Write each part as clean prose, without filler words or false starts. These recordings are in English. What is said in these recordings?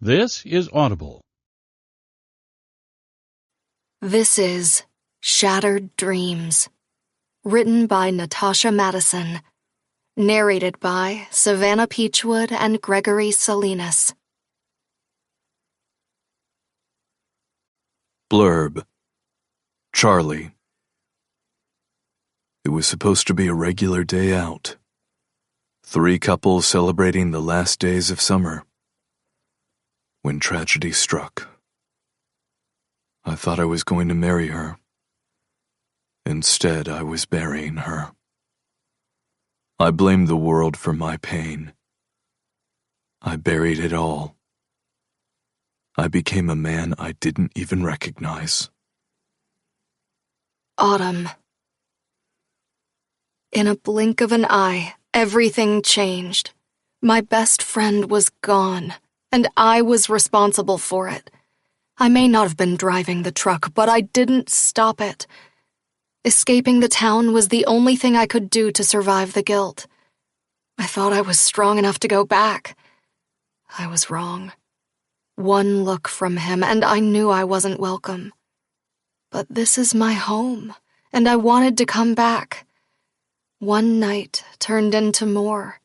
This is Audible. This is Shattered Dreams, written by Natasha Madison, narrated by Savannah Peachwood and Gregory Salinas. Blurb. Charlie. It was supposed to be a regular day out. 3 couples celebrating the last days of summer. When tragedy struck. I thought I was going to marry her. Instead, I was burying her. I blamed the world for my pain. I buried it all. I became a man I didn't even recognize. Autumn. In a blink of an eye, everything changed. My best friend was gone, and I was responsible for it. I may not have been driving the truck, but I didn't stop it. Escaping the town was the only thing I could do to survive the guilt. I thought I was strong enough to go back. I was wrong. One look from him, and I knew I wasn't welcome. But this is my home, and I wanted to come back. One night turned into more,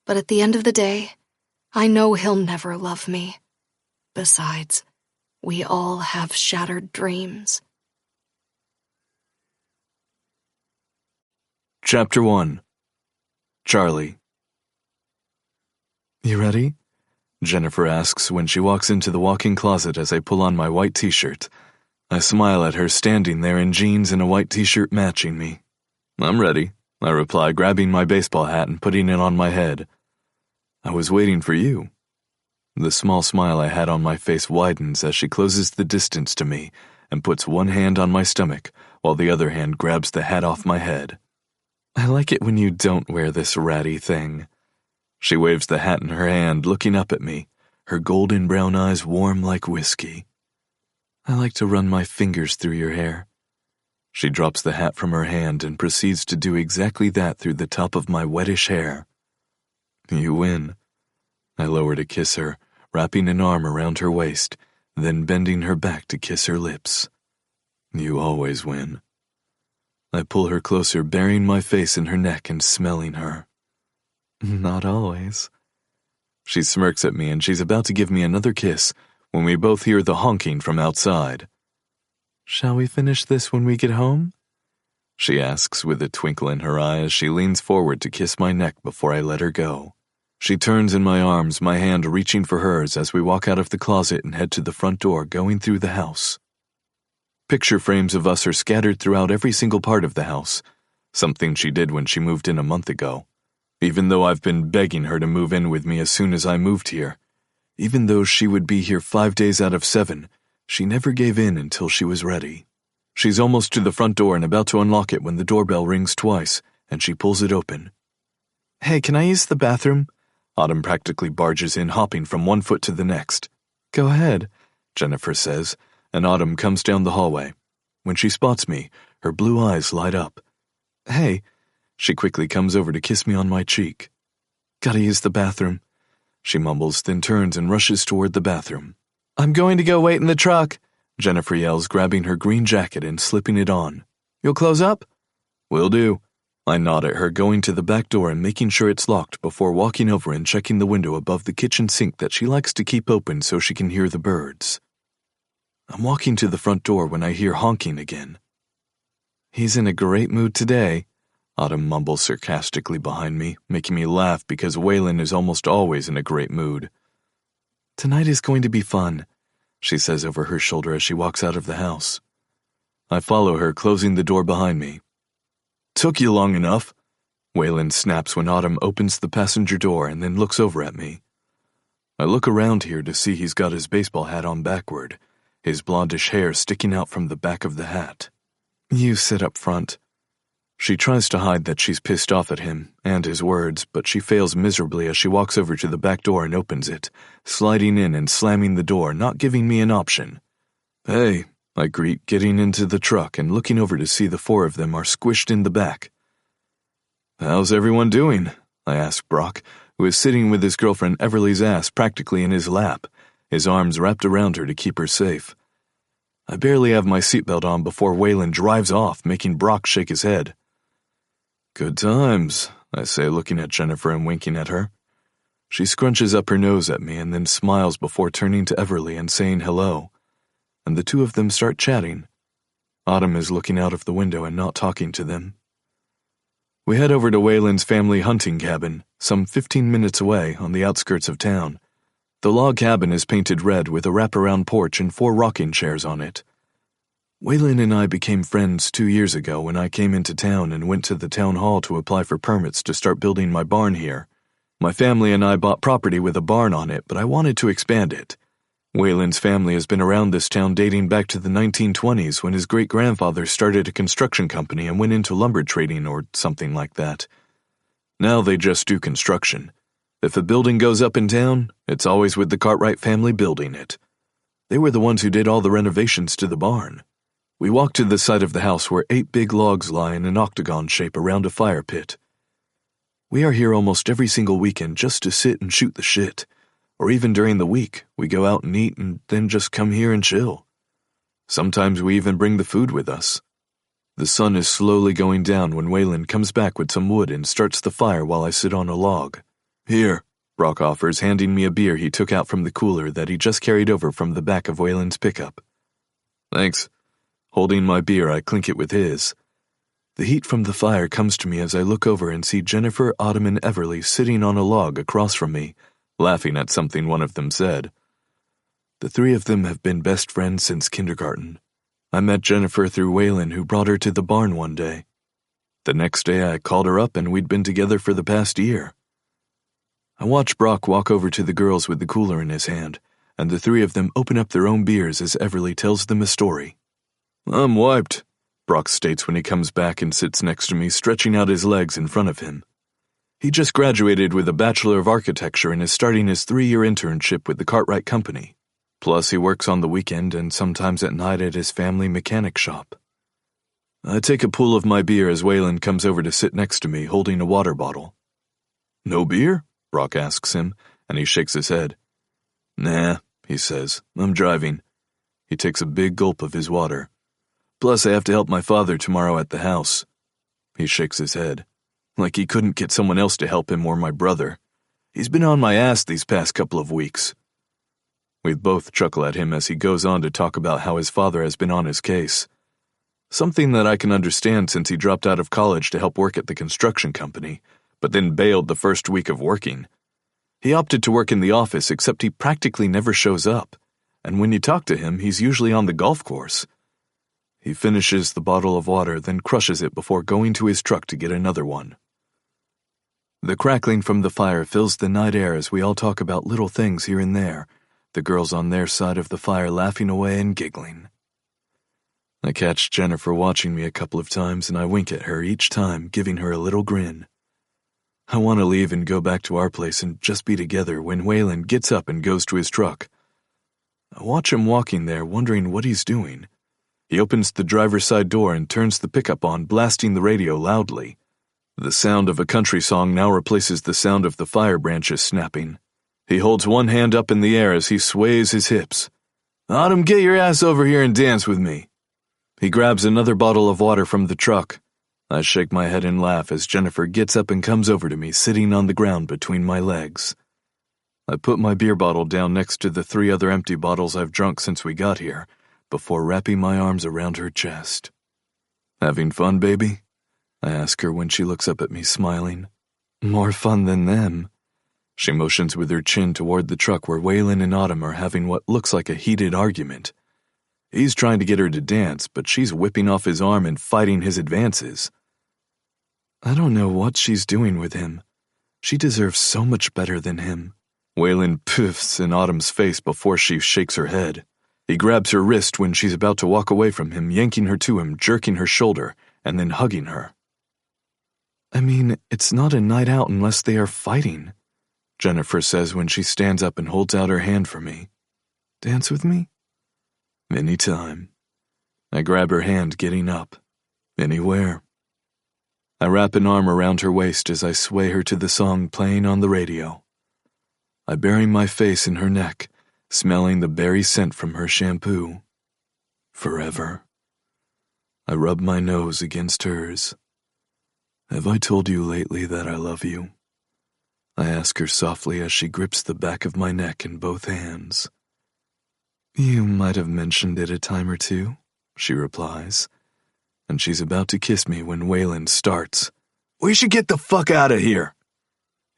but at the end of the day, I know he'll never love me. Besides, we all have shattered dreams. Chapter 1. Charlie. You ready? Jennifer asks when she walks into the walk-in closet as I pull on my white t-shirt. I smile at her standing there in jeans and a white t-shirt matching me. I'm ready, I reply, grabbing my baseball hat and putting it on my head. I was waiting for you. The small smile I had on my face widens as she closes the distance to me and puts one hand on my stomach while the other hand grabs the hat off my head. I like it when you don't wear this ratty thing. She waves the hat in her hand, looking up at me, her golden brown eyes warm like whiskey. I like to run my fingers through your hair. She drops the hat from her hand and proceeds to do exactly that through the top of my wettish hair. You win. I lower to kiss her, wrapping an arm around her waist, then bending her back to kiss her lips. You always win. I pull her closer, burying my face in her neck and smelling her. Not always. She smirks at me and she's about to give me another kiss when we both hear the honking from outside. Shall we finish this when we get home? She asks with a twinkle in her eye as she leans forward to kiss my neck before I let her go. She turns in my arms, my hand reaching for hers as we walk out of the closet and head to the front door, going through the house. Picture frames of us are scattered throughout every single part of the house, something she did when she moved in a month ago. Even though I've been begging her to move in with me as soon as I moved here, even though she would be here 5 days out of 7, she never gave in until she was ready. She's almost to the front door and about to unlock it when the doorbell rings twice, and she pulls it open. Hey, can I use the bathroom? Autumn practically barges in, hopping from one foot to the next. Go ahead, Jennifer says, and Autumn comes down the hallway. When she spots me, her blue eyes light up. Hey, she quickly comes over to kiss me on my cheek. Gotta use the bathroom, she mumbles, then turns and rushes toward the bathroom. I'm going to go wait in the truck, Jennifer yells, grabbing her green jacket and slipping it on. You'll close up? Will do. I nod at her, going to the back door and making sure it's locked before walking over and checking the window above the kitchen sink that she likes to keep open so she can hear the birds. I'm walking to the front door when I hear honking again. He's in a great mood today, Autumn mumbles sarcastically behind me, making me laugh because Waylon is almost always in a great mood. Tonight is going to be fun, she says over her shoulder as she walks out of the house. I follow her, closing the door behind me. Took you long enough, Waylon snaps when Autumn opens the passenger door and then looks over at me. I look around here to see he's got his baseball hat on backward, his blondish hair sticking out from the back of the hat. You sit up front. She tries to hide that she's pissed off at him and his words, but she fails miserably as she walks over to the back door and opens it, sliding in and slamming the door, not giving me an option. Hey, I greet, getting into the truck and looking over to see the 4 of them are squished in the back. How's everyone doing? I ask Brock, who is sitting with his girlfriend Everly's ass practically in his lap, his arms wrapped around her to keep her safe. I barely have my seatbelt on before Waylon drives off, making Brock shake his head. "Good times," I say, looking at Jennifer and winking at her. She scrunches up her nose at me and then smiles before turning to Everly and saying hello, and the two of them start chatting. Autumn is looking out of the window and not talking to them. We head over to Waylon's family hunting cabin, some 15 minutes away on the outskirts of town. The log cabin is painted red with a wraparound porch and 4 rocking chairs on it. Waylon and I became friends 2 years ago when I came into town and went to the town hall to apply for permits to start building my barn here. My family and I bought property with a barn on it, but I wanted to expand it. Waylon's family has been around this town dating back to the 1920s when his great-grandfather started a construction company and went into lumber trading or something like that. Now they just do construction. If a building goes up in town, it's always with the Cartwright family building it. They were the ones who did all the renovations to the barn. We walk to the side of the house where 8 big logs lie in an octagon shape around a fire pit. We are here almost every single weekend just to sit and shoot the shit. Or even during the week, we go out and eat and then just come here and chill. Sometimes we even bring the food with us. The sun is slowly going down when Waylon comes back with some wood and starts the fire while I sit on a log. "Here," Brock offers, handing me a beer he took out from the cooler that he just carried over from the back of Waylon's pickup. "Thanks." Holding my beer, I clink it with his. The heat from the fire comes to me as I look over and see Jennifer, Autumn, and Everly sitting on a log across from me, laughing at something one of them said. The 3 of them have been best friends since kindergarten. I met Jennifer through Waylon, who brought her to the barn one day. The next day I called her up and we'd been together for the past year. I watch Brock walk over to the girls with the cooler in his hand, and the 3 of them open up their own beers as Everly tells them a story. "I'm wiped," Brock states when he comes back and sits next to me, stretching out his legs in front of him. He just graduated with a Bachelor of Architecture and is starting his 3-year internship with the Cartwright Company. Plus, he works on the weekend and sometimes at night at his family mechanic shop. I take a pull of my beer as Waylon comes over to sit next to me, holding a water bottle. "No beer?" Brock asks him, and he shakes his head. "Nah," he says. "I'm driving." He takes a big gulp of his water. "Plus, I have to help my father tomorrow at the house." He shakes his head. Like he couldn't get someone else to help him or my brother. He's been on my ass these past couple of weeks. We both chuckle at him as he goes on to talk about how his father has been on his case. Something that I can understand since he dropped out of college to help work at the construction company, but then bailed the first week of working. He opted to work in the office, except he practically never shows up, and when you talk to him, he's usually on the golf course. He finishes the bottle of water, then crushes it before going to his truck to get another one. The crackling from the fire fills the night air as we all talk about little things here and there, the girls on their side of the fire laughing away and giggling. I catch Jennifer watching me a couple of times and I wink at her each time, giving her a little grin. I want to leave and go back to our place and just be together when Waylon gets up and goes to his truck. I watch him walking there, wondering what he's doing. He opens the driver's side door and turns the pickup on, blasting the radio loudly. The sound of a country song now replaces the sound of the fire branches snapping. He holds one hand up in the air as he sways his hips. "Autumn, get your ass over here and dance with me." He grabs another bottle of water from the truck. I shake my head and laugh as Jennifer gets up and comes over to me, sitting on the ground between my legs. I put my beer bottle down next to the 3 other empty bottles I've drunk since we got here, before wrapping my arms around her chest. "Having fun, baby?" I ask her when she looks up at me, smiling. "More fun than them." She motions with her chin toward the truck where Waylon and Autumn are having what looks like a heated argument. He's trying to get her to dance, but she's whipping off his arm and fighting his advances. I don't know what she's doing with him. She deserves so much better than him. Waylon piffs in Autumn's face before she shakes her head. He grabs her wrist when she's about to walk away from him, yanking her to him, jerking her shoulder, and then hugging her. "I mean, it's not a night out unless they are fighting," Jennifer says when she stands up and holds out her hand for me. "Dance with me?" "Anytime." I grab her hand, getting up. "Anywhere." I wrap an arm around her waist as I sway her to the song playing on the radio. I bury my face in her neck, smelling the berry scent from her shampoo. Forever. I rub my nose against hers. Have I told you lately that I love you? I ask her softly as she grips the back of my neck in both hands. You might have mentioned it a time or two, she replies, and she's about to kiss me when Waylon starts. We should get the fuck out of here,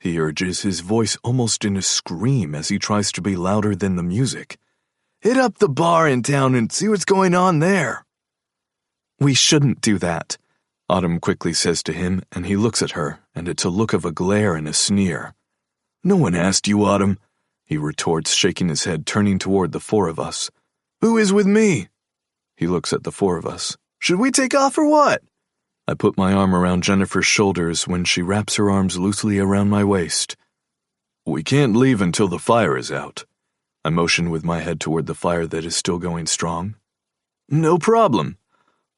he urges, his voice almost in a scream as he tries to be louder than the music. Hit up the bar in town and see what's going on there. We shouldn't do that, Autumn quickly says to him, and he looks at her, and it's a look of a glare and a sneer. No one asked you, Autumn, he retorts, shaking his head, turning toward the four of us. Who is with me? He looks at the four of us. Should we take off or what? I put my arm around Jennifer's shoulders when she wraps her arms loosely around my waist. We can't leave until the fire is out. I motion with my head toward the fire that is still going strong. No problem.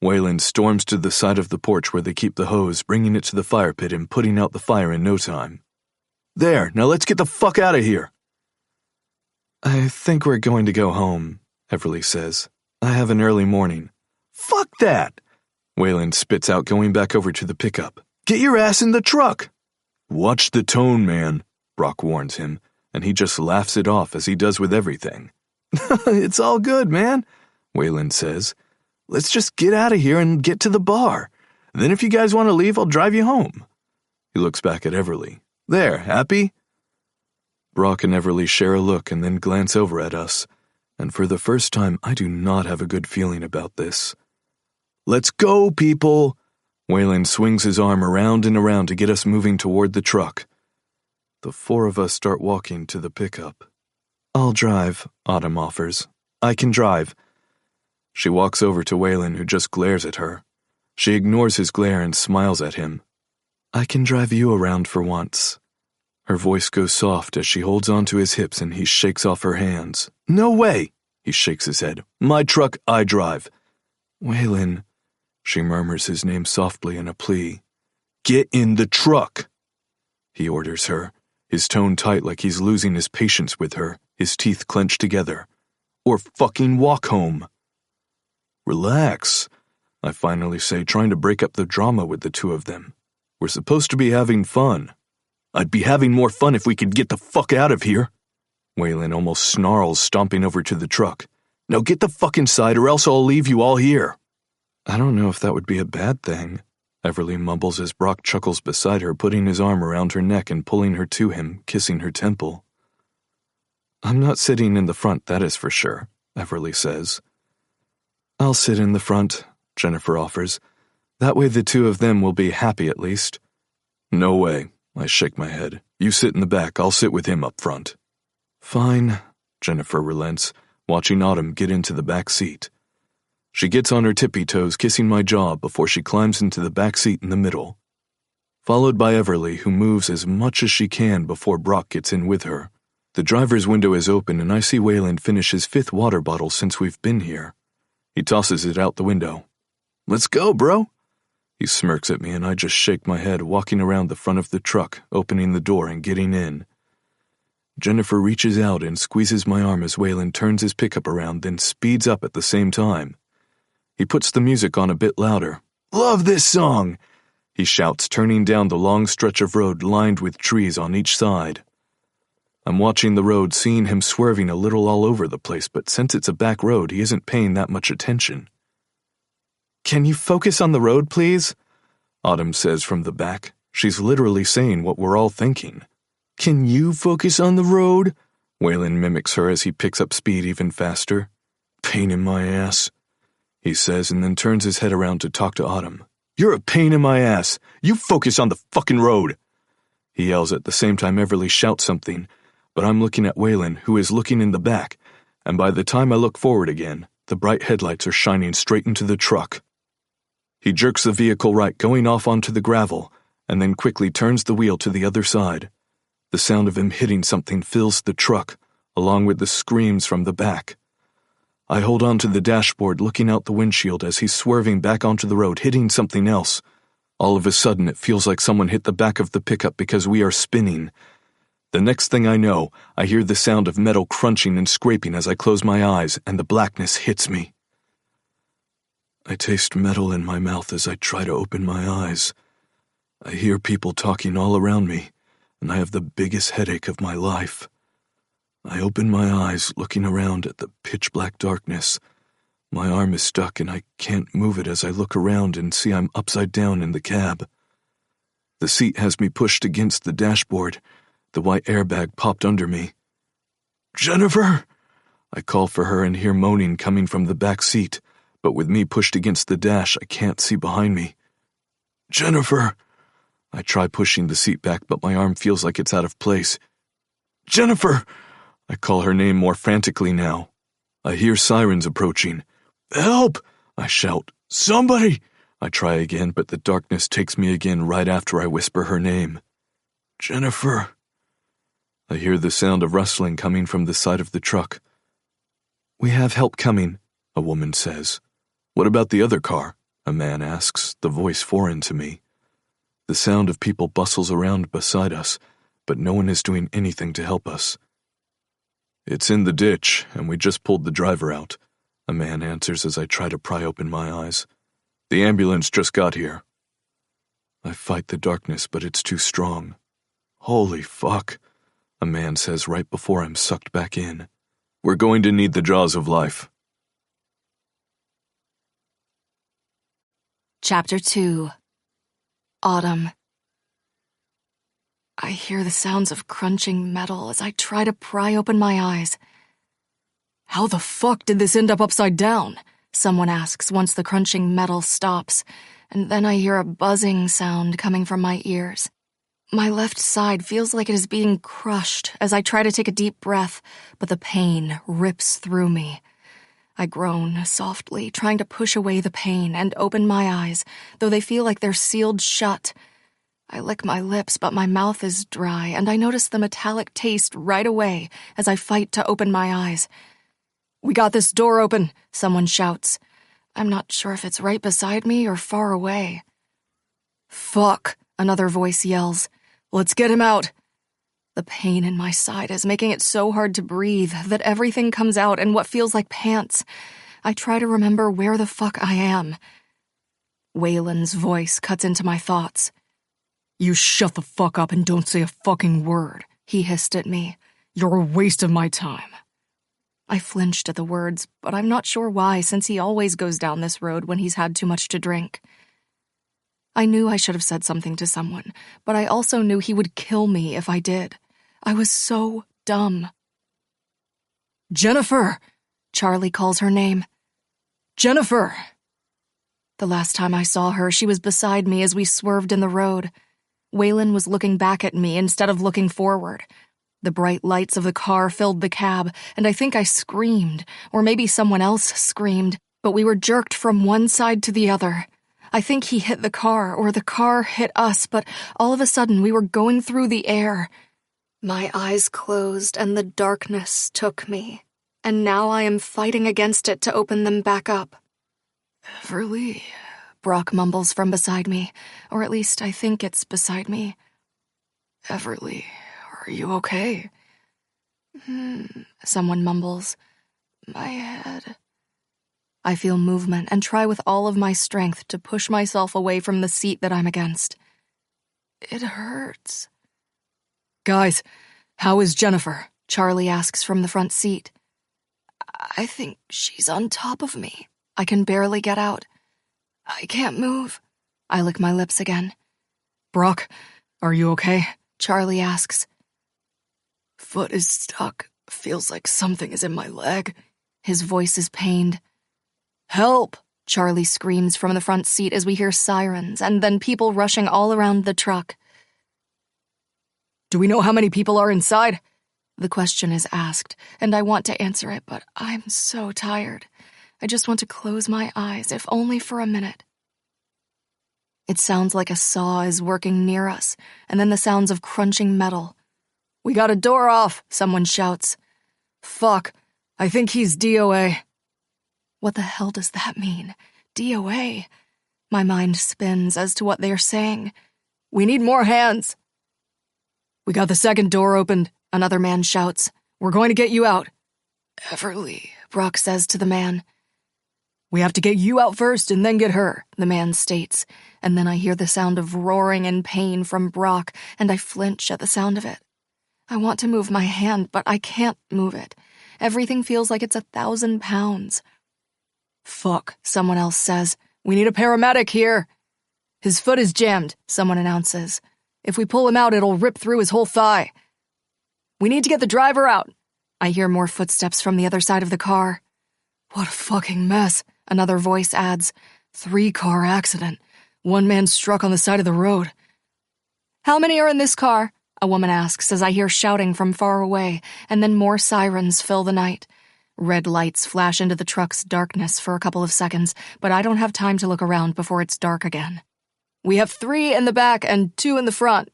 Waylon storms to the side of the porch where they keep the hose, bringing it to the fire pit and putting out the fire in no time. There, now let's get the fuck out of here. I think we're going to go home, Everly says. I have an early morning. Fuck that! Waylon spits out, going back over to the pickup. Get your ass in the truck! Watch the tone, man, Brock warns him, and he just laughs it off as he does with everything. It's all good, man, Waylon says. Let's just get out of here and get to the bar. Then if you guys want to leave, I'll drive you home. He looks back at Everly. There, happy? Brock and Everly share a look and then glance over at us, and for the first time I do not have a good feeling about this. Let's go, people! Waylon swings his arm around and around to get us moving toward the truck. The four of us start walking to the pickup. I'll drive, Autumn offers. I can drive. She walks over to Waylon, who just glares at her. She ignores his glare and smiles at him. I can drive you around for once. Her voice goes soft as she holds onto his hips and he shakes off her hands. No way! He shakes his head. My truck, I drive. Waylon, she murmurs his name softly in a plea. Get in the truck! He orders her, his tone tight like he's losing his patience with her, his teeth clenched together. Or fucking walk home. Relax, I finally say, trying to break up the drama with the two of them. We're supposed to be having fun. I'd be having more fun if we could get the fuck out of here. Waylon almost snarls, stomping over to the truck. Now get the fuck inside or else I'll leave you all here. I don't know if that would be a bad thing, Everly mumbles as Brock chuckles beside her, putting his arm around her neck and pulling her to him, kissing her temple. I'm not sitting in the front, that is for sure, Everly says. I'll sit in the front, Jennifer offers. That way the two of them will be happy at least. No way, I shake my head. You sit in the back, I'll sit with him up front. Fine, Jennifer relents, watching Autumn get into the back seat. She gets on her tippy toes, kissing my jaw before she climbs into the back seat in the middle. Followed by Everly, who moves as much as she can before Brock gets in with her. The driver's window is open and I see Waylon finish his 5th water bottle since we've been here. He tosses it out the window. Let's go, bro. He smirks at me and I just shake my head, walking around the front of the truck, opening the door and getting in. Jennifer reaches out and squeezes my arm as Waylon turns his pickup around, then speeds up at the same time. He puts the music on a bit louder. Love this song! He shouts, turning down the long stretch of road lined with trees on each side. I'm watching the road, seeing him swerving a little all over the place, but since it's a back road, he isn't paying that much attention. Can you focus on the road, please? Autumn says from the back. She's literally saying what we're all thinking. Can you focus on the road? Waylon mimics her as he picks up speed even faster. Pain in my ass, he says, and then turns his head around to talk to Autumn. You're a pain in my ass. You focus on the fucking road. He yells at the same time Everly shouts something, but I'm looking at Waylon, who is looking in the back, and by the time I look forward again, the bright headlights are shining straight into the truck. He jerks the vehicle right, going off onto the gravel, and then quickly turns the wheel to the other side. The sound of him hitting something fills the truck, along with the screams from the back. I hold on to the dashboard, looking out the windshield as he's swerving back onto the road, hitting something else. All of a sudden, it feels like someone hit the back of the pickup because we are spinning. The next thing I know, I hear the sound of metal crunching and scraping as I close my eyes, and the blackness hits me. I taste metal in my mouth as I try to open my eyes. I hear people talking all around me, and I have the biggest headache of my life. I open my eyes, looking around at the pitch-black darkness. My arm is stuck and I can't move it as I look around and see I'm upside down in the cab. The seat has me pushed against the dashboard. The white airbag popped under me. "Jennifer!" I call for her and hear moaning coming from the back seat, but with me pushed against the dash, I can't see behind me. "Jennifer!" I try pushing the seat back, but my arm feels like it's out of place. "Jennifer!" I call her name more frantically now. I hear sirens approaching. "Help!" I shout. "Somebody!" I try again, but the darkness takes me again right after I whisper her name. "Jennifer!" I hear the sound of rustling coming from the side of the truck. "We have help coming," a woman says. "What about the other car?" a man asks, the voice foreign to me. The sound of people bustles around beside us, but no one is doing anything to help us. "It's in the ditch, and we just pulled the driver out," a man answers as I try to pry open my eyes. "The ambulance just got here." I fight the darkness, but it's too strong. "Holy fuck," a man says right before I'm sucked back in. "We're going to need the jaws of life." Chapter 2. Autumn. I hear the sounds of crunching metal as I try to pry open my eyes. "How the fuck did this end up upside down?" someone asks once the crunching metal stops, and then I hear a buzzing sound coming from my ears. My left side feels like it is being crushed as I try to take a deep breath, but the pain rips through me. I groan softly, trying to push away the pain and open my eyes, though they feel like they're sealed shut. I lick my lips, but my mouth is dry, and I notice the metallic taste right away as I fight to open my eyes. "We got this door open," someone shouts. I'm not sure if it's right beside me or far away. "Fuck," another voice yells. "Let's get him out." The pain in my side is making it so hard to breathe that everything comes out in what feels like pants. I try to remember where the fuck I am. Waylon's voice cuts into my thoughts. "You shut the fuck up and don't say a fucking word," he hissed at me. "You're a waste of my time." I flinched at the words, but I'm not sure why, since he always goes down this road when he's had too much to drink. I knew I should have said something to someone, but I also knew he would kill me if I did. I was so dumb. "Jennifer!" Charlie calls her name. "Jennifer!" The last time I saw her, she was beside me as we swerved in the road. Waylon was looking back at me instead of looking forward. The bright lights of the car filled the cab, and I think I screamed, or maybe someone else screamed, but we were jerked from one side to the other. I think he hit the car, or the car hit us, but all of a sudden we were going through the air. My eyes closed and the darkness took me, and now I am fighting against it to open them back up. "Everly," Brock mumbles from beside me, or at least I think it's beside me. "Everly, are you okay?" Someone mumbles. "My head." I feel movement and try with all of my strength to push myself away from the seat that I'm against. "It hurts." "Guys, how is Jennifer?" Charlie asks from the front seat. "I think she's on top of me. I can barely get out. I can't move." I lick my lips again. "Brock, are you okay?" Charlie asks. "Foot is stuck. Feels like something is in my leg." His voice is pained. "Help!" Charlie screams from the front seat as we hear sirens and then people rushing all around the truck. "Do we know how many people are inside?" The question is asked, and I want to answer it, but I'm so tired. I just want to close my eyes, if only for a minute. It sounds like a saw is working near us, and then the sounds of crunching metal. "We got a door off," someone shouts. "Fuck, I think he's DOA." What the hell does that mean? DOA? My mind spins as to what they're saying. "We need more hands." "We got the second door opened," another man shouts. "We're going to get you out." "Everly," Brock says to the man. "We have to get you out first and then get her," the man states, and then I hear the sound of roaring in pain from Brock, and I flinch at the sound of it. I want to move my hand, but I can't move it. Everything feels like it's 1,000 pounds. "Fuck," someone else says. "We need a paramedic here." "His foot is jammed," someone announces. "If we pull him out, it'll rip through his whole thigh." "We need to get the driver out." I hear more footsteps from the other side of the car. "What a fucking mess," another voice adds. 3-car accident. One man struck on the side of the road. "How many are in this car?" a woman asks as I hear shouting from far away, and then more sirens fill the night. Red lights flash into the truck's darkness for a couple of seconds, but I don't have time to look around before it's dark again. "We have 3 in the back and 2 in the front."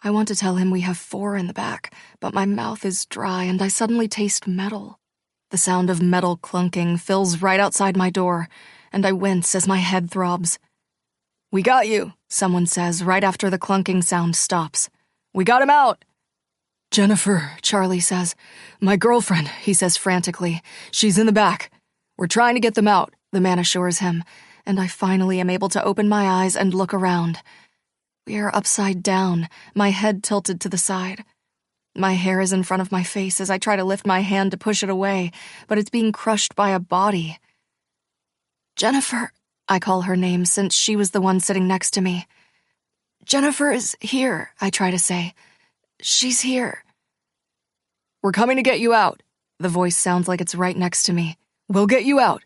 I want to tell him we have 4 in the back, but my mouth is dry and I suddenly taste metal. The sound of metal clunking fills right outside my door, and I wince as my head throbs. "We got you," someone says right after the clunking sound stops. "We got him out." "Jennifer," Charlie says. "My girlfriend," he says frantically. "She's in the back. We're trying to get them out," the man assures him, and I finally am able to open my eyes and look around. We are upside down, my head tilted to the side. My hair is in front of my face as I try to lift my hand to push it away, but it's being crushed by a body. "Jennifer," I call her name since she was the one sitting next to me. "Jennifer is here," I try to say. "She's here." "We're coming to get you out." The voice sounds like it's right next to me. "We'll get you out."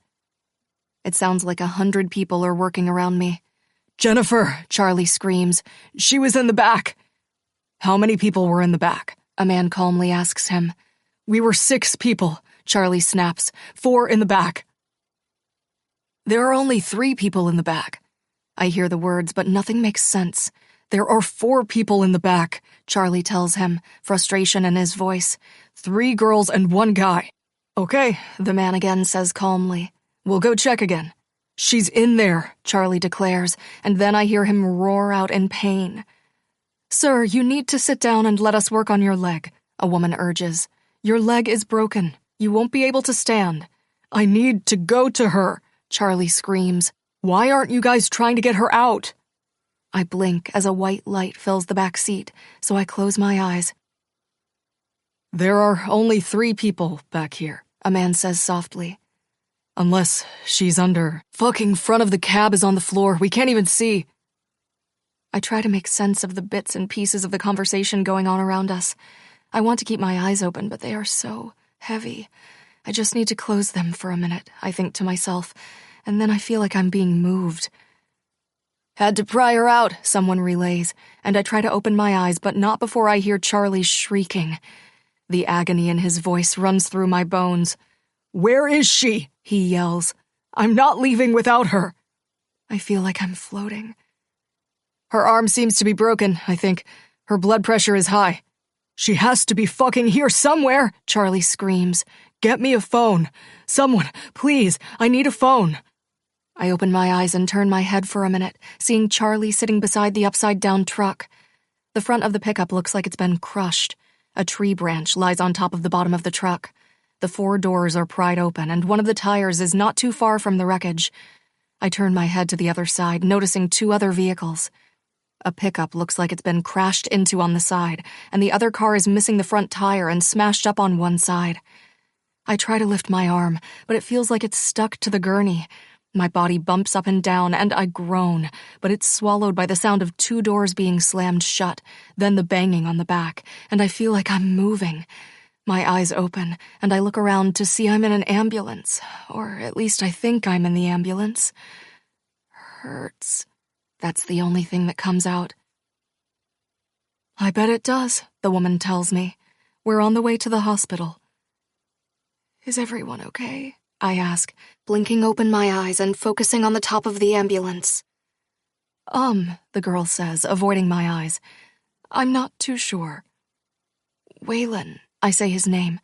It sounds like 100 people are working around me. "Jennifer," Charlie screams. "She was in the back." "How many people were in the back?" a man calmly asks him. "We were 6 people," Charlie snaps. 4 in the back. "There are only 3 people in the back." I hear the words, but nothing makes sense. "There are 4 people in the back," Charlie tells him, frustration in his voice. 3 girls and 1 guy. "Okay," the man again says calmly. "We'll go check again." "She's in there," Charlie declares, and then I hear him roar out in pain. "Sir, you need to sit down and let us work on your leg," a woman urges. "Your leg is broken. You won't be able to stand." "I need to go to her," Charlie screams. "Why aren't you guys trying to get her out?" I blink as a white light fills the back seat, so I close my eyes. "There are only 3 people back here," a man says softly. "Unless she's under. Fucking front of the cab is on the floor. We can't even see." I try to make sense of the bits and pieces of the conversation going on around us. I want to keep my eyes open, but they are so heavy. I just need to close them for a minute, I think to myself, and then I feel like I'm being moved. "Had to pry her out," someone relays, and I try to open my eyes, but not before I hear Charlie shrieking. The agony in his voice runs through my bones. "Where is she?" he yells. "I'm not leaving without her." I feel like I'm floating. "Her arm seems to be broken, I think. Her blood pressure is high." "She has to be fucking here somewhere," Charlie screams. "Get me a phone. Someone, please, I need a phone." I open my eyes and turn my head for a minute, seeing Charlie sitting beside the upside-down truck. The front of the pickup looks like it's been crushed. A tree branch lies on top of the bottom of the truck. The 4 doors are pried open, and one of the tires is not too far from the wreckage. I turn my head to the other side, noticing 2 other vehicles. A pickup looks like it's been crashed into on the side, and the other car is missing the front tire and smashed up on one side. I try to lift my arm, but it feels like it's stuck to the gurney. My body bumps up and down, and I groan, but it's swallowed by the sound of 2 doors being slammed shut, then the banging on the back, and I feel like I'm moving. My eyes open, and I look around to see I'm in an ambulance, or at least I think I'm in the ambulance. Hurts. That's the only thing that comes out. "I bet it does," the woman tells me. "We're on the way to the hospital." "Is everyone okay?" I ask, blinking open my eyes and focusing on the top of the ambulance. The girl says, avoiding my eyes. "I'm not too sure." "Waylon," I say his name.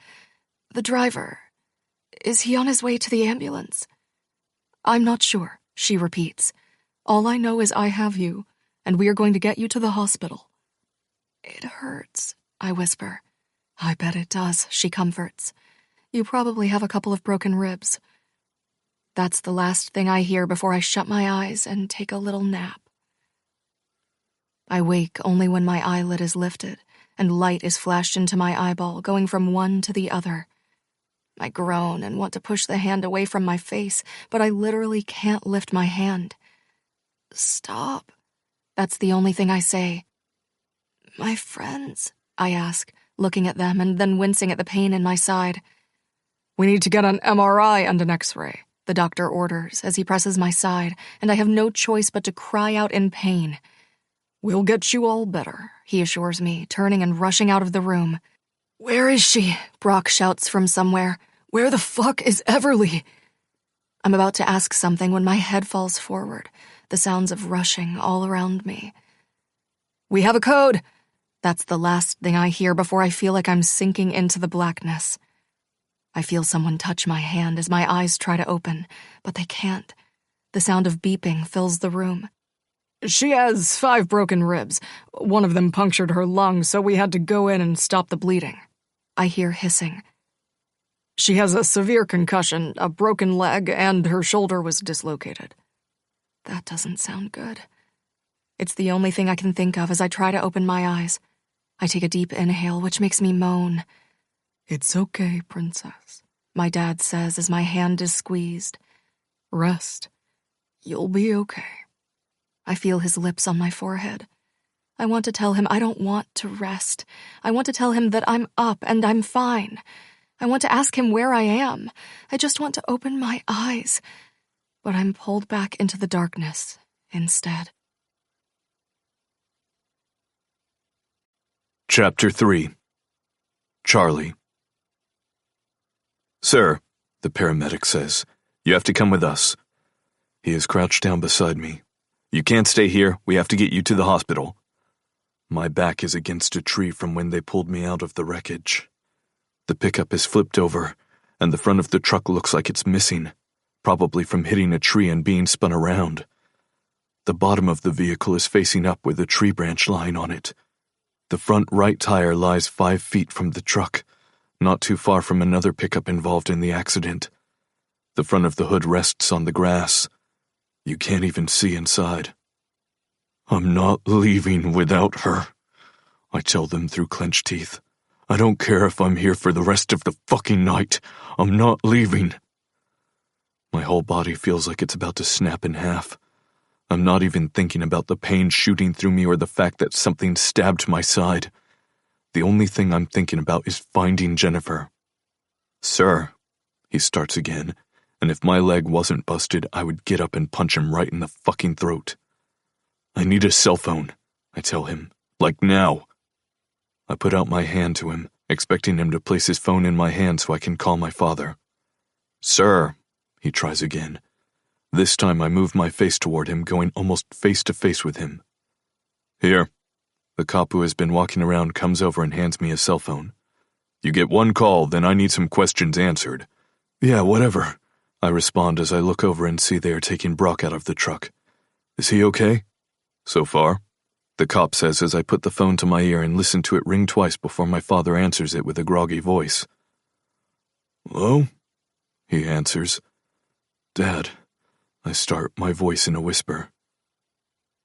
"The driver. Is he on his way to the ambulance?" "I'm not sure," she repeats. "All I know is I have you, and we are going to get you to the hospital." "It hurts," I whisper. I bet it does, she comforts. You probably have a couple of broken ribs. That's the last thing I hear before I shut my eyes and take a little nap. I wake only when my eyelid is lifted and light is flashed into my eyeball, going from one to the other. I groan and want to push the hand away from my face, but I literally can't lift my hand. Stop. That's the only thing I say. My friends, I ask, looking at them and then wincing at the pain in my side. We need to get an MRI and an X-ray, the doctor orders as he presses my side, and I have no choice but to cry out in pain. We'll get you all better, he assures me, turning and rushing out of the room. Where is she? Brock shouts from somewhere. Where the fuck is Everly? I'm about to ask something when my head falls forward, the sounds of rushing all around me. We have a code! That's the last thing I hear before I feel like I'm sinking into the blackness. I feel someone touch my hand as my eyes try to open, but they can't. The sound of beeping fills the room. She has 5 broken ribs. One of them punctured her lung, so we had to go in and stop the bleeding. I hear hissing. She has a severe concussion, a broken leg, and her shoulder was dislocated. That doesn't sound good. It's the only thing I can think of as I try to open my eyes. I take a deep inhale, which makes me moan. It's okay, princess, my dad says as my hand is squeezed. Rest. You'll be okay. I feel his lips on my forehead. I want to tell him I don't want to rest. I want to tell him that I'm up and I'm fine. I want to ask him where I am. I just want to open my eyes. But I'm pulled back into the darkness instead. Chapter 3. Charlie. Sir, the paramedic says, you have to come with us. He is crouched down beside me. You can't stay here. We have to get you to the hospital. My back is against a tree from when they pulled me out of the wreckage. The pickup is flipped over, and the front of the truck looks like it's missing, probably from hitting a tree and being spun around. The bottom of the vehicle is facing up with a tree branch lying on it. The front right tire lies 5 feet from the truck, not too far from another pickup involved in the accident. The front of the hood rests on the grass. You can't even see inside. I'm not leaving without her, I tell them through clenched teeth. I don't care if I'm here for the rest of the fucking night. I'm not leaving. My whole body feels like it's about to snap in half. I'm not even thinking about the pain shooting through me or the fact that something stabbed my side. The only thing I'm thinking about is finding Jennifer. Sir, he starts again, and if my leg wasn't busted, I would get up and punch him right in the fucking throat. I need a cell phone, I tell him, like now. I put out my hand to him, expecting him to place his phone in my hand so I can call my father. Sir, he tries again. This time I move my face toward him, going almost face to face with him. Here. The cop who has been walking around comes over and hands me a cell phone. You get 1 call, then I need some questions answered. Yeah, whatever, I respond as I look over and see they are taking Brock out of the truck. Is he okay? So far, the cop says as I put the phone to my ear and listen to it ring twice before my father answers it with a groggy voice. Hello? He answers. Dad, I start, my voice in a whisper.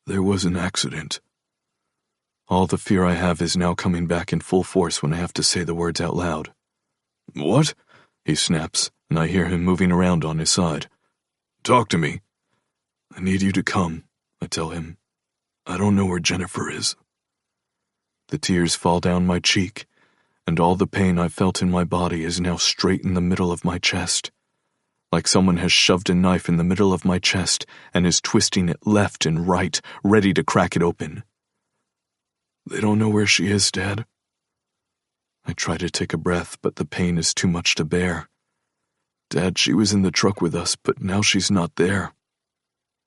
There was an accident. All the fear I have is now coming back in full force when I have to say the words out loud. What? He snaps, and I hear him moving around on his side. Talk to me. I need you to come, I tell him. I don't know where Jennifer is. The tears fall down my cheek, and all the pain I felt in my body is now straight in the middle of my chest. Like someone has shoved a knife in the middle of my chest and is twisting it left and right, ready to crack it open. They don't know where she is, Dad. I try to take a breath, but the pain is too much to bear. Dad, she was in the truck with us, but now she's not there.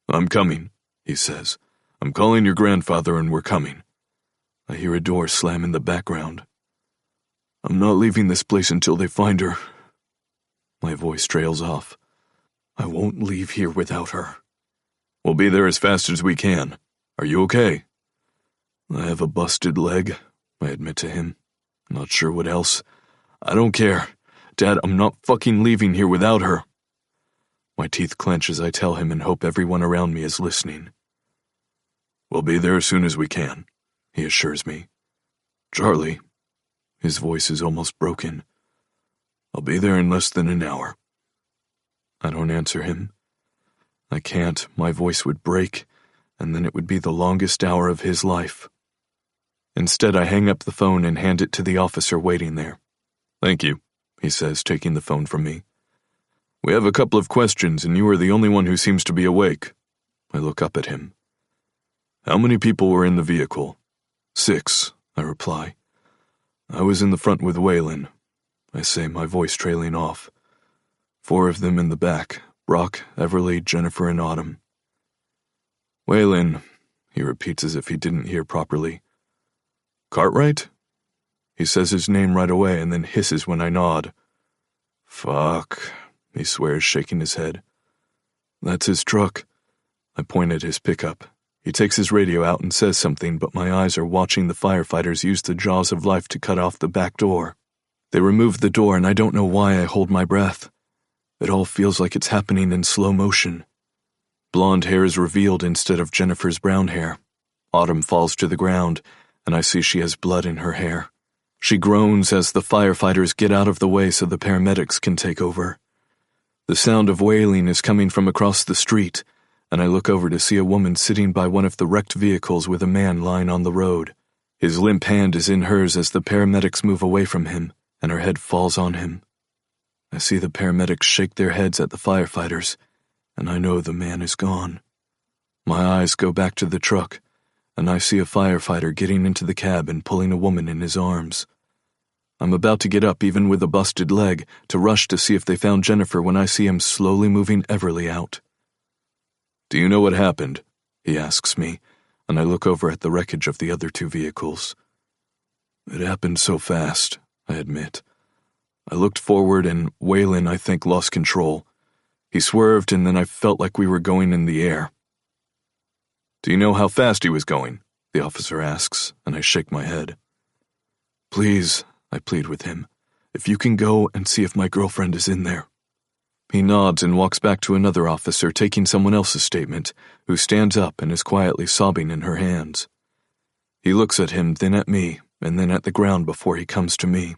I'm coming, he says. I'm calling your grandfather and we're coming. I hear a door slam in the background. I'm not leaving this place until they find her. My voice trails off. I won't leave here without her. We'll be there as fast as we can. Are you okay? I have a busted leg, I admit to him. Not sure what else. I don't care. Dad, I'm not fucking leaving here without her. My teeth clench as I tell him and hope everyone around me is listening. We'll be there as soon as we can, he assures me. Charlie, his voice is almost broken. I'll be there in less than an hour. I don't answer him. I can't. My voice would break, and then it would be the longest hour of his life. Instead, I hang up the phone and hand it to the officer waiting there. Thank you, he says, taking the phone from me. We have a couple of questions, and you are the only one who seems to be awake. I look up at him. How many people were in the vehicle? 6, I reply. I was in the front with Waylon, I say, my voice trailing off. 4 of them in the back, Brock, Everly, Jennifer, and Autumn. Waylon, he repeats as if he didn't hear properly. Cartwright? He says his name right away and then hisses when I nod. Fuck, he swears, shaking his head. That's his truck. I point at his pickup. He takes his radio out and says something, but my eyes are watching the firefighters use the jaws of life to cut off the back door. They remove the door, and I don't know why I hold my breath. It all feels like it's happening in slow motion. Blonde hair is revealed instead of Jennifer's brown hair. Autumn falls to the ground, and I see she has blood in her hair. She groans as the firefighters get out of the way so the paramedics can take over. The sound of wailing is coming from across the street, and I look over to see a woman sitting by one of the wrecked vehicles with a man lying on the road. His limp hand is in hers as the paramedics move away from him, and her head falls on him. I see the paramedics shake their heads at the firefighters, and I know the man is gone. My eyes go back to the truck, and I see a firefighter getting into the cab and pulling a woman in his arms. I'm about to get up, even with a busted leg, to rush to see if they found Jennifer when I see him slowly moving Everly out. Do you know what happened? He asks me, and I look over at the wreckage of the other 2 vehicles. It happened so fast, I admit. I looked forward and Waylon, I think, lost control. He swerved and then I felt like we were going in the air. Do you know how fast he was going? The officer asks, and I shake my head. Please, I plead with him, if you can go and see if my girlfriend is in there. He nods and walks back to another officer taking someone else's statement, who stands up and is quietly sobbing in her hands. He looks at him, then at me, and then at the ground before he comes to me.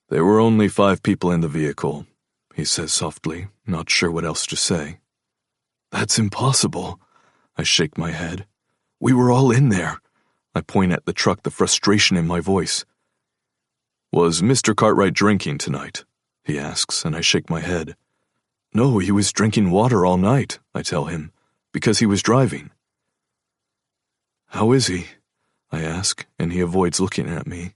There were only 5 people in the vehicle, he says softly, not sure what else to say. That's impossible. I shake my head. We were all in there. I point at the truck, the frustration in my voice. Was Mr. Cartwright drinking tonight? He asks, and I shake my head. No, he was drinking water all night, I tell him, because he was driving. How is he? I ask, and he avoids looking at me.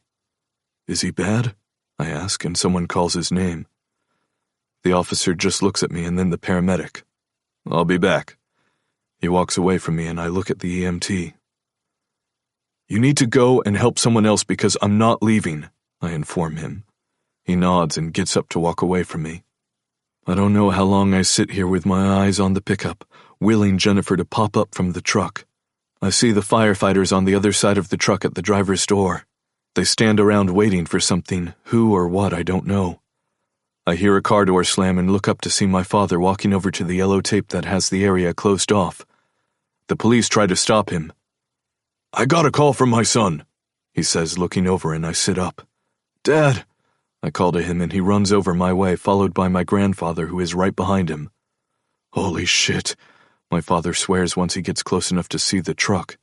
Is he bad? I ask, and someone calls his name. The officer just looks at me and then the paramedic. I'll be back. He walks away from me and I look at the EMT. You need to go and help someone else because I'm not leaving, I inform him. He nods and gets up to walk away from me. I don't know how long I sit here with my eyes on the pickup, willing Jennifer to pop up from the truck. I see the firefighters on the other side of the truck at the driver's door. They stand around waiting for something, who or what I don't know. I hear a car door slam and look up to see my father walking over to the yellow tape that has the area closed off. The police try to stop him. I got a call from my son, he says, looking over, and I sit up. Dad! I call to him and he runs over my way, followed by my grandfather who is right behind him. Holy shit, my father swears once he gets close enough to see the truck.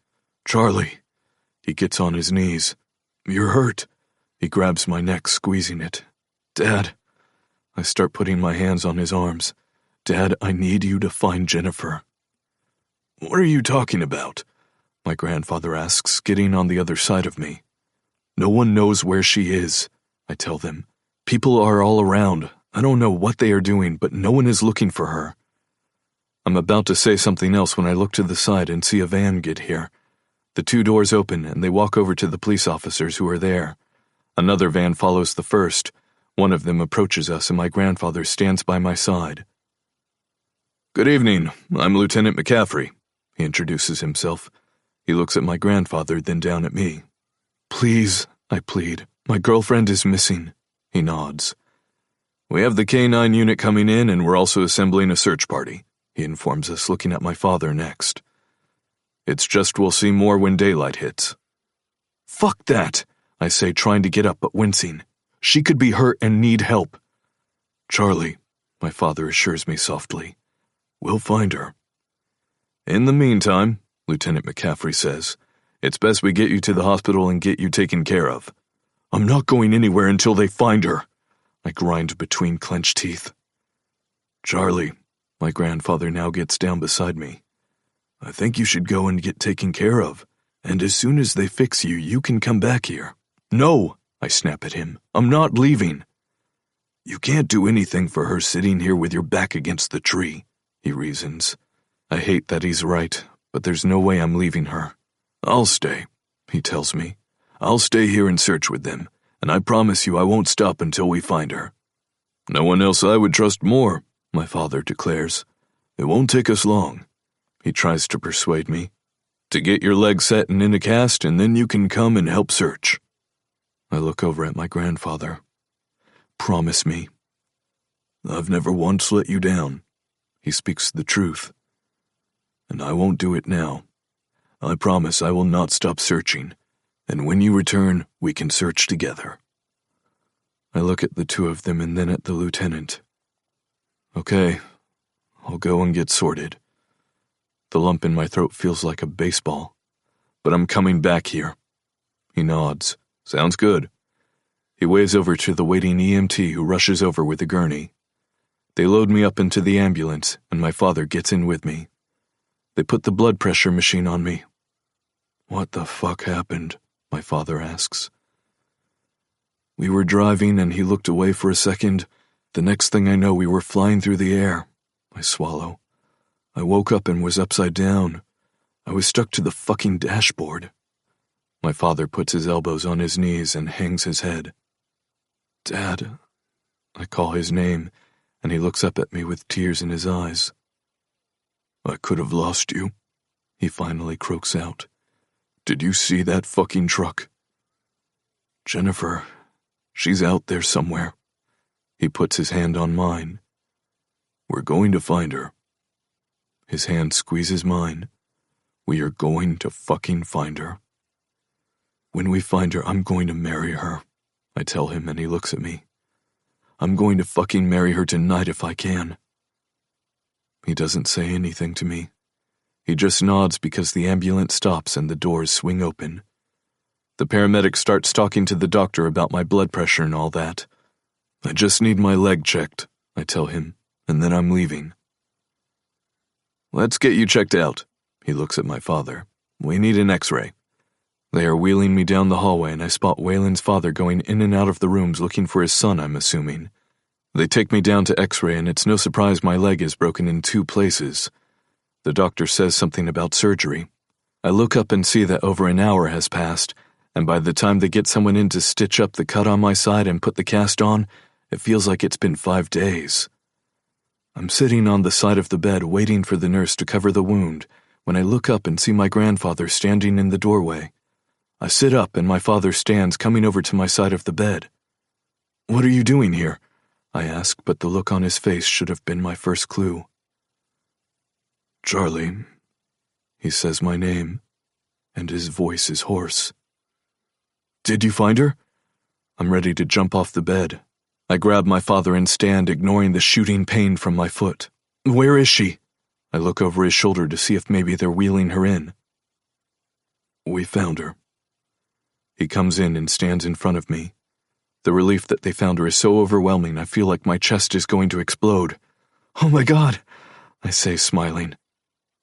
Charlie. He gets on his knees. You're hurt. He grabs my neck, squeezing it. Dad. I start putting my hands on his arms. Dad, I need you to find Jennifer. What are you talking about? My grandfather asks, getting on the other side of me. No one knows where she is, I tell them. People are all around. I don't know what they are doing, but no one is looking for her. I'm about to say something else when I look to the side and see a van get here. The 2 doors open and they walk over to the police officers who are there. Another van follows the first. One of them approaches us and my grandfather stands by my side. Good evening, I'm Lieutenant McCaffrey, he introduces himself. He looks at my grandfather, then down at me. Please, I plead. My girlfriend is missing. He nods. We have the K-9 unit coming in, and we're also assembling a search party, he informs us, looking at my father next. It's just we'll see more when daylight hits. Fuck that, I say, trying to get up but wincing. She could be hurt and need help. Charlie, my father assures me softly, we'll find her. In the meantime, Lieutenant McCaffrey says, it's best we get you to the hospital and get you taken care of. I'm not going anywhere until they find her, I grind between clenched teeth. Charlie, my grandfather now gets down beside me. I think you should go and get taken care of, and as soon as they fix you, you can come back here. No, I snap at him. I'm not leaving. You can't do anything for her sitting here with your back against the tree, he reasons. I hate that he's right, but there's no way I'm leaving her. I'll stay, he tells me. I'll stay here and search with them, and I promise you I won't stop until we find her. No one else I would trust more, my father declares. It won't take us long. He tries to persuade me. To get your leg set and in a cast, and then you can come and help search. I look over at my grandfather. Promise me. I've never once let you down. He speaks the truth. And I won't do it now. I promise I will not stop searching, and when you return, we can search together. I look at the two of them and then at the lieutenant. Okay, I'll go and get sorted. The lump in my throat feels like a baseball, but I'm coming back here. He nods. Sounds good. He waves over to the waiting EMT who rushes over with a gurney. They load me up into the ambulance, and my father gets in with me. They put the blood pressure machine on me. What the fuck happened? My father asks. We were driving and he looked away for a second. The next thing I know, we were flying through the air. I swallow. I woke up and was upside down. I was stuck to the fucking dashboard. My father puts his elbows on his knees and hangs his head. Dad, I call his name, and he looks up at me with tears in his eyes. I could have lost you, he finally croaks out. Did you see that fucking truck? Jennifer, she's out there somewhere. He puts his hand on mine. We're going to find her. His hand squeezes mine. We are going to fucking find her. When we find her, I'm going to marry her, I tell him, and he looks at me. I'm going to fucking marry her tonight if I can. He doesn't say anything to me. He just nods because the ambulance stops and the doors swing open. The paramedic starts talking to the doctor about my blood pressure and all that. I just need my leg checked, I tell him, and then I'm leaving. Let's get you checked out, he looks at my father. We need an x-ray. They are wheeling me down the hallway and I spot Waylon's father going in and out of the rooms looking for his son, I'm assuming. They take me down to x-ray and it's no surprise my leg is broken in 2 places. The doctor says something about surgery. I look up and see that over an hour has passed, and by the time they get someone in to stitch up the cut on my side and put the cast on, it feels like it's been 5 days. I'm sitting on the side of the bed waiting for the nurse to cover the wound when I look up and see my grandfather standing in the doorway. I sit up and my father stands coming over to my side of the bed. What are you doing here? I ask, but the look on his face should have been my first clue. Charlie, he says my name, and his voice is hoarse. Did you find her? I'm ready to jump off the bed. I grab my father and stand, ignoring the shooting pain from my foot. Where is she? I look over his shoulder to see if maybe they're wheeling her in. We found her. He comes in and stands in front of me. The relief that they found her is so overwhelming I feel like my chest is going to explode. Oh my God, I say, smiling.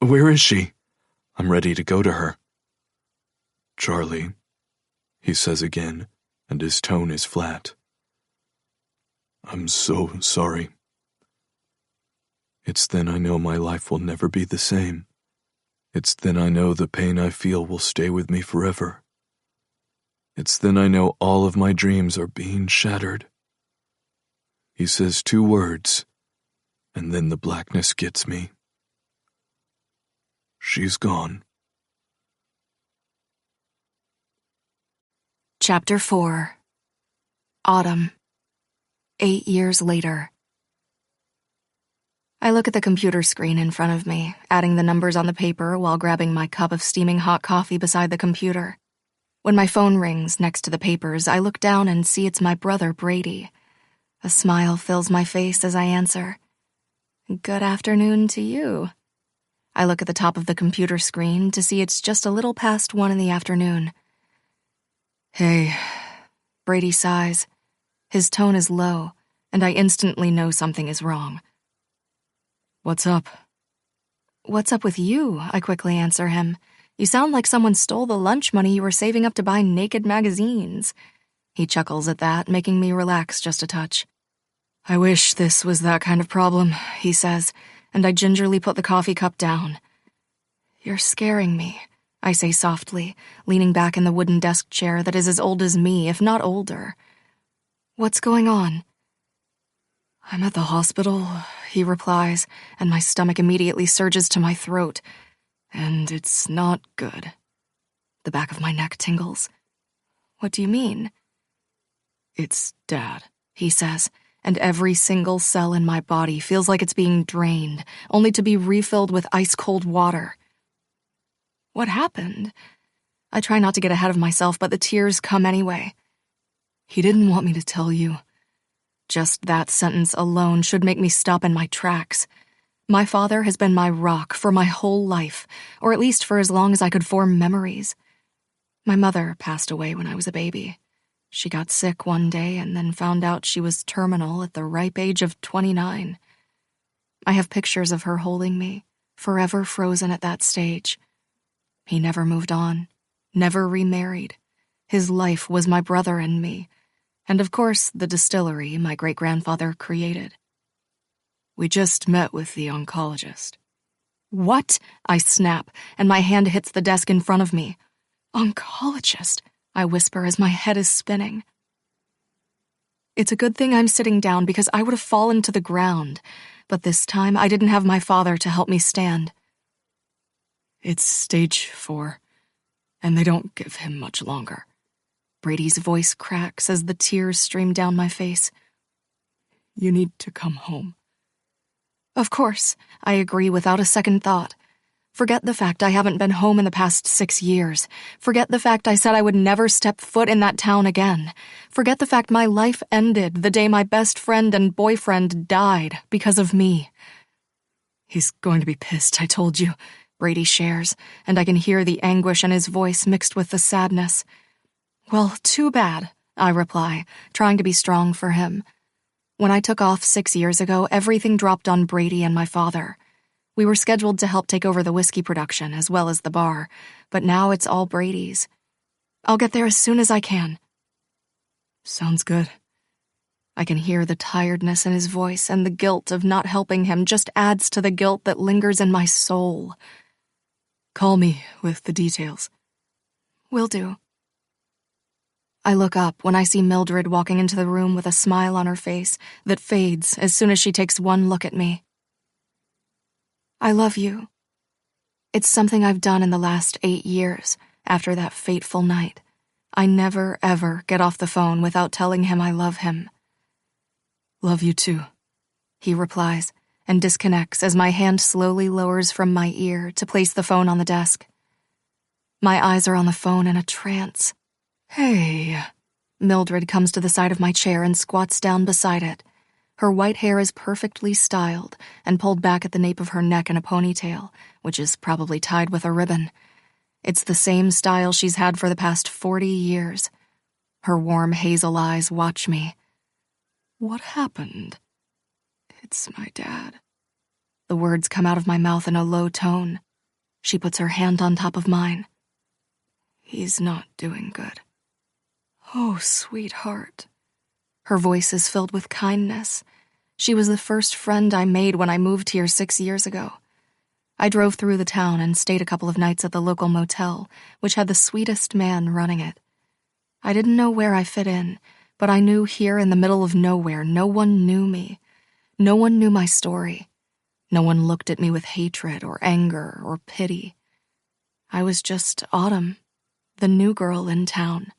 Where is she? I'm ready to go to her. Charlie, he says again, and his tone is flat. I'm so sorry. It's then I know my life will never be the same. It's then I know the pain I feel will stay with me forever. It's then I know all of my dreams are being shattered. He says 2 words, and then the blackness gets me. She's gone. Chapter 4. Autumn. 8 years later. I look at the computer screen in front of me, adding the numbers on the paper while grabbing my cup of steaming hot coffee beside the computer. When my phone rings next to the papers, I look down and see it's my brother, Brady. A smile fills my face as I answer. Good afternoon to you. I look at the top of the computer screen to see it's just a little past 1 in the afternoon. Hey, Brady sighs. His tone is low, and I instantly know something is wrong. What's up? What's up with you? I quickly answer him. You sound like someone stole the lunch money you were saving up to buy Naked magazines. He chuckles at that, making me relax just a touch. I wish this was that kind of problem, he says, and I gingerly put the coffee cup down. You're scaring me, I say softly, leaning back in the wooden desk chair that is as old as me, if not older. What's going on? I'm at the hospital, he replies, and my stomach immediately surges to my throat. And it's not good. The back of my neck tingles. What do you mean? It's Dad, he says, and every single cell in my body feels like it's being drained, only to be refilled with ice-cold water. What happened? I try not to get ahead of myself, but the tears come anyway. He didn't want me to tell you. Just that sentence alone should make me stop in my tracks. My father has been my rock for my whole life, or at least for as long as I could form memories. My mother passed away when I was a baby. She got sick one day and then found out she was terminal at the ripe age of 29. I have pictures of her holding me, forever frozen at that stage. He never moved on, never remarried. His life was my brother and me, and of course the distillery my great-grandfather created. We just met with the oncologist. What? I snap, and my hand hits the desk in front of me. Oncologist, I whisper as my head is spinning. It's a good thing I'm sitting down because I would have fallen to the ground, but this time I didn't have my father to help me stand. It's stage 4, and they don't give him much longer. Brady's voice cracks as the tears stream down my face. You need to come home. Of course, I agree without a second thought. Forget the fact I haven't been home in the past 6 years. Forget the fact I said I would never step foot in that town again. Forget the fact my life ended the day my best friend and boyfriend died because of me. He's going to be pissed, I told you, Brady shares, and I can hear the anguish in his voice mixed with the sadness. Well, too bad, I reply, trying to be strong for him. When I took off 6 years ago, everything dropped on Brady and my father. We were scheduled to help take over the whiskey production as well as the bar, but now it's all Brady's. I'll get there as soon as I can. Sounds good. I can hear the tiredness in his voice, and the guilt of not helping him just adds to the guilt that lingers in my soul. Call me with the details. Will do. I look up when I see Mildred walking into the room with a smile on her face that fades as soon as she takes one look at me. I love you. It's something I've done in the last 8 years after that fateful night. I never, ever get off the phone without telling him I love him. Love you too, he replies, and disconnects as my hand slowly lowers from my ear to place the phone on the desk. My eyes are on the phone in a trance. Hey. Mildred comes to the side of my chair and squats down beside it. Her white hair is perfectly styled and pulled back at the nape of her neck in a ponytail, which is probably tied with a ribbon. It's the same style she's had for the past 40 years. Her warm hazel eyes watch me. What happened? It's my dad. The words come out of my mouth in a low tone. She puts her hand on top of mine. He's not doing good. Oh, sweetheart. Her voice is filled with kindness. She was the first friend I made when I moved here 6 years ago. I drove through the town and stayed a couple of nights at the local motel, which had the sweetest man running it. I didn't know where I fit in, but I knew here in the middle of nowhere no one knew me. No one knew my story. No one looked at me with hatred or anger or pity. I was just Autumn, the new girl in town.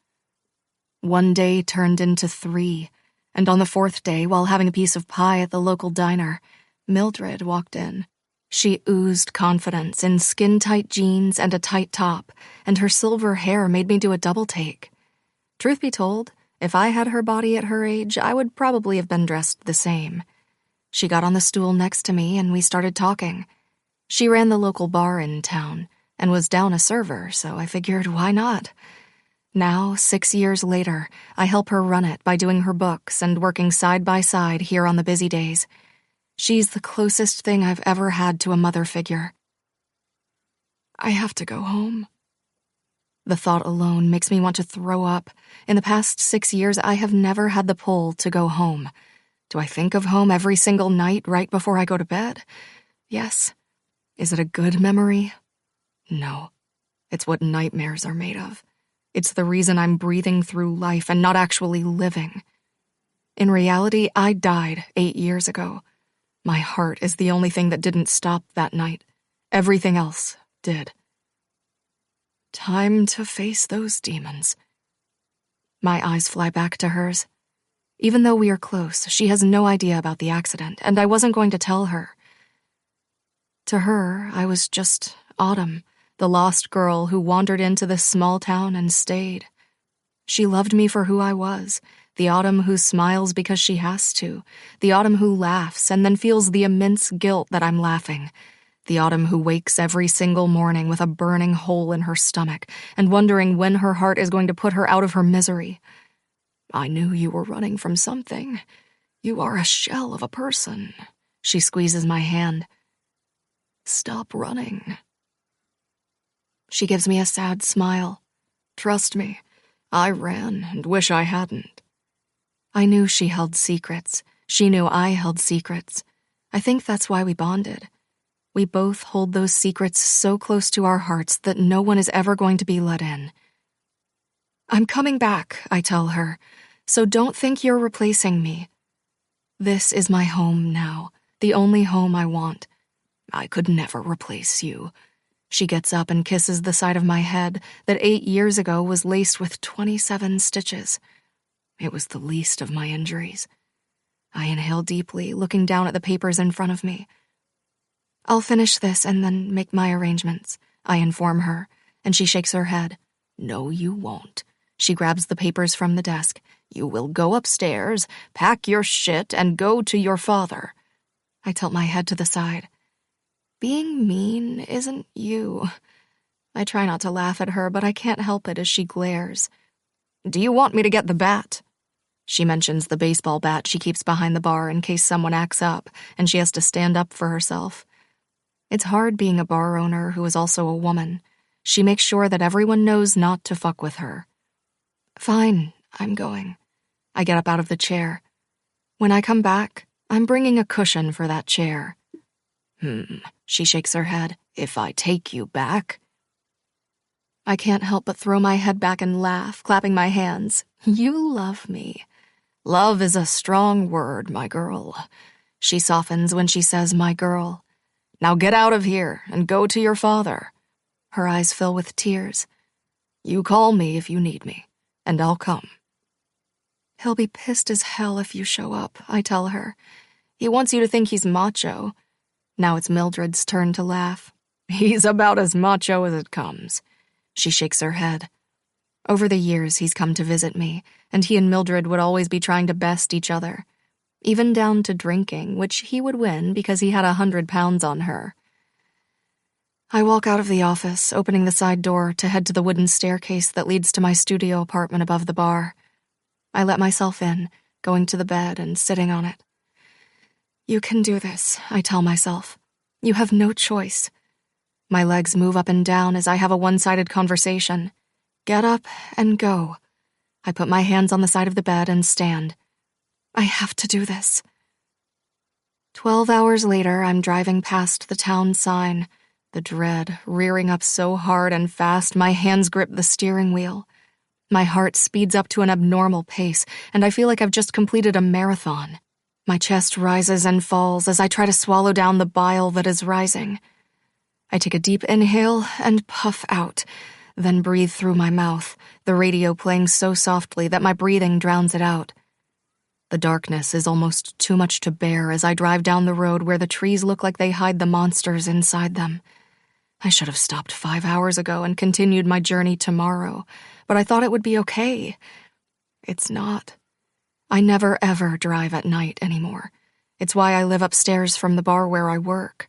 One day turned into 3, and on the 4th day, while having a piece of pie at the local diner, Mildred walked in. She oozed confidence in skin-tight jeans and a tight top, and her silver hair made me do a double take. Truth be told, if I had her body at her age, I would probably have been dressed the same. She got on the stool next to me and we started talking. She ran the local bar in town and was down a server, so I figured, why not? Now, 6 years later, I help her run it by doing her books and working side by side here on the busy days. She's the closest thing I've ever had to a mother figure. I have to go home. The thought alone makes me want to throw up. In the past 6 years, I have never had the pull to go home. Do I think of home every single night right before I go to bed? Yes. Is it a good memory? No. It's what nightmares are made of. It's the reason I'm breathing through life and not actually living. In reality, I died 8 years ago. My heart is the only thing that didn't stop that night. Everything else did. Time to face those demons. My eyes fly back to hers. Even though we are close, she has no idea about the accident, and I wasn't going to tell her. To her, I was just Autumn, the lost girl who wandered into this small town and stayed. She loved me for who I was, the Autumn who smiles because she has to, the Autumn who laughs and then feels the immense guilt that I'm laughing, the Autumn who wakes every single morning with a burning hole in her stomach and wondering when her heart is going to put her out of her misery. I knew you were running from something. You are a shell of a person. She squeezes my hand. Stop running. She gives me a sad smile. Trust me, I ran and wish I hadn't. I knew she held secrets. She knew I held secrets. I think that's why we bonded. We both hold those secrets so close to our hearts that no one is ever going to be let in. I'm coming back, I tell her, so don't think you're replacing me. This is my home now, the only home I want. I could never replace you. She gets up and kisses the side of my head that 8 years ago was laced with 27 stitches. It was the least of my injuries. I inhale deeply, looking down at the papers in front of me. I'll finish this and then make my arrangements, I inform her, and she shakes her head. No, you won't. She grabs the papers from the desk. You will go upstairs, pack your shit, and go to your father. I tilt my head to the side. Being mean isn't you. I try not to laugh at her, but I can't help it as she glares. Do you want me to get the bat? She mentions the baseball bat she keeps behind the bar in case someone acts up, and she has to stand up for herself. It's hard being a bar owner who is also a woman. She makes sure that everyone knows not to fuck with her. Fine, I'm going. I get up out of the chair. When I come back, I'm bringing a cushion for that chair. She shakes her head. If I take you back? I can't help but throw my head back and laugh, clapping my hands. You love me. Love is a strong word, my girl. She softens when she says my girl. Now get out of here and go to your father. Her eyes fill with tears. You call me if you need me, and I'll come. He'll be pissed as hell if you show up, I tell her. He wants you to think he's macho. Now it's Mildred's turn to laugh. He's about as macho as it comes. She shakes her head. Over the years, he's come to visit me, and he and Mildred would always be trying to best each other. Even down to drinking, which he would win because he had 100 pounds on her. I walk out of the office, opening the side door to head to the wooden staircase that leads to my studio apartment above the bar. I let myself in, going to the bed and sitting on it. You can do this, I tell myself. You have no choice. My legs move up and down as I have a one-sided conversation. Get up and go. I put my hands on the side of the bed and stand. I have to do this. 12 hours later, I'm driving past the town sign, the dread rearing up so hard and fast my hands grip the steering wheel. My heart speeds up to an abnormal pace, and I feel like I've just completed a marathon. My chest rises and falls as I try to swallow down the bile that is rising. I take a deep inhale and puff out, then breathe through my mouth, the radio playing so softly that my breathing drowns it out. The darkness is almost too much to bear as I drive down the road where the trees look like they hide the monsters inside them. I should have stopped 5 hours ago and continued my journey tomorrow, but I thought it would be okay. It's not. I never ever drive at night anymore. It's why I live upstairs from the bar where I work.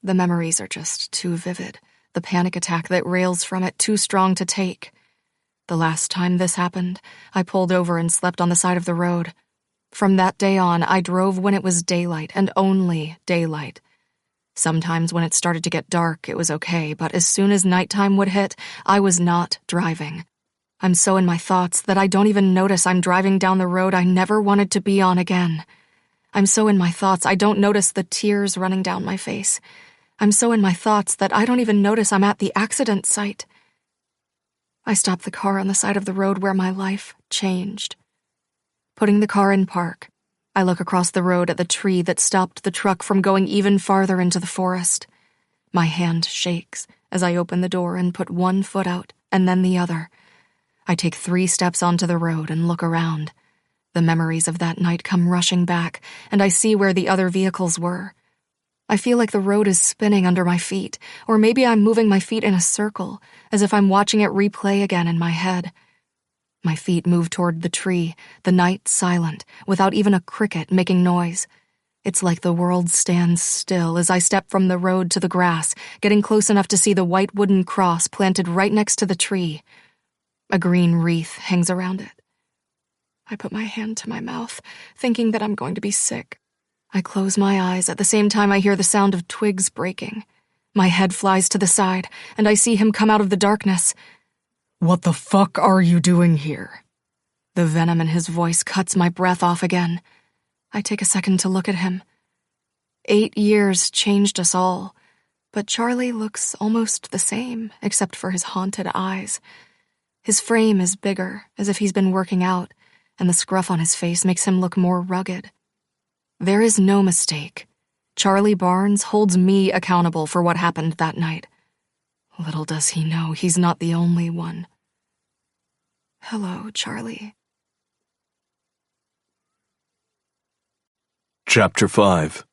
The memories are just too vivid, the panic attack that rails from it too strong to take. The last time this happened, I pulled over and slept on the side of the road. From that day on, I drove when it was daylight and only daylight. Sometimes when it started to get dark, it was okay, but as soon as nighttime would hit, I was not driving. I'm so in my thoughts that I don't even notice I'm driving down the road I never wanted to be on again. I'm so in my thoughts I don't notice the tears running down my face. I'm so in my thoughts that I don't even notice I'm at the accident site. I stop the car on the side of the road where my life changed. Putting the car in park, I look across the road at the tree that stopped the truck from going even farther into the forest. My hand shakes as I open the door and put one foot out and then the other. I take 3 steps onto the road and look around. The memories of that night come rushing back, and I see where the other vehicles were. I feel like the road is spinning under my feet, or maybe I'm moving my feet in a circle, as if I'm watching it replay again in my head. My feet move toward the tree, the night silent, without even a cricket making noise. It's like the world stands still as I step from the road to the grass, getting close enough to see the white wooden cross planted right next to the tree. A green wreath hangs around it. I put my hand to my mouth, thinking that I'm going to be sick. I close my eyes at the same time I hear the sound of twigs breaking. My head flies to the side, and I see him come out of the darkness. "What the fuck are you doing here?" The venom in his voice cuts my breath off again. I take a second to look at him. 8 years changed us all, but Charlie looks almost the same, except for his haunted eyes. His frame is bigger, as if he's been working out, and the scruff on his face makes him look more rugged. There is no mistake. Charlie Barnes holds me accountable for what happened that night. Little does he know he's not the only one. Hello, Charlie. Chapter 5.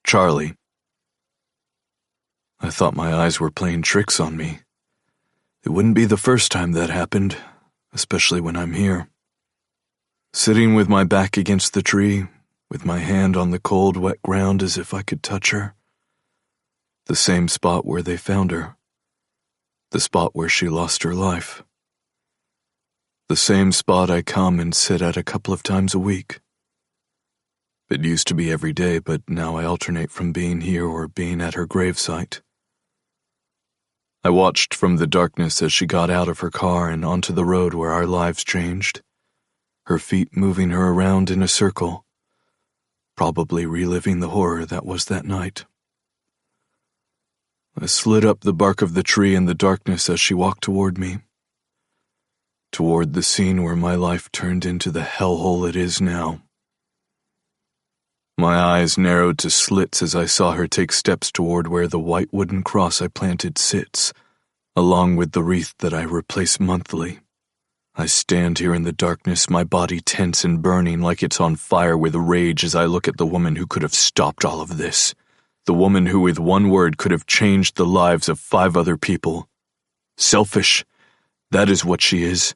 Charlie. I thought my eyes were playing tricks on me. It wouldn't be the first time that happened, especially when I'm here. Sitting with my back against the tree, with my hand on the cold, wet ground as if I could touch her. The same spot where they found her. The spot where she lost her life. The same spot I come and sit at a couple of times a week. It used to be every day, but now I alternate from being here or being at her gravesite. I watched from the darkness as she got out of her car and onto the road where our lives changed, her feet moving her around in a circle, probably reliving the horror that was that night. I slid up the bark of the tree in the darkness as she walked toward me, toward the scene where my life turned into the hellhole it is now. My eyes narrowed to slits as I saw her take steps toward where the white wooden cross I planted sits, along with the wreath that I replace monthly. I stand here in the darkness, my body tense and burning like it's on fire with rage as I look at the woman who could have stopped all of this. The woman who with one word could have changed the lives of 5 other people. Selfish, that is what she is,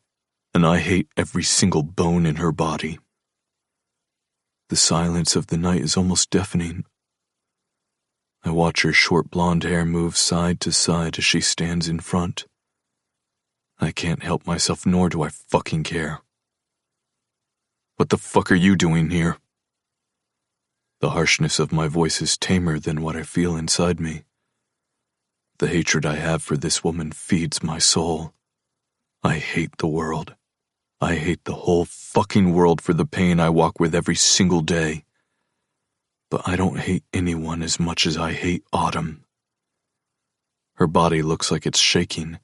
and I hate every single bone in her body. The silence of the night is almost deafening. I watch her short blonde hair move side to side as she stands in front. I can't help myself, nor do I fucking care. What the fuck are you doing here? The harshness of my voice is tamer than what I feel inside me. The hatred I have for this woman feeds my soul. I hate the world. I hate the whole fucking world for the pain I walk with every single day. But I don't hate anyone as much as I hate Autumn. Her body looks like it's shaking,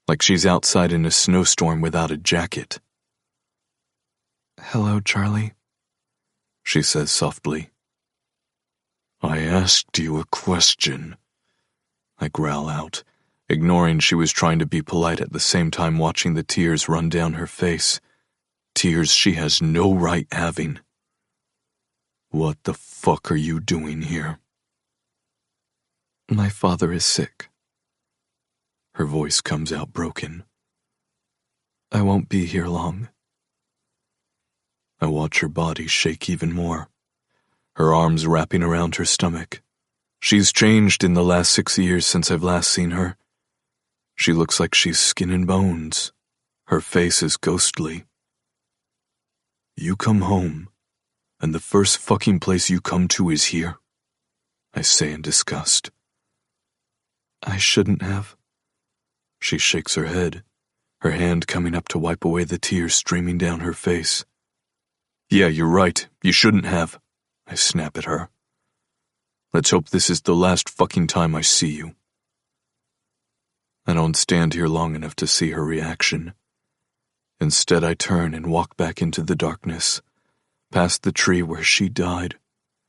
like she's outside in a snowstorm without a jacket. "Hello, Charlie," she says softly. "I asked you a question," I growl out, ignoring she was trying to be polite at the same time watching the tears run down her face. Tears she has no right having. What the fuck are you doing here? My father is sick. Her voice comes out broken. I won't be here long. I watch her body shake even more, her arms wrapping around her stomach. She's changed in the last 6 years since I've last seen her. She looks like she's skin and bones. Her face is ghostly. You come home, and the first fucking place you come to is here, I say in disgust. I shouldn't have. She shakes her head, her hand coming up to wipe away the tears streaming down her face. Yeah, you're right, you shouldn't have, I snap at her. Let's hope this is the last fucking time I see you. I don't stand here long enough to see her reaction. Instead, I turn and walk back into the darkness, past the tree where she died,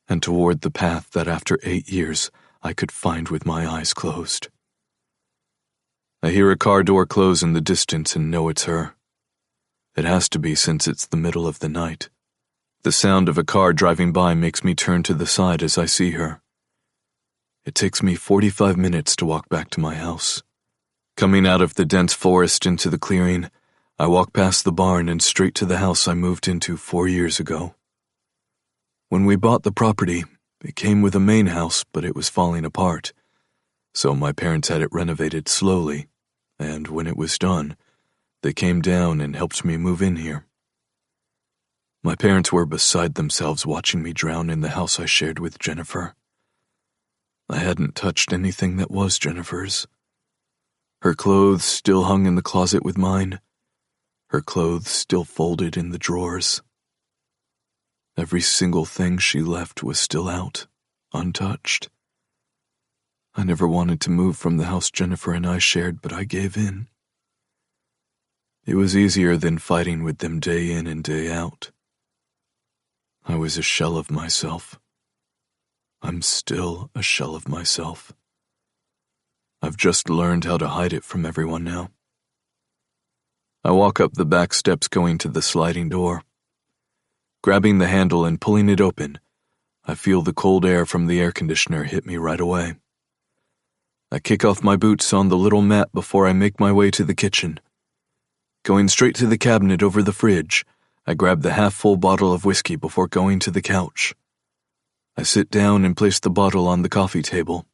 and toward the path that after 8 years I could find with my eyes closed. I hear a car door close in the distance and know it's her. It has to be since it's the middle of the night. The sound of a car driving by makes me turn to the side as I see her. It takes me 45 minutes to walk back to my house. Coming out of the dense forest into the clearing, I walk past the barn and straight to the house I moved into 4 years ago. When we bought the property, it came with a main house, but it was falling apart, so my parents had it renovated slowly, and when it was done, they came down and helped me move in here. My parents were beside themselves watching me drown in the house I shared with Jennifer. I hadn't touched anything that was Jennifer's. Her clothes still hung in the closet with mine. Her clothes still folded in the drawers. Every single thing she left was still out, untouched. I never wanted to move from the house Jennifer and I shared, but I gave in. It was easier than fighting with them day in and day out. I was a shell of myself. I'm still a shell of myself. I've just learned how to hide it from everyone now. I walk up the back steps going to the sliding door. Grabbing the handle and pulling it open, I feel the cold air from the air conditioner hit me right away. I kick off my boots on the little mat before I make my way to the kitchen. Going straight to the cabinet over the fridge, I grab the half-full bottle of whiskey before going to the couch. I sit down and place the bottle on the coffee table.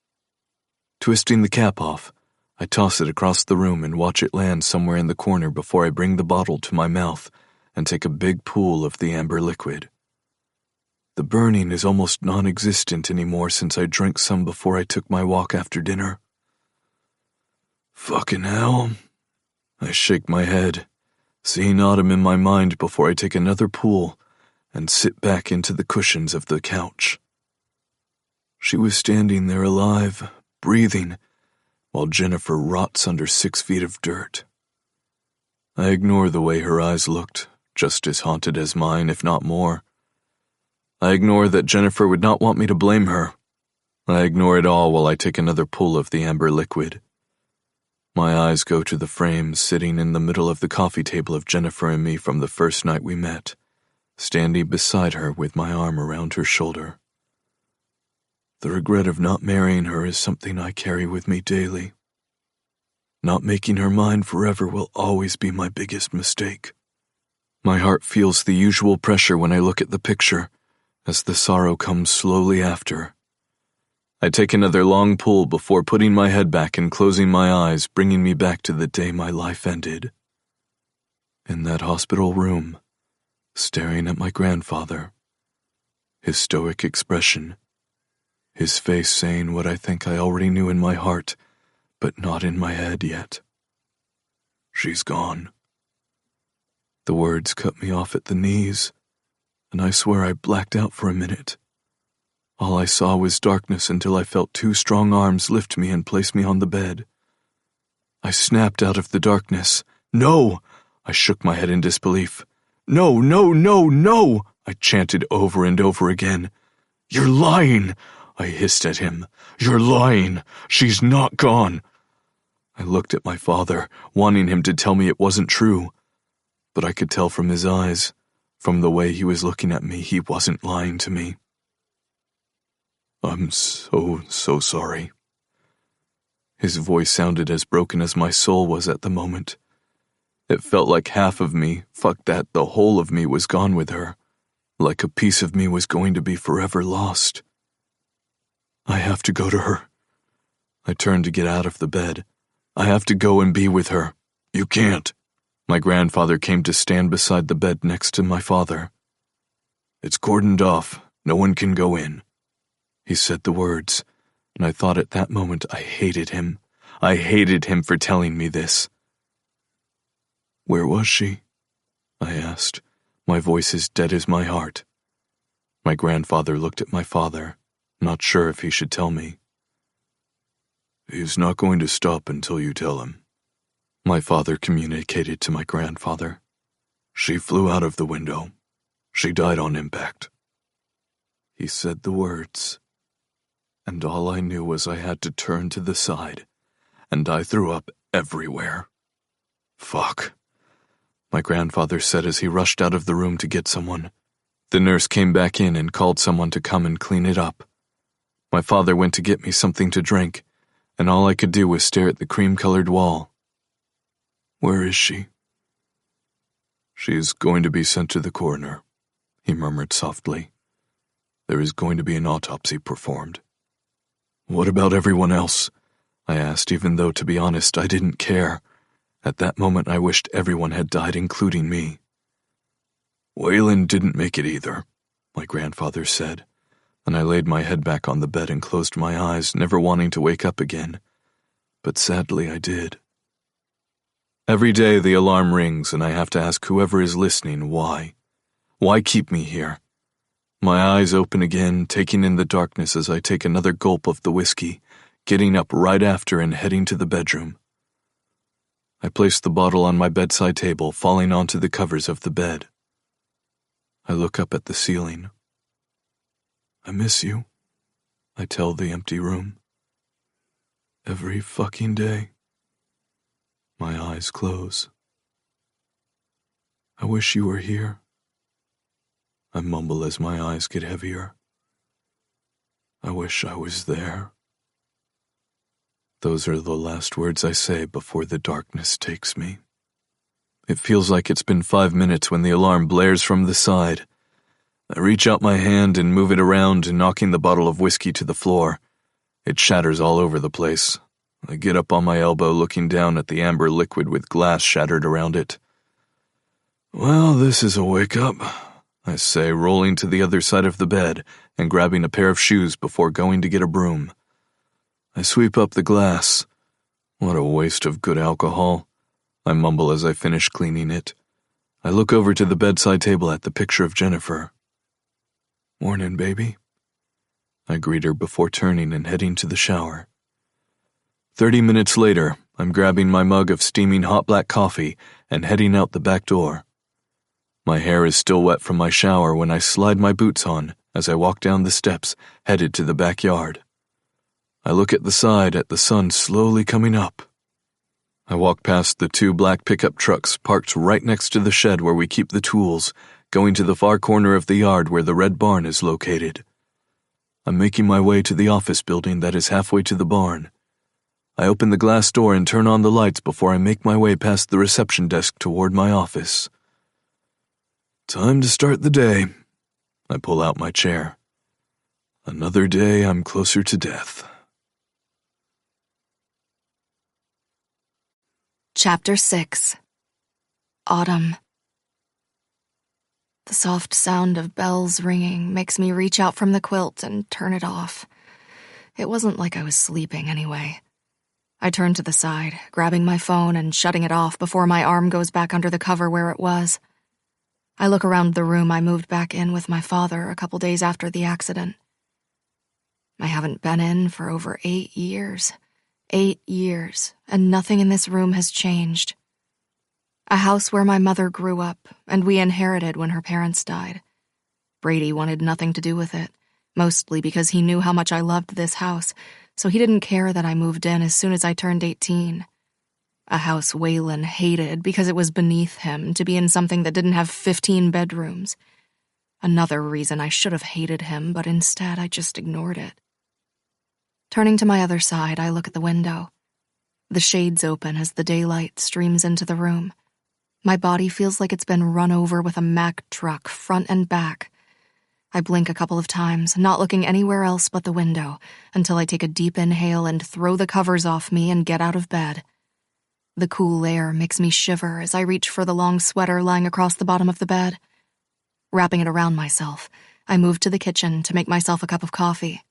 Twisting the cap off, I toss it across the room and watch it land somewhere in the corner before I bring the bottle to my mouth and take a big pull of the amber liquid. The burning is almost non-existent anymore since I drank some before I took my walk after dinner. Fucking hell. I shake my head, seeing autumn in my mind before I take another pull and sit back into the cushions of the couch. She was standing there alive, breathing, while Jennifer rots under 6 feet of dirt. I ignore the way her eyes looked, just as haunted as mine, if not more. I ignore that Jennifer would not want me to blame her. I ignore it all while I take another pull of the amber liquid. My eyes go to the frame sitting in the middle of the coffee table of Jennifer and me from the first night we met, standing beside her with my arm around her shoulder. The regret of not marrying her is something I carry with me daily. Not making her mine forever will always be my biggest mistake. My heart feels the usual pressure when I look at the picture, as the sorrow comes slowly after. I take another long pull before putting my head back and closing my eyes, bringing me back to the day my life ended. In that hospital room, staring at my grandfather, his stoic expression, his face saying what I think I already knew in my heart, but not in my head yet. She's gone. The words cut me off at the knees, and I swear I blacked out for a minute. All I saw was darkness until I felt 2 strong arms lift me and place me on the bed. I snapped out of the darkness. No! I shook my head in disbelief. No, no, no, no! I chanted over and over again. You're lying! I hissed at him. You're lying! She's not gone! I looked at my father, wanting him to tell me it wasn't true, but I could tell from his eyes, from the way he was looking at me, he wasn't lying to me. I'm so sorry. His voice sounded as broken as my soul was at the moment. It felt like half of me, the whole of me was gone with her, like a piece of me was going to be forever lost. I have to go to her. I turned to get out of the bed. I have to go and be with her. You can't. My grandfather came to stand beside the bed next to my father. It's cordoned off. No one can go in. He said the words, and I thought at that moment I hated him. I hated him for telling me this. Where was she? I asked, my voice as dead as my heart. My grandfather looked at my father, not sure if he should tell me. He's not going to stop until you tell him. My father communicated to my grandfather. She flew out of the window. She died on impact. He said the words, and all I knew was I had to turn to the side, and I threw up everywhere. Fuck, my grandfather said as he rushed out of the room to get someone. The nurse came back in and called someone to come and clean it up. My father went to get me something to drink, and all I could do was stare at the cream-colored wall. Where is she? She's going to be sent to the coroner, he murmured softly. There is going to be an autopsy performed. What about everyone else? I asked, even though, to be honest, I didn't care. At that moment, I wished everyone had died, including me. Waylon didn't make it either, my grandfather said, and I laid my head back on the bed and closed my eyes, never wanting to wake up again. But sadly, I did. Every day the alarm rings and I have to ask whoever is listening why. Why keep me here? My eyes open again, taking in the darkness as I take another gulp of the whiskey, getting up right after and heading to the bedroom. I place the bottle on my bedside table, falling onto the covers of the bed. I look up at the ceiling. I miss you, I tell the empty room. Every fucking day. My eyes close. I wish you were here. I mumble as my eyes get heavier. I wish I was there. Those are the last words I say before the darkness takes me. It feels like it's been 5 minutes when the alarm blares from the side. I reach out my hand and move it around, knocking the bottle of whiskey to the floor. It shatters all over the place. I get up on my elbow, looking down at the amber liquid with glass shattered around it. Well, this is a wake-up, I say, rolling to the other side of the bed and grabbing a pair of shoes before going to get a broom. I sweep up the glass. What a waste of good alcohol, I mumble as I finish cleaning it. I look over to the bedside table at the picture of Jennifer. Morning, baby. I greet her before turning and heading to the shower. 30 minutes later, I'm grabbing my mug of steaming hot black coffee and heading out the back door. My hair is still wet from my shower when I slide my boots on as I walk down the steps, headed to the backyard. I look at the side at the sun slowly coming up. I walk past the 2 black pickup trucks parked right next to the shed where we keep the tools, going to the far corner of the yard where the red barn is located. I'm making my way to the office building that is halfway to the barn. I open the glass door and turn on the lights before I make my way past the reception desk toward my office. Time to start the day. I pull out my chair. Another day I'm closer to death. Chapter 6. Autumn. The soft sound of bells ringing makes me reach out from the quilt and turn it off. It wasn't like I was sleeping anyway. I turn to the side, grabbing my phone and shutting it off before my arm goes back under the cover where it was. I look around the room I moved back in with my father a couple days after the accident. I haven't been in for over 8 years. 8 years, and nothing in this room has changed. A house where my mother grew up, and we inherited when her parents died. Brady wanted nothing to do with it, mostly because he knew how much I loved this house, so he didn't care that I moved in as soon as I turned 18. A house Waylon hated because it was beneath him to be in something that didn't have 15 bedrooms. Another reason I should have hated him, but instead I just ignored it. Turning to my other side, I look at the window. The shades open as the daylight streams into the room. My body feels like it's been run over with a Mack truck, front and back. I blink a couple of times, not looking anywhere else but the window, until I take a deep inhale and throw the covers off me and get out of bed. The cool air makes me shiver as I reach for the long sweater lying across the bottom of the bed. Wrapping it around myself, I move to the kitchen to make myself a cup of coffee.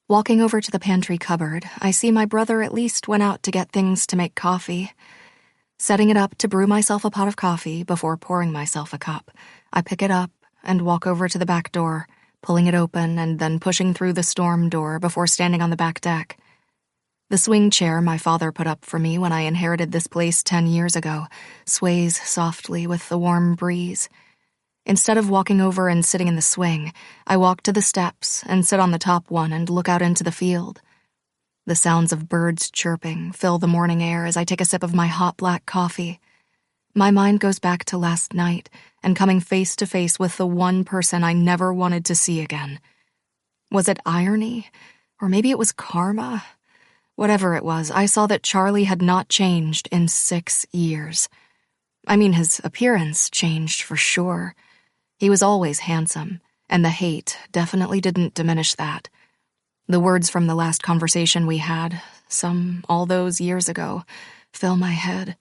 Walking over to the pantry cupboard, I see my brother at least went out to get things to make coffee. Setting it up to brew myself a pot of coffee before pouring myself a cup, I pick it up and walk over to the back door, pulling it open and then pushing through the storm door before standing on the back deck. The swing chair my father put up for me when I inherited this place 10 years ago sways softly with the warm breeze. Instead of walking over and sitting in the swing, I walk to the steps and sit on the top one and look out into the field. The sounds of birds chirping fill the morning air as I take a sip of my hot black coffee. My mind goes back to last night and coming face to face with the one person I never wanted to see again. Was it irony? Or maybe it was karma? Whatever it was, I saw that Charlie had not changed in 6 years. I mean, his appearance changed for sure. He was always handsome, and the hate definitely didn't diminish that. The words from the last conversation we had, some all those years ago, fill my head.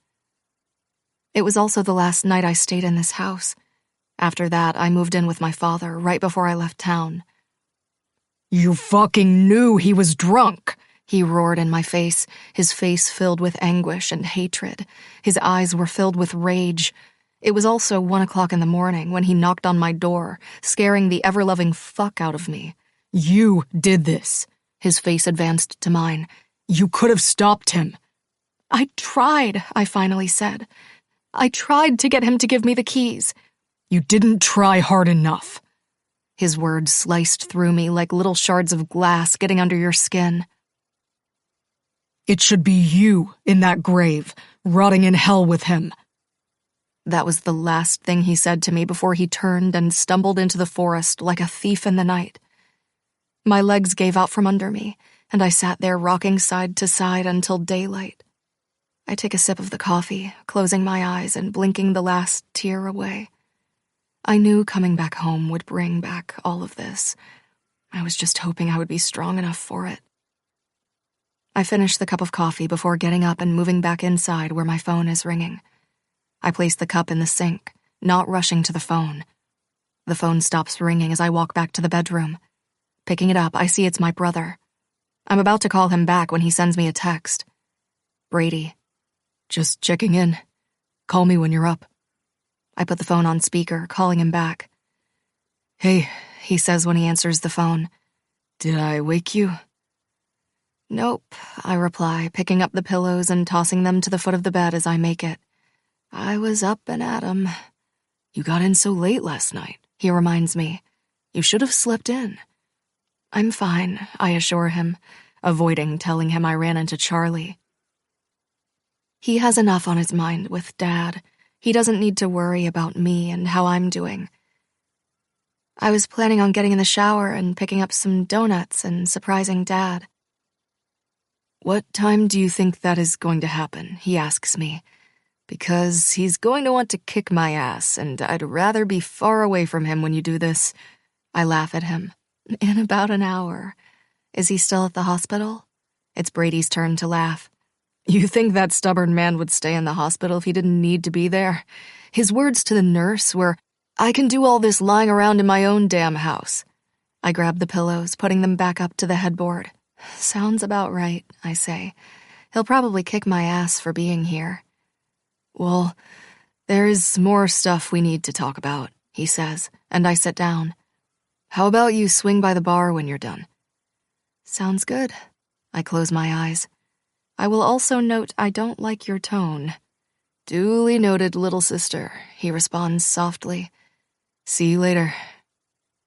It was also the last night I stayed in this house. After that, I moved in with my father right before I left town. "You fucking knew he was drunk!" He roared in my face, his face filled with anguish and hatred. His eyes were filled with rage. It was also 1 o'clock in the morning when he knocked on my door, scaring the ever-loving fuck out of me. "You did this." His face advanced to mine. "You could have stopped him." "I tried," I finally said. "I tried to get him to give me the keys." "You didn't try hard enough." His words sliced through me like little shards of glass getting under your skin. "It should be you in that grave, rotting in hell with him." That was the last thing he said to me before he turned and stumbled into the forest like a thief in the night. My legs gave out from under me, and I sat there rocking side to side until daylight. I take a sip of the coffee, closing my eyes and blinking the last tear away. I knew coming back home would bring back all of this. I was just hoping I would be strong enough for it. I finish the cup of coffee before getting up and moving back inside where my phone is ringing. I place the cup in the sink, not rushing to the phone. The phone stops ringing as I walk back to the bedroom. Picking it up, I see it's my brother. I'm about to call him back when he sends me a text. "Brady, just checking in. Call me when you're up." I put the phone on speaker, calling him back. "Hey," he says when he answers the phone. "Did I wake you?" "Nope," I reply, picking up the pillows and tossing them to the foot of the bed as I make it. "I was up and at 'em." "You got in so late last night," he reminds me. "You should have slept in." "I'm fine," I assure him, avoiding telling him I ran into Charlie. He has enough on his mind with Dad. He doesn't need to worry about me and how I'm doing. I was planning on getting in the shower and picking up some donuts and surprising Dad. "What time do you think that is going to happen?" he asks me. "Because he's going to want to kick my ass, and I'd rather be far away from him when you do this." I laugh at him. "In about an hour. Is he still at the hospital?" It's Brady's turn to laugh. "You think that stubborn man would stay in the hospital if he didn't need to be there?" His words to the nurse were, "I can do all this lying around in my own damn house." I grab the pillows, putting them back up to the headboard. "Sounds about right," I say. "He'll probably kick my ass for being here." "Well, there's more stuff we need to talk about," he says, and I sit down. "How about you swing by the bar when you're done?" "Sounds good." I close my eyes. I will also note I don't like your tone. "Duly noted, little sister," he responds softly. "See you later."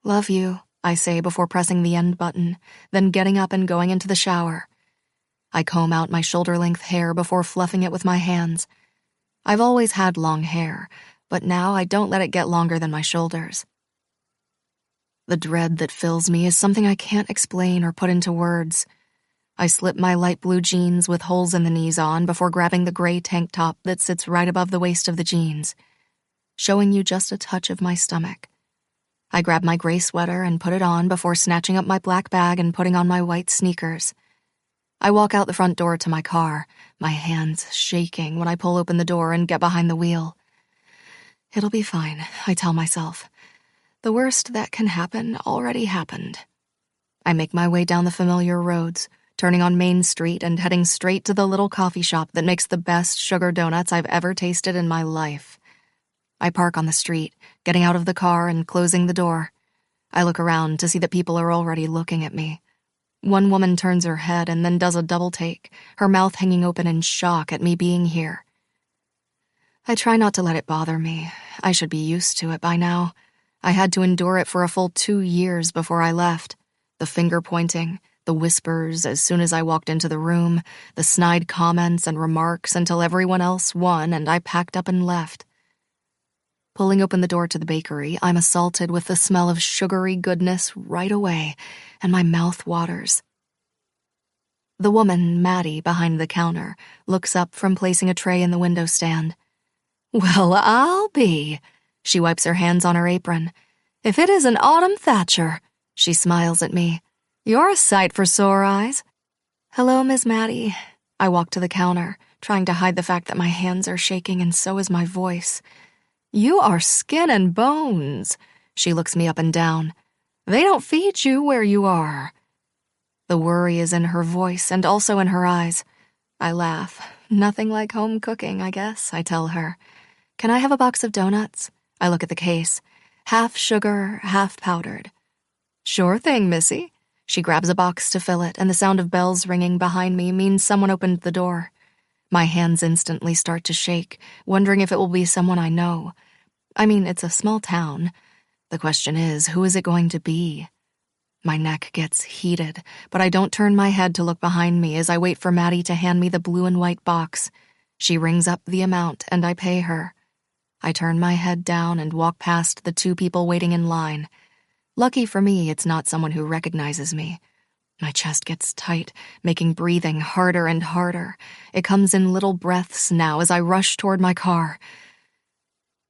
"Love you," I say before pressing the end button, then getting up and going into the shower. I comb out my shoulder-length hair before fluffing it with my hands. I've always had long hair, but now I don't let it get longer than my shoulders. The dread that fills me is something I can't explain or put into words. I slip my light blue jeans with holes in the knees on before grabbing the gray tank top that sits right above the waist of the jeans, showing you just a touch of my stomach. I grab my gray sweater and put it on before snatching up my black bag and putting on my white sneakers. I walk out the front door to my car, my hands shaking when I pull open the door and get behind the wheel. It'll be fine, I tell myself. The worst that can happen already happened. I make my way down the familiar roads, turning on Main Street and heading straight to the little coffee shop that makes the best sugar donuts I've ever tasted in my life. I park on the street, getting out of the car and closing the door. I look around to see that people are already looking at me. One woman turns her head and then does a double take, her mouth hanging open in shock at me being here. I try not to let it bother me. I should be used to it by now. I had to endure it for a full 2 years before I left. The finger-pointing, the whispers as soon as I walked into the room, the snide comments and remarks until everyone else won and I packed up and left. Pulling open the door to the bakery, I'm assaulted with the smell of sugary goodness right away, and my mouth waters. The woman, Maddie, behind the counter, looks up from placing a tray in the window stand. "Well, I'll be," she wipes her hands on her apron. "If it isn't Autumn Thatcher," she smiles at me. "You're a sight for sore eyes." "Hello, Miss Maddie." I walk to the counter, trying to hide the fact that my hands are shaking and so is my voice. "You are skin and bones." She looks me up and down. "They don't feed you where you are." The worry is in her voice and also in her eyes. I laugh. "Nothing like home cooking, I guess," I tell her. "Can I have a box of donuts?" I look at the case. Half sugar, half powdered. "Sure thing, missy." She grabs a box to fill it, and the sound of bells ringing behind me means someone opened the door. My hands instantly start to shake, wondering if it will be someone I know. I mean, it's a small town. The question is, who is it going to be? My neck gets heated, but I don't turn my head to look behind me as I wait for Maddie to hand me the blue and white box. She rings up the amount, and I pay her. I turn my head down and walk past the 2 people waiting in line. Lucky for me, it's not someone who recognizes me. My chest gets tight, making breathing harder and harder. It comes in little breaths now as I rush toward my car.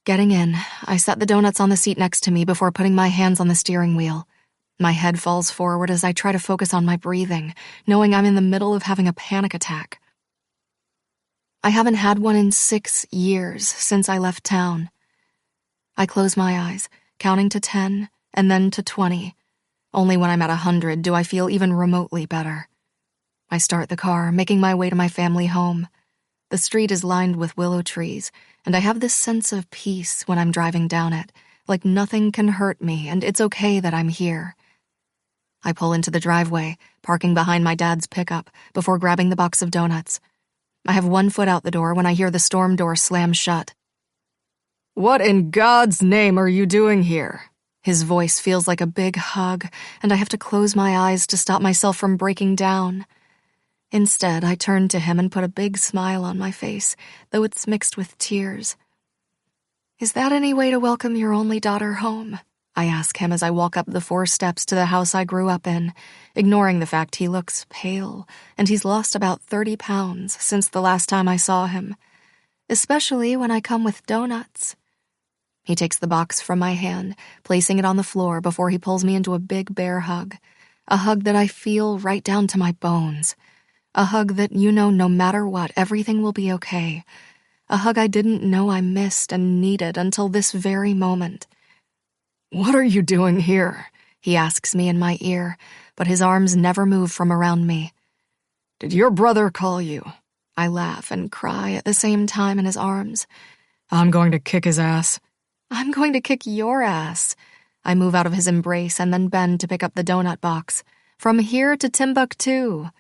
Getting in, I set the donuts on the seat next to me before putting my hands on the steering wheel. My head falls forward as I try to focus on my breathing, knowing I'm in the middle of having a panic attack. I haven't had one in 6 years since I left town. I close my eyes, counting to 10 and then to 20. Only when I'm at 100 do I feel even remotely better. I start the car, making my way to my family home. The street is lined with willow trees, and I have this sense of peace when I'm driving down it, like nothing can hurt me and it's okay that I'm here. I pull into the driveway, parking behind my dad's pickup, before grabbing the box of donuts. I have one foot out the door when I hear the storm door slam shut. "What in God's name are you doing here?" His voice feels like a big hug, and I have to close my eyes to stop myself from breaking down. Instead, I turn to him and put a big smile on my face, though it's mixed with tears. "Is that any way to welcome your only daughter home?" I ask him as I walk up the 4 steps to the house I grew up in, ignoring the fact he looks pale and he's lost about 30 pounds since the last time I saw him, especially when I come with donuts. He takes the box from my hand, placing it on the floor before he pulls me into a big bear hug, a hug that I feel right down to my bones, a hug that no matter what, everything will be okay, a hug I didn't know I missed and needed until this very moment. "What are you doing here?" he asks me in my ear, but his arms never move from around me. "Did your brother call you?" I laugh and cry at the same time in his arms. "I'm going to kick his ass." "I'm going to kick your ass." I move out of his embrace and then bend to pick up the donut box. "From here to Timbuktu."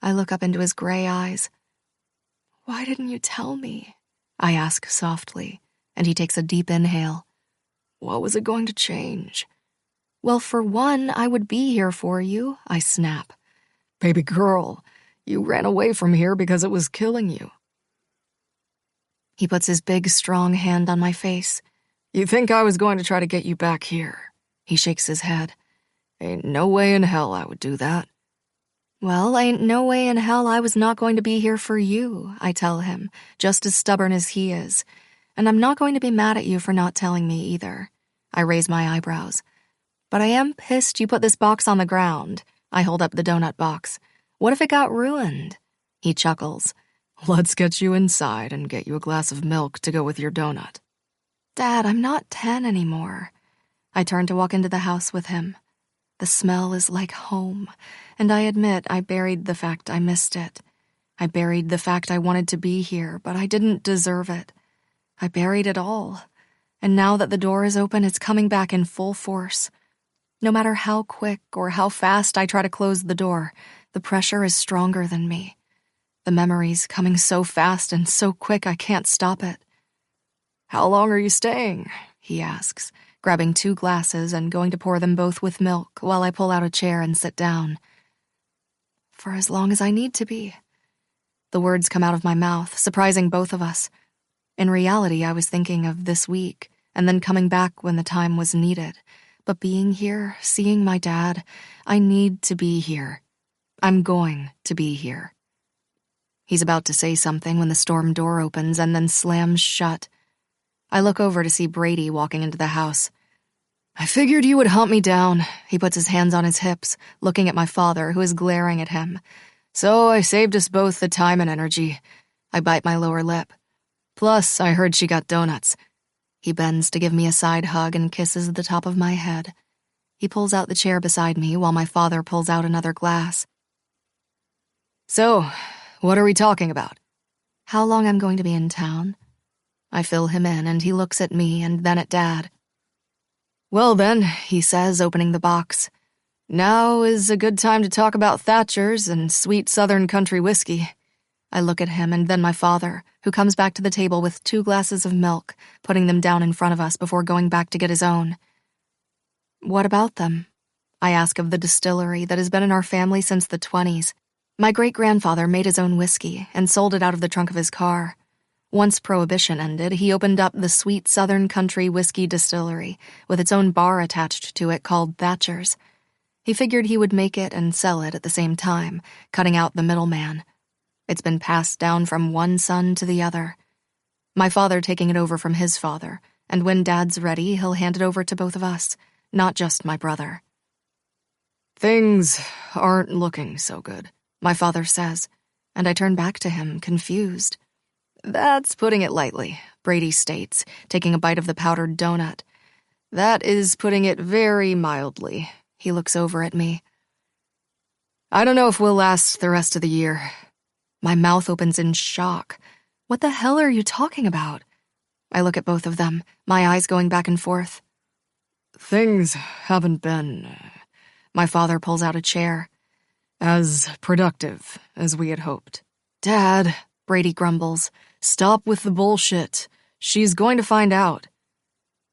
I look up into his gray eyes. "Why didn't you tell me?" I ask softly, and he takes a deep inhale. "What was it going to change?" "Well, for one, I would be here for you," I snap. "Baby girl, You ran away from here because it was killing you. He puts his big, strong hand on my face. You think I was going to try to get you back here? He shakes his head. Ain't no way in hell I would do that. Well, ain't no way in hell I was not going to be here for you, I tell him, just as stubborn as he is. And I'm not going to be mad at you for not telling me either. I raise my eyebrows. But I am pissed you put this box on the ground. I hold up the donut box. What if it got ruined? He chuckles. Let's get you inside and get you a glass of milk to go with your donut. Dad, I'm not 10 anymore. I turn to walk into the house with him. The smell is like home, and I admit I buried the fact I missed it. I buried the fact I wanted to be here, but I didn't deserve it. I buried it all, and now that the door is open, it's coming back in full force. No matter how quick or how fast I try to close the door, the pressure is stronger than me. The memories coming so fast and so quick I can't stop it. How long are you staying? He asks, grabbing 2 glasses and going to pour them both with milk while I pull out a chair and sit down. For as long as I need to be. The words come out of my mouth, surprising both of us. In reality, I was thinking of this week and then coming back when the time was needed. But being here, seeing my dad, I need to be here. I'm going to be here. He's about to say something when the storm door opens and then slams shut. I look over to see Brady walking into the house. I figured you would hunt me down. He puts his hands on his hips, looking at my father, who is glaring at him. So I saved us both the time and energy. I bite my lower lip. Plus, I heard she got donuts. He bends to give me a side hug and kisses the top of my head. He pulls out the chair beside me while my father pulls out another glass. So, what are we talking about? How long I'm going to be in town. I fill him in, and he looks at me and then at Dad. Well then, he says, opening the box. Now is a good time to talk about Thatcher's and sweet Southern country whiskey. I look at him and then my father, who comes back to the table with 2 glasses of milk, putting them down in front of us before going back to get his own. What about them? I ask of the distillery that has been in our family since the 20s. My great-grandfather made his own whiskey and sold it out of the trunk of his car. Once Prohibition ended, he opened up the Sweet Southern Country Whiskey Distillery, with its own bar attached to it called Thatcher's. He figured he would make it and sell it at the same time, cutting out the middleman. It's been passed down from one son to the other. My father taking it over from his father, and when Dad's ready, he'll hand it over to both of us, not just my brother. Things aren't looking so good, my father says, and I turn back to him, confused. That's putting it lightly, Brady states, taking a bite of the powdered donut. That is putting it very mildly. He looks over at me. I don't know if we'll last the rest of the year. My mouth opens in shock. What the hell are you talking about? I look at both of them, my eyes going back and forth. Things haven't been... My father pulls out a chair. As productive as we had hoped. Dad, Brady grumbles. Stop with the bullshit. She's going to find out.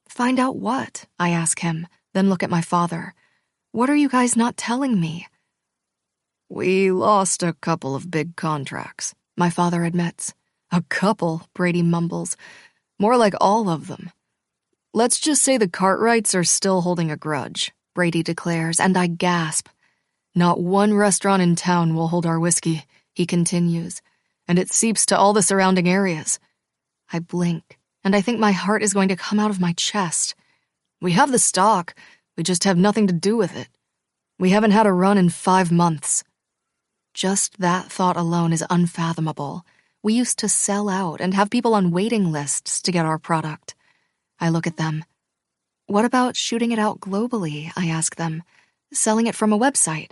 Find out what? I ask him, then look at my father. What are you guys not telling me? We lost a couple of big contracts, my father admits. A couple, Brady mumbles. More like all of them. Let's just say the Cartwrights are still holding a grudge, Brady declares, and I gasp. Not one restaurant in town will hold our whiskey, he continues, and it seeps to all the surrounding areas. I blink, and I think my heart is going to come out of my chest. We have the stock, we just have nothing to do with it. We haven't had a run in 5 months. Just that thought alone is unfathomable. We used to sell out and have people on waiting lists to get our product. I look at them. What about shooting it out globally, I ask them. Selling it from a website.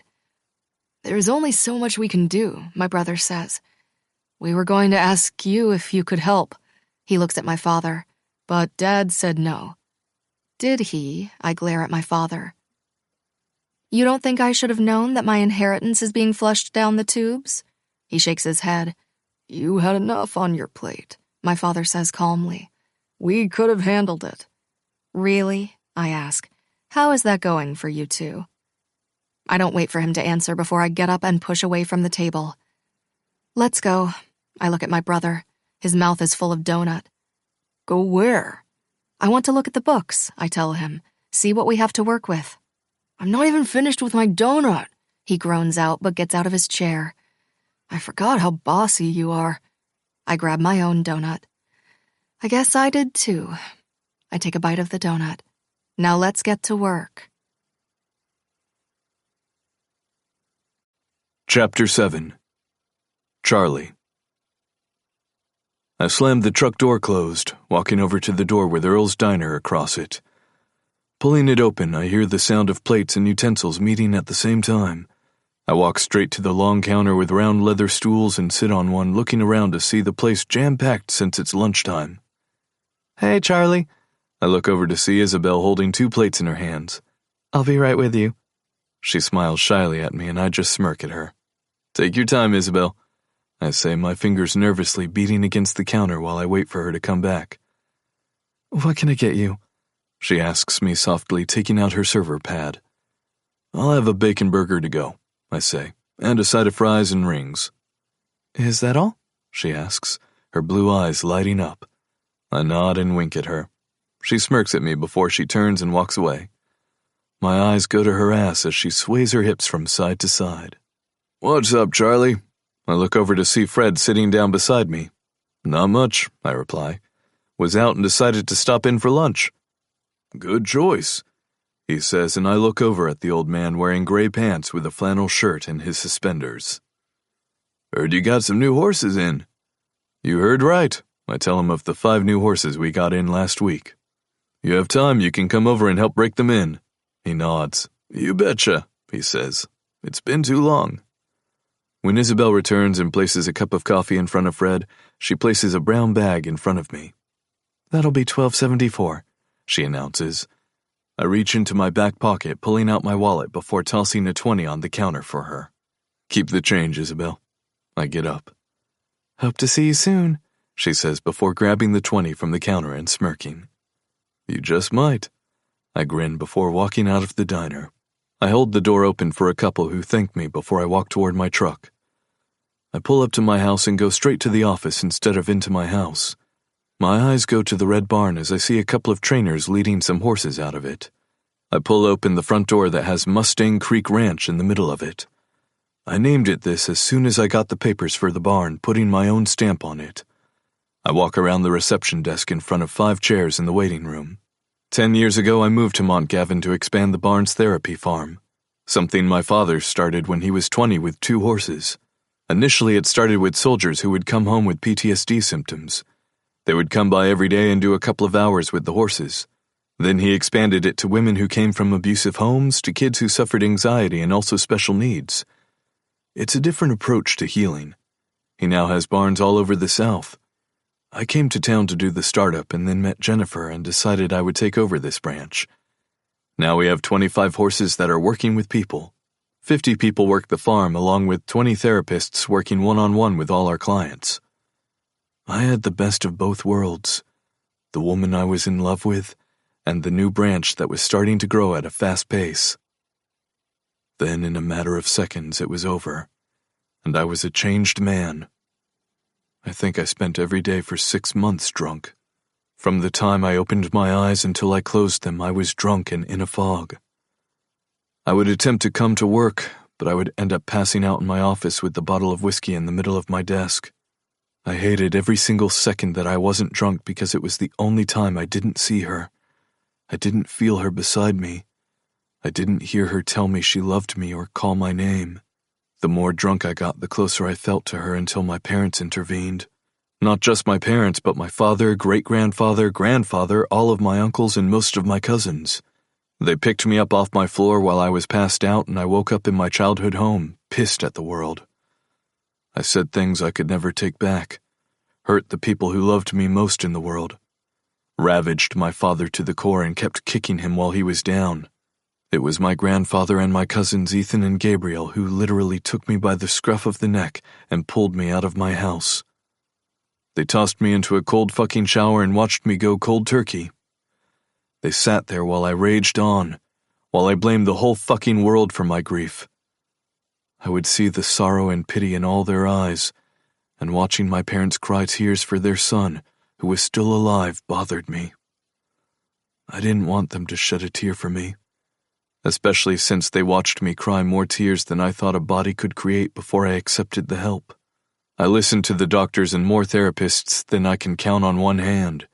There's only so much we can do, my brother says. We were going to ask you if you could help. He looks at my father. But Dad said no. Did he? I glare at my father. You don't think I should have known that my inheritance is being flushed down the tubes? He shakes his head. You had enough on your plate, my father says calmly. We could have handled it. Really? I ask. How is that going for you two? I don't wait for him to answer before I get up and push away from the table. Let's go. I look at my brother. His mouth is full of donut. Go where? I want to look at the books, I tell him. See what we have to work with. I'm not even finished with my donut, he groans out but gets out of his chair. I forgot how bossy you are. I grab my own donut. I guess I did too. I take a bite of the donut. Now let's get to work. Chapter 7. Charlie. I slammed the truck door closed, walking over to the door with Earl's Diner across it. Pulling it open, I hear the sound of plates and utensils meeting at the same time. I walk straight to the long counter with round leather stools and sit on one, looking around to see the place jam-packed since it's lunchtime. Hey, Charlie. I look over to see Isabel holding 2 plates in her hands. I'll be right with you. She smiles shyly at me and I just smirk at her. Take your time, Isabel, I say, my fingers nervously beating against the counter while I wait for her to come back. What can I get you? She asks me softly, taking out her server pad. I'll have a bacon burger to go, I say, and a side of fries and rings. Is that all? She asks, her blue eyes lighting up. I nod and wink at her. She smirks at me before she turns and walks away. My eyes go to her ass as she sways her hips from side to side. What's up, Charlie? I look over to see Fred sitting down beside me. Not much, I reply. Was out and decided to stop in for lunch. Good choice, he says, and I look over at the old man wearing gray pants with a flannel shirt and his suspenders. Heard you got some new horses in. You heard right. I tell him of the 5 new horses we got in last week. You have time, you can come over and help break them in. He nods. You betcha, he says. It's been too long. When Isabel returns and places a cup of coffee in front of Fred, she places a brown bag in front of me. That'll be $12.74, she announces. I reach into my back pocket, pulling out my wallet before tossing a 20 on the counter for her. Keep the change, Isabel. I get up. Hope to see you soon, she says before grabbing the 20 from the counter and smirking. You just might. I grin before walking out of the diner. I hold the door open for a couple who thank me before I walk toward my truck. I pull up to my house and go straight to the office instead of into my house. My eyes go to the red barn as I see a couple of trainers leading some horses out of it. I pull open the front door that has Mustang Creek Ranch in the middle of it. I named it this as soon as I got the papers for the barn, putting my own stamp on it. I walk around the reception desk in front of 5 chairs in the waiting room. 10 years ago, I moved to Montgavin to expand the barn's therapy farm, something my father started when he was 20 with 2 horses. Initially, it started with soldiers who would come home with PTSD symptoms. They would come by every day and do a couple of hours with the horses. Then he expanded it to women who came from abusive homes, to kids who suffered anxiety and also special needs. It's a different approach to healing. He now has barns all over the South. I came to town to do the startup and then met Jennifer and decided I would take over this branch. Now we have 25 horses that are working with people. 50 people work the farm along with 20 therapists working one-on-one with all our clients. I had the best of both worlds, the woman I was in love with and the new branch that was starting to grow at a fast pace. Then in a matter of seconds it was over, and I was a changed man. I think I spent every day for 6 months drunk. From the time I opened my eyes until I closed them, I was drunk and in a fog. I would attempt to come to work, but I would end up passing out in my office with the bottle of whiskey in the middle of my desk. I hated every single second that I wasn't drunk because it was the only time I didn't see her. I didn't feel her beside me. I didn't hear her tell me she loved me or call my name. The more drunk I got, the closer I felt to her until my parents intervened. Not just my parents, but my father, great-grandfather, grandfather, all of my uncles, and most of my cousins. They picked me up off my floor while I was passed out, and I woke up in my childhood home, pissed at the world. I said things I could never take back, hurt the people who loved me most in the world, ravaged my father to the core and kept kicking him while he was down. It was my grandfather and my cousins Ethan and Gabriel who literally took me by the scruff of the neck and pulled me out of my house. They tossed me into a cold fucking shower and watched me go cold turkey. They sat there while I raged on, while I blamed the whole fucking world for my grief. I would see the sorrow and pity in all their eyes, and watching my parents cry tears for their son, who was still alive, bothered me. I didn't want them to shed a tear for me, especially since they watched me cry more tears than I thought a body could create before I accepted the help. I listened to the doctors and more therapists than I can count on one hand.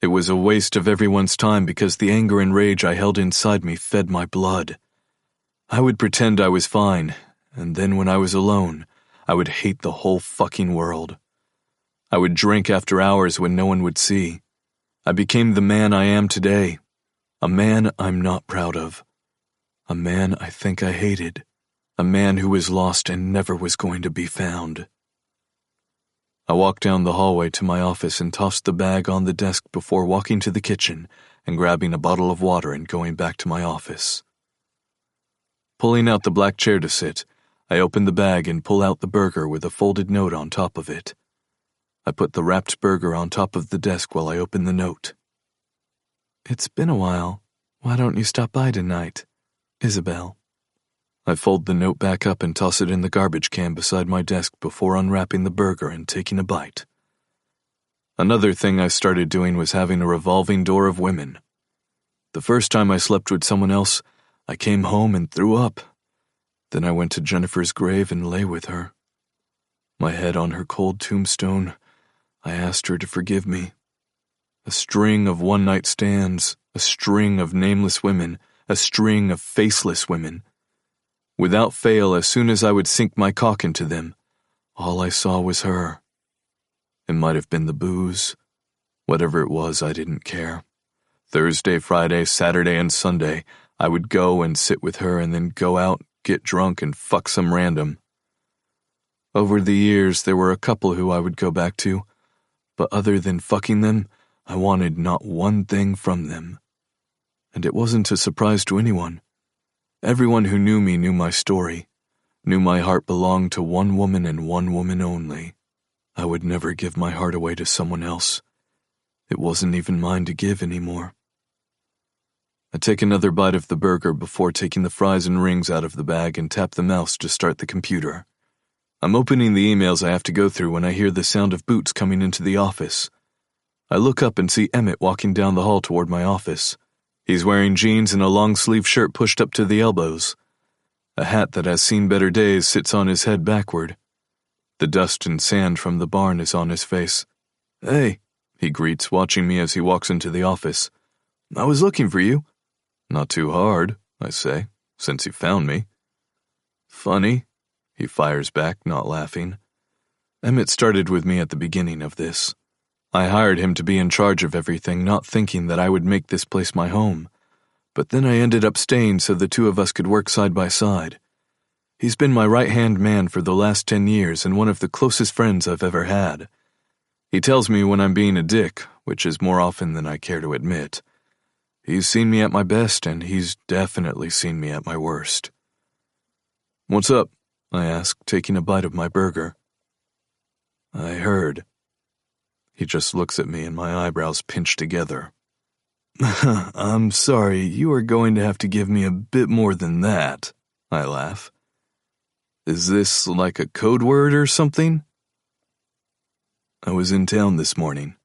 It was a waste of everyone's time because the anger and rage I held inside me fed my blood. I would pretend I was fine, and then when I was alone, I would hate the whole fucking world. I would drink after hours when no one would see. I became the man I am today, a man I'm not proud of, a man I think I hated, a man who was lost and never was going to be found. I walked down the hallway to my office and tossed the bag on the desk before walking to the kitchen and grabbing a bottle of water and going back to my office. Pulling out the black chair to sit, I opened the bag and pull out the burger with a folded note on top of it. I put the wrapped burger on top of the desk while I opened the note. "It's been a while. Why don't you stop by tonight? Isabel." I fold the note back up and toss it in the garbage can beside my desk before unwrapping the burger and taking a bite. Another thing I started doing was having a revolving door of women. The first time I slept with someone else, I came home and threw up. Then I went to Jennifer's grave and lay with her. My head on her cold tombstone, I asked her to forgive me. A string of one-night stands, a string of nameless women, a string of faceless women. Without fail, as soon as I would sink my cock into them, all I saw was her. It might have been the booze. Whatever it was, I didn't care. Thursday, Friday, Saturday, and Sunday, I would go and sit with her and then go out, get drunk, and fuck some random. Over the years, there were a couple who I would go back to, but other than fucking them, I wanted not one thing from them. And it wasn't a surprise to anyone. Everyone who knew me knew my story, knew my heart belonged to one woman and one woman only. I would never give my heart away to someone else. It wasn't even mine to give anymore. I take another bite of the burger before taking the fries and rings out of the bag and tap the mouse to start the computer. I'm opening the emails I have to go through when I hear the sound of boots coming into the office. I look up and see Emmett walking down the hall toward my office. He's wearing jeans and a long-sleeve shirt pushed up to the elbows. A hat that has seen better days sits on his head backward. The dust and sand from the barn is on his face. "Hey," he greets, watching me as he walks into the office. "I was looking for you." "Not too hard," I say, "since you found me." "Funny," he fires back, not laughing. Emmett started with me at the beginning of this. I hired him to be in charge of everything, not thinking that I would make this place my home. But then I ended up staying so the two of us could work side by side. He's been my right-hand man for the last 10 years and one of the closest friends I've ever had. He tells me when I'm being a dick, which is more often than I care to admit. He's seen me at my best, and he's definitely seen me at my worst. "What's up?" I ask, taking a bite of my burger. "I heard." He just looks at me and my eyebrows pinch together. "I'm sorry, you are going to have to give me a bit more than that," I laugh. "Is this like a code word or something?" "I was in town this morning,"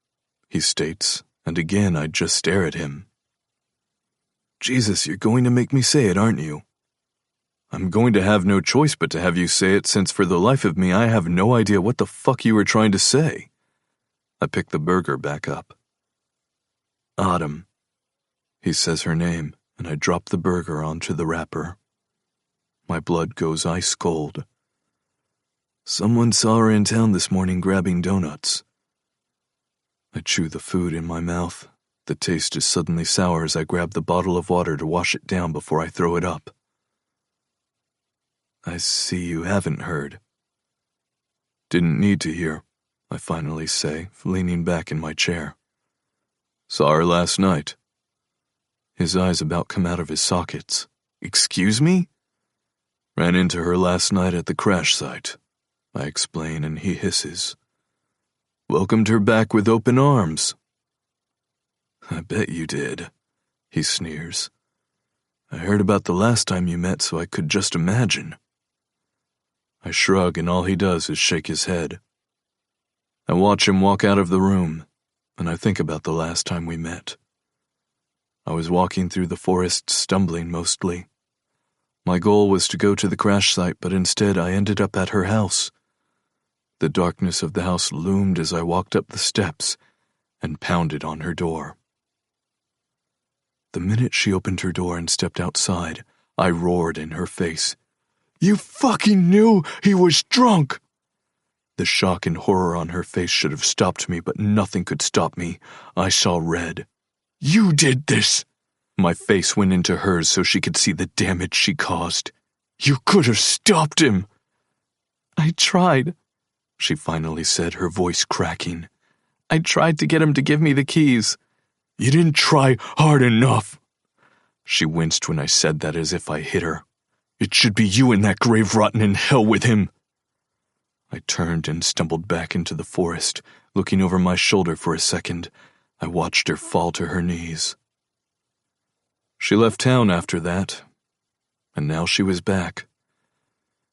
he states, and again I just stare at him. "Jesus, you're going to make me say it, aren't you?" "I'm going to have no choice but to have you say it, since for the life of me I have no idea what the fuck you were trying to say." I pick the burger back up. "Autumn." He says her name, and I drop the burger onto the wrapper. My blood goes ice cold. "Someone saw her in town this morning grabbing donuts." I chew the food in my mouth. The taste is suddenly sour as I grab the bottle of water to wash it down before I throw it up. "I see you haven't heard." "Didn't need to hear," I finally say, leaning back in my chair. "Saw her last night." His eyes about come out of his sockets. "Excuse me?" "Ran into her last night at the crash site," I explain, and he hisses. "Welcomed her back with open arms." "I bet you did," he sneers. "I heard about the last time you met, so I could just imagine." I shrug, and all he does is shake his head. I watch him walk out of the room, and I think about the last time we met. I was walking through the forest, stumbling mostly. My goal was to go to the crash site, but instead I ended up at her house. The darkness of the house loomed as I walked up the steps and pounded on her door. The minute she opened her door and stepped outside, I roared in her face. "You fucking knew he was drunk!" The shock and horror on her face should have stopped me, but nothing could stop me. I saw red. "You did this!" My face went into hers so she could see the damage she caused. "You could have stopped him!" "I tried," she finally said, her voice cracking. "I tried to get him to give me the keys." "You didn't try hard enough." She winced when I said that as if I hit her. "It should be you in that grave rotting in hell with him." I turned and stumbled back into the forest, looking over my shoulder for a second. I watched her fall to her knees. She left town after that, and now she was back.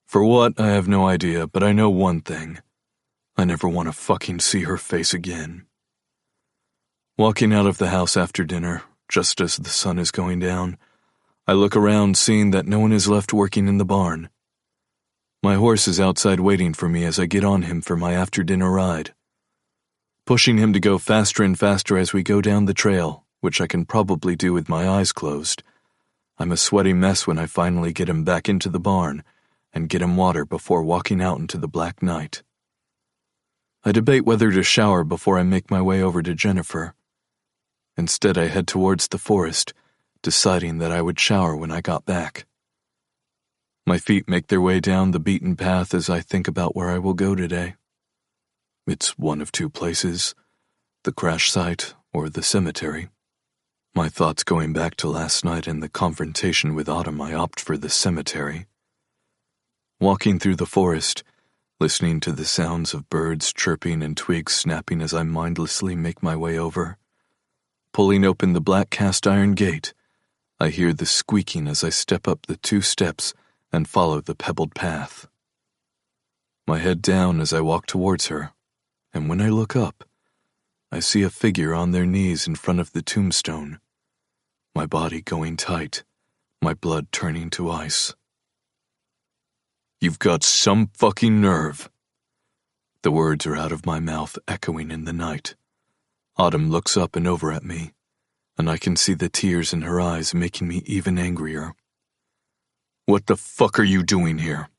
For what, I have no idea, but I know one thing. I never want to fucking see her face again. Walking out of the house after dinner, just as the sun is going down, I look around, seeing that no one is left working in the barn. My horse is outside waiting for me as I get on him for my after-dinner ride. Pushing him to go faster and faster as we go down the trail, which I can probably do with my eyes closed. I'm a sweaty mess when I finally get him back into the barn and get him water before walking out into the black night. I debate whether to shower before I make my way over to Jennifer. Instead, I head towards the forest, deciding that I would shower when I got back. My feet make their way down the beaten path as I think about where I will go today. It's one of two places, the crash site or the cemetery. My thoughts going back to last night and the confrontation with Autumn, I opt for the cemetery. Walking through the forest, listening to the sounds of birds chirping and twigs snapping as I mindlessly make my way over. Pulling open the black cast-iron gate, I hear the squeaking as I step up the 2 steps and follow the pebbled path. My head down as I walk towards her, and when I look up, I see a figure on their knees in front of the tombstone, my body going tight, my blood turning to ice. "You've got some fucking nerve." The words are out of my mouth, echoing in the night. Autumn looks up and over at me, and I can see the tears in her eyes making me even angrier. "What the fuck are you doing here?"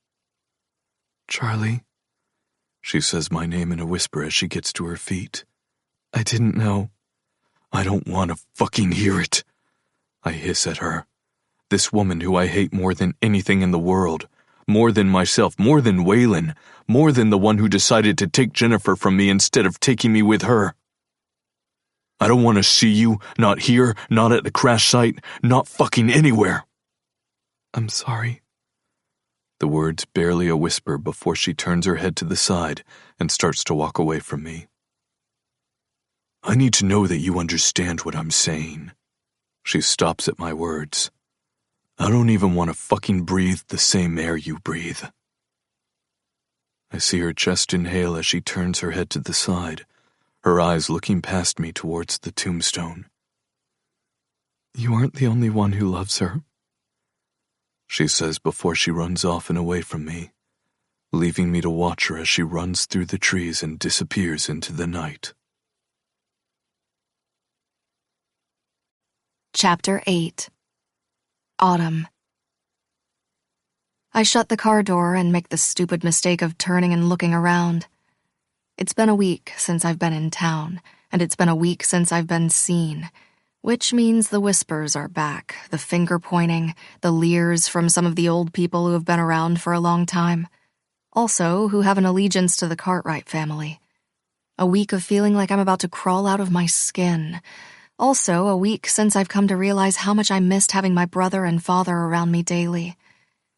"Charlie," she says my name in a whisper as she gets to her feet. "I didn't know." "I don't want to fucking hear it," I hiss at her. This woman who I hate more than anything in the world, more than myself, more than Waylon, more than the one who decided to take Jennifer from me instead of taking me with her. "I don't want to see you, not here, not at the crash site, not fucking anywhere." "I'm sorry." The words barely a whisper before she turns her head to the side and starts to walk away from me. "I need to know that you understand what I'm saying." She stops at my words. "I don't even want to fucking breathe the same air you breathe." I see her chest inhale as she turns her head to the side, her eyes looking past me towards the tombstone. "You aren't the only one who loves her," she says before she runs off and away from me, leaving me to watch her as she runs through the trees and disappears into the night. Chapter 8. Autumn. I shut the car door and make the stupid mistake of turning and looking around. It's been a week since I've been in town, and it's been a week since I've been seen, which means the whispers are back, the finger-pointing, the leers from some of the old people who have been around for a long time, also who have an allegiance to the Cartwright family. A week of feeling like I'm about to crawl out of my skin. Also, a week since I've come to realize how much I missed having my brother and father around me daily.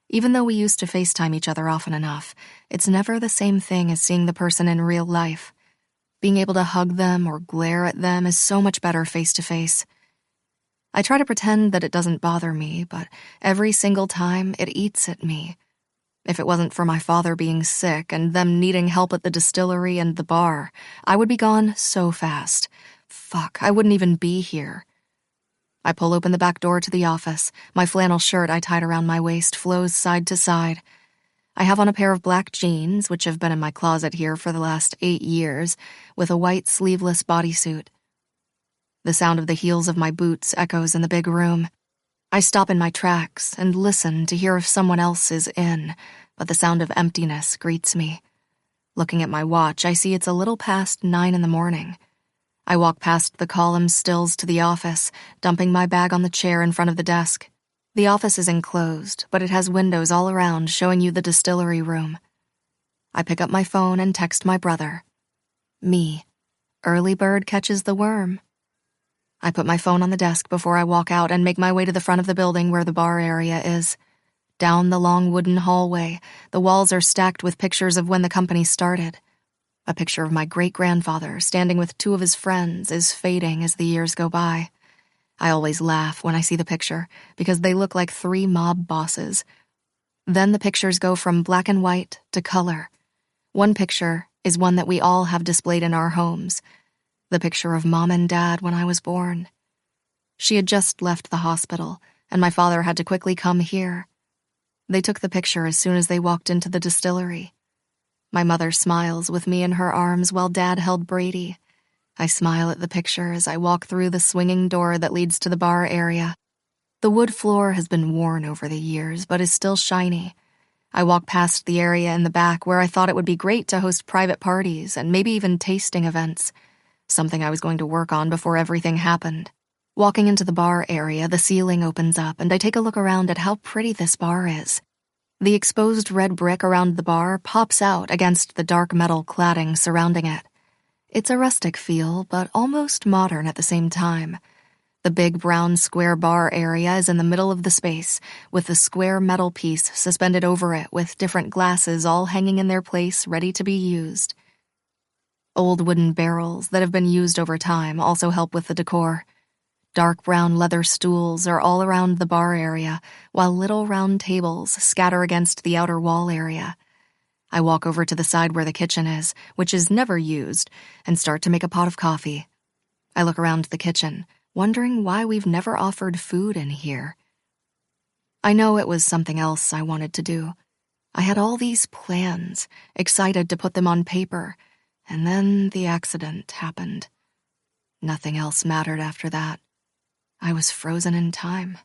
Even though we used to FaceTime each other often enough, it's never the same thing as seeing the person in real life. Being able to hug them or glare at them is so much better face-to-face. I try to pretend that it doesn't bother me, but every single time it eats at me. If it wasn't for my father being sick and them needing help at the distillery and the bar, I would be gone so fast. Fuck, I wouldn't even be here. I pull open the back door to the office. My flannel shirt I tied around my waist flows side to side. I have on a pair of black jeans, which have been in my closet here for the last 8 years, with a white sleeveless bodysuit. The sound of the heels of my boots echoes in the big room. I stop in my tracks and listen to hear if someone else is in, but the sound of emptiness greets me. Looking at my watch, I see it's a little past 9 in the morning. I walk past the column stills to the office, dumping my bag on the chair in front of the desk. The office is enclosed, but it has windows all around showing you the distillery room. I pick up my phone and text my brother. Me. Early bird catches the worm. I put my phone on the desk before I walk out and make my way to the front of the building where the bar area is. Down the long wooden hallway, the walls are stacked with pictures of when the company started. A picture of my great-grandfather standing with 2 of his friends is fading as the years go by. I always laugh when I see the picture because they look like 3 mob bosses. Then the pictures go from black and white to color. One picture is one that we all have displayed in our homes. The picture of Mom and Dad when I was born. She had just left the hospital, and my father had to quickly come here. They took the picture as soon as they walked into the distillery. My mother smiles with me in her arms while Dad held Brady. I smile at the picture as I walk through the swinging door that leads to the bar area. The wood floor has been worn over the years, but is still shiny. I walk past the area in the back where I thought it would be great to host private parties and maybe even tasting events. Something I was going to work on before everything happened. Walking into the bar area, the ceiling opens up, and I take a look around at how pretty this bar is. The exposed red brick around the bar pops out against the dark metal cladding surrounding it. It's a rustic feel, but almost modern at the same time. The big brown square bar area is in the middle of the space, with the square metal piece suspended over it with different glasses all hanging in their place ready to be used. Old wooden barrels that have been used over time also help with the decor. Dark brown leather stools are all around the bar area, while little round tables scatter against the outer wall area. I walk over to the side where the kitchen is, which is never used, and start to make a pot of coffee. I look around the kitchen, wondering why we've never offered food in here. I know it was something else I wanted to do. I had all these plans, excited to put them on paper, and then the accident happened. Nothing else mattered after that. I was frozen in time.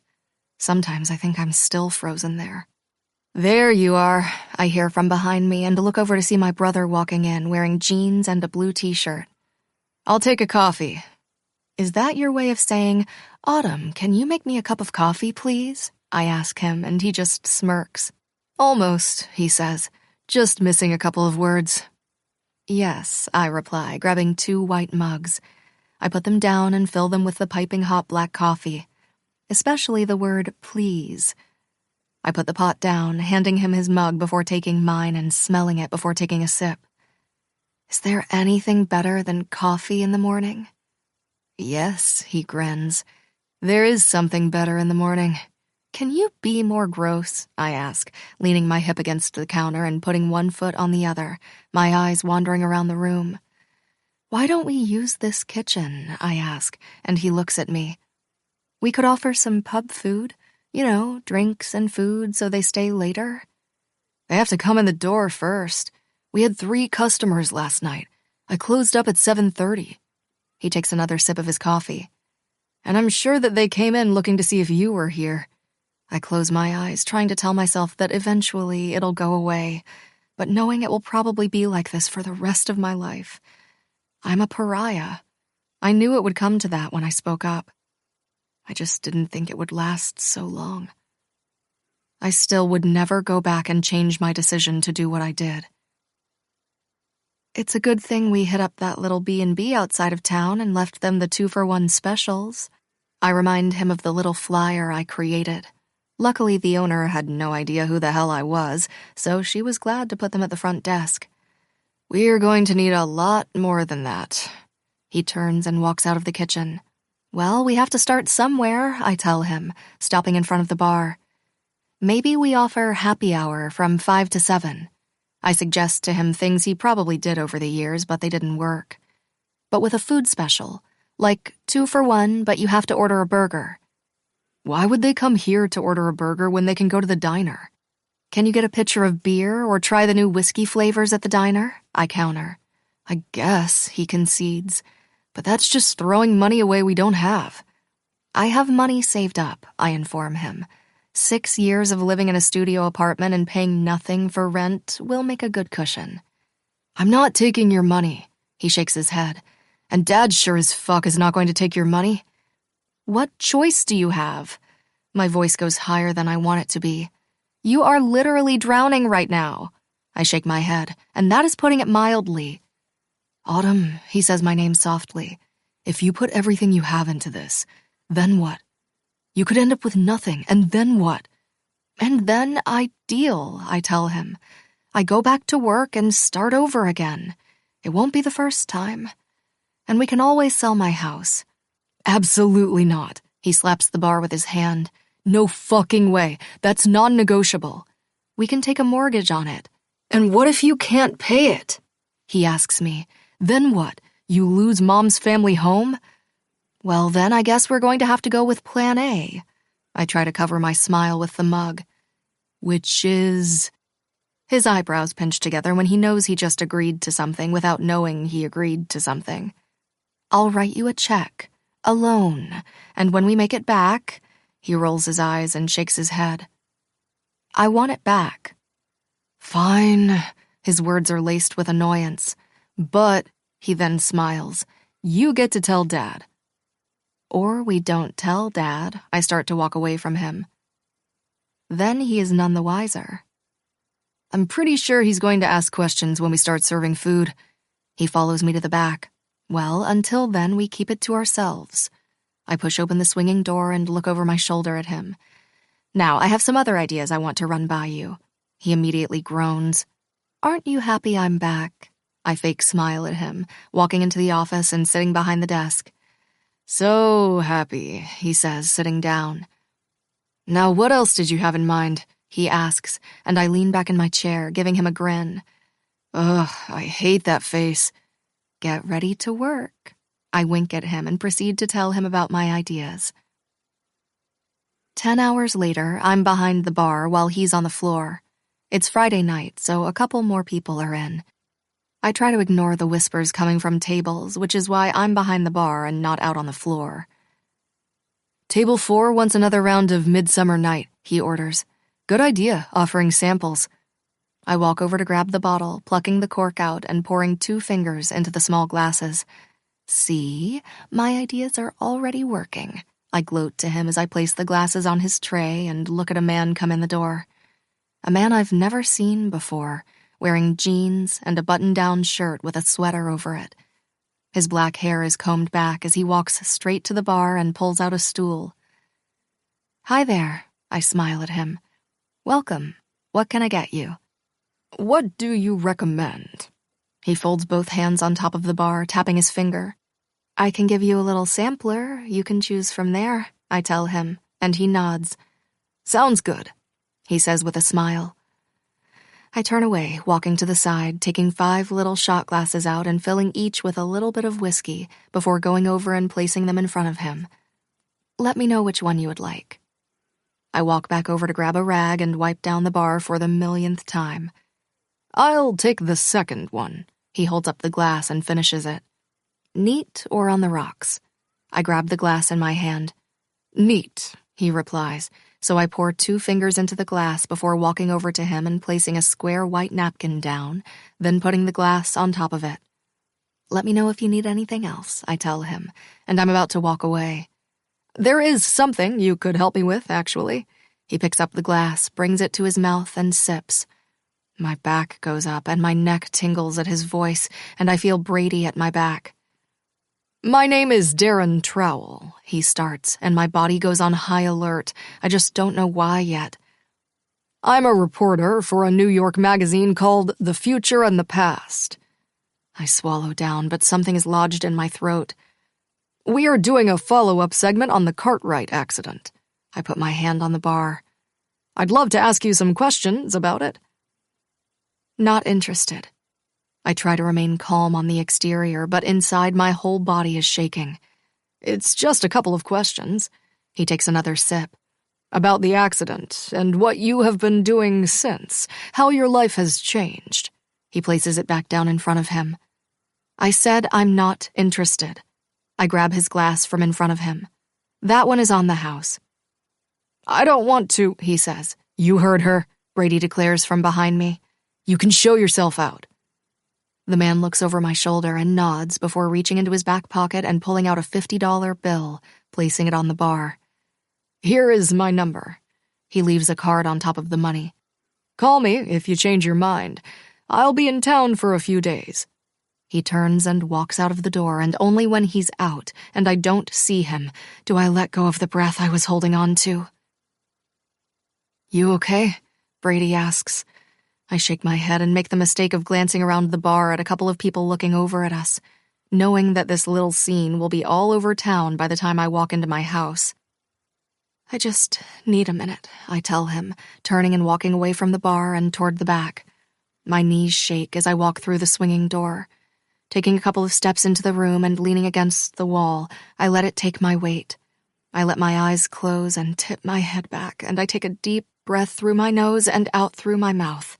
Sometimes I think I'm still frozen there. "There you are," I hear from behind me and look over to see my brother walking in wearing jeans and a blue t-shirt. "I'll take a coffee." "Is that your way of saying, 'Autumn, can you make me a cup of coffee, please?'" I ask him, and he just smirks. "Almost," he says, "just missing a couple of words." "Yes," I reply, grabbing 2 white mugs. I put them down and fill them with the piping hot black coffee, especially the word please. I put the pot down, handing him his mug before taking mine and smelling it before taking a sip. "Is there anything better than coffee in the morning?" "Yes," he grins. "There is something better in the morning." "Can you be more gross?" I ask, leaning my hip against the counter and putting one foot on the other, my eyes wandering around the room. "Why don't we use this kitchen?" I ask, and he looks at me. "We could offer some pub food, drinks and food so they stay later." "They have to come in the door first. We had 3 customers last night. I closed up at 7:30. He takes another sip of his coffee. "And I'm sure that they came in looking to see if you were here." I close my eyes, trying to tell myself that eventually it'll go away, but knowing it will probably be like this for the rest of my life. I'm a pariah. I knew it would come to that when I spoke up. I just didn't think it would last so long. I still would never go back and change my decision to do what I did. "It's a good thing we hit up that little B&B outside of town and left them the 2-for-1 specials." I remind him of the little flyer I created. Luckily, the owner had no idea who the hell I was, so she was glad to put them at the front desk. "We're going to need a lot more than that." He turns and walks out of the kitchen. "Well, we have to start somewhere," I tell him, stopping in front of the bar. Maybe we offer happy hour from 5 to 7. I suggest to him things he probably did over the years, but they didn't work. But with a food special, like 2 for 1, but you have to order a burger. Why would they come here to order a burger when they can go to the diner? Can you get a pitcher of beer or try the new whiskey flavors at the diner? I counter. I guess, he concedes, but that's just throwing money away we don't have. I have money saved up, I inform him. 6 years of living in a studio apartment and paying nothing for rent will make a good cushion. I'm not taking your money, he shakes his head. And Dad sure as fuck is not going to take your money. What choice do you have? My voice goes higher than I want it to be. You are literally drowning right now. I shake my head, and that is putting it mildly. Autumn, he says my name softly. If you put everything you have into this, then what? You could end up with nothing, and then what? And then I deal, I tell him. I go back to work and start over again. It won't be the first time. And we can always sell my house. Absolutely not. He slaps the bar with his hand. No fucking way. That's non-negotiable. We can take a mortgage on it. And what if you can't pay it? He asks me. Then what? You lose Mom's family home? Well, then I guess we're going to have to go with Plan A. I try to cover my smile with the mug. Which is... His eyebrows pinch together when he knows he just agreed to something without knowing he agreed to something. I'll write you a check, a loan, and when we make it back, he rolls his eyes and shakes his head. I want it back. Fine, his words are laced with annoyance. But, he then smiles, you get to tell Dad. Or we don't tell Dad. I start to walk away from him. Then he is none the wiser. I'm pretty sure he's going to ask questions when we start serving food. He follows me to the back. Well, until then, we keep it to ourselves. I push open the swinging door and look over my shoulder at him. Now, I have some other ideas I want to run by you. He immediately groans. Aren't you happy I'm back? I fake smile at him, walking into the office and sitting behind the desk. So happy, he says, sitting down. Now, what else did you have in mind? He asks, and I lean back in my chair, giving him a grin. Ugh, I hate that face. Get ready to work. I wink at him and proceed to tell him about my ideas. 10 hours later, I'm behind the bar while he's on the floor. It's Friday night, so a couple more people are in. I try to ignore the whispers coming from tables, which is why I'm behind the bar and not out on the floor. Table 4 wants another round of Midsummer Night, he orders. Good idea, offering samples. I walk over to grab the bottle, plucking the cork out and pouring 2 fingers into the small glasses. See, my ideas are already working. I gloat to him as I place the glasses on his tray and look at a man come in the door. A man I've never seen before, wearing jeans and a button-down shirt with a sweater over it. His black hair is combed back as he walks straight to the bar and pulls out a stool. Hi there, I smile at him. Welcome. What can I get you? What do you recommend? He folds both hands on top of the bar, tapping his finger. I can give you a little sampler. You can choose from there, I tell him, and he nods. Sounds good, he says with a smile. I turn away, walking to the side, taking 5 little shot glasses out and filling each with a little bit of whiskey before going over and placing them in front of him. Let me know which one you would like. I walk back over to grab a rag and wipe down the bar for the millionth time. I'll take the second one. He holds up the glass and finishes it. Neat or on the rocks? I grab the glass in my hand. Neat, he replies, so I pour 2 fingers into the glass before walking over to him and placing a square white napkin down, then putting the glass on top of it. Let me know if you need anything else, I tell him, and I'm about to walk away. There is something you could help me with, actually. He picks up the glass, brings it to his mouth, and sips. My back goes up, and my neck tingles at his voice, and I feel Brady at my back. My name is Darren Trowell, he starts, and my body goes on high alert. I just don't know why yet. I'm a reporter for a New York magazine called The Future and the Past. I swallow down, but something is lodged in my throat. We are doing a follow-up segment on the Cartwright accident. I put my hand on the bar. I'd love to ask you some questions about it." Not interested. I try to remain calm on the exterior, but inside my whole body is shaking. "It's just a couple of questions." He takes another sip. "About the accident, and what you have been doing since, how your life has changed." He places it back down in front of him. I said I'm not interested. I grab his glass from in front of him. That one is on the house. "I don't want to," he says. "You heard her," Brady declares from behind me. "You can show yourself out." The man looks over my shoulder and nods before reaching into his back pocket and pulling out a $50 bill, placing it on the bar. "Here is my number." He leaves a card on top of the money. "Call me if you change your mind. I'll be in town for a few days." He turns and walks out of the door, and only when he's out and I don't see him do I let go of the breath I was holding on to. "You okay?" Brady asks. I shake my head and make the mistake of glancing around the bar at a couple of people looking over at us, knowing that this little scene will be all over town by the time I walk into my house. I just need a minute, I tell him, turning and walking away from the bar and toward the back. My knees shake as I walk through the swinging door. Taking a couple of steps into the room and leaning against the wall, I let it take my weight. I let my eyes close and tip my head back, and I take a deep breath through my nose and out through my mouth.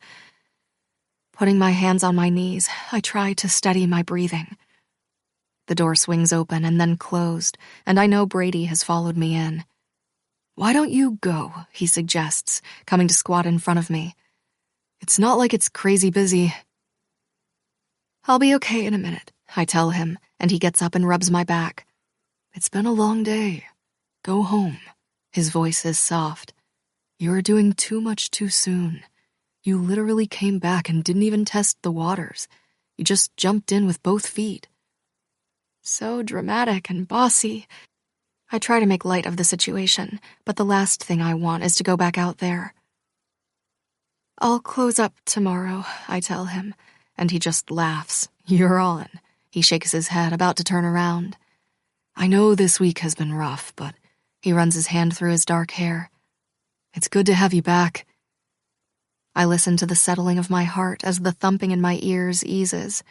Putting my hands on my knees, I try to steady my breathing. The door swings open and then closed, and I know Brady has followed me in. "Why don't you go?" he suggests, coming to squat in front of me. "It's not like it's crazy busy." "I'll be okay in a minute," I tell him, and he gets up and rubs my back. "It's been a long day. Go home." His voice is soft. "You're doing too much too soon. You literally came back and didn't even test the waters. You just jumped in with both feet." So dramatic and bossy. I try to make light of the situation, but the last thing I want is to go back out there. "I'll close up tomorrow," I tell him, and he just laughs. "You're on." He shakes his head, about to turn around. "I know this week has been rough, but..." He runs his hand through his dark hair. "It's good to have you back." I listen to the settling of my heart as the thumping in my ears eases.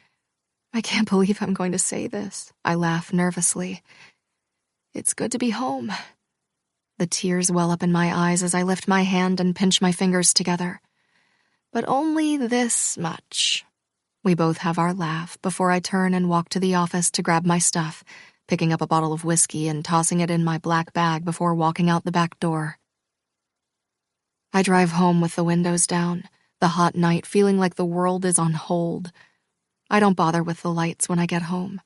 I can't believe I'm going to say this. I laugh nervously. It's good to be home. The tears well up in my eyes as I lift my hand and pinch my fingers together. But only this much. We both have our laugh before I turn and walk to the office to grab my stuff, picking up a bottle of whiskey and tossing it in my black bag before walking out the back door. I drive home with the windows down, the hot night feeling like the world is on hold. I don't bother with the lights when I get home.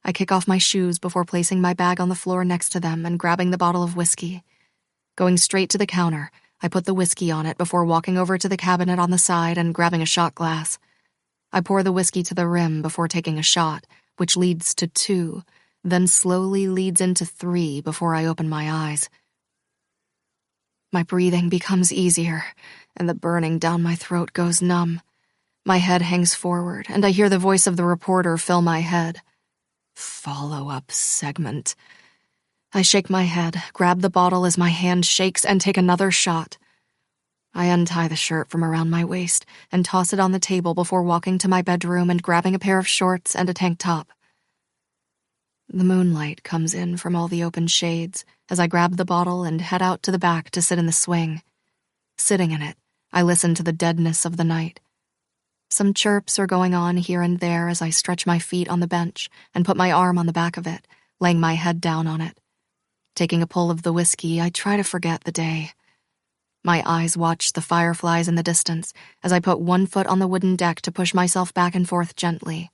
I kick off my shoes before placing my bag on the floor next to them and grabbing the bottle of whiskey. Going straight to the counter, I put the whiskey on it before walking over to the cabinet on the side and grabbing a shot glass. I pour the whiskey to the rim before taking a shot, which leads to 2, then slowly leads into 3 before I open my eyes. My breathing becomes easier, and the burning down my throat goes numb. My head hangs forward, and I hear the voice of the reporter fill my head. Follow-up segment. I shake my head, grab the bottle as my hand shakes, and take another shot. I untie the shirt from around my waist and toss it on the table before walking to my bedroom and grabbing a pair of shorts and a tank top. The moonlight comes in from all the open shades as I grab the bottle and head out to the back to sit in the swing. Sitting in it, I listen to the deadness of the night. Some chirps are going on here and there as I stretch my feet on the bench and put my arm on the back of it, laying my head down on it. Taking a pull of the whiskey, I try to forget the day. My eyes watch the fireflies in the distance as I put one foot on the wooden deck to push myself back and forth gently.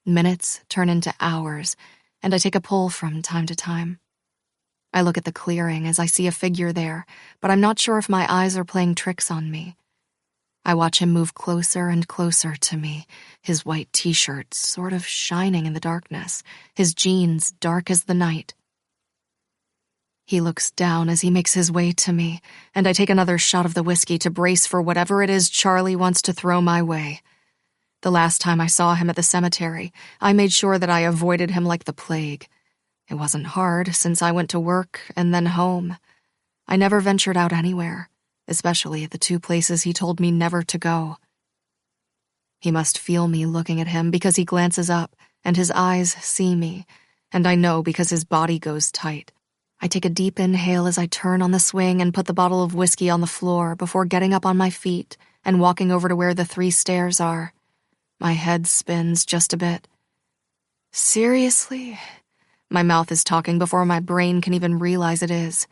Minutes turn into hours, and I take a pull from time to time. I look at the clearing as I see a figure there, but I'm not sure if my eyes are playing tricks on me. I watch him move closer and closer to me, his white t-shirt sort of shining in the darkness, his jeans dark as the night. He looks down as he makes his way to me, and I take another shot of the whiskey to brace for whatever it is Charlie wants to throw my way. The last time I saw him at the cemetery, I made sure that I avoided him like the plague. It wasn't hard, since I went to work and then home. I never ventured out anywhere. especially the 2 places he told me never to go. He must feel me looking at him because he glances up, and his eyes see me, and I know because his body goes tight. I take a deep inhale as I turn on the swing and put the bottle of whiskey on the floor before getting up on my feet and walking over to where the 3 stairs are. My head spins just a bit. Seriously? My mouth is talking before my brain can even realize it is.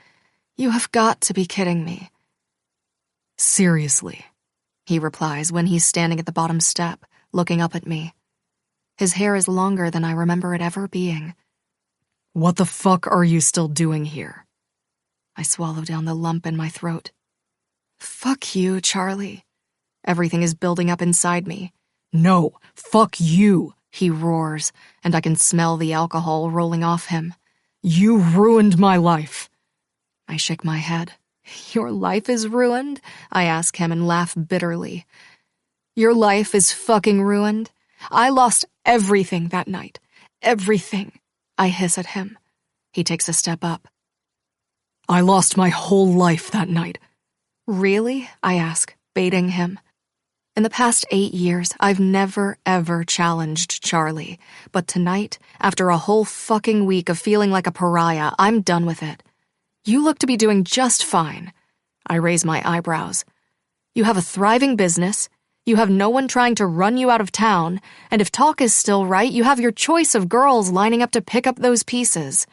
You have got to be kidding me. Seriously, he replies when he's standing at the bottom step, looking up at me. His hair is longer than I remember it ever being. What the fuck are you still doing here? I swallow down the lump in my throat. Fuck you, Charlie. Everything is building up inside me. No, fuck you, he roars, and I can smell the alcohol rolling off him. You ruined my life. I shake my head. Your life is ruined? I ask him and laugh bitterly. Your life is fucking ruined? I lost everything that night. Everything. I hiss at him. He takes a step up. I lost my whole life that night. Really? I ask, baiting him. In the past 8 years, I've never, ever challenged Charlie. But tonight, after a whole fucking week of feeling like a pariah, I'm done with it. You look to be doing just fine. I raise my eyebrows. You have a thriving business. You have no one trying to run you out of town. And if talk is still right, you have your choice of girls lining up to pick up those pieces.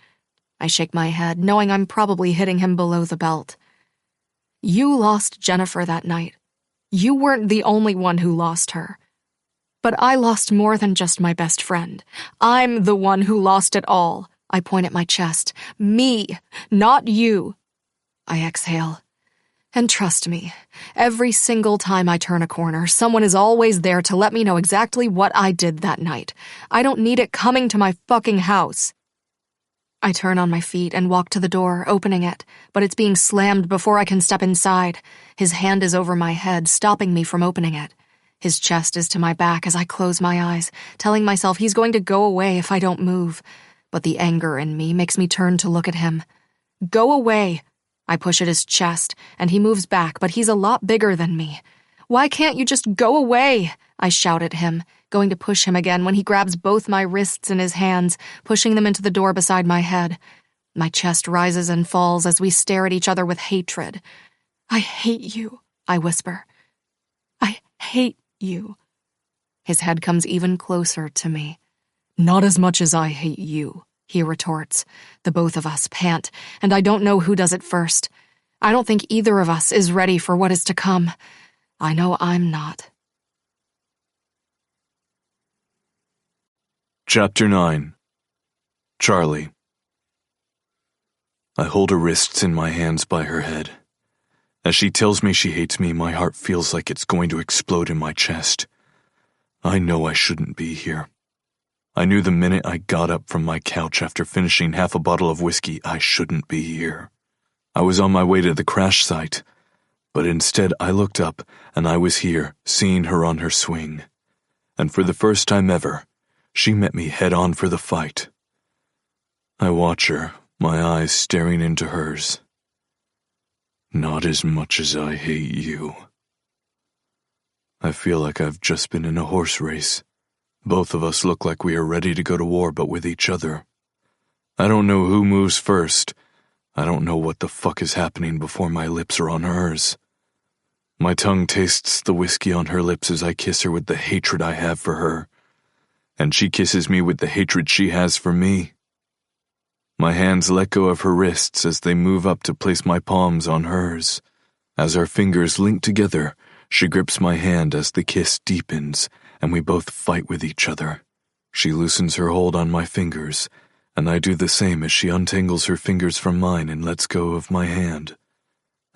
I shake my head, knowing I'm probably hitting him below the belt. You lost Jennifer that night. You weren't the only one who lost her. But I lost more than just my best friend. I'm the one who lost it all. I point at my chest. Me, not you. I exhale. And trust me, every single time I turn a corner, someone is always there to let me know exactly what I did that night. I don't need it coming to my fucking house. I turn on my feet and walk to the door, opening it, but it's being slammed before I can step inside. His hand is over my head, stopping me from opening it. His chest is to my back as I close my eyes, telling myself he's going to go away if I don't move. But the anger in me makes me turn to look at him. Go away. I push at his chest, and he moves back, but he's a lot bigger than me. Why can't you just go away? I shout at him, going to push him again when he grabs both my wrists in his hands, pushing them into the door beside my head. My chest rises and falls as we stare at each other with hatred. I hate you, I whisper. I hate you. His head comes even closer to me. Not as much as I hate you, he retorts. The both of us pant, and I don't know who does it first. I don't think either of us is ready for what is to come. I know I'm not. Chapter 9. Charlie. I hold her wrists in my hands by her head. As she tells me she hates me, my heart feels like it's going to explode in my chest. I know I shouldn't be here. I knew the minute I got up from my couch after finishing half a bottle of whiskey, I shouldn't be here. I was on my way to the crash site, but instead I looked up and I was here, seeing her on her swing. And for the first time ever, she met me head-on for the fight. I watch her, my eyes staring into hers. Not as much as I hate you. I feel like I've just been in a horse race. Both of us look like we are ready to go to war, but with each other. I don't know who moves first. I don't know what the fuck is happening before my lips are on hers. My tongue tastes the whiskey on her lips as I kiss her with the hatred I have for her. And she kisses me with the hatred she has for me. My hands let go of her wrists as they move up to place my palms on hers. As our fingers link together, she grips my hand as the kiss deepens, and we both fight with each other. She loosens her hold on my fingers, and I do the same as she untangles her fingers from mine and lets go of my hand.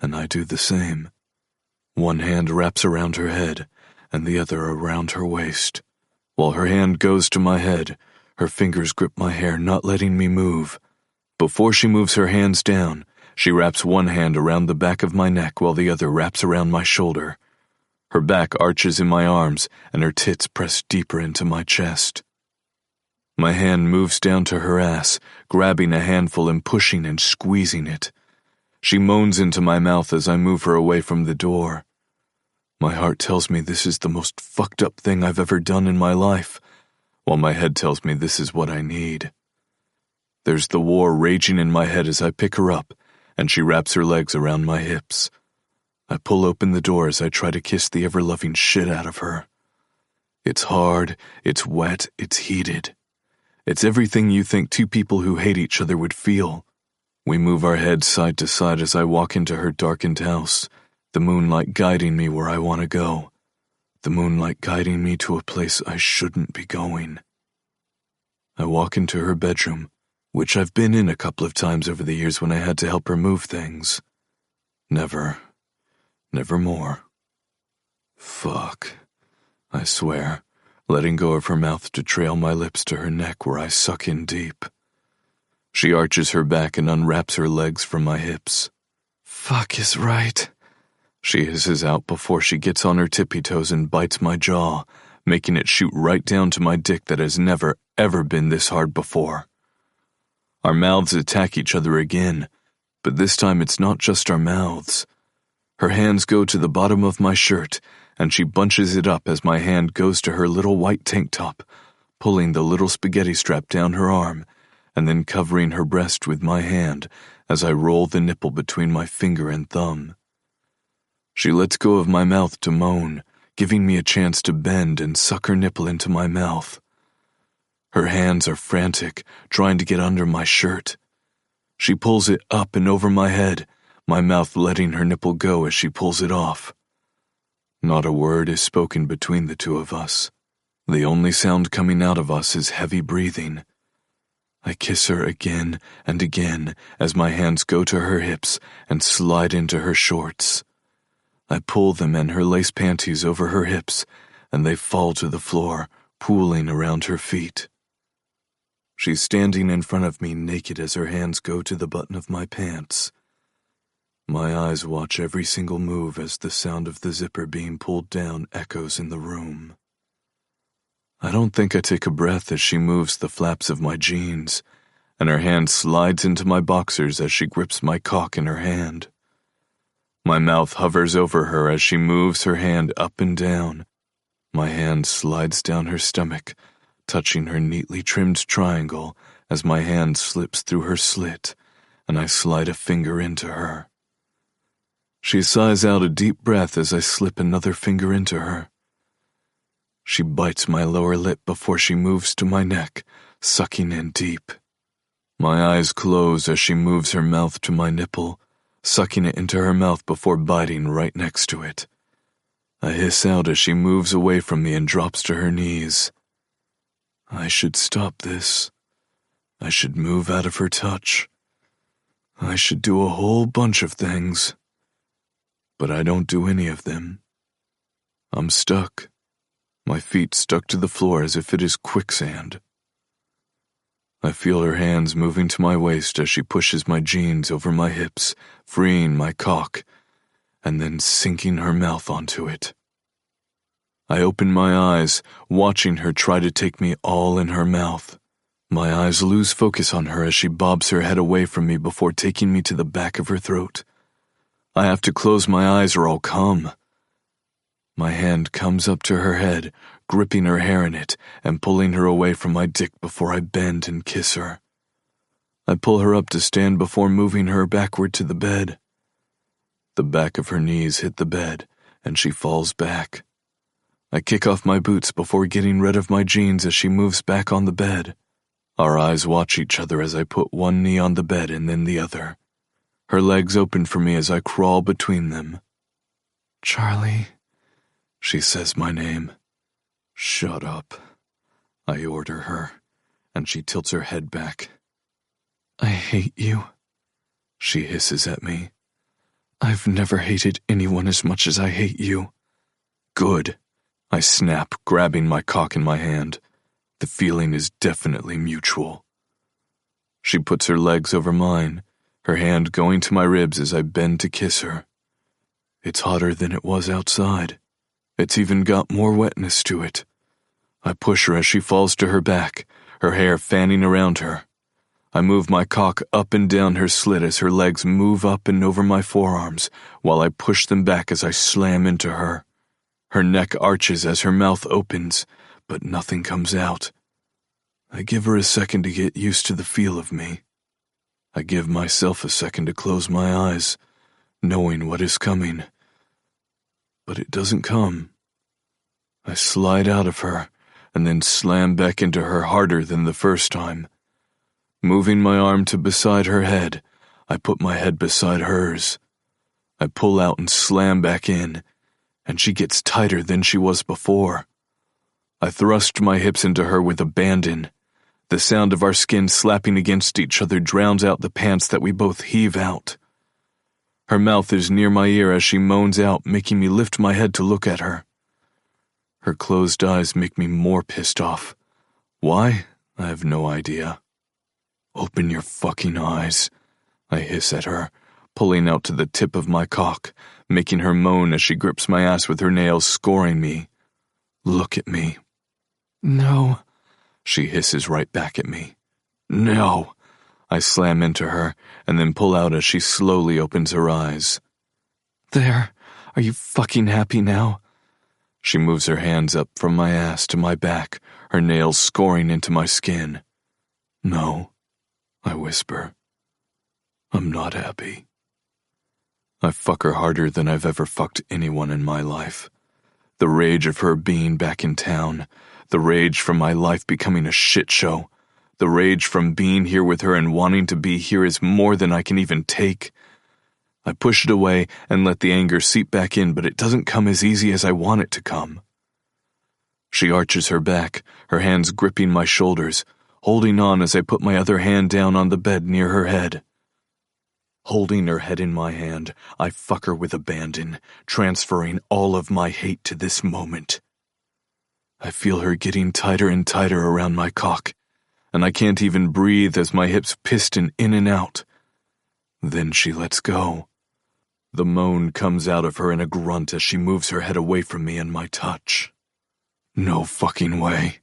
And I do the same. One hand wraps around her head, and the other around her waist. While her hand goes to my head, her fingers grip my hair, not letting me move. Before she moves her hands down, she wraps one hand around the back of my neck while the other wraps around my shoulder. Her back arches in my arms, and her tits press deeper into my chest. My hand moves down to her ass, grabbing a handful and pushing and squeezing it. She moans into my mouth as I move her away from the door. My heart tells me this is the most fucked up thing I've ever done in my life, while my head tells me this is what I need. There's the war raging in my head as I pick her up, and she wraps her legs around my hips. I pull open the door as I try to kiss the ever-loving shit out of her. It's hard, it's wet, it's heated. It's everything you think two people who hate each other would feel. We move our heads side to side as I walk into her darkened house, the moonlight guiding me where I want to go. The moonlight guiding me to a place I shouldn't be going. I walk into her bedroom, which I've been in a couple of times over the years when I had to help her move things. Never more. Fuck, I swear, letting go of her mouth to trail my lips to her neck where I suck in deep. She arches her back and unwraps her legs from my hips. Fuck is right, she hisses out before she gets on her tippy toes and bites my jaw, making it shoot right down to my dick that has never, ever been this hard before. Our mouths attack each other again, but this time it's not just our mouths. Her hands go to the bottom of my shirt, and she bunches it up as my hand goes to her little white tank top, pulling the little spaghetti strap down her arm, and then covering her breast with my hand as I roll the nipple between my finger and thumb. She lets go of my mouth to moan, giving me a chance to bend and suck her nipple into my mouth. Her hands are frantic, trying to get under my shirt. She pulls it up and over my head, my mouth letting her nipple go as she pulls it off. Not a word is spoken between the two of us. The only sound coming out of us is heavy breathing. I kiss her again and again as my hands go to her hips and slide into her shorts. I pull them and her lace panties over her hips, and they fall to the floor, pooling around her feet. She's standing in front of me naked as her hands go to the button of my pants. My eyes watch every single move as the sound of the zipper being pulled down echoes in the room. I don't think I take a breath as she moves the flaps of my jeans, and her hand slides into my boxers as she grips my cock in her hand. My mouth hovers over her as she moves her hand up and down. My hand slides down her stomach, touching her neatly trimmed triangle as my hand slips through her slit, and I slide a finger into her. She sighs out a deep breath as I slip another finger into her. She bites my lower lip before she moves to my neck, sucking in deep. My eyes close as she moves her mouth to my nipple, sucking it into her mouth before biting right next to it. I hiss out as she moves away from me and drops to her knees. I should stop this. I should move out of her touch. I should do a whole bunch of things. But I don't do any of them. I'm stuck. My feet stuck to the floor as if it is quicksand. I feel her hands moving to my waist as she pushes my jeans over my hips, freeing my cock, and then sinking her mouth onto it. I open my eyes, watching her try to take me all in her mouth. My eyes lose focus on her as she bobs her head away from me before taking me to the back of her throat. I have to close my eyes or I'll come. My hand comes up to her head, gripping her hair in it and pulling her away from my dick before I bend and kiss her. I pull her up to stand before moving her backward to the bed. The back of her knees hit the bed, and she falls back. I kick off my boots before getting rid of my jeans as she moves back on the bed. Our eyes watch each other as I put one knee on the bed and then the other. Her legs open for me as I crawl between them. Charlie, she says my name. Shut up, I order her, and she tilts her head back. I hate you, she hisses at me. I've never hated anyone as much as I hate you. Good, I snap, grabbing my cock in my hand. The feeling is definitely mutual. She puts her legs over mine, her hand going to my ribs as I bend to kiss her. It's hotter than it was outside. It's even got more wetness to it. I push her as she falls to her back, her hair fanning around her. I move my cock up and down her slit as her legs move up and over my forearms, while I push them back as I slam into her. Her neck arches as her mouth opens, but nothing comes out. I give her a second to get used to the feel of me. I give myself a second to close my eyes, knowing what is coming. But it doesn't come. I slide out of her, and then slam back into her harder than the first time. Moving my arm to beside her head, I put my head beside hers. I pull out and slam back in, and she gets tighter than she was before. I thrust my hips into her with abandon. The sound of our skin slapping against each other drowns out the pants that we both heave out. Her mouth is near my ear as she moans out, making me lift my head to look at her. Her closed eyes make me more pissed off. Why? I have no idea. Open your fucking eyes, I hiss at her, pulling out to the tip of my cock, making her moan as she grips my ass with her nails, scoring me. Look at me. No, she hisses right back at me. No, I slam into her, and then pull out as she slowly opens her eyes. There, are you fucking happy now? She moves her hands up from my ass to my back, her nails scoring into my skin. No, I whisper. I'm not happy. I fuck her harder than I've ever fucked anyone in my life. The rage of her being back in town, the rage from my life becoming a shit show, the rage from being here with her and wanting to be here is more than I can even take. I push it away and let the anger seep back in, but it doesn't come as easy as I want it to come. She arches her back, her hands gripping my shoulders, holding on as I put my other hand down on the bed near her head. Holding her head in my hand, I fuck her with abandon, transferring all of my hate to this moment. I feel her getting tighter and tighter around my cock, and I can't even breathe as my hips piston in and out. Then she lets go. The moan comes out of her in a grunt as she moves her head away from me and my touch. No fucking way.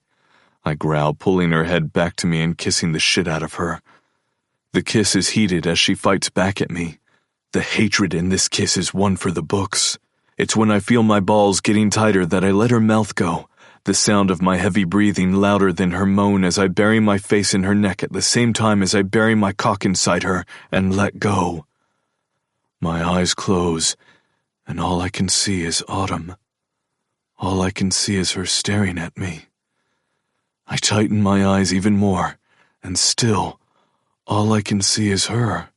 I growl, pulling her head back to me and kissing the shit out of her. The kiss is heated as she fights back at me. The hatred in this kiss is one for the books. It's when I feel my balls getting tighter that I let her mouth go, the sound of my heavy breathing louder than her moan as I bury my face in her neck at the same time as I bury my cock inside her and let go. My eyes close, and all I can see is autumn. All I can see is her staring at me. I tighten my eyes even more, and still, all I can see is her.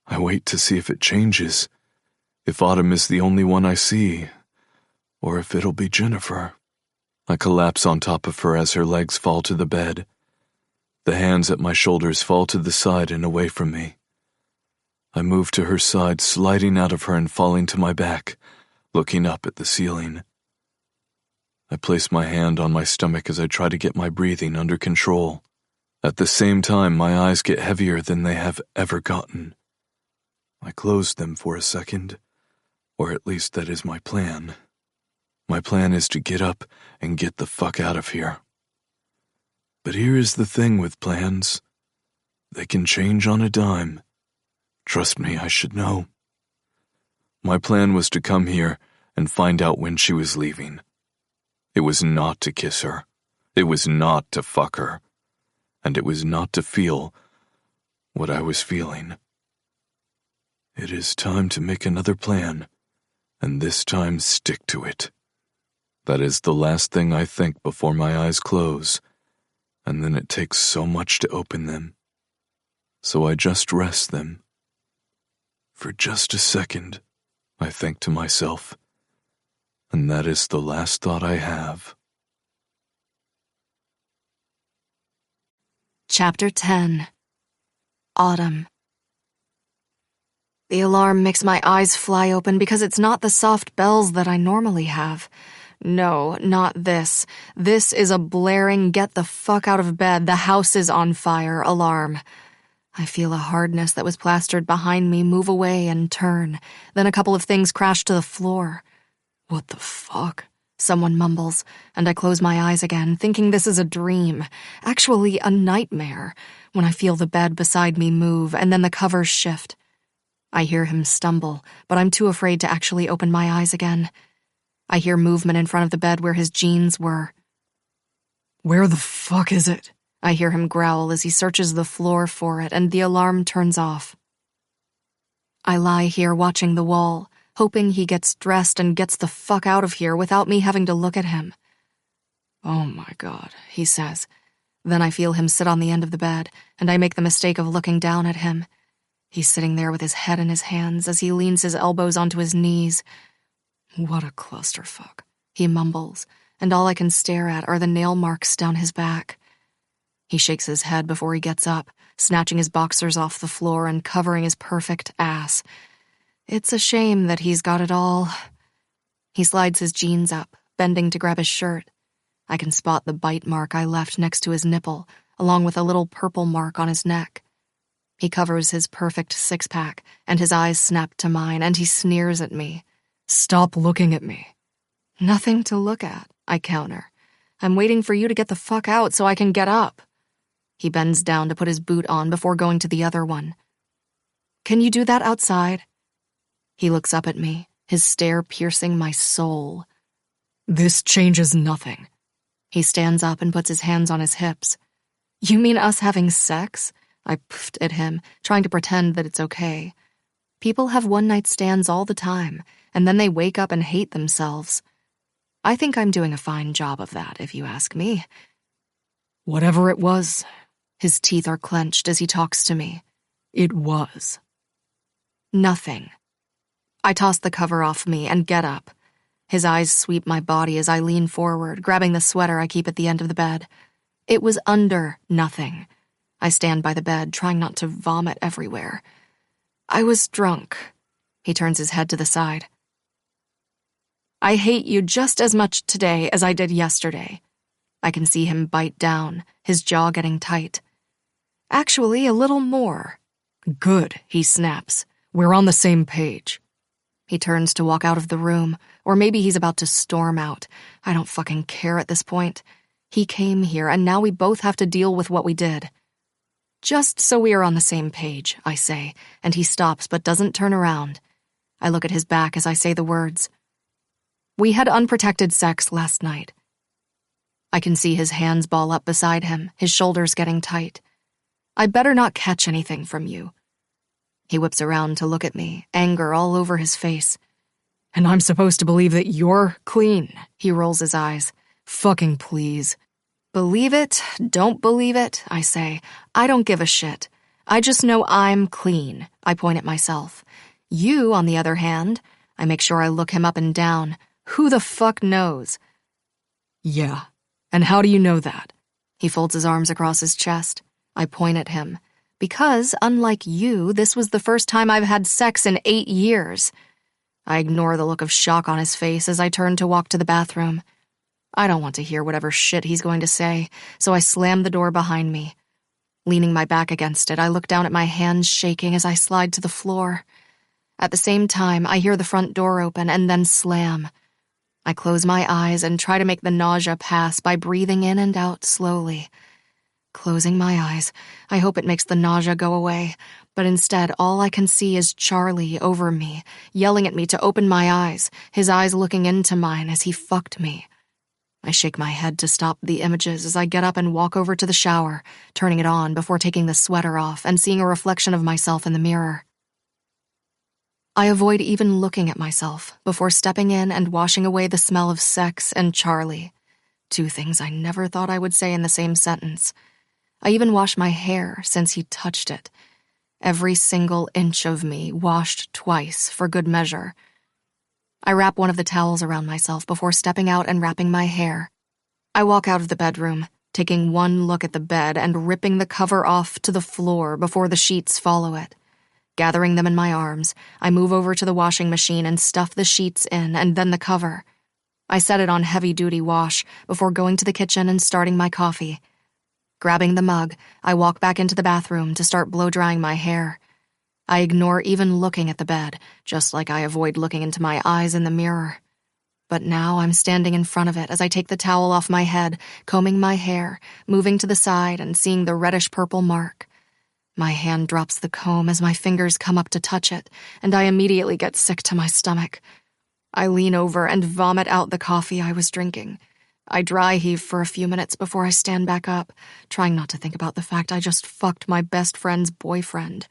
I wait to see if it changes, if Autumn is the only one I see, or if it'll be Jennifer. I collapse on top of her as her legs fall to the bed. The hands at my shoulders fall to the side and away from me. I move to her side, sliding out of her and falling to my back, looking up at the ceiling. I place my hand on my stomach as I try to get my breathing under control. At the same time, my eyes get heavier than they have ever gotten. I close them for a second, or at least that is my plan. My plan is to get up and get the fuck out of here. But here is the thing with plans. They can change on a dime. Trust me, I should know. My plan was to come here and find out when she was leaving. It was not to kiss her. It was not to fuck her. And it was not to feel what I was feeling. It is time to make another plan, and this time stick to it. That is the last thing I think before my eyes close, and then it takes so much to open them. So I just rest them. For just a second, I think to myself, and that is the last thought I have. Chapter 10. Autumn. The alarm makes my eyes fly open because it's not the soft bells that I normally have. No, not this. This is a blaring get the fuck out of bed, the house is on fire alarm. I feel a hardness that was plastered behind me move away and turn. Then a couple of things crash to the floor. What the fuck? Someone mumbles, and I close my eyes again, thinking this is a dream, actually a nightmare, when I feel the bed beside me move and then the covers shift. I hear him stumble, but I'm too afraid to actually open my eyes again. I hear movement in front of the bed where his jeans were. "Where the fuck is it?" I hear him growl as he searches the floor for it, and the alarm turns off. I lie here watching the wall, hoping he gets dressed and gets the fuck out of here without me having to look at him. "Oh my God," he says. Then I feel him sit on the end of the bed, and I make the mistake of looking down at him. He's sitting there with his head in his hands as he leans his elbows onto his knees. "What a clusterfuck," he mumbles, and all I can stare at are the nail marks down his back. He shakes his head before he gets up, snatching his boxers off the floor and covering his perfect ass. It's a shame that he's got it all. He slides his jeans up, bending to grab his shirt. I can spot the bite mark I left next to his nipple, along with a little purple mark on his neck. He covers his perfect six-pack, and his eyes snap to mine, and he sneers at me. "Stop looking at me." "Nothing to look at," I counter. "I'm waiting for you to get the fuck out so I can get up." He bends down to put his boot on before going to the other one. "Can you do that outside?" He looks up at me, his stare piercing my soul. "This changes nothing." He stands up and puts his hands on his hips. "You mean us having sex?" I puffed at him, trying to pretend that it's okay. People have one-night stands all the time, and then they wake up and hate themselves. I think I'm doing a fine job of that, if you ask me. "Whatever it was," his teeth are clenched as he talks to me. "It was." Nothing. I toss the cover off me and get up. His eyes sweep my body as I lean forward, grabbing the sweater I keep at the end of the bed. It was under nothing. I stand by the bed, trying not to vomit everywhere. "I was drunk." He turns his head to the side. "I hate you just as much today as I did yesterday." I can see him bite down, his jaw getting tight. "Actually, a little more." "Good," he snaps. "We're on the same page." He turns to walk out of the room, or maybe he's about to storm out. I don't fucking care at this point. He came here, and now we both have to deal with what we did. "Just so we are on the same page," I say, and he stops but doesn't turn around. I look at his back as I say the words. "We had unprotected sex last night." I can see his hands ball up beside him, his shoulders getting tight. "I better not catch anything from you." He whips around to look at me, anger all over his face. "And I'm supposed to believe that you're clean?" He rolls his eyes. "Fucking please." "Believe it, don't believe it," I say. "I don't give a shit. I just know I'm clean." I point at myself. "You, on the other hand," I make sure I look him up and down. "Who the fuck knows?" "Yeah, and how do you know that?" He folds his arms across his chest. I point at him. "Because, unlike you, this was the first time I've had sex in 8 years. I ignore the look of shock on his face as I turn to walk to the bathroom. I don't want to hear whatever shit he's going to say, so I slam the door behind me. Leaning my back against it, I look down at my hands shaking as I slide to the floor. At the same time, I hear the front door open and then slam. I close my eyes and try to make the nausea pass by breathing in and out slowly. Closing my eyes, I hope it makes the nausea go away, but instead all I can see is Charlie over me, yelling at me to open my eyes, his eyes looking into mine as he fucked me. I shake my head to stop the images as I get up and walk over to the shower, turning it on before taking the sweater off and seeing a reflection of myself in the mirror. I avoid even looking at myself before stepping in and washing away the smell of sex and Charlie. 2 things I never thought I would say in the same sentence. I even wash my hair since he touched it. Every single inch of me washed twice for good measure. I wrap one of the towels around myself before stepping out and wrapping my hair. I walk out of the bedroom, taking one look at the bed and ripping the cover off to the floor before the sheets follow it. Gathering them in my arms, I move over to the washing machine and stuff the sheets in and then the cover. I set it on heavy-duty wash before going to the kitchen and starting my coffee. Grabbing the mug, I walk back into the bathroom to start blow-drying my hair. I ignore even looking at the bed, just like I avoid looking into my eyes in the mirror. But now I'm standing in front of it as I take the towel off my head, combing my hair, moving to the side and seeing the reddish-purple mark. My hand drops the comb as my fingers come up to touch it, and I immediately get sick to my stomach. I lean over and vomit out the coffee I was drinking. I dry heave for a few minutes before I stand back up, trying not to think about the fact I just fucked my best friend's boyfriend.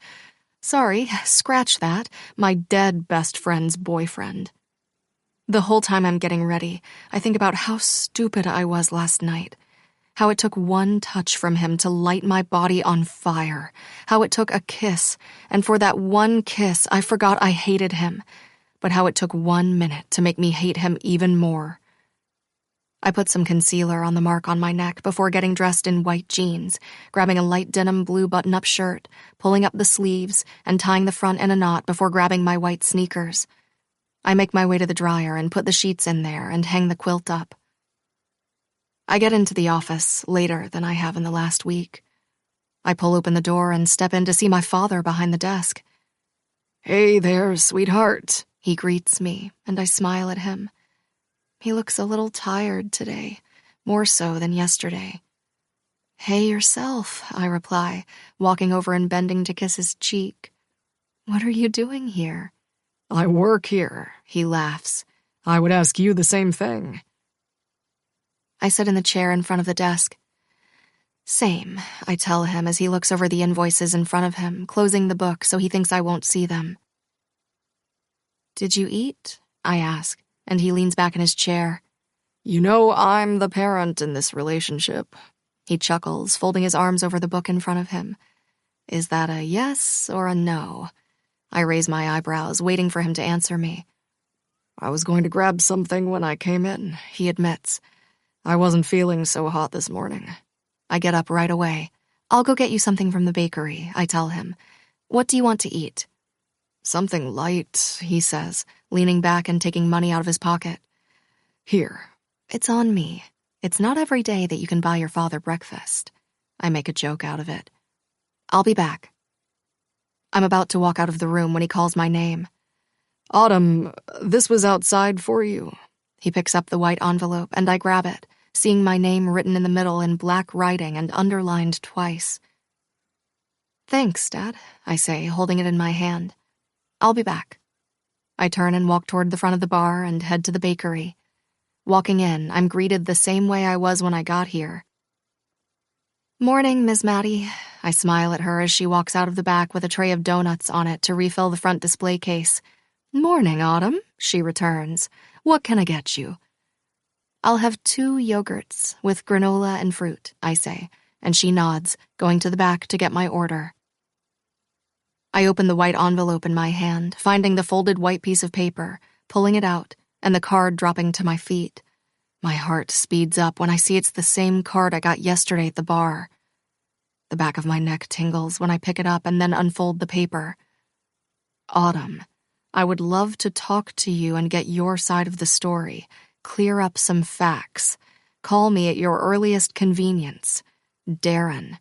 Sorry, scratch that. My dead best friend's boyfriend. The whole time I'm getting ready, I think about how stupid I was last night. How it took one touch from him to light my body on fire. How it took a kiss, and for that one kiss I forgot I hated him. But how it took 1 minute to make me hate him even more. I put some concealer on the mark on my neck before getting dressed in white jeans, grabbing a light denim blue button-up shirt, pulling up the sleeves, and tying the front in a knot before grabbing my white sneakers. I make my way to the dryer and put the sheets in there and hang the quilt up. I get into the office later than I have in the last week. I pull open the door and step in to see my father behind the desk. "Hey there, sweetheart," he greets me, and I smile at him. He looks a little tired today, more so than yesterday. "Hey yourself," I reply, walking over and bending to kiss his cheek. "What are you doing here?" "I work here," he laughs. "I would ask you the same thing." I sit in the chair in front of the desk. "Same," I tell him as he looks over the invoices in front of him, closing the book so he thinks I won't see them. "Did you eat?" I ask, and he leans back in his chair. "You know I'm the parent in this relationship." He chuckles, folding his arms over the book in front of him. Is that a yes or a no? I raise my eyebrows, waiting for him to answer me. "I was going to grab something when I came in," he admits. "I wasn't feeling so hot this morning." I get up right away. "I'll go get you something from the bakery," I tell him. "What do you want to eat?" "Something light," he says, leaning back and taking money out of his pocket. "Here." "It's on me. It's not every day that you can buy your father breakfast." I make a joke out of it. "I'll be back." I'm about to walk out of the room when he calls my name. "Autumn, this was outside for you." He picks up the white envelope, and I grab it, seeing my name written in the middle in black writing and underlined twice. "Thanks, Dad," I say, holding it in my hand. "I'll be back." I turn and walk toward the front of the bar and head to the bakery. Walking in, I'm greeted the same way I was when I got here. "Morning, Miss Maddie." I smile at her as she walks out of the back with a tray of donuts on it to refill the front display case. "Morning, Autumn," she returns. "What can I get you?" "I'll have 2 yogurts with granola and fruit," I say, and she nods, going to the back to get my order. I open the white envelope in my hand, finding the folded white piece of paper, pulling it out, and the card dropping to my feet. My heart speeds up when I see it's the same card I got yesterday at the bar. The back of my neck tingles when I pick it up and then unfold the paper. "Autumn, I would love to talk to you and get your side of the story, clear up some facts. Call me at your earliest convenience. Darren."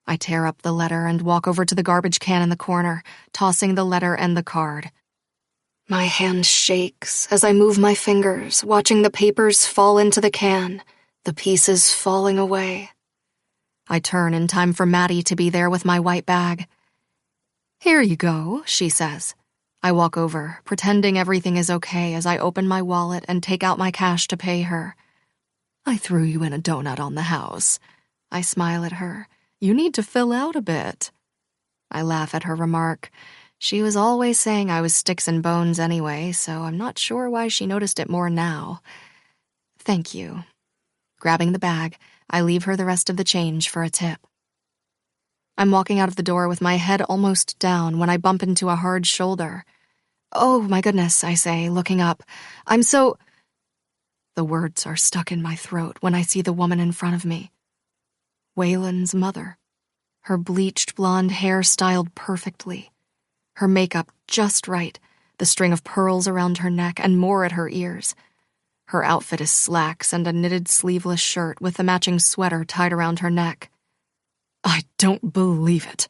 I tear up the letter and walk over to the garbage can in the corner, tossing the letter and the card. My hand shakes as I move my fingers, watching the papers fall into the can, the pieces falling away. I turn in time for Maddie to be there with my white bag. "Here you go," she says. I walk over, pretending everything is okay as I open my wallet and take out my cash to pay her. "I threw you in a donut on the house." I smile at her. "You need to fill out a bit." I laugh at her remark. She was always saying I was sticks and bones anyway, so I'm not sure why she noticed it more now. "Thank you." Grabbing the bag, I leave her the rest of the change for a tip. I'm walking out of the door with my head almost down when I bump into a hard shoulder. "Oh, my goodness," I say, looking up. "I'm so—" The words are stuck in my throat when I see the woman in front of me. Waylon's mother. Her bleached blonde hair styled perfectly. Her makeup just right, the string of pearls around her neck and more at her ears. Her outfit is slacks and a knitted sleeveless shirt with the matching sweater tied around her neck. "I don't believe it."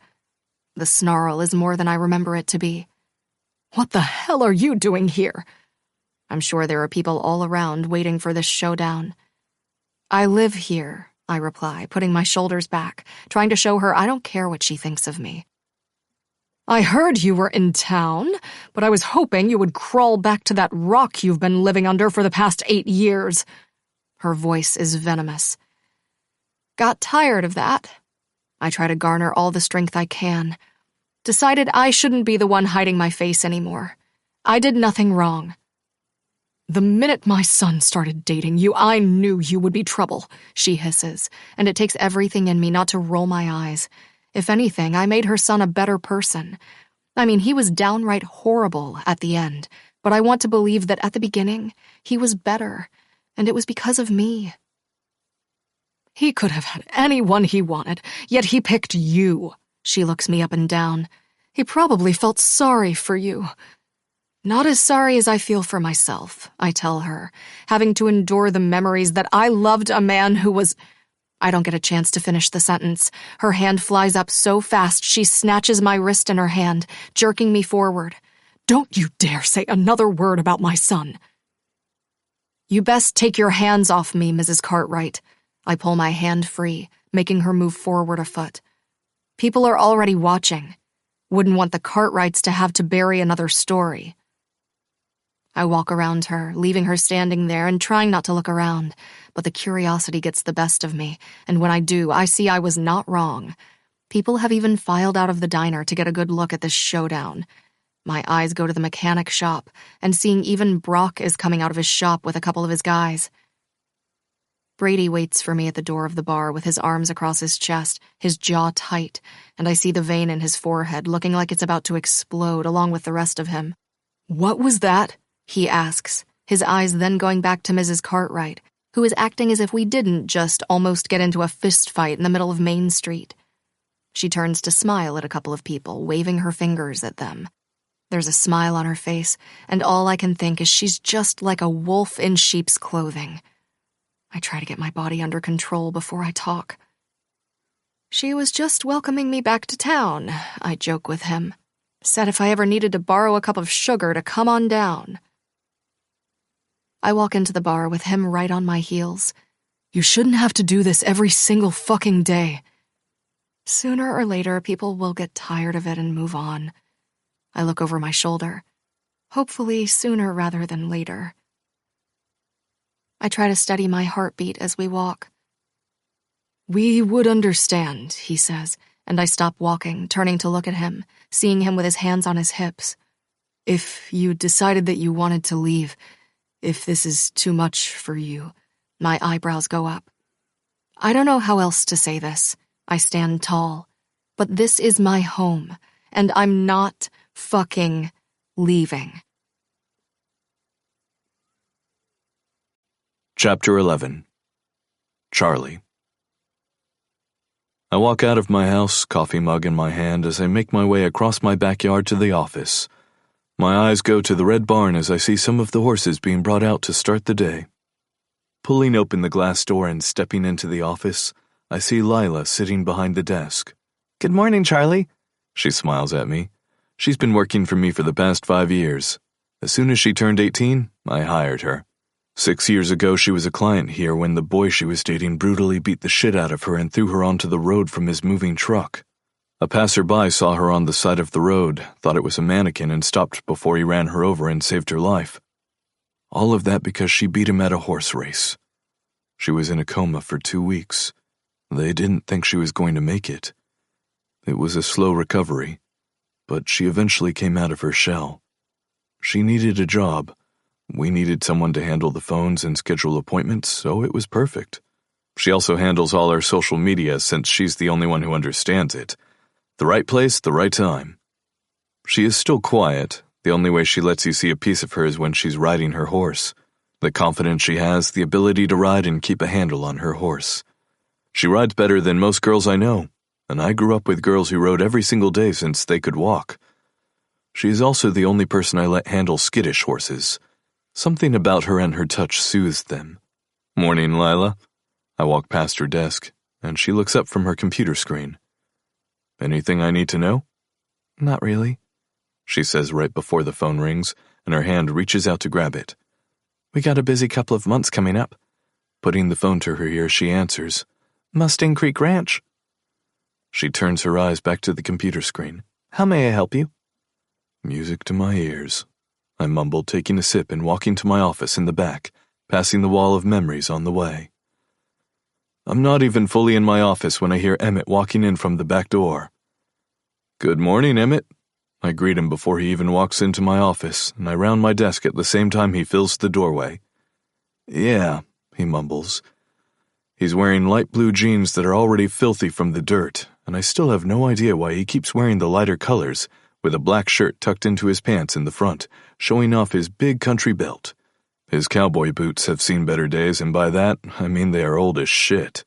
The snarl is more than I remember it to be. "What the hell are you doing here?" I'm sure there are people all around waiting for this showdown. I live here, I reply, putting my shoulders back, trying to show her I don't care what she thinks of me. I heard you were in town, but I was hoping you would crawl back to that rock you've been living under for the past 8 years. Her voice is venomous. Got tired of that. I try to garner all the strength I can. Decided I shouldn't be the one hiding my face anymore. I did nothing wrong. The minute my son started dating you, I knew you would be trouble, she hisses, and it takes everything in me not to roll my eyes. If anything, I made her son a better person. I mean, he was downright horrible at the end, but I want to believe that at the beginning, he was better, and it was because of me. He could have had anyone he wanted, yet he picked you. She looks me up and down. He probably felt sorry for you. Not as sorry as I feel for myself, I tell her, having to endure the memories that I loved a man who was... I don't get a chance to finish the sentence. Her hand flies up so fast she snatches my wrist in her hand, jerking me forward. Don't you dare say another word about my son. You best take your hands off me, Mrs. Cartwright. I pull my hand free, making her move forward a foot. People are already watching. Wouldn't want the Cartwrights to have to bury another story. I walk around her, leaving her standing there and trying not to look around, but the curiosity gets the best of me, and when I do, I see I was not wrong. People have even filed out of the diner to get a good look at this showdown. My eyes go to the mechanic shop, and seeing even Brock is coming out of his shop with a couple of his guys. Brady waits for me at the door of the bar with his arms across his chest, his jaw tight, and I see the vein in his forehead looking like it's about to explode along with the rest of him. What was that? He asks, his eyes then going back to Mrs. Cartwright, who is acting as if we didn't just almost get into a fist fight in the middle of Main Street. She turns to smile at a couple of people, waving her fingers at them. There's a smile on her face, and all I can think is she's just like a wolf in sheep's clothing. I try to get my body under control before I talk. She was just welcoming me back to town, I joke with him. Said if I ever needed to borrow a cup of sugar to come on down. I walk into the bar with him right on my heels. You shouldn't have to do this every single fucking day. Sooner or later, people will get tired of it and move on. I look over my shoulder. Hopefully sooner rather than later. I try to steady my heartbeat as we walk. We would understand, he says, and I stop walking, turning to look at him, seeing him with his hands on his hips. If you decided that you wanted to leave, if this is too much for you, my eyebrows go up. I don't know how else to say this. I stand tall. But this is my home, and I'm not fucking leaving. Chapter 11. Charlie. I walk out of my house, coffee mug in my hand, as I make my way across my backyard to the office. My eyes go to the red barn as I see some of the horses being brought out to start the day. Pulling open the glass door and stepping into the office, I see Lila sitting behind the desk. Good morning, Charlie. She smiles at me. She's been working for me for the past 5 years. As soon as she turned 18, I hired her. 6 years ago, she was a client here when the boy she was dating brutally beat the shit out of her and threw her onto the road from his moving truck. A passerby saw her on the side of the road, thought it was a mannequin, and stopped before he ran her over and saved her life. All of that because she beat him at a horse race. She was in a coma for 2 weeks. They didn't think she was going to make it. It was a slow recovery, but she eventually came out of her shell. She needed a job. We needed someone to handle the phones and schedule appointments, so it was perfect. She also handles all our social media since she's the only one who understands it. The right place, the right time. She is still quiet. The only way she lets you see a piece of her is when she's riding her horse. The confidence she has, the ability to ride and keep a handle on her horse. She rides better than most girls I know, and I grew up with girls who rode every single day since they could walk. She is also the only person I let handle skittish horses. Something about her and her touch soothes them. Morning, Lila. I walk past her desk, and she looks up from her computer screen. Anything I need to know? Not really, she says right before the phone rings, and her hand reaches out to grab it. We got a busy couple of months coming up. Putting the phone to her ear, she answers, Mustang Creek Ranch. She turns her eyes back to the computer screen. How may I help you? Music to my ears. I mumble, taking a sip and walking to my office in the back, passing the wall of memories on the way. I'm not even fully in my office when I hear Emmett walking in from the back door. Good morning, Emmett. I greet him before he even walks into my office, and I round my desk at the same time he fills the doorway. Yeah, he mumbles. He's wearing light blue jeans that are already filthy from the dirt, and I still have no idea why he keeps wearing the lighter colors, with a black shirt tucked into his pants in the front, showing off his big country belt. His cowboy boots have seen better days, and by that, I mean they are old as shit.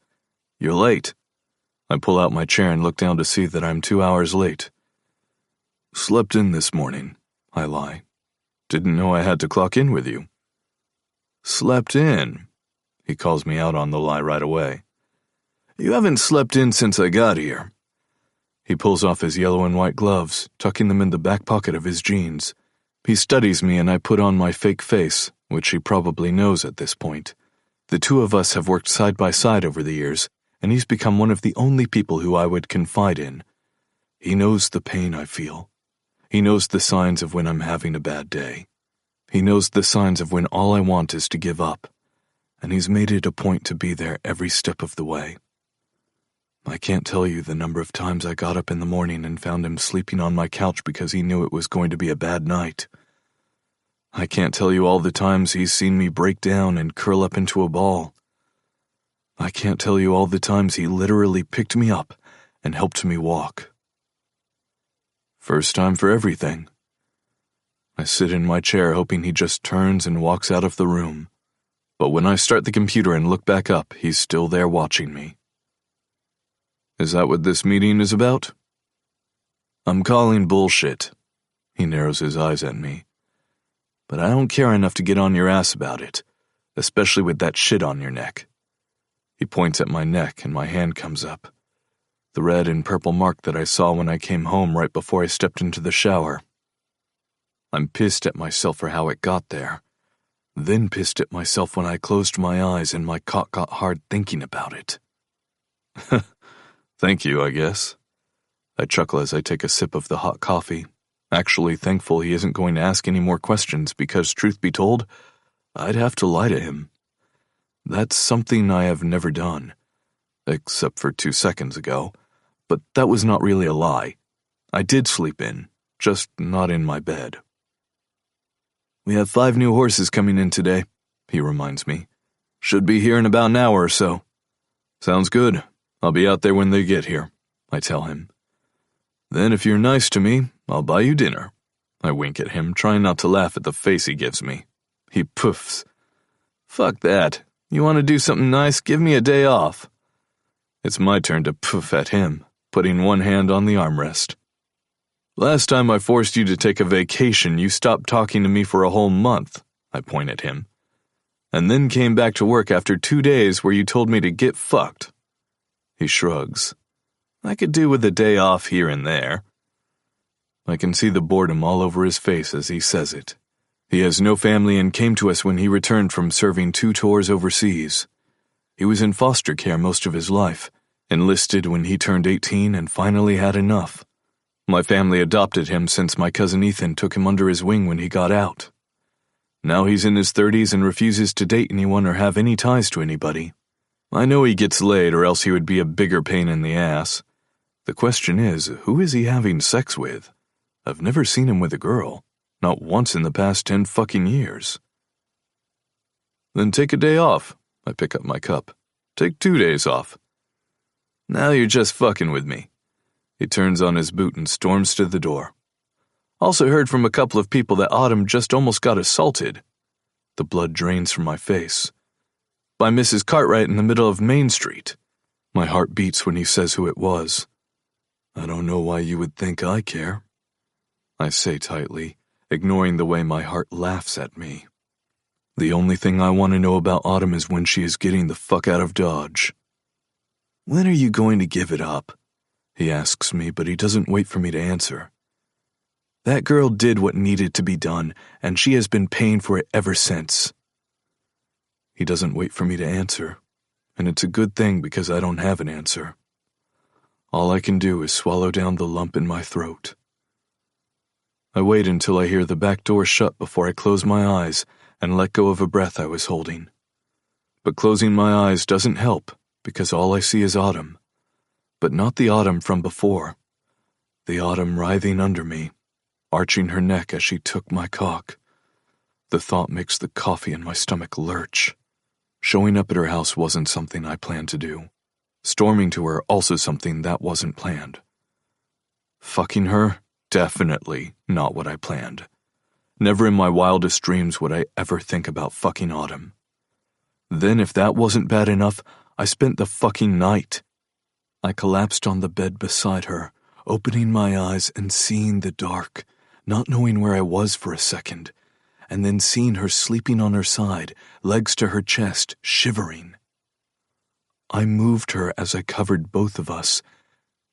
You're late. I pull out my chair and look down to see that I'm 2 hours late. Slept in this morning, I lie. Didn't know I had to clock in with you. Slept in? He calls me out on the lie right away. You haven't slept in since I got here. He pulls off his yellow and white gloves, tucking them in the back pocket of his jeans. He studies me and I put on my fake face, which he probably knows at this point. The two of us have worked side by side over the years, and he's become one of the only people who I would confide in. He knows the pain I feel. He knows the signs of when I'm having a bad day. He knows the signs of when all I want is to give up, and he's made it a point to be there every step of the way. I can't tell you the number of times I got up in the morning and found him sleeping on my couch because he knew it was going to be a bad night. I can't tell you all the times he's seen me break down and curl up into a ball. I can't tell you all the times he literally picked me up and helped me walk. First time for everything. I sit in my chair hoping he just turns and walks out of the room. But when I start the computer and look back up, he's still there watching me. Is that what this meeting is about? I'm calling bullshit. He narrows his eyes at me. But I don't care enough to get on your ass about it, especially with that shit on your neck. He points at my neck and my hand comes up. The red and purple mark that I saw when I came home right before I stepped into the shower. I'm pissed at myself for how it got there. Then pissed at myself when I closed my eyes and my cock got hard thinking about it. Thank you, I guess. I chuckle as I take a sip of the hot coffee, actually thankful he isn't going to ask any more questions because, truth be told, I'd have to lie to him. That's something I have never done, except for 2 seconds ago, but that was not really a lie. I did sleep in, just not in my bed. We have 5 new horses coming in today, he reminds me. Should be here in about an hour or so. Sounds good. I'll be out there when they get here, I tell him. Then if you're nice to me, I'll buy you dinner. I wink at him, trying not to laugh at the face he gives me. He poofs. Fuck that. You want to do something nice? Give me a day off. It's my turn to poof at him, putting one hand on the armrest. Last time I forced you to take a vacation, you stopped talking to me for a whole month, I point at him. And then came back to work after 2 days where you told me to get fucked. He shrugs. I could do with a day off here and there. I can see the boredom all over his face as he says it. He has no family and came to us when he returned from serving 2 tours overseas. He was in foster care most of his life, enlisted when he turned 18 and finally had enough. My family adopted him since my cousin Ethan took him under his wing when he got out. Now he's in his 30s and refuses to date anyone or have any ties to anybody. I know he gets laid or else he would be a bigger pain in the ass. The question is, who is he having sex with? I've never seen him with a girl, not once in the past 10 fucking years. Then take a day off. I pick up my cup. Take 2 days off. Now you're just fucking with me. He turns on his boot and storms to the door. Also heard from a couple of people that Autumn just almost got assaulted. The blood drains from my face. By Mrs. Cartwright in the middle of Main Street. My heart beats when he says who it was. I don't know why you would think I care, I say tightly, ignoring the way my heart laughs at me. The only thing I want to know about Autumn is when she is getting the fuck out of Dodge. When are you going to give it up? He asks me, but he doesn't wait for me to answer. That girl did what needed to be done, and she has been paying for it ever since. He doesn't wait for me to answer, and it's a good thing because I don't have an answer. All I can do is swallow down the lump in my throat. I wait until I hear the back door shut before I close my eyes and let go of a breath I was holding. But closing my eyes doesn't help because all I see is Autumn. But not the Autumn from before. The Autumn writhing under me, arching her neck as she took my cock. The thought makes the coffee in my stomach lurch. Showing up at her house wasn't something I planned to do. Storming to her also something that wasn't planned. Fucking her? Definitely not what I planned. Never in my wildest dreams would I ever think about fucking Autumn. Then if that wasn't bad enough, I spent the fucking night. I collapsed on the bed beside her, opening my eyes and seeing the dark, not knowing where I was for a second, and then seeing her sleeping on her side, legs to her chest, shivering. I moved her as I covered both of us,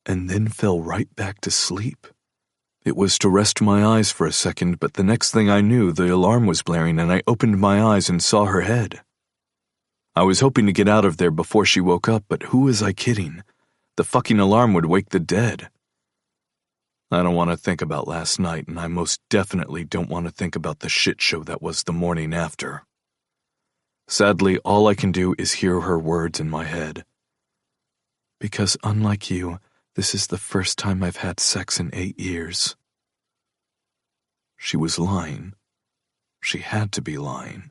and then fell right back to sleep. It was to rest my eyes for a second, but the next thing I knew, the alarm was blaring and I opened my eyes and saw her head. I was hoping to get out of there before she woke up, but who was I kidding? The fucking alarm would wake the dead. I don't want to think about last night, and I most definitely don't want to think about the shit show that was the morning after. Sadly, all I can do is hear her words in my head. Because unlike you, this is the first time I've had sex in 8 years. She was lying. She had to be lying.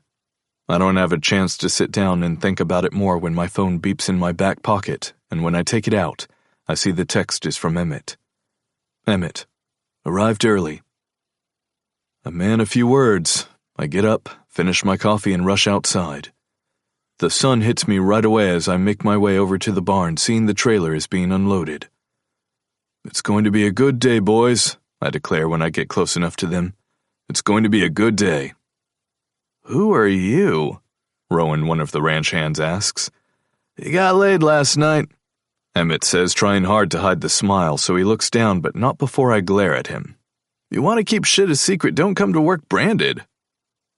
I don't have a chance to sit down and think about it more when my phone beeps in my back pocket, and when I take it out, I see the text is from Emmett. Emmett, arrived early. A man of few words. I get up, finish my coffee, and rush outside. The sun hits me right away as I make my way over to the barn, seeing the trailer is being unloaded. It's going to be a good day, boys, I declare when I get close enough to them. It's going to be a good day. Who are you? Rowan, one of the ranch hands, asks. You got laid last night, Emmett says, trying hard to hide the smile, so he looks down, but not before I glare at him. You want to keep shit a secret, don't come to work branded.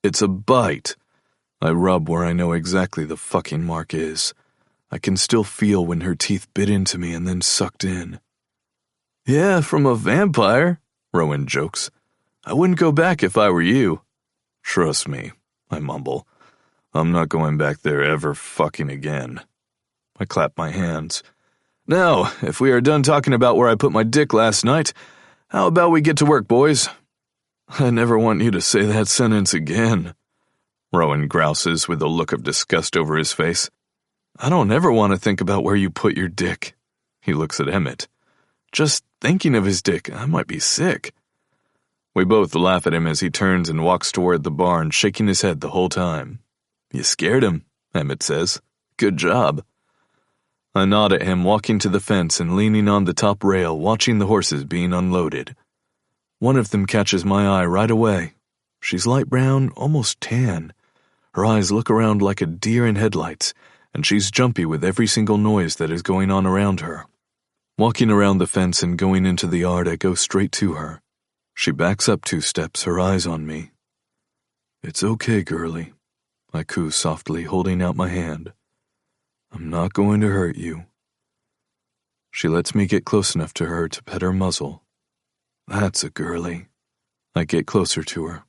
It's a bite. I rub where I know exactly the fucking mark is. I can still feel when her teeth bit into me and then sucked in. Yeah, from a vampire, Rowan jokes. I wouldn't go back if I were you. Trust me, I mumble. I'm not going back there ever fucking again. I clap my hands. Now, if we are done talking about where I put my dick last night, how about we get to work, boys? I never want you to say that sentence again, Rowan grouses with a look of disgust over his face. I don't ever want to think about where you put your dick. He looks at Emmett. Just thinking of his dick, I might be sick. We both laugh at him as he turns and walks toward the barn, shaking his head the whole time. You scared him, Emmett says. Good job. I nod at him, walking to the fence and leaning on the top rail, watching the horses being unloaded. One of them catches my eye right away. She's light brown, almost tan. Her eyes look around like a deer in headlights, and she's jumpy with every single noise that is going on around her. Walking around the fence and going into the yard, I go straight to her. She backs up 2 steps, her eyes on me. It's okay, girlie, I coo softly, holding out my hand. I'm not going to hurt you. She lets me get close enough to her to pet her muzzle. That's a girlie. I get closer to her.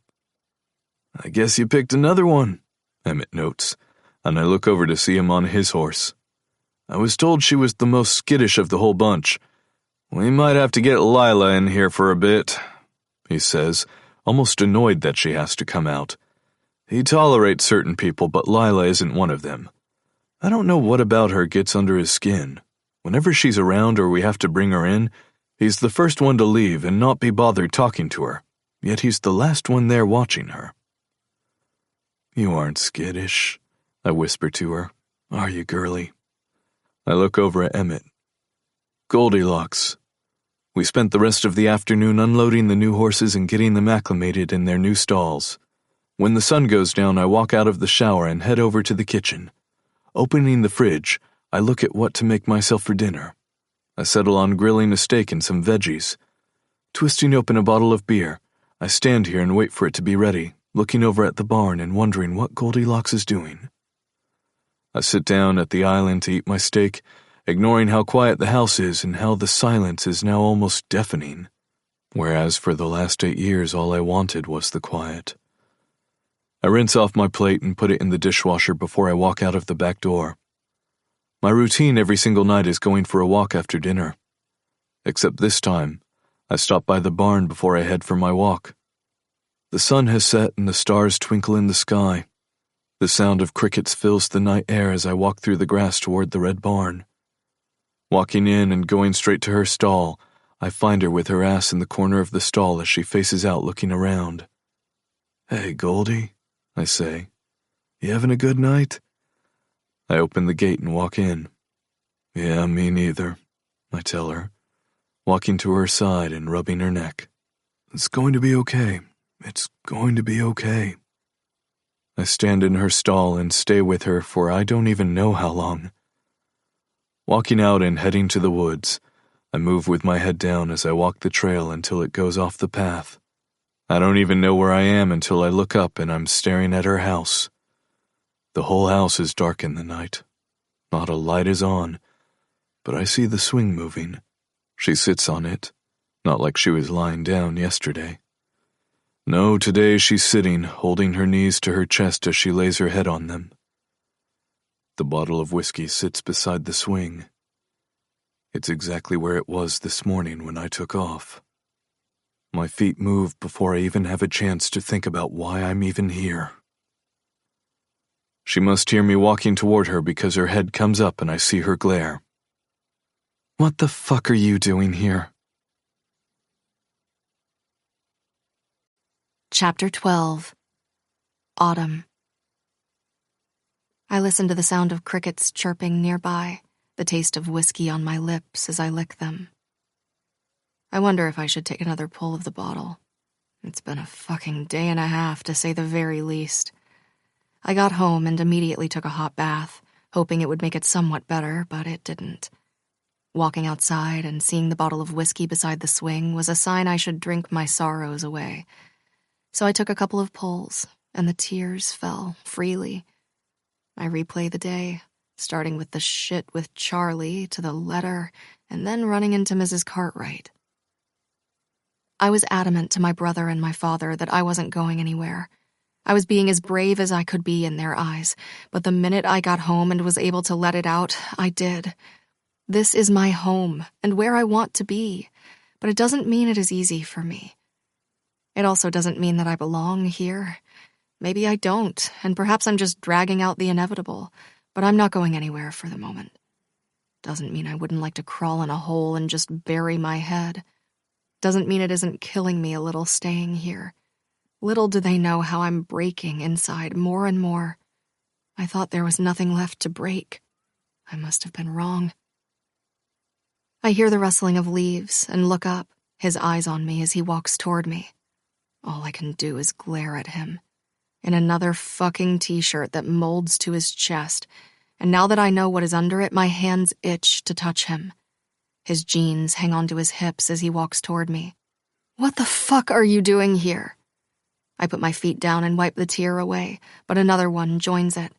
I guess you picked another one, Emmett notes, and I look over to see him on his horse. I was told she was the most skittish of the whole bunch. We might have to get Lila in here for a bit, he says, almost annoyed that she has to come out. He tolerates certain people, but Lila isn't one of them. I don't know what about her gets under his skin. Whenever she's around or we have to bring her in, he's the first one to leave and not be bothered talking to her, yet he's the last one there watching her. You aren't skittish, I whisper to her. Are you, girlie? I look over at Emmett. Goldilocks. We spent the rest of the afternoon unloading the new horses and getting them acclimated in their new stalls. When the sun goes down, I walk out of the shower and head over to the kitchen. Opening the fridge, I look at what to make myself for dinner. I settle on grilling a steak and some veggies. Twisting open a bottle of beer, I stand here and wait for it to be ready, looking over at the barn and wondering what Goldilocks is doing. I sit down at the island to eat my steak, ignoring how quiet the house is and how the silence is now almost deafening, whereas for the last 8 years all I wanted was the quiet. I rinse off my plate and put it in the dishwasher before I walk out of the back door. My routine every single night is going for a walk after dinner. Except this time, I stop by the barn before I head for my walk. The sun has set and the stars twinkle in the sky. The sound of crickets fills the night air as I walk through the grass toward the red barn. Walking in and going straight to her stall, I find her with her ass in the corner of the stall as she faces out looking around. "Hey, Goldie," I say. "You having a good night?" I open the gate and walk in. "Yeah, me neither," I tell her, walking to her side and rubbing her neck. "It's going to be okay. It's going to be okay." I stand in her stall and stay with her for I don't even know how long. Walking out and heading to the woods, I move with my head down as I walk the trail until it goes off the path. I don't even know where I am until I look up and I'm staring at her house. The whole house is dark in the night. Not a light is on, but I see the swing moving. She sits on it, not like she was lying down yesterday. No, today she's sitting, holding her knees to her chest as she lays her head on them. The bottle of whiskey sits beside the swing. It's exactly where it was this morning when I took off. My feet move before I even have a chance to think about why I'm even here. She must hear me walking toward her because her head comes up and I see her glare. "What the fuck are you doing here?" Chapter 12. Autumn. I listen to the sound of crickets chirping nearby, the taste of whiskey on my lips as I lick them. I wonder if I should take another pull of the bottle. It's been a fucking day and a half, to say the very least. I got home and immediately took a hot bath, hoping it would make it somewhat better, but it didn't. Walking outside and seeing the bottle of whiskey beside the swing was a sign I should drink my sorrows away. So I took a couple of pulls, and the tears fell freely. I replay the day, starting with the shit with Charlie to the letter, and then running into Mrs. Cartwright. I was adamant to my brother and my father that I wasn't going anywhere. I was being as brave as I could be in their eyes, but the minute I got home and was able to let it out, I did. This is my home, and where I want to be, but it doesn't mean it is easy for me. It also doesn't mean that I belong here. Maybe I don't, and perhaps I'm just dragging out the inevitable, but I'm not going anywhere for the moment. Doesn't mean I wouldn't like to crawl in a hole and just bury my head. Doesn't mean it isn't killing me a little staying here. Little do they know how I'm breaking inside more and more. I thought there was nothing left to break. I must have been wrong. I hear the rustling of leaves and look up, his eyes on me as he walks toward me. All I can do is glare at him. In another fucking t-shirt that molds to his chest, and now that I know what is under it, my hands itch to touch him. His jeans hang onto his hips as he walks toward me. What the fuck are you doing here? I put my feet down and wipe the tear away, but another one joins it.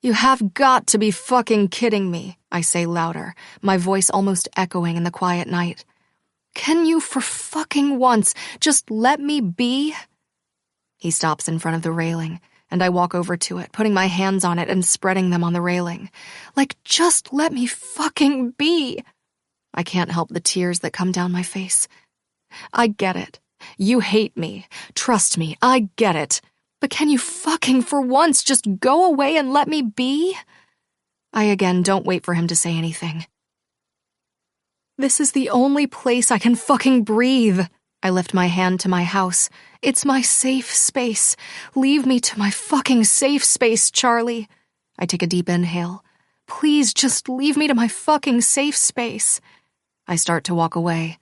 You have got to be fucking kidding me, I say louder, my voice almost echoing in the quiet night. Can you for fucking once just let me be? He stops in front of the railing, and I walk over to it, putting my hands on it and spreading them on the railing. Like, just let me fucking be. I can't help the tears that come down my face. I get it. You hate me. Trust me, I get it. But can you fucking for once just go away and let me be? I again don't wait for him to say anything. This is the only place I can fucking breathe. I lift my hand to my house. It's my safe space. Leave me to my fucking safe space, Charlie. I take a deep inhale. Please just leave me to my fucking safe space. I start to walk away.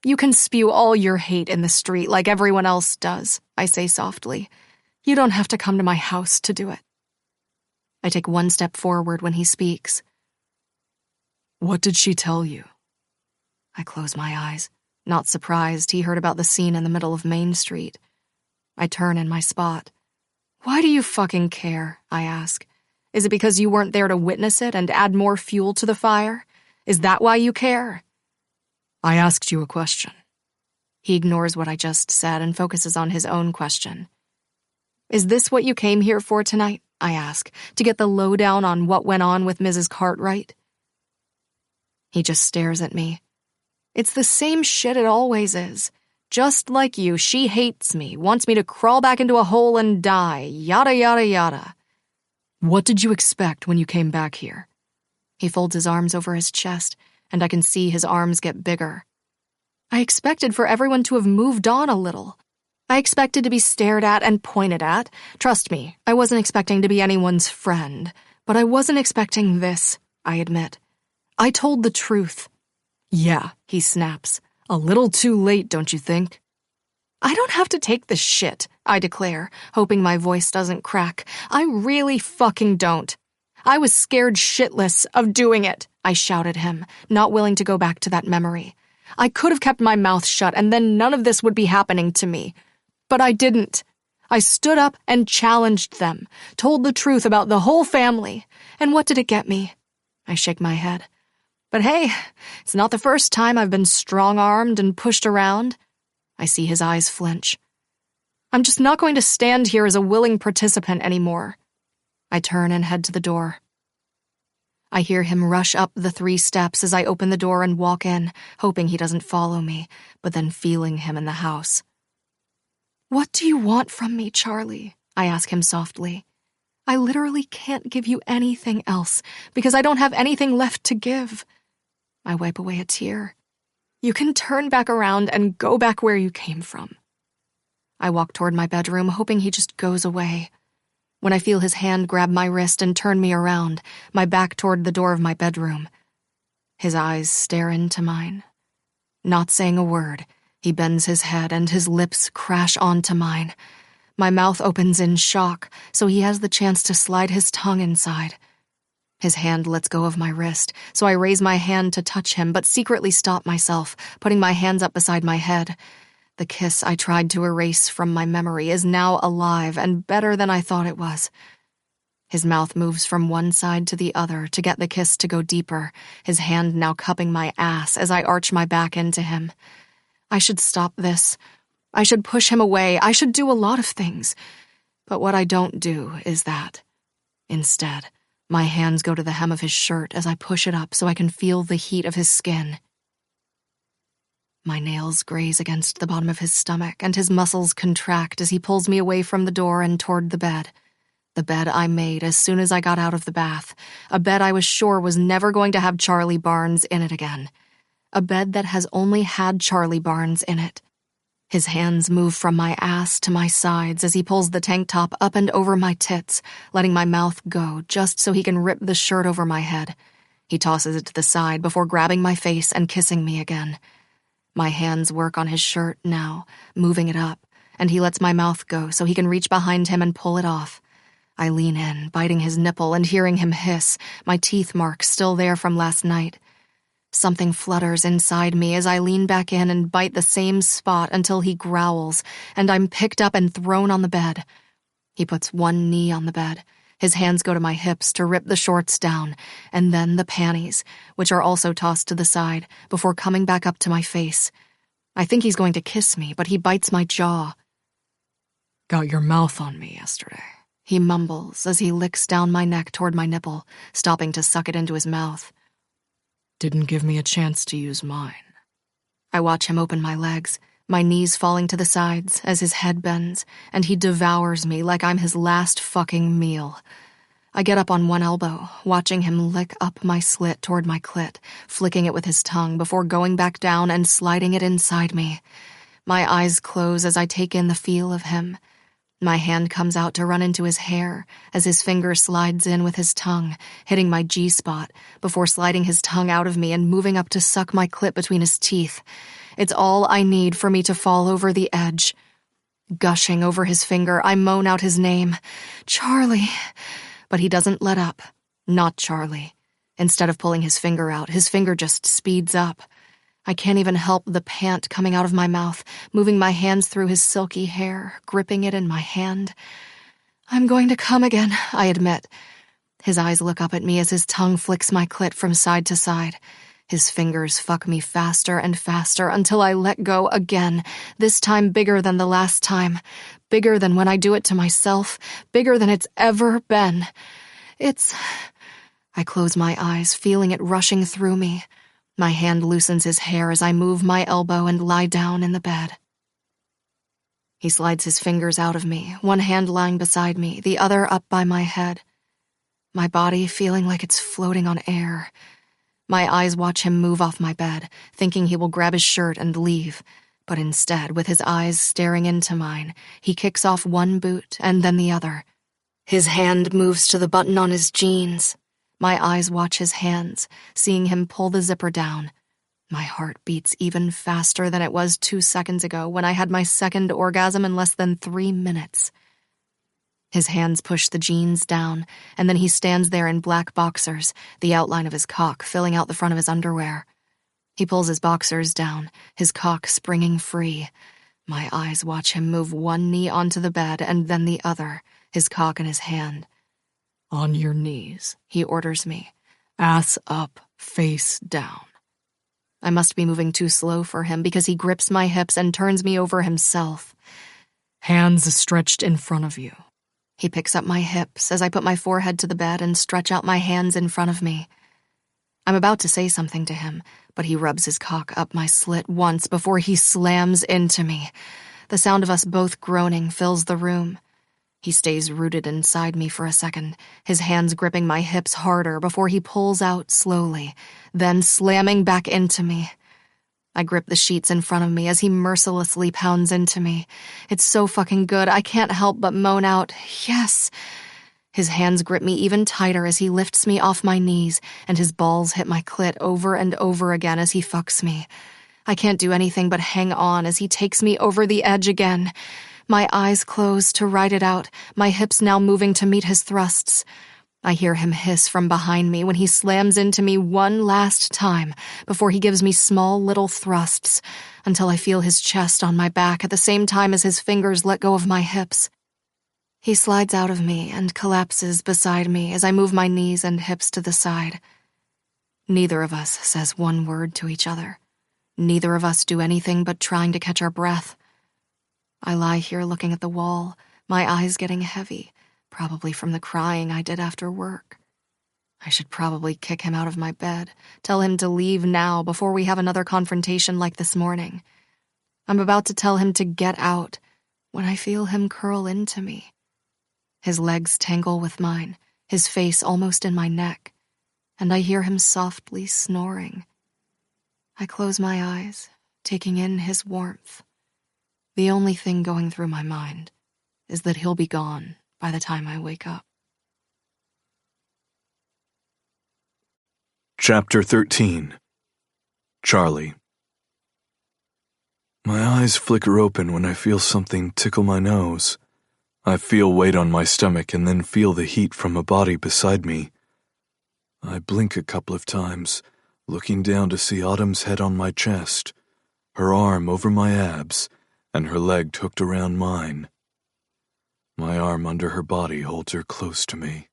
You can spew all your hate in the street like everyone else does, I say softly. You don't have to come to my house to do it. I take one step forward when he speaks. What did she tell you? I close my eyes, not surprised he heard about the scene in the middle of Main Street. I turn in my spot. Why do you fucking care? I ask. Is it because you weren't there to witness it and add more fuel to the fire? Is that why you care? I asked you a question. He ignores what I just said and focuses on his own question. Is this what you came here for tonight? I ask, to get the lowdown on what went on with Mrs. Cartwright. He just stares at me. It's the same shit it always is. Just like you, she hates me, wants me to crawl back into a hole and die, yada yada yada. What did you expect when you came back here? He folds his arms over his chest, and I can see his arms get bigger. I expected for everyone to have moved on a little. I expected to be stared at and pointed at. Trust me, I wasn't expecting to be anyone's friend. But I wasn't expecting this, I admit. I told the truth. Yeah, he snaps. A little too late, don't you think? I don't have to take this shit, I declare, hoping my voice doesn't crack. I really fucking don't. I was scared shitless of doing it, I shouted him, not willing to go back to that memory. I could have kept my mouth shut and then none of this would be happening to me. But I didn't. I stood up and challenged them, told the truth about the whole family. And what did it get me? I shake my head. But hey, it's not the first time I've been strong-armed and pushed around. I see his eyes flinch. I'm just not going to stand here as a willing participant anymore. I turn and head to the door. I hear him rush up the 3 steps as I open the door and walk in, hoping he doesn't follow me, but then feeling him in the house. What do you want from me, Charlie? I ask him softly. I literally can't give you anything else because I don't have anything left to give. I wipe away a tear. You can turn back around and go back where you came from. I walk toward my bedroom, hoping he just goes away. When I feel his hand grab my wrist and turn me around, my back toward the door of my bedroom, his eyes stare into mine. Not saying a word, he bends his head and his lips crash onto mine. My mouth opens in shock, so he has the chance to slide his tongue inside. His hand lets go of my wrist, so I raise my hand to touch him, but secretly stop myself, putting my hands up beside my head. The kiss I tried to erase from my memory is now alive and better than I thought it was. His mouth moves from one side to the other to get the kiss to go deeper, his hand now cupping my ass as I arch my back into him. I should stop this. I should push him away. I should do a lot of things. But what I don't do is that. Instead, my hands go to the hem of his shirt as I push it up so I can feel the heat of his skin. My nails graze against the bottom of his stomach, and his muscles contract as he pulls me away from the door and toward the bed. The bed I made as soon as I got out of the bath. A bed I was sure was never going to have Charlie Barnes in it again. A bed that has only had Charlie Barnes in it. His hands move from my ass to my sides as he pulls the tank top up and over my tits, letting my mouth go just so he can rip the shirt over my head. He tosses it to the side before grabbing my face and kissing me again. My hands work on his shirt now, moving it up, and he lets my mouth go so he can reach behind him and pull it off. I lean in, biting his nipple and hearing him hiss, my teeth marks still there from last night. Something flutters inside me as I lean back in and bite the same spot until he growls, and I'm picked up and thrown on the bed. He puts one knee on the bed. His hands go to my hips to rip the shorts down, and then the panties, which are also tossed to the side, before coming back up to my face. I think he's going to kiss me, but he bites my jaw. Got your mouth on me yesterday, he mumbles as he licks down my neck toward my nipple, stopping to suck it into his mouth. Didn't give me a chance to use mine. I watch him open my legs, my knees falling to the sides as his head bends, and he devours me like I'm his last fucking meal. I get up on one elbow, watching him lick up my slit toward my clit, flicking it with his tongue before going back down and sliding it inside me. My eyes close as I take in the feel of him. My hand comes out to run into his hair as his finger slides in with his tongue, hitting my G-spot, before sliding his tongue out of me and moving up to suck my clit between his teeth. It's all I need for me to fall over the edge. Gushing over his finger, I moan out his name. Charlie. But he doesn't let up. Not Charlie. Instead of pulling his finger out, his finger just speeds up. I can't even help the pant coming out of my mouth, moving my hands through his silky hair, gripping it in my hand. I'm going to come again, I admit. His eyes look up at me as his tongue flicks my clit from side to side. His fingers fuck me faster and faster until I let go again, this time bigger than the last time, bigger than when I do it to myself, bigger than it's ever been. I close my eyes, feeling it rushing through me. My hand loosens his hair as I move my elbow and lie down in the bed. He slides his fingers out of me, one hand lying beside me, the other up by my head. My body feeling like it's floating on air. My eyes watch him move off my bed, thinking he will grab his shirt and leave. But instead, with his eyes staring into mine, he kicks off one boot and then the other. His hand moves to the button on his jeans. My eyes watch his hands, seeing him pull the zipper down. My heart beats even faster than it was 2 seconds ago when I had my second orgasm in less than 3 minutes. His hands push the jeans down, and then he stands there in black boxers, the outline of his cock filling out the front of his underwear. He pulls his boxers down, his cock springing free. My eyes watch him move one knee onto the bed and then the other, his cock in his hand. "On your knees," he orders me. "Ass up, face down." I must be moving too slow for him because he grips my hips and turns me over himself. "Hands stretched in front of you." He picks up my hips as I put my forehead to the bed and stretch out my hands in front of me. I'm about to say something to him, but he rubs his cock up my slit once before he slams into me. The sound of us both groaning fills the room. He stays rooted inside me for a second, his hands gripping my hips harder before he pulls out slowly, then slamming back into me. I grip the sheets in front of me as he mercilessly pounds into me. It's so fucking good, I can't help but moan out, "Yes." His hands grip me even tighter as he lifts me off my knees, and his balls hit my clit over and over again as he fucks me. I can't do anything but hang on as he takes me over the edge again. My eyes close to ride it out, my hips now moving to meet his thrusts. I hear him hiss from behind me when he slams into me one last time before he gives me small little thrusts until I feel his chest on my back at the same time as his fingers let go of my hips. He slides out of me and collapses beside me as I move my knees and hips to the side. Neither of us says one word to each other. Neither of us do anything but trying to catch our breath. I lie here looking at the wall, my eyes getting heavy, probably from the crying I did after work. I should probably kick him out of my bed, tell him to leave now before we have another confrontation like this morning. I'm about to tell him to get out when I feel him curl into me. His legs tangle with mine, his face almost in my neck, and I hear him softly snoring. I close my eyes, taking in his warmth. The only thing going through my mind is that he'll be gone by the time I wake up. Chapter 13. Charlie. My eyes flicker open when I feel something tickle my nose. I feel weight on my stomach and then feel the heat from a body beside me. I blink a couple of times, looking down to see Autumn's head on my chest, her arm over my abs, and her leg hooked around mine. My arm under her body holds her close to me.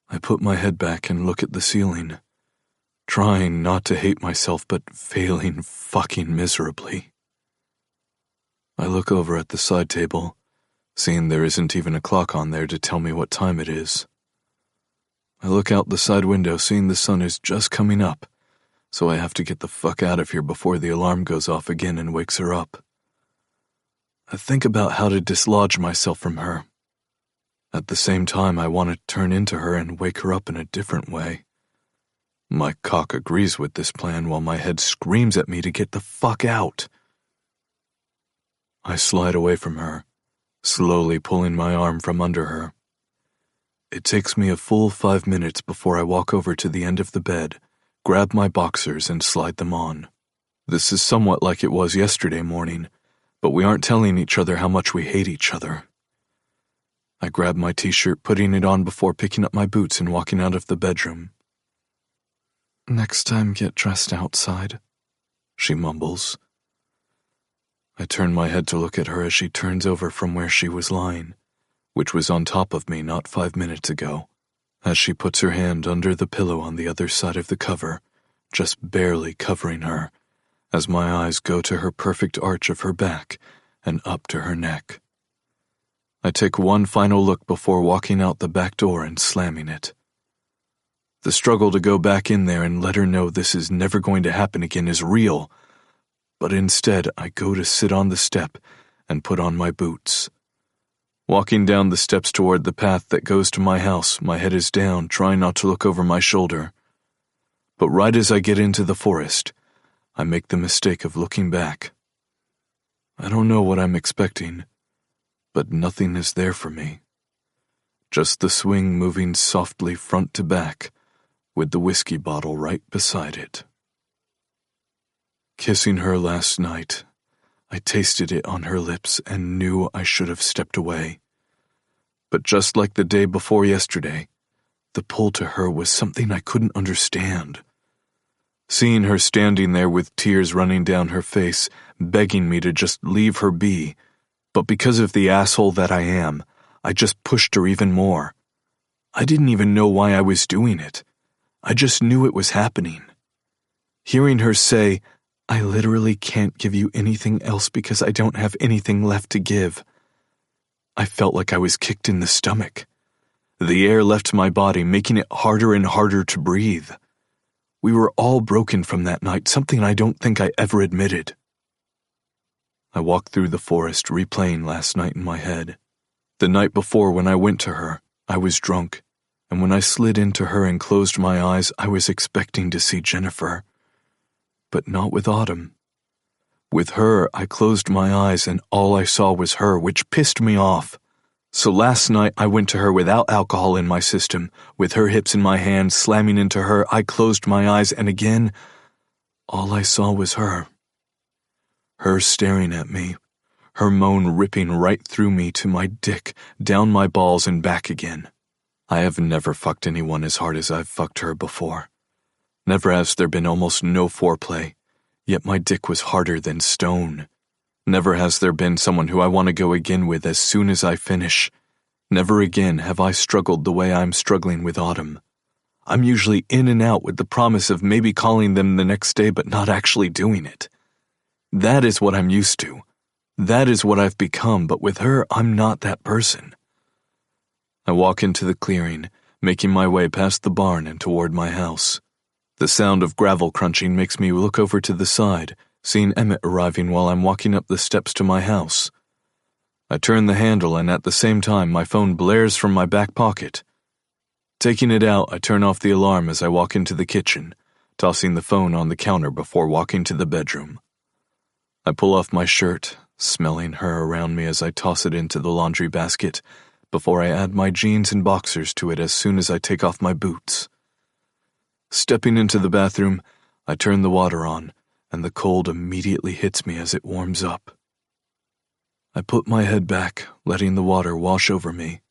I put my head back and look at the ceiling, trying not to hate myself but failing fucking miserably. I look over at the side table, seeing there isn't even a clock on there to tell me what time it is. I look out the side window, seeing the sun is just coming up, so I have to get the fuck out of here before the alarm goes off again and wakes her up. I think about how to dislodge myself from her. At the same time, I want to turn into her and wake her up in a different way. My cock agrees with this plan while my head screams at me to get the fuck out. I slide away from her, slowly pulling my arm from under her. It takes me a full 5 minutes before I walk over to the end of the bed, grab my boxers and slide them on. This is somewhat like it was yesterday morning, but we aren't telling each other how much we hate each other. I grab my t-shirt, putting it on before picking up my boots and walking out of the bedroom. "Next time get dressed outside," she mumbles. I turn my head to look at her as she turns over from where she was lying, which was on top of me not 5 minutes ago, as she puts her hand under the pillow on the other side of the cover, just barely covering her, as my eyes go to her perfect arch of her back and up to her neck. I take one final look before walking out the back door and slamming it. The struggle to go back in there and let her know this is never going to happen again is real, but instead I go to sit on the step and put on my boots. Walking down the steps toward the path that goes to my house, my head is down, trying not to look over my shoulder. But right as I get into the forest, I make the mistake of looking back. I don't know what I'm expecting, but nothing is there for me. Just the swing moving softly front to back, with the whiskey bottle right beside it. Kissing her last night, I tasted it on her lips and knew I should have stepped away. But just like the day before yesterday, the pull to her was something I couldn't understand. Seeing her standing there with tears running down her face, begging me to just leave her be, but because of the asshole that I am, I just pushed her even more. I didn't even know why I was doing it. I just knew it was happening. Hearing her say, "I literally can't give you anything else because I don't have anything left to give," I felt like I was kicked in the stomach. The air left my body, making it harder and harder to breathe. We were all broken from that night, something I don't think I ever admitted. I walked through the forest, replaying last night in my head. The night before, when I went to her, I was drunk, and when I slid into her and closed my eyes, I was expecting to see Jennifer. But not with Autumn. With her, I closed my eyes and all I saw was her, which pissed me off. So last night I went to her without alcohol in my system, with her hips in my hands, slamming into her. I closed my eyes and again, all I saw was her. Her staring at me, her moan ripping right through me to my dick, down my balls and back again. I have never fucked anyone as hard as I've fucked her before. Never has there been almost no foreplay, yet my dick was harder than stone. Never has there been someone who I want to go again with as soon as I finish. Never again have I struggled the way I'm struggling with Autumn. I'm usually in and out with the promise of maybe calling them the next day but not actually doing it. That is what I'm used to. That is what I've become, but with her, I'm not that person. I walk into the clearing, making my way past the barn and toward my house. The sound of gravel crunching makes me look over to the side, seeing Emmett arriving while I'm walking up the steps to my house. I turn the handle and at the same time my phone blares from my back pocket. Taking it out, I turn off the alarm as I walk into the kitchen, tossing the phone on the counter before walking to the bedroom. I pull off my shirt, smelling her around me as I toss it into the laundry basket, before I add my jeans and boxers to it as soon as I take off my boots. Stepping into the bathroom, I turn the water on, and the cold immediately hits me as it warms up. I put my head back, letting the water wash over me.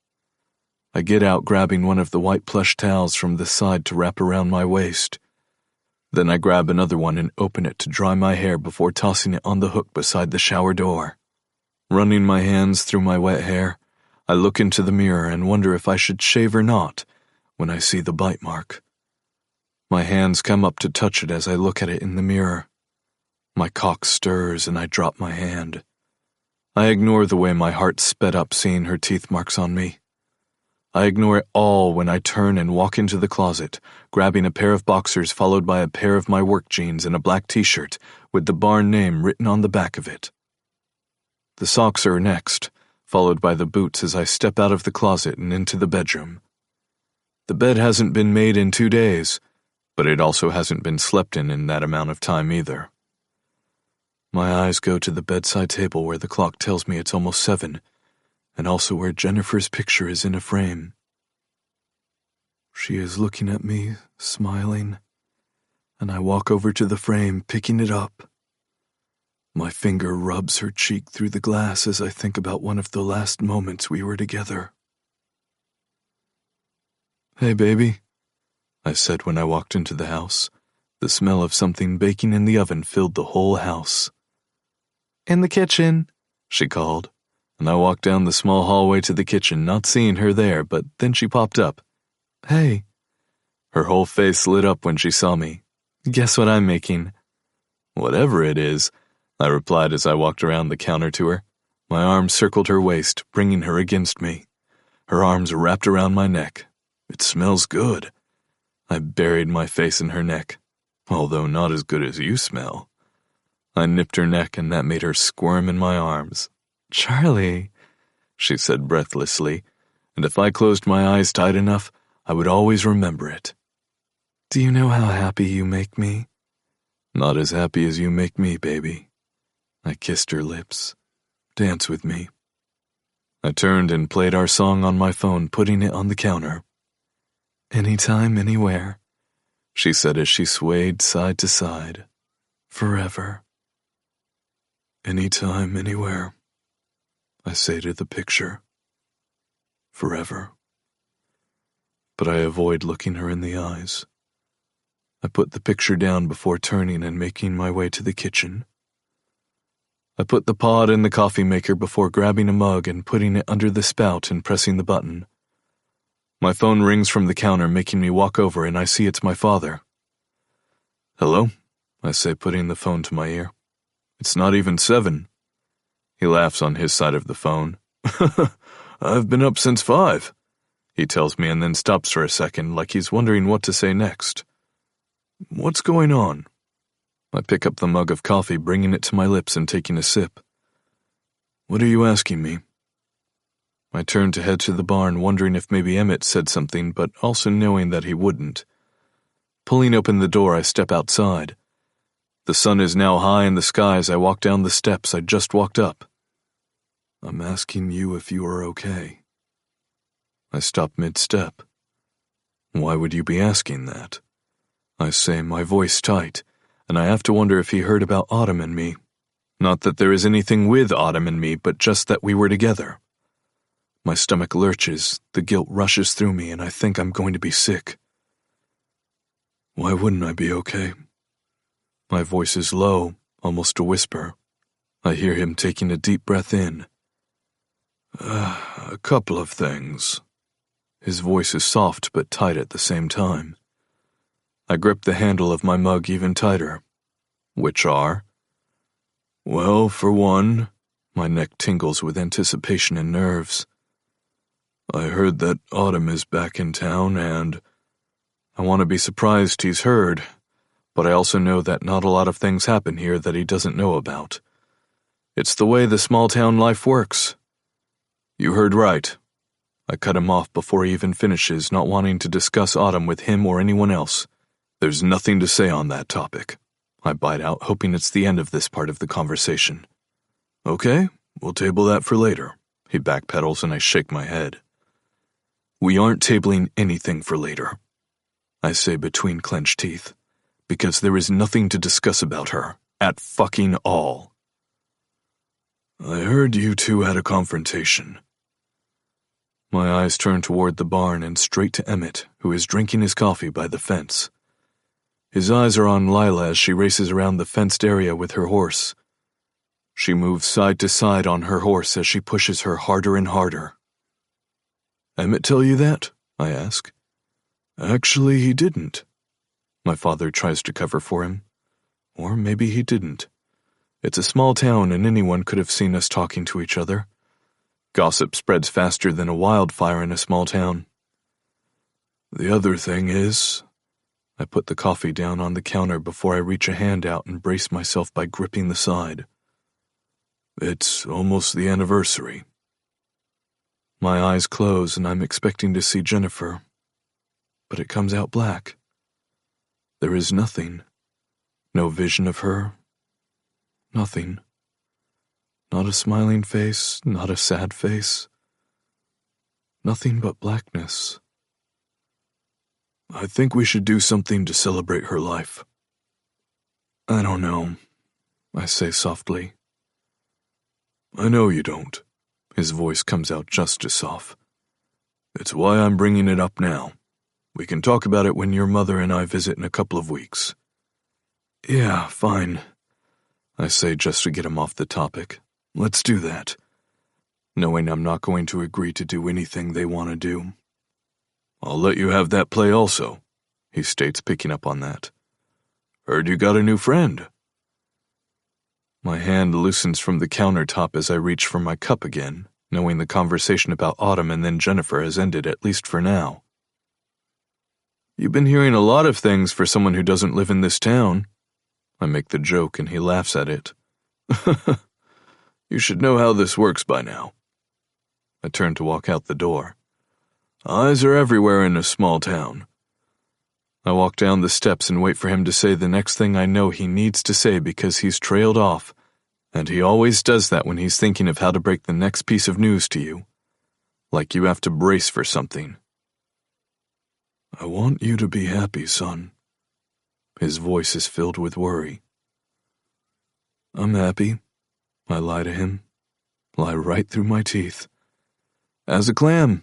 I get out, grabbing one of the white plush towels from the side to wrap around my waist. Then I grab another one and open it to dry my hair before tossing it on the hook beside the shower door. Running my hands through my wet hair, I look into the mirror and wonder if I should shave or not when I see the bite mark. My hands come up to touch it as I look at it in the mirror. My cock stirs and I drop my hand. I ignore the way my heart sped up seeing her teeth marks on me. I ignore it all when I turn and walk into the closet, grabbing a pair of boxers followed by a pair of my work jeans and a black t-shirt with the barn name written on the back of it. The socks are next, followed by the boots as I step out of the closet and into the bedroom. The bed hasn't been made in 2 days, but it also hasn't been slept in that amount of time either. My eyes go to the bedside table where the clock tells me it's almost 7, and also where Jennifer's picture is in a frame. She is looking at me, smiling, and I walk over to the frame, picking it up. My finger rubs her cheek through the glass as I think about one of the last moments we were together. "Hey, baby," I said when I walked into the house. The smell of something baking in the oven filled the whole house. "In the kitchen," she called, and I walked down the small hallway to the kitchen, not seeing her there, but then she popped up. Hey. Her whole face lit up when she saw me. Guess what I'm making? Whatever it is, I replied as I walked around the counter to her. My arms circled her waist, bringing her against me. Her arms wrapped around my neck. It smells good. I buried my face in her neck, although not as good as you smell. I nipped her neck and that made her squirm in my arms. Charlie, she said breathlessly, and if I closed my eyes tight enough, I would always remember it. Do you know how happy you make me? Not as happy as you make me, baby. I kissed her lips. Dance with me. I turned and played our song on my phone, putting it on the counter. Anytime, anywhere, she said as she swayed side to side. Forever. Anytime, anywhere, I say to the picture. Forever. But I avoid looking her in the eyes. I put the picture down before turning and making my way to the kitchen. I put the pod in the coffee maker before grabbing a mug and putting it under the spout and pressing the button. My phone rings from the counter, making me walk over, and I see it's my father. Hello, I say, putting the phone to my ear. It's not even 7. He laughs on his side of the phone. I've been up since 5, he tells me, and then stops for a second, like he's wondering what to say next. What's going on? I pick up the mug of coffee, bringing it to my lips and taking a sip. What are you asking me? I turn to head to the barn, wondering if maybe Emmett said something, but also knowing that he wouldn't. Pulling open the door, I step outside. The sun is now high in the sky as I walk down the steps I just walked up. I'm asking you if you are okay. I stop mid-step. Why would you be asking that? I say, my voice tight, and I have to wonder if he heard about Autumn and me. Not that there is anything with Autumn and me, but just that we were together. My stomach lurches, the guilt rushes through me, and I think I'm going to be sick. Why wouldn't I be okay? My voice is low, almost a whisper. I hear him taking a deep breath in. A couple of things. His voice is soft but tight at the same time. I grip the handle of my mug even tighter. Which are? Well, for one, my neck tingles with anticipation and nerves. I heard that Autumn is back in town, and I want to be surprised he's heard, but I also know that not a lot of things happen here that he doesn't know about. It's the way the small-town life works. You heard right. I cut him off before he even finishes, not wanting to discuss Autumn with him or anyone else. There's nothing to say on that topic. I bite out, hoping it's the end of this part of the conversation. Okay, we'll table that for later. He backpedals and I shake my head. We aren't tabling anything for later, I say between clenched teeth, because there is nothing to discuss about her, at fucking all. I heard you two had a confrontation. My eyes turn toward the barn and straight to Emmett, who is drinking his coffee by the fence. His eyes are on Lila as she races around the fenced area with her horse. She moves side to side on her horse as she pushes her harder and harder. Emmett tell you that? I ask. Actually, he didn't. My father tries to cover for him. Or maybe he didn't. It's a small town and anyone could have seen us talking to each other. Gossip spreads faster than a wildfire in a small town. The other thing is, I put the coffee down on the counter before I reach a hand out and brace myself by gripping the side. It's almost the anniversary. My eyes close and I'm expecting to see Jennifer, but it comes out black. There is nothing. No vision of her. Nothing. Not a smiling face, not a sad face. Nothing but blackness. I think we should do something to celebrate her life. I don't know, I say softly. I know you don't. His voice comes out just as soft. It's why I'm bringing it up now. We can talk about it when your mother and I visit in a couple of weeks. Yeah, fine, I say just to get him off the topic. Let's do that, knowing I'm not going to agree to do anything they want to do. I'll let you have that play also, he states, picking up on that. Heard you got a new friend. My hand loosens from the countertop as I reach for my cup again, knowing the conversation about Autumn and then Jennifer has ended, at least for now. You've been hearing a lot of things for someone who doesn't live in this town. I make the joke and he laughs at it. You should know how this works by now. I turn to walk out the door. Eyes are everywhere in a small town. I walk down the steps and wait for him to say the next thing I know he needs to say because he's trailed off, and he always does that when he's thinking of how to break the next piece of news to you. Like you have to brace for something. I want you to be happy, son. His voice is filled with worry. I'm happy. I lie to him. Lie right through my teeth. As a clam.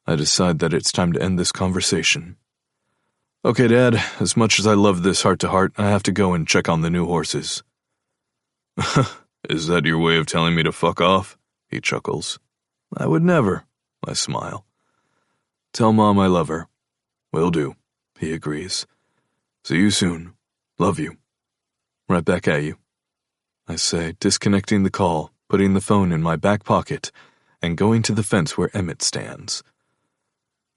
I decide that it's time to end this conversation. Okay, Dad, as much as I love this heart-to-heart, I have to go and check on the new horses. Is that your way of telling me to fuck off? He chuckles. I would never. I smile. Tell Mom I love her. Will do, he agrees. See you soon. Love you. Right back at you, I say, disconnecting the call, putting the phone in my back pocket, and going to the fence where Emmett stands.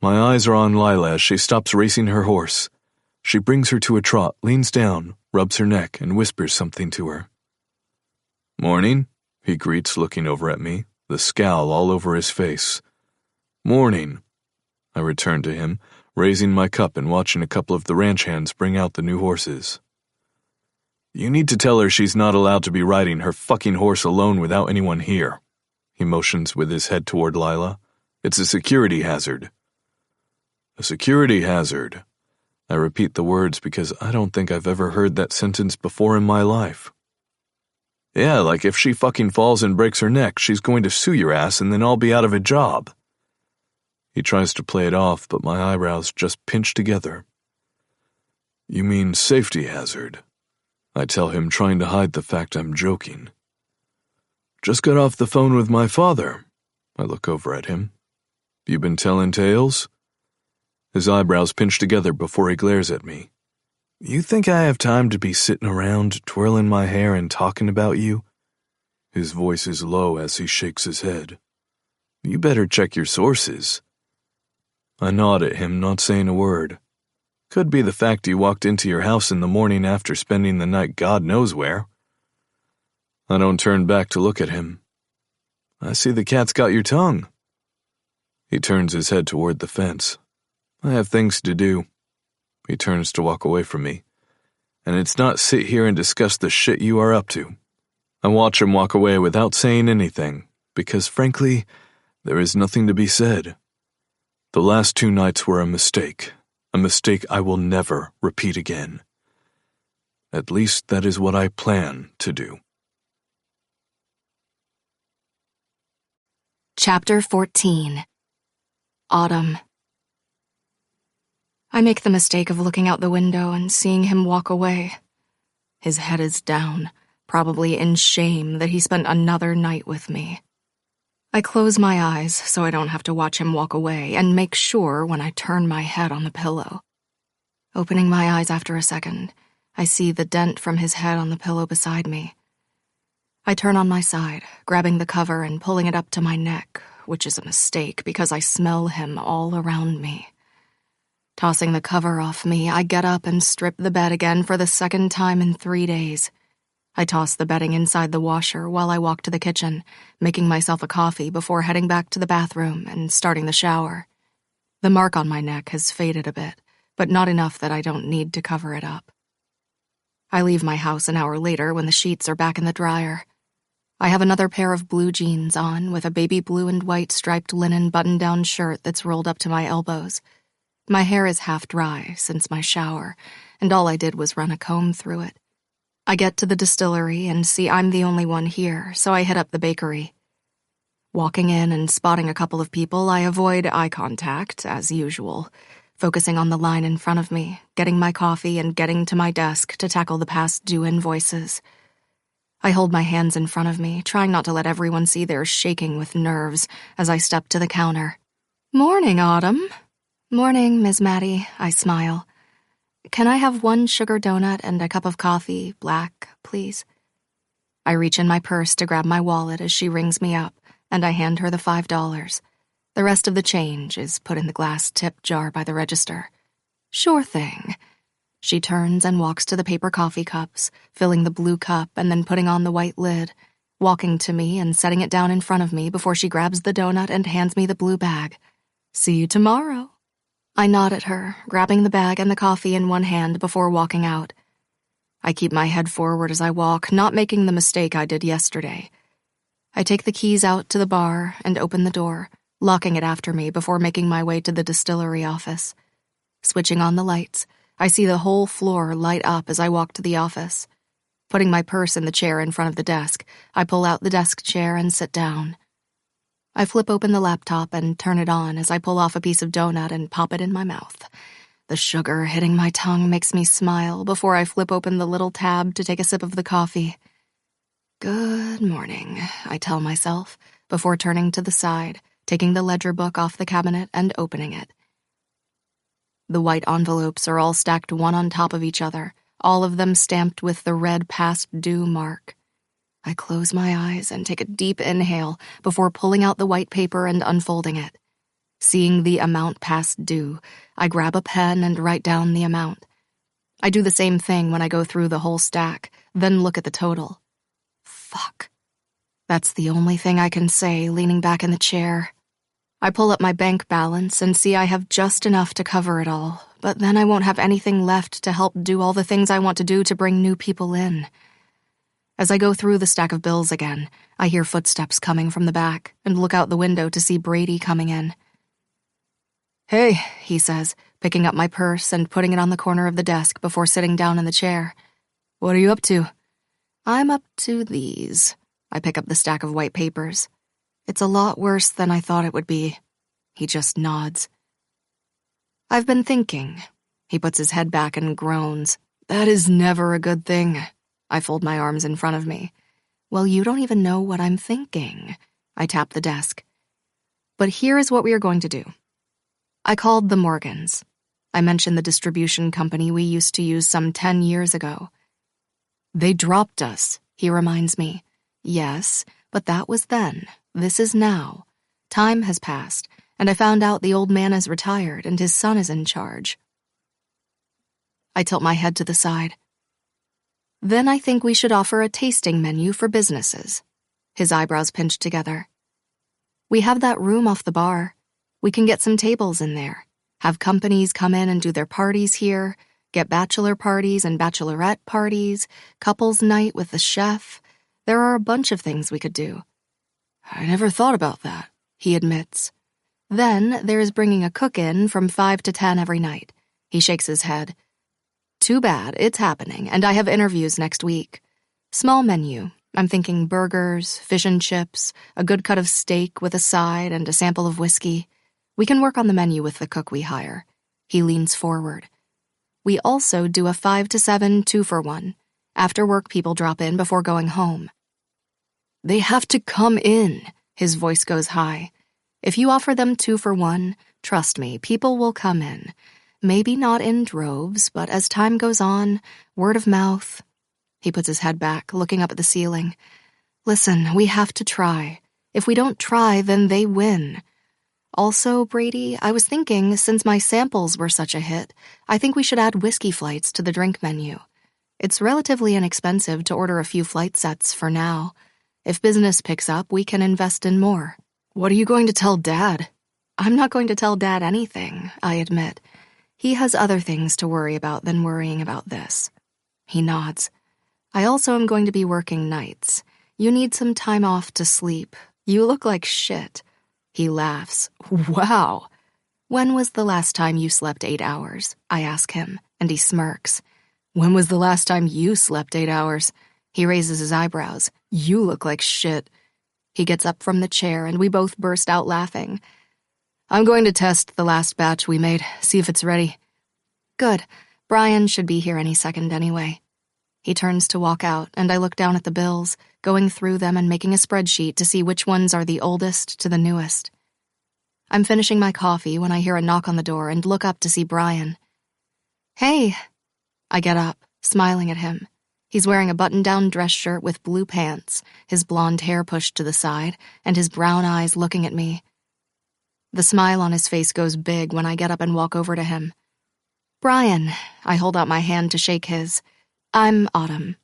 My eyes are on Lila as she stops racing her horse. She brings her to a trot, leans down, rubs her neck, and whispers something to her. Morning, he greets, looking over at me, the scowl all over his face. Morning, I return to him, raising my cup and watching a couple of the ranch hands bring out the new horses. You need to tell her she's not allowed to be riding her fucking horse alone without anyone here. He motions with his head toward Lila. It's a security hazard. A security hazard. I repeat the words because I don't think I've ever heard that sentence before in my life. Yeah, like if she fucking falls and breaks her neck, she's going to sue your ass and then I'll be out of a job. He tries to play it off, but my eyebrows just pinch together. You mean safety hazard? I tell him, trying to hide the fact I'm joking. Just got off the phone with my father. I look over at him. You been telling tales? His eyebrows pinch together before he glares at me. You think I have time to be sitting around, twirling my hair and talking about you? His voice is low as he shakes his head. You better check your sources. I nod at him, not saying a word. Could be the fact he walked into your house in the morning after spending the night God knows where. I don't turn back to look at him. I see the cat's got your tongue. He turns his head toward the fence. I have things to do. He turns to walk away from me. And it's not sit here and discuss the shit you are up to. I watch him walk away without saying anything, because frankly, there is nothing to be said. The last 2 nights were a mistake I will never repeat again. At least that is what I plan to do. Chapter 14. Autumn. I make the mistake of looking out the window and seeing him walk away. His head is down, probably in shame that he spent another night with me. I close my eyes so I don't have to watch him walk away and make sure when I turn my head on the pillow. Opening my eyes after a second, I see the dent from his head on the pillow beside me. I turn on my side, grabbing the cover and pulling it up to my neck, which is a mistake because I smell him all around me. Tossing the cover off me, I get up and strip the bed again for the second time in 3 days. I toss the bedding inside the washer while I walk to the kitchen, making myself a coffee before heading back to the bathroom and starting the shower. The mark on my neck has faded a bit, but not enough that I don't need to cover it up. I leave my house an hour later when the sheets are back in the dryer. I have another pair of blue jeans on with a baby blue and white striped linen button-down shirt that's rolled up to my elbows. My hair is half dry since my shower, and all I did was run a comb through it. I get to the distillery and see I'm the only one here, so I head up the bakery. Walking in and spotting a couple of people, I avoid eye contact, as usual, focusing on the line in front of me, getting my coffee and getting to my desk to tackle the past due invoices. I hold my hands in front of me, trying not to let everyone see they're shaking with nerves as I step to the counter. Morning, Autumn. Morning, Miss Maddie, I smile. Can I have 1 sugar donut and a cup of coffee, black, please? I reach in my purse to grab my wallet as she rings me up, and I hand her the $5. The rest of the change is put in the glass tip jar by the register. Sure thing. She turns and walks to the paper coffee cups, filling the blue cup and then putting on the white lid, walking to me and setting it down in front of me before she grabs the donut and hands me the blue bag. See you tomorrow. I nod at her, grabbing the bag and the coffee in one hand before walking out. I keep my head forward as I walk, not making the mistake I did yesterday. I take the keys out to the bar and open the door, locking it after me before making my way to the distillery office. Switching on the lights, I see the whole floor light up as I walk to the office. Putting my purse in the chair in front of the desk, I pull out the desk chair and sit down. I flip open the laptop and turn it on as I pull off a piece of donut and pop it in my mouth. The sugar hitting my tongue makes me smile before I flip open the little tab to take a sip of the coffee. Good morning, I tell myself, before turning to the side, taking the ledger book off the cabinet and opening it. The white envelopes are all stacked one on top of each other, all of them stamped with the red past due mark. I close my eyes and take a deep inhale before pulling out the white paper and unfolding it. Seeing the amount past due, I grab a pen and write down the amount. I do the same thing when I go through the whole stack, then look at the total. Fuck. That's the only thing I can say, leaning back in the chair. I pull up my bank balance and see I have just enough to cover it all, but then I won't have anything left to help do all the things I want to do to bring new people in. As I go through the stack of bills again, I hear footsteps coming from the back and look out the window to see Brady coming in. Hey, he says, picking up my purse and putting it on the corner of the desk before sitting down in the chair. What are you up to? I'm up to these. I pick up the stack of white papers. It's a lot worse than I thought it would be. He just nods. I've been thinking. He puts his head back and groans. That is never a good thing. I fold my arms in front of me. Well, you don't even know what I'm thinking. I tap the desk. But here is what we are going to do. I called the Morgans. I mentioned the distribution company we used to use some 10 years ago. They dropped us, he reminds me. Yes, but that was then. This is now. Time has passed, and I found out the old man is retired and his son is in charge. I tilt my head to the side. Then I think we should offer a tasting menu for businesses. His eyebrows pinched together. We have that room off the bar. We can get some tables in there, have companies come in and do their parties here, get bachelor parties and bachelorette parties, couples night with the chef. There are a bunch of things we could do. I never thought about that, he admits. Then there's bringing a cook in from 5 to 10 every night. He shakes his head. Too bad, it's happening, and I have interviews next week. Small menu. I'm thinking burgers, fish and chips, a good cut of steak with a side and a sample of whiskey. We can work on the menu with the cook we hire. He leans forward. We also do a 5 to 7 2-for-1. After work, people drop in before going home. They have to come in, his voice goes high. If you offer them 2-for-1, trust me, people will come in. Maybe not in droves, but as time goes on, word of mouth. He puts his head back, looking up at the ceiling. Listen, we have to try. If we don't try, then they win. Also, Brady, I was thinking, since my samples were such a hit, I think we should add whiskey flights to the drink menu. It's relatively inexpensive to order a few flight sets for now. If business picks up, we can invest in more. What are you going to tell Dad? I'm not going to tell Dad anything, I admit. He has other things to worry about than worrying about this. He nods. I also am going to be working nights. You need some time off to sleep. You look like shit. He laughs. Wow. When was the last time you slept 8 hours? I ask him, and he smirks. When was the last time you slept 8 hours? He raises his eyebrows. You look like shit. He gets up from the chair, and we both burst out laughing. I'm going to test the last batch we made, see if it's ready. Good. Brian should be here any second anyway. He turns to walk out, and I look down at the bills, going through them and making a spreadsheet to see which ones are the oldest to the newest. I'm finishing my coffee when I hear a knock on the door and look up to see Brian. Hey. I get up, smiling at him. He's wearing a button-down dress shirt with blue pants, his blonde hair pushed to the side, and his brown eyes looking at me. The smile on his face goes big when I get up and walk over to him. Brian, I hold out my hand to shake his. I'm Autumn.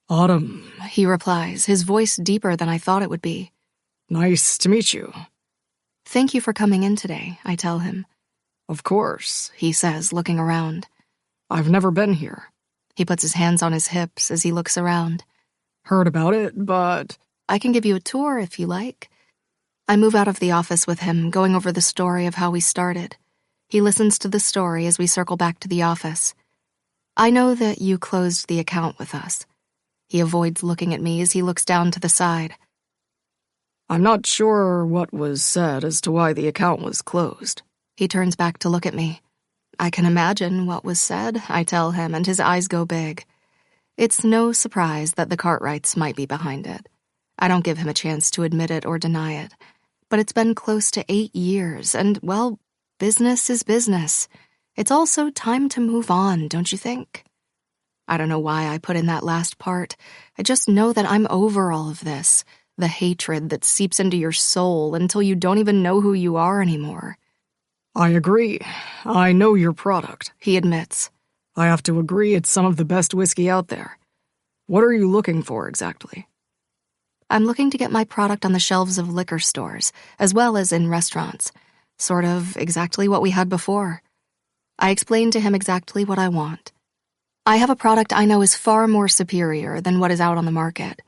Autumn, He replies, his voice deeper than I thought it would be. Nice to meet you. Thank you for coming in today, I tell him. Of course, He says, looking around. I've never been here. He puts his hands on his hips as he looks around. Heard about it, but I can give you a tour if you like. I move out of the office with him, going over the story of how we started. He listens to the story as we circle back to the office. I know that you closed the account with us. He avoids looking at me as he looks down to the side. I'm not sure what was said as to why the account was closed. He turns back to look at me. I can imagine what was said, I tell him, and his eyes go big. It's no surprise that the Cartwrights might be behind it. I don't give him a chance to admit it or deny it. But it's been close to 8 years, and, well, business is business. It's also time to move on, don't you think? I don't know why I put in that last part. I just know that I'm over all of this, the hatred that seeps into your soul until you don't even know who you are anymore. I agree. I know your product, He admits. I have to agree it's some of the best whiskey out there. What are you looking for exactly? I'm looking to get my product on the shelves of liquor stores, as well as in restaurants. Sort of exactly what we had before. I explained to him exactly what I want. I have a product I know is far more superior than what is out on the market.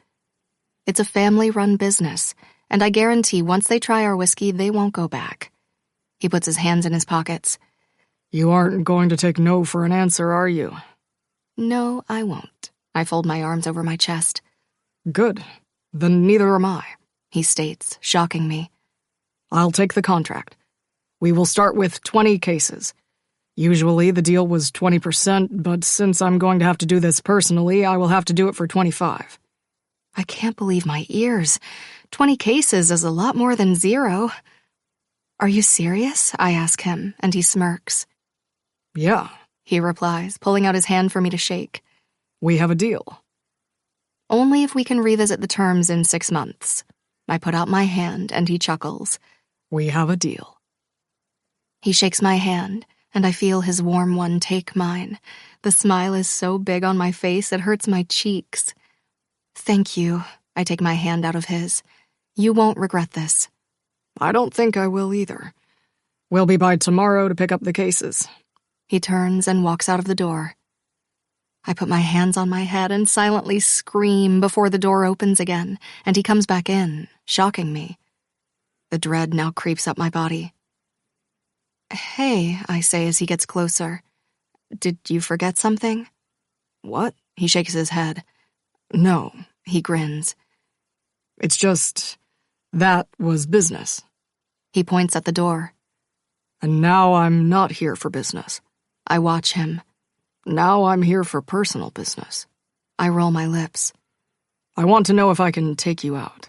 It's a family-run business, and I guarantee once they try our whiskey, they won't go back. He puts his hands in his pockets. You aren't going to take no for an answer, are you? No, I won't. I fold my arms over my chest. Good. Then neither am I, He states, shocking me. I'll take the contract. We will start with 20 cases. Usually the deal was 20%, but since I'm going to have to do this personally, I will have to do it for 25. I can't believe my ears. 20 cases is a lot more than 0. Are you serious? I ask him, and he smirks. Yeah, He replies, pulling out his hand for me to shake. we have a deal. Only if we can revisit the terms in 6 months. I put out my hand, and he chuckles. We have a deal. He shakes my hand, and I feel his warm one take mine. The smile is so big on my face it hurts my cheeks. Thank you. I take my hand out of his. You won't regret this. I don't think I will either. We'll be by tomorrow to pick up the cases. He turns and walks out of the door. I put my hands on my head and silently scream before the door opens again, and he comes back in, shocking me. The dread now creeps up my body. Hey, I say as he gets closer. Did you forget something? What? He shakes his head. No, He grins. it's just that was business. He points at the door. And now I'm not here for business. I watch him. Now I'm here for personal business. I roll my lips. I want to know if I can take you out.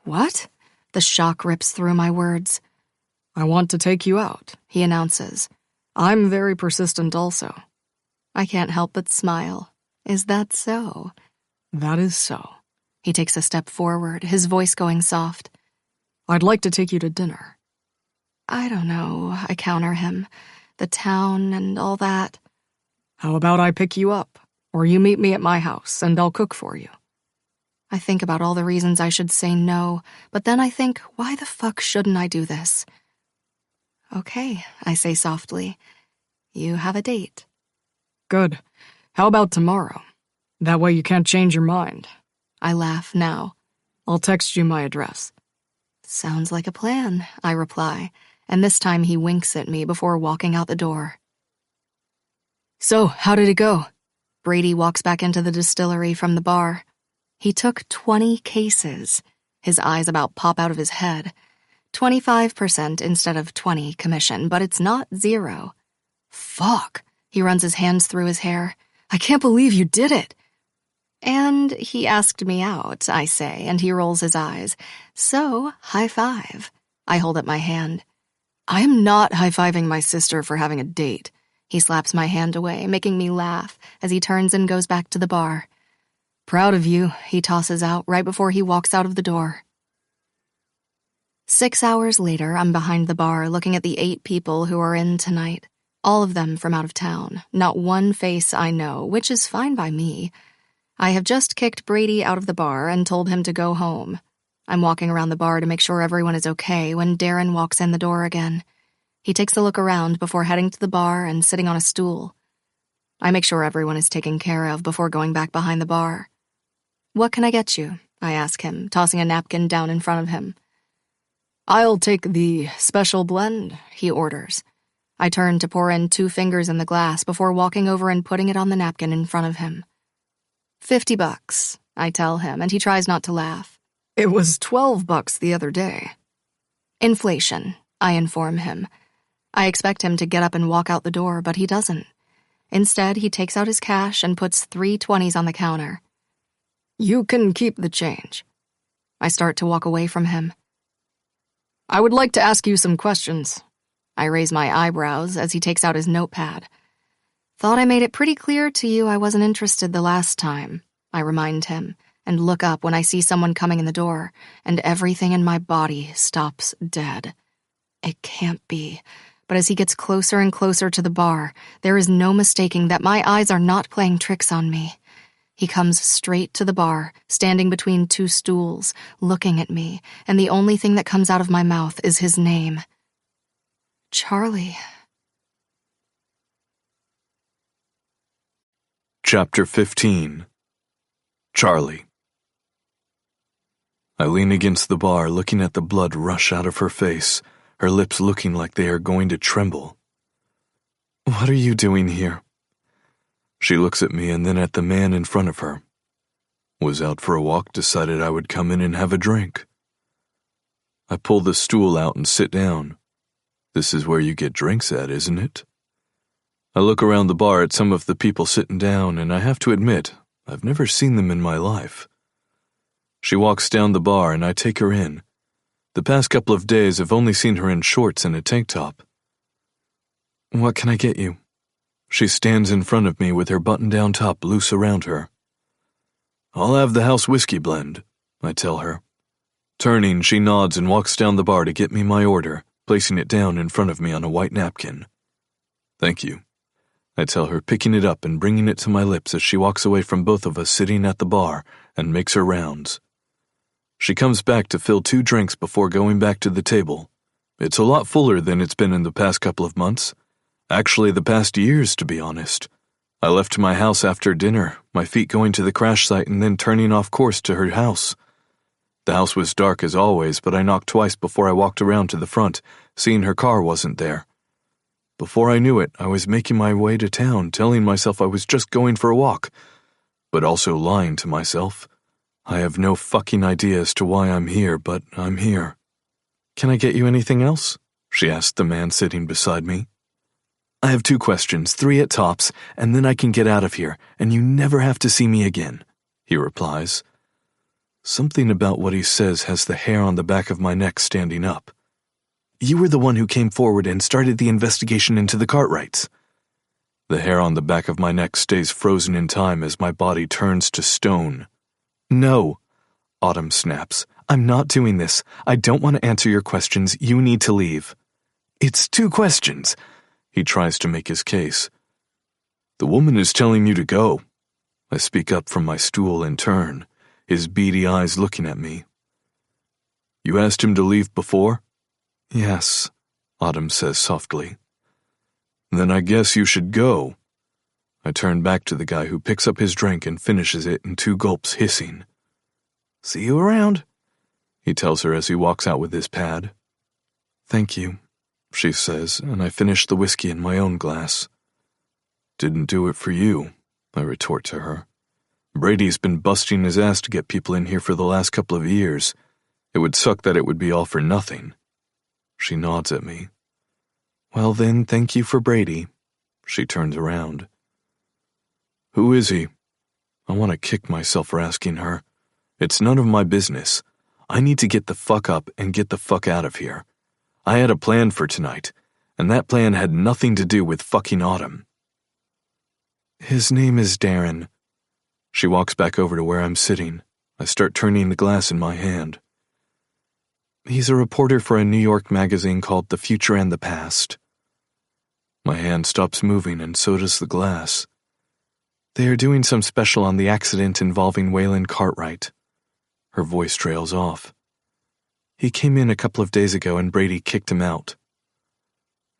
What? The shock rips through my words. I want to take you out, He announces. I'm very persistent also. I can't help but smile. Is that so? That is so. He takes a step forward, his voice going soft. I'd like to take you to dinner. I don't know, I counter him. The town and all that. How about I pick you up, or you meet me at my house, and I'll cook for you? I think about all the reasons I should say no, but then I think, why the fuck shouldn't I do this? Okay, I say softly. You have a date. Good. How about tomorrow? That way you can't change your mind. I laugh now. I'll text you my address. Sounds like a plan, I reply, and this time he winks at me before walking out the door. So, how did it go? Brady walks back into the distillery from the bar. He took 20 cases. His eyes about pop out of his head. 25% instead of 20 commission, but it's not 0. Fuck. He runs his hands through his hair. I can't believe you did it. And he asked me out, I say, and he rolls his eyes. So, high five. I hold up my hand. I am not high-fiving my sister for having a date. He slaps my hand away, making me laugh as he turns and goes back to the bar. Proud of you, he tosses out right before he walks out of the door. 6 hours later, I'm behind the bar looking at the 8 people who are in tonight. All of them from out of town. Not one face I know, which is fine by me. I have just kicked Brady out of the bar and told him to go home. I'm walking around the bar to make sure everyone is okay when Darren walks in the door again. He takes a look around before heading to the bar and sitting on a stool. I make sure everyone is taken care of before going back behind the bar. What can I get you? I ask him, tossing a napkin down in front of him. I'll take the special blend, he orders. I turn to pour in 2 fingers in the glass before walking over and putting it on the napkin in front of him. $50, I tell him, and he tries not to laugh. It was $12 the other day. Inflation, I inform him. I expect him to get up and walk out the door, but he doesn't. Instead, he takes out his cash and puts 3 20s on the counter. You can keep the change. I start to walk away from him. I would like to ask you some questions. I raise my eyebrows as he takes out his notepad. Thought I made it pretty clear to you I wasn't interested the last time, I remind him, and look up when I see someone coming in the door, and everything in my body stops dead. It can't be, but as he gets closer and closer to the bar, there is no mistaking that my eyes are not playing tricks on me. He comes straight to the bar, standing between 2 stools, looking at me, and the only thing that comes out of my mouth is his name. Charlie. Chapter 15. Charlie. I lean against the bar, looking at the blood rush out of her face, her lips looking like they are going to tremble. What are you doing here? She looks at me and then at the man in front of her. Was out for a walk, decided I would come in and have a drink. I pull the stool out and sit down. This is where you get drinks at, isn't it? I look around the bar at some of the people sitting down, and I have to admit, I've never seen them in my life. She walks down the bar and I take her in. The past couple of days I've only seen her in shorts and a tank top. What can I get you? She stands in front of me with her button-down top loose around her. I'll have the house whiskey blend, I tell her. Turning, she nods and walks down the bar to get me my order, placing it down in front of me on a white napkin. Thank you, I tell her, picking it up and bringing it to my lips as she walks away from both of us sitting at the bar and makes her rounds. She comes back to fill 2 drinks before going back to the table. It's a lot fuller than it's been in the past couple of months. Actually, the past years, to be honest. I left my house after dinner, my feet going to the crash site and then turning off course to her house. The house was dark as always, but I knocked twice before I walked around to the front, seeing her car wasn't there. Before I knew it, I was making my way to town, telling myself I was just going for a walk, but also lying to myself. I have no fucking idea as to why I'm here, but I'm here. Can I get you anything else? She asked the man sitting beside me. I have 2 questions, 3 at tops, and then I can get out of here, and you never have to see me again, he replies. Something about what he says has the hair on the back of my neck standing up. You were the one who came forward and started the investigation into the Cartwrights. The hair on the back of my neck stays frozen in time as my body turns to stone. No, Autumn snaps. I'm not doing this. I don't want to answer your questions. You need to leave. It's 2 questions. He tries to make his case. The woman is telling you to go. I speak up from my stool and turn, his beady eyes looking at me. You asked him to leave before? Yes, Autumn says softly. Then I guess you should go. I turn back to the guy who picks up his drink and finishes it in 2 gulps, hissing. See you around, he tells her as he walks out with his pad. Thank you, she says, and I finish the whiskey in my own glass. Didn't do it for you, I retort to her. Brady's been busting his ass to get people in here for the last couple of years. It would suck that it would be all for nothing. She nods at me. Well then, thank you for Brady. She turns around. Who is he? I want to kick myself for asking her. It's none of my business. I need to get the fuck up and get the fuck out of here. I had a plan for tonight, and that plan had nothing to do with fucking Autumn. His name is Darren. She walks back over to where I'm sitting. I start turning the glass in my hand. He's a reporter for a New York magazine called The Future and the Past. My hand stops moving, and so does the glass. They are doing some special on the accident involving Waylon Cartwright. Her voice trails off. He came in a couple of days ago and Brady kicked him out.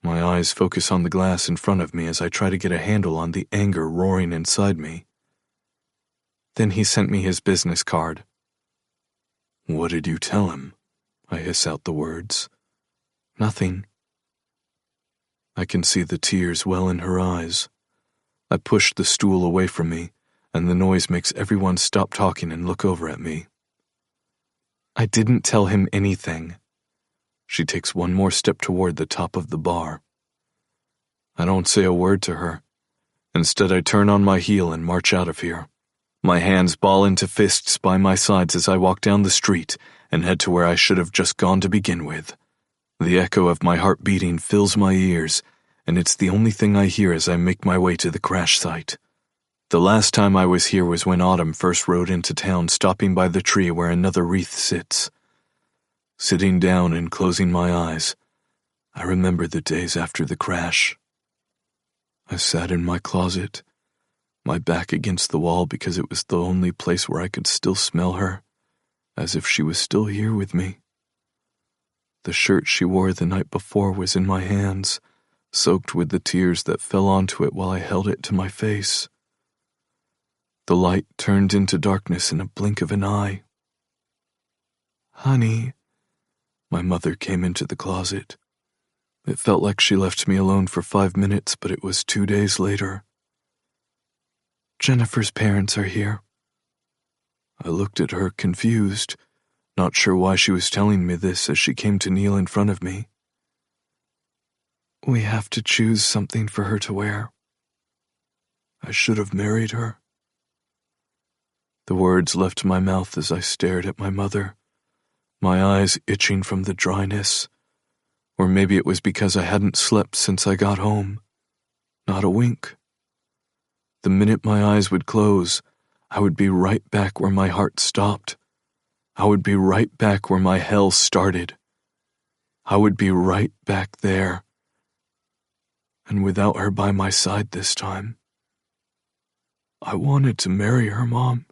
My eyes focus on the glass in front of me as I try to get a handle on the anger roaring inside me. Then he sent me his business card. What did you tell him? I hiss out the words. Nothing. I can see the tears well in her eyes. I push the stool away from me, and the noise makes everyone stop talking and look over at me. I didn't tell him anything. She takes one more step toward the top of the bar. I don't say a word to her. Instead, I turn on my heel and march out of here. My hands ball into fists by my sides as I walk down the street and head to where I should have just gone to begin with. The echo of my heart beating fills my ears, and it's the only thing I hear as I make my way to the crash site. The last time I was here was when Autumn first rode into town, stopping by the tree where another wreath sits. Sitting down and closing my eyes, I remember the days after the crash. I sat in my closet, my back against the wall because it was the only place where I could still smell her, as if she was still here with me. The shirt she wore the night before was in my hands, soaked with the tears that fell onto it while I held it to my face. The light turned into darkness in a blink of an eye. Honey, my mother came into the closet. It felt like she left me alone for 5 minutes, but it was 2 days later. Jennifer's parents are here. I looked at her, confused, not sure why she was telling me this as she came to kneel in front of me. We have to choose something for her to wear. I should have married her. The words left my mouth as I stared at my mother, my eyes itching from the dryness. Or maybe it was because I hadn't slept since I got home. Not a wink. The minute my eyes would close, I would be right back where my heart stopped. I would be right back where my hell started. I would be right back there. And without her by my side this time. I wanted to marry her, Mom.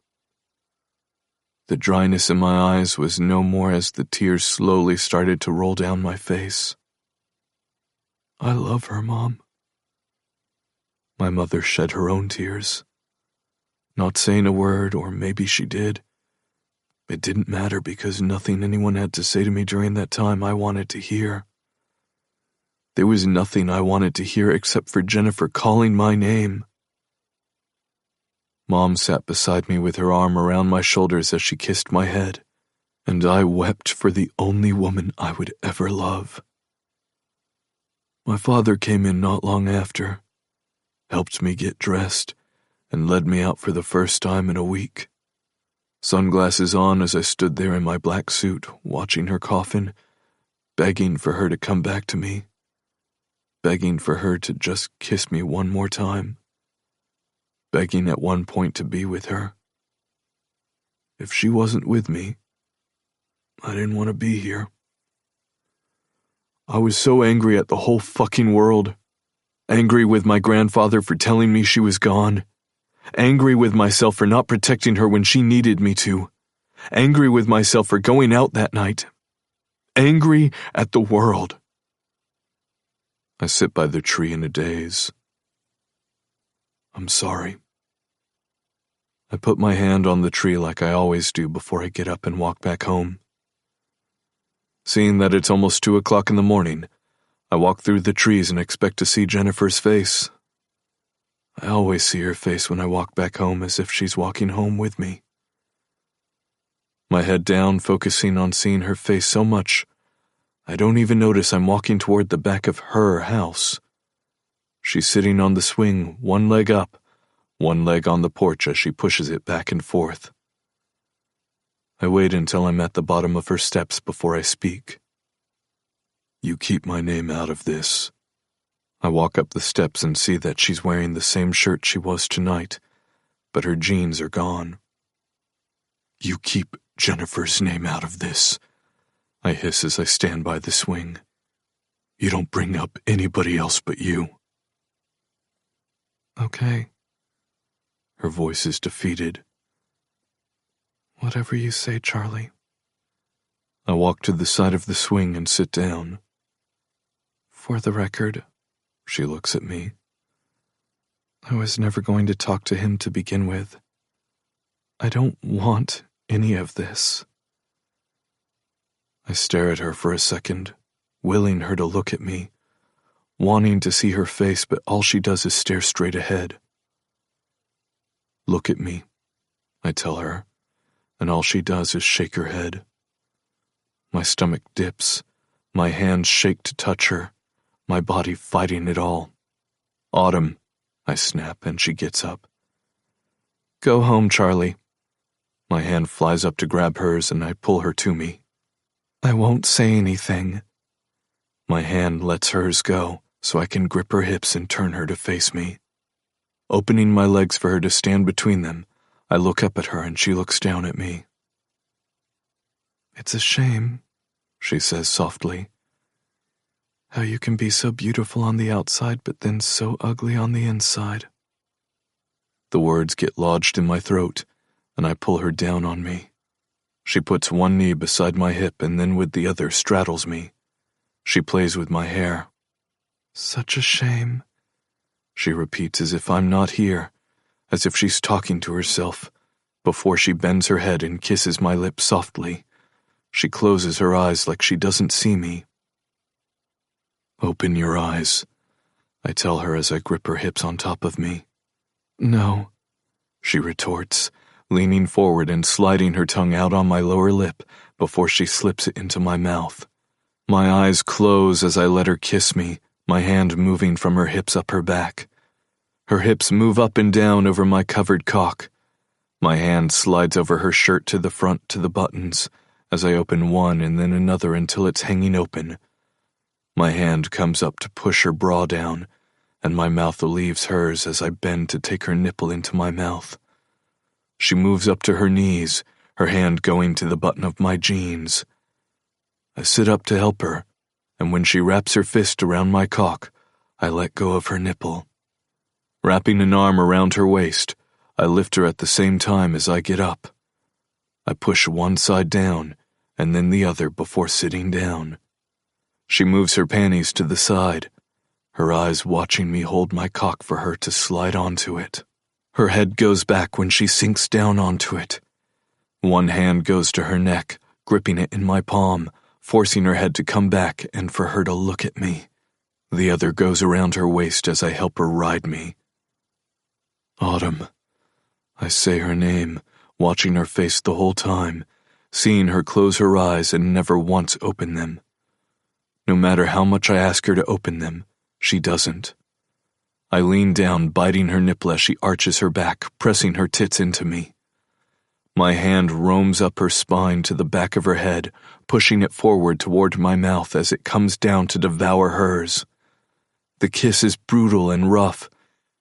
The dryness in my eyes was no more as the tears slowly started to roll down my face. I love her, Mom. My mother shed her own tears. Not saying a word, or maybe she did. It didn't matter because nothing anyone had to say to me during that time I wanted to hear. There was nothing I wanted to hear except for Jennifer calling my name. Mom sat beside me with her arm around my shoulders as she kissed my head, and I wept for the only woman I would ever love. My father came in not long after, helped me get dressed, and led me out for the first time in a week. Sunglasses on as I stood there in my black suit, watching her coffin, begging for her to come back to me, begging for her to just kiss me one more time, begging at one point to be with her. If she wasn't with me, I didn't want to be here. I was so angry at the whole fucking world. Angry with my grandfather for telling me she was gone. Angry with myself for not protecting her when she needed me to. Angry with myself for going out that night. Angry at the world. I sit by the tree in a daze. I'm sorry. I put my hand on the tree like I always do before I get up and walk back home. Seeing that it's almost 2 o'clock in the morning, I walk through the trees and expect to see Jennifer's face. I always see her face when I walk back home as if she's walking home with me. My head down, focusing on seeing her face so much, I don't even notice I'm walking toward the back of her house. She's sitting on the swing, one leg up, one leg on the porch as she pushes it back and forth. I wait until I'm at the bottom of her steps before I speak. You keep my name out of this. I walk up the steps and see that she's wearing the same shirt she was tonight, but her jeans are gone. You keep Jennifer's name out of this, I hiss as I stand by the swing. You don't bring up anybody else but you. Okay. Her voice is defeated. Whatever you say, Charlie. I walk to the side of the swing and sit down. For the record, she looks at me. I was never going to talk to him to begin with. I don't want any of this. I stare at her for a second, willing her to look at me, wanting to see her face, but all she does is stare straight ahead. Look at me, I tell her, and all she does is shake her head. My stomach dips, my hands shake to touch her, my body fighting it all. Autumn, I snap, and she gets up. Go home, Charlie. My hand flies up to grab hers, and I pull her to me. I won't say anything. My hand lets hers go, so I can grip her hips and turn her to face me. Opening my legs for her to stand between them, I look up at her and she looks down at me. It's a shame, she says softly. How you can be so beautiful on the outside but then so ugly on the inside. The words get lodged in my throat, and I pull her down on me. She puts one knee beside my hip and then with the other straddles me. She plays with my hair. Such a shame, she repeats as if I'm not here, as if she's talking to herself, before she bends her head and kisses my lips softly. She closes her eyes like she doesn't see me. Open your eyes, I tell her as I grip her hips on top of me. No, she retorts, leaning forward and sliding her tongue out on my lower lip before she slips it into my mouth. My eyes close as I let her kiss me, my hand moving from her hips up her back. Her hips move up and down over my covered cock. My hand slides over her shirt to the front to the buttons, as I open one and then another until it's hanging open. My hand comes up to push her bra down, and my mouth leaves hers as I bend to take her nipple into my mouth. She moves up to her knees, her hand going to the button of my jeans. I sit up to help her, and when she wraps her fist around my cock, I let go of her nipple. Wrapping an arm around her waist, I lift her at the same time as I get up. I push one side down, and then the other before sitting down. She moves her panties to the side, her eyes watching me hold my cock for her to slide onto it. Her head goes back when she sinks down onto it. One hand goes to her neck, gripping it in my palm, forcing her head to come back and for her to look at me. The other goes around her waist as I help her ride me. Autumn. I say her name, watching her face the whole time, seeing her close her eyes and never once open them. No matter how much I ask her to open them, she doesn't. I lean down, biting her nipple as she arches her back, pressing her tits into me. My hand roams up her spine to the back of her head, pushing it forward toward my mouth as it comes down to devour hers. The kiss is brutal and rough,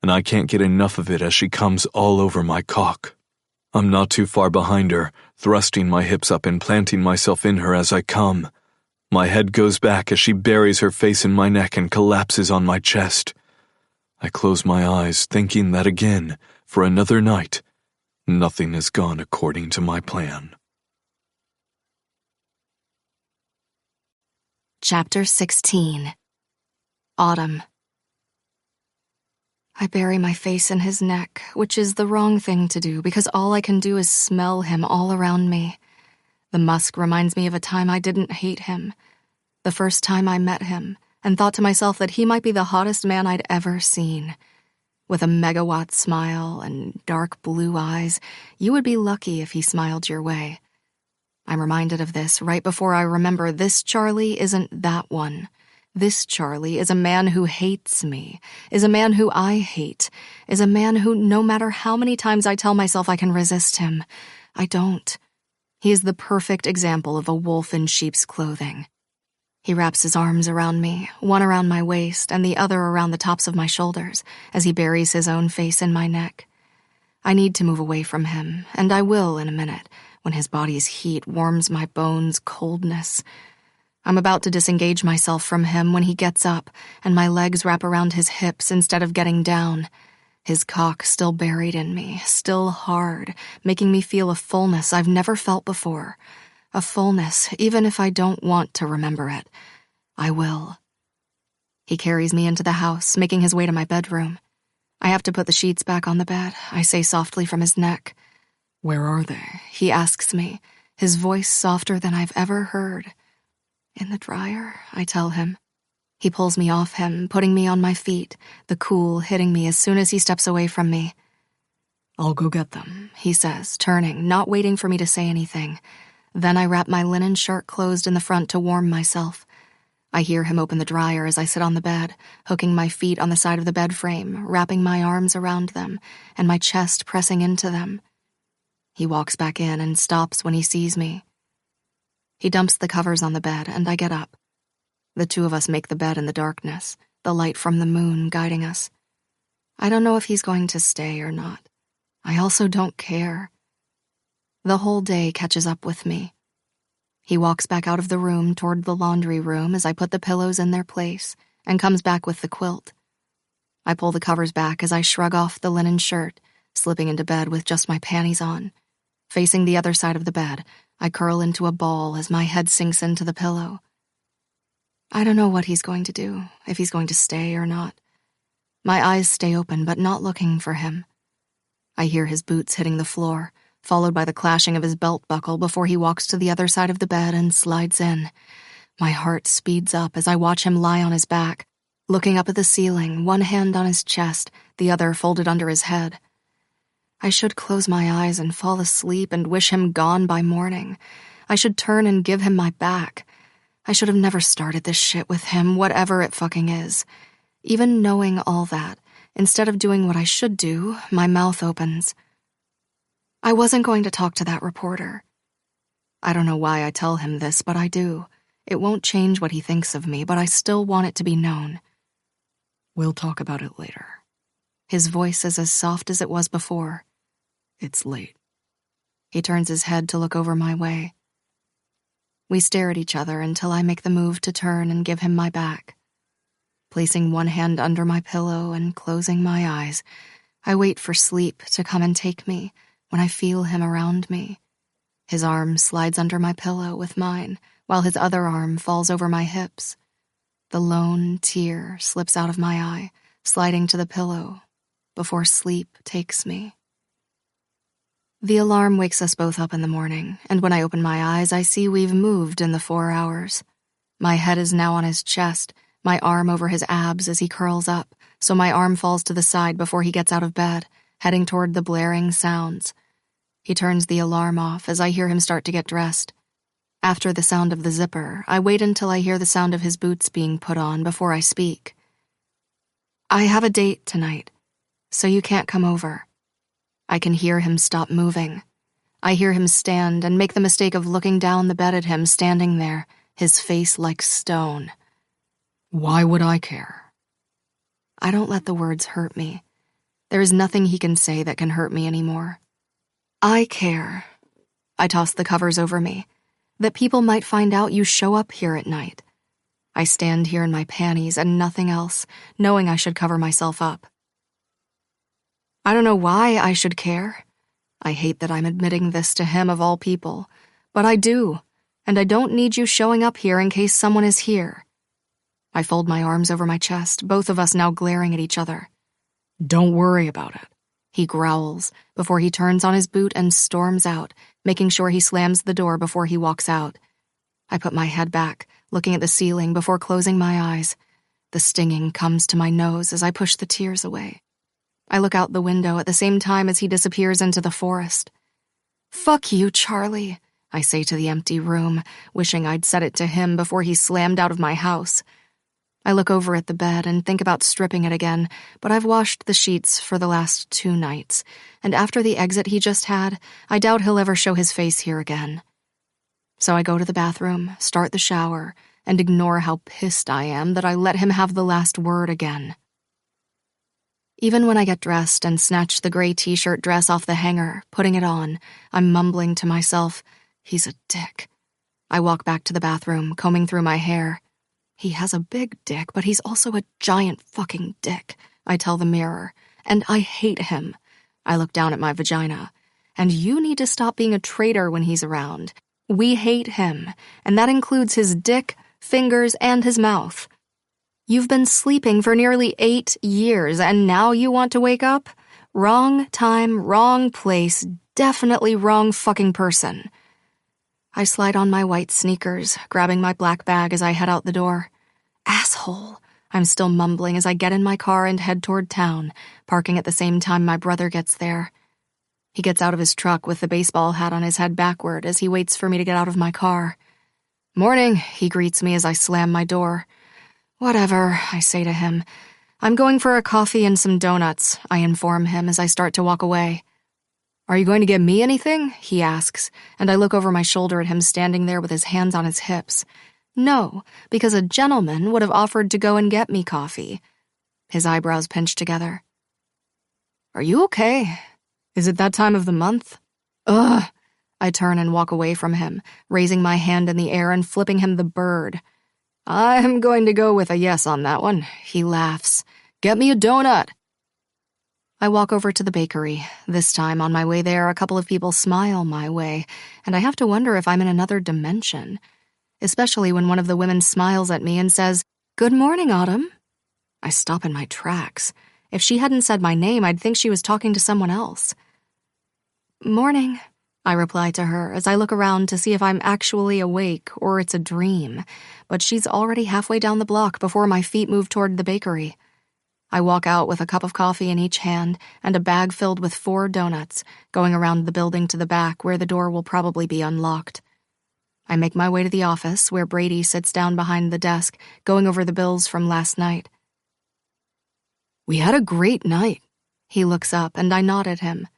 and I can't get enough of it as she comes all over my cock. I'm not too far behind her, thrusting my hips up and planting myself in her as I come. My head goes back as she buries her face in my neck and collapses on my chest. I close my eyes, thinking that again, for another night, nothing has gone according to my plan. Chapter 16. Autumn. I bury my face in his neck, which is the wrong thing to do because all I can do is smell him all around me. The musk reminds me of a time I didn't hate him. The first time I met him, and thought to myself that he might be the hottest man I'd ever seen. With a megawatt smile and dark blue eyes, you would be lucky if he smiled your way. I'm reminded of this right before I remember this Charlie isn't that one. This Charlie is a man who hates me, is a man who I hate, is a man who, no matter how many times I tell myself I can resist him, I don't. He is the perfect example of a wolf in sheep's clothing. He wraps his arms around me, one around my waist and the other around the tops of my shoulders, as he buries his own face in my neck. I need to move away from him, and I will in a minute, when his body's heat warms my bones' coldness. I'm about to disengage myself from him when he gets up, and my legs wrap around his hips instead of getting down. His cock still buried in me, still hard, making me feel a fullness I've never felt before. A fullness, even if I don't want to remember it. I will. He carries me into the house, making his way to my bedroom. I have to put the sheets back on the bed, I say softly from his neck. "Where are they?" he asks me, his voice softer than I've ever heard. "In the dryer," I tell him. He pulls me off him, putting me on my feet, the cool hitting me as soon as he steps away from me. "I'll go get them," he says, turning, not waiting for me to say anything. Then I wrap my linen shirt closed in the front to warm myself. I hear him open the dryer as I sit on the bed, hooking my feet on the side of the bed frame, wrapping my arms around them, and my chest pressing into them. He walks back in and stops when he sees me. He dumps the covers on the bed, and I get up. The two of us make the bed in the darkness, the light from the moon guiding us. I don't know if he's going to stay or not. I also don't care. The whole day catches up with me. He walks back out of the room toward the laundry room as I put the pillows in their place, and comes back with the quilt. I pull the covers back as I shrug off the linen shirt, slipping into bed with just my panties on. Facing the other side of the bed, I curl into a ball as my head sinks into the pillow. I don't know what he's going to do, if he's going to stay or not. My eyes stay open, but not looking for him. I hear his boots hitting the floor, followed by the clashing of his belt buckle before he walks to the other side of the bed and slides in. My heart speeds up as I watch him lie on his back, looking up at the ceiling, one hand on his chest, the other folded under his head. I should close my eyes and fall asleep and wish him gone by morning. I should turn and give him my back. I should have never started this shit with him, whatever it fucking is. Even knowing all that, instead of doing what I should do, my mouth opens. I wasn't going to talk to that reporter. I don't know why I tell him this, but I do. It won't change what he thinks of me, but I still want it to be known. "We'll talk about it later." His voice is as soft as it was before. "It's late." He turns his head to look over my way. We stare at each other until I make the move to turn and give him my back. Placing one hand under my pillow and closing my eyes, I wait for sleep to come and take me when I feel him around me. His arm slides under my pillow with mine, while his other arm falls over my hips. The lone tear slips out of my eye, sliding to the pillow, before sleep takes me. The alarm wakes us both up in the morning, and when I open my eyes, I see we've moved in the 4 hours. My head is now on his chest, my arm over his abs as he curls up, so my arm falls to the side before he gets out of bed, heading toward the blaring sounds. He turns the alarm off as I hear him start to get dressed. After the sound of the zipper, I wait until I hear the sound of his boots being put on before I speak. "I have a date tonight, so you can't come over." I can hear him stop moving. I hear him stand and make the mistake of looking down the bed at him standing there, his face like stone. "Why would I care?" I don't let the words hurt me. There is nothing he can say that can hurt me anymore. I care. I toss the covers over me. That people might find out you show up here at night. I stand here in my panties and nothing else, knowing I should cover myself up. I don't know why I should care. I hate that I'm admitting this to him of all people, but I do, and I don't need you showing up here in case someone is here. I fold my arms over my chest, both of us now glaring at each other. "Don't worry about it," he growls, before he turns on his boot and storms out, making sure he slams the door before he walks out. I put my head back, looking at the ceiling before closing my eyes. The stinging comes to my nose as I push the tears away. I look out the window at the same time as he disappears into the forest. "Fuck you, Charlie," I say to the empty room, wishing I'd said it to him before he slammed out of my house. I look over at the bed and think about stripping it again, but I've washed the sheets for the last 2 nights, and after the exit he just had, I doubt he'll ever show his face here again. So I go to the bathroom, start the shower, and ignore how pissed I am that I let him have the last word again. Even when I get dressed and snatch the gray t-shirt dress off the hanger, putting it on, I'm mumbling to myself, he's a dick. I walk back to the bathroom, combing through my hair. He has a big dick, but he's also a giant fucking dick, I tell the mirror, and I hate him. I look down at my vagina. And you need to stop being a traitor when he's around. We hate him, and that includes his dick, fingers, and his mouth. You've been sleeping for nearly 8 years, and now you want to wake up? Wrong time, wrong place, definitely wrong fucking person. I slide on my white sneakers, grabbing my black bag as I head out the door. Asshole, I'm still mumbling as I get in my car and head toward town, parking at the same time my brother gets there. He gets out of his truck with the baseball hat on his head backward as he waits for me to get out of my car. Morning, he greets me as I slam my door. Whatever, I say to him. I'm going for a coffee and some donuts, I inform him as I start to walk away. Are you going to get me anything? He asks, and I look over my shoulder at him standing there with his hands on his hips. No, because a gentleman would have offered to go and get me coffee. His eyebrows pinch together. Are you okay? Is it that time of the month? Ugh. I turn and walk away from him, raising my hand in the air and flipping him the bird. I'm going to go with a yes on that one. He laughs. Get me a donut. I walk over to the bakery. This time, on my way there, a couple of people smile my way, and I have to wonder if I'm in another dimension. Especially when one of the women smiles at me and says, Good morning, Autumn. I stop in my tracks. If she hadn't said my name, I'd think she was talking to someone else. Morning, I reply to her as I look around to see if I'm actually awake or it's a dream, but she's already halfway down the block before my feet move toward the bakery. I walk out with a cup of coffee in each hand and a bag filled with 4 donuts, going around the building to the back where the door will probably be unlocked. I make my way to the office where Brady sits down behind the desk, going over the bills from last night. We had a great night. He looks up and I nod at him.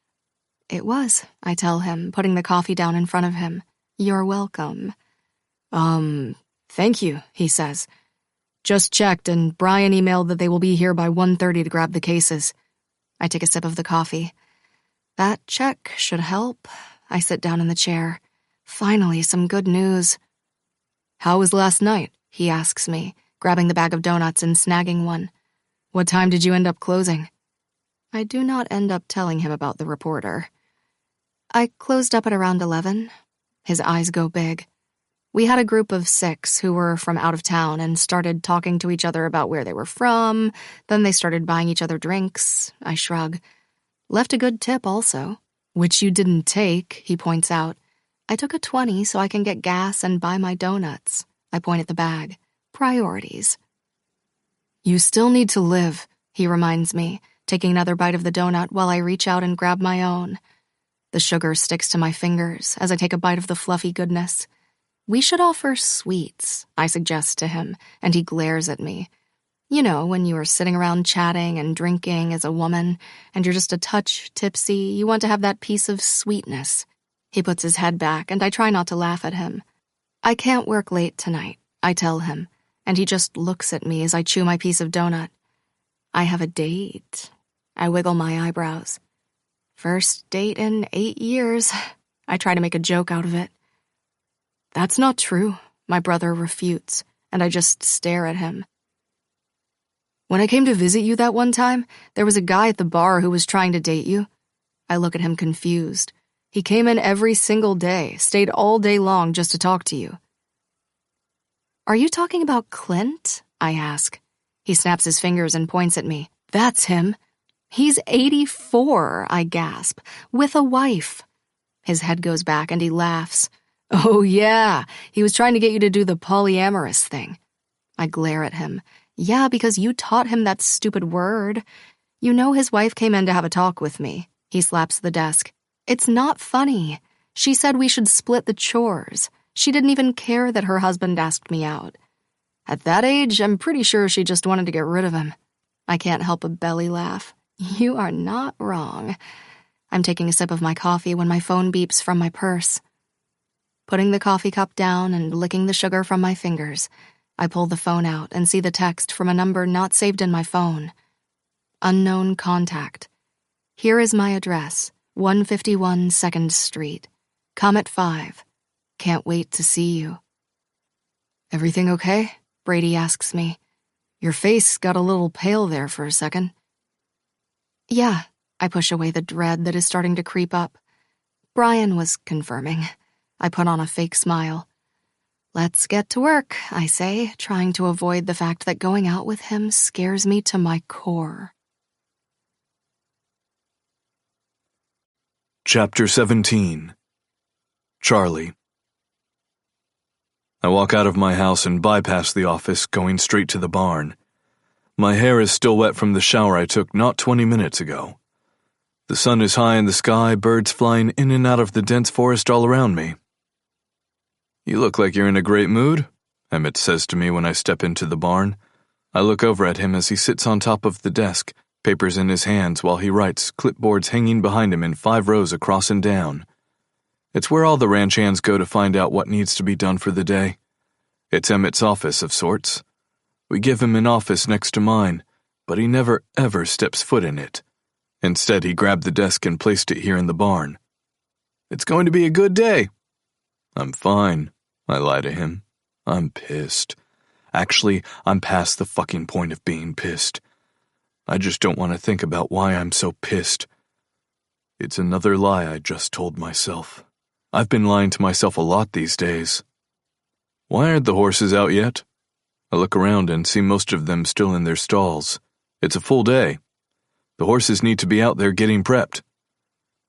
It was, I tell him, putting the coffee down in front of him. You're welcome. Thank you, he says. Just checked and Brian emailed that they will be here by 1:30 to grab the cases. I take a sip of the coffee. That check should help. I sit down in the chair. Finally, some good news. How was last night? He asks me, grabbing the bag of donuts and snagging one. What time did you end up closing? I do not end up telling him about the reporter. I closed up at around 11. His eyes go big. We had a group of 6 who were from out of town and started talking to each other about where they were from. Then they started buying each other drinks. I shrug. Left a good tip also. Which you didn't take, he points out. I took a 20 so I can get gas and buy my donuts. I point at the bag. Priorities. You still need to live, he reminds me, taking another bite of the donut while I reach out and grab my own. The sugar sticks to my fingers as I take a bite of the fluffy goodness. We should offer sweets, I suggest to him, and he glares at me. You know, when you are sitting around chatting and drinking as a woman, and you're just a touch tipsy, you want to have that piece of sweetness. He puts his head back, and I try not to laugh at him. I can't work late tonight, I tell him, and he just looks at me as I chew my piece of donut. I have a date. I wiggle my eyebrows. First date in 8 years. I try to make a joke out of it. That's not true, my brother refutes, and I just stare at him. When I came to visit you that one time, there was a guy at the bar who was trying to date you. I look at him confused. He came in every single day, stayed all day long just to talk to you. Are you talking about Clint? I ask. He snaps his fingers and points at me. That's him. He's 84, I gasp, with a wife. His head goes back and he laughs. Oh yeah, he was trying to get you to do the polyamorous thing. I glare at him. Yeah, because you taught him that stupid word. You know his wife came in to have a talk with me. He slaps the desk. It's not funny. She said we should split the chores. She didn't even care that her husband asked me out. At that age, I'm pretty sure she just wanted to get rid of him. I can't help a belly laugh. You are not wrong. I'm taking a sip of my coffee when my phone beeps from my purse. Putting the coffee cup down and licking the sugar from my fingers, I pull the phone out and see the text from a number not saved in my phone. Unknown contact. Here is my address, 151 2nd Street. Come at 5. Can't wait to see you. Everything okay? Brady asks me. Your face got a little pale there for a second. Yeah, I push away the dread that is starting to creep up. Brian was confirming. I put on a fake smile. Let's get to work, I say, trying to avoid the fact that going out with him scares me to my core. Chapter 17. Charlie. I walk out of my house and bypass the office, going straight to the barn. My hair is still wet from the shower I took not 20 minutes ago. The sun is high in the sky, birds flying in and out of the dense forest all around me. You look like you're in a great mood, Emmett says to me when I step into the barn. I look over at him as he sits on top of the desk, papers in his hands while he writes, clipboards hanging behind him in 5 rows across and down. It's where all the ranch hands go to find out what needs to be done for the day. It's Emmett's office of sorts. We give him an office next to mine, but he never ever steps foot in it. Instead, he grabbed the desk and placed it here in the barn. It's going to be a good day. I'm fine, I lie to him. I'm pissed. Actually, I'm past the fucking point of being pissed. I just don't want to think about why I'm so pissed. It's another lie I just told myself. I've been lying to myself a lot these days. Why aren't the horses out yet? I look around and see most of them still in their stalls. It's a full day. The horses need to be out there getting prepped.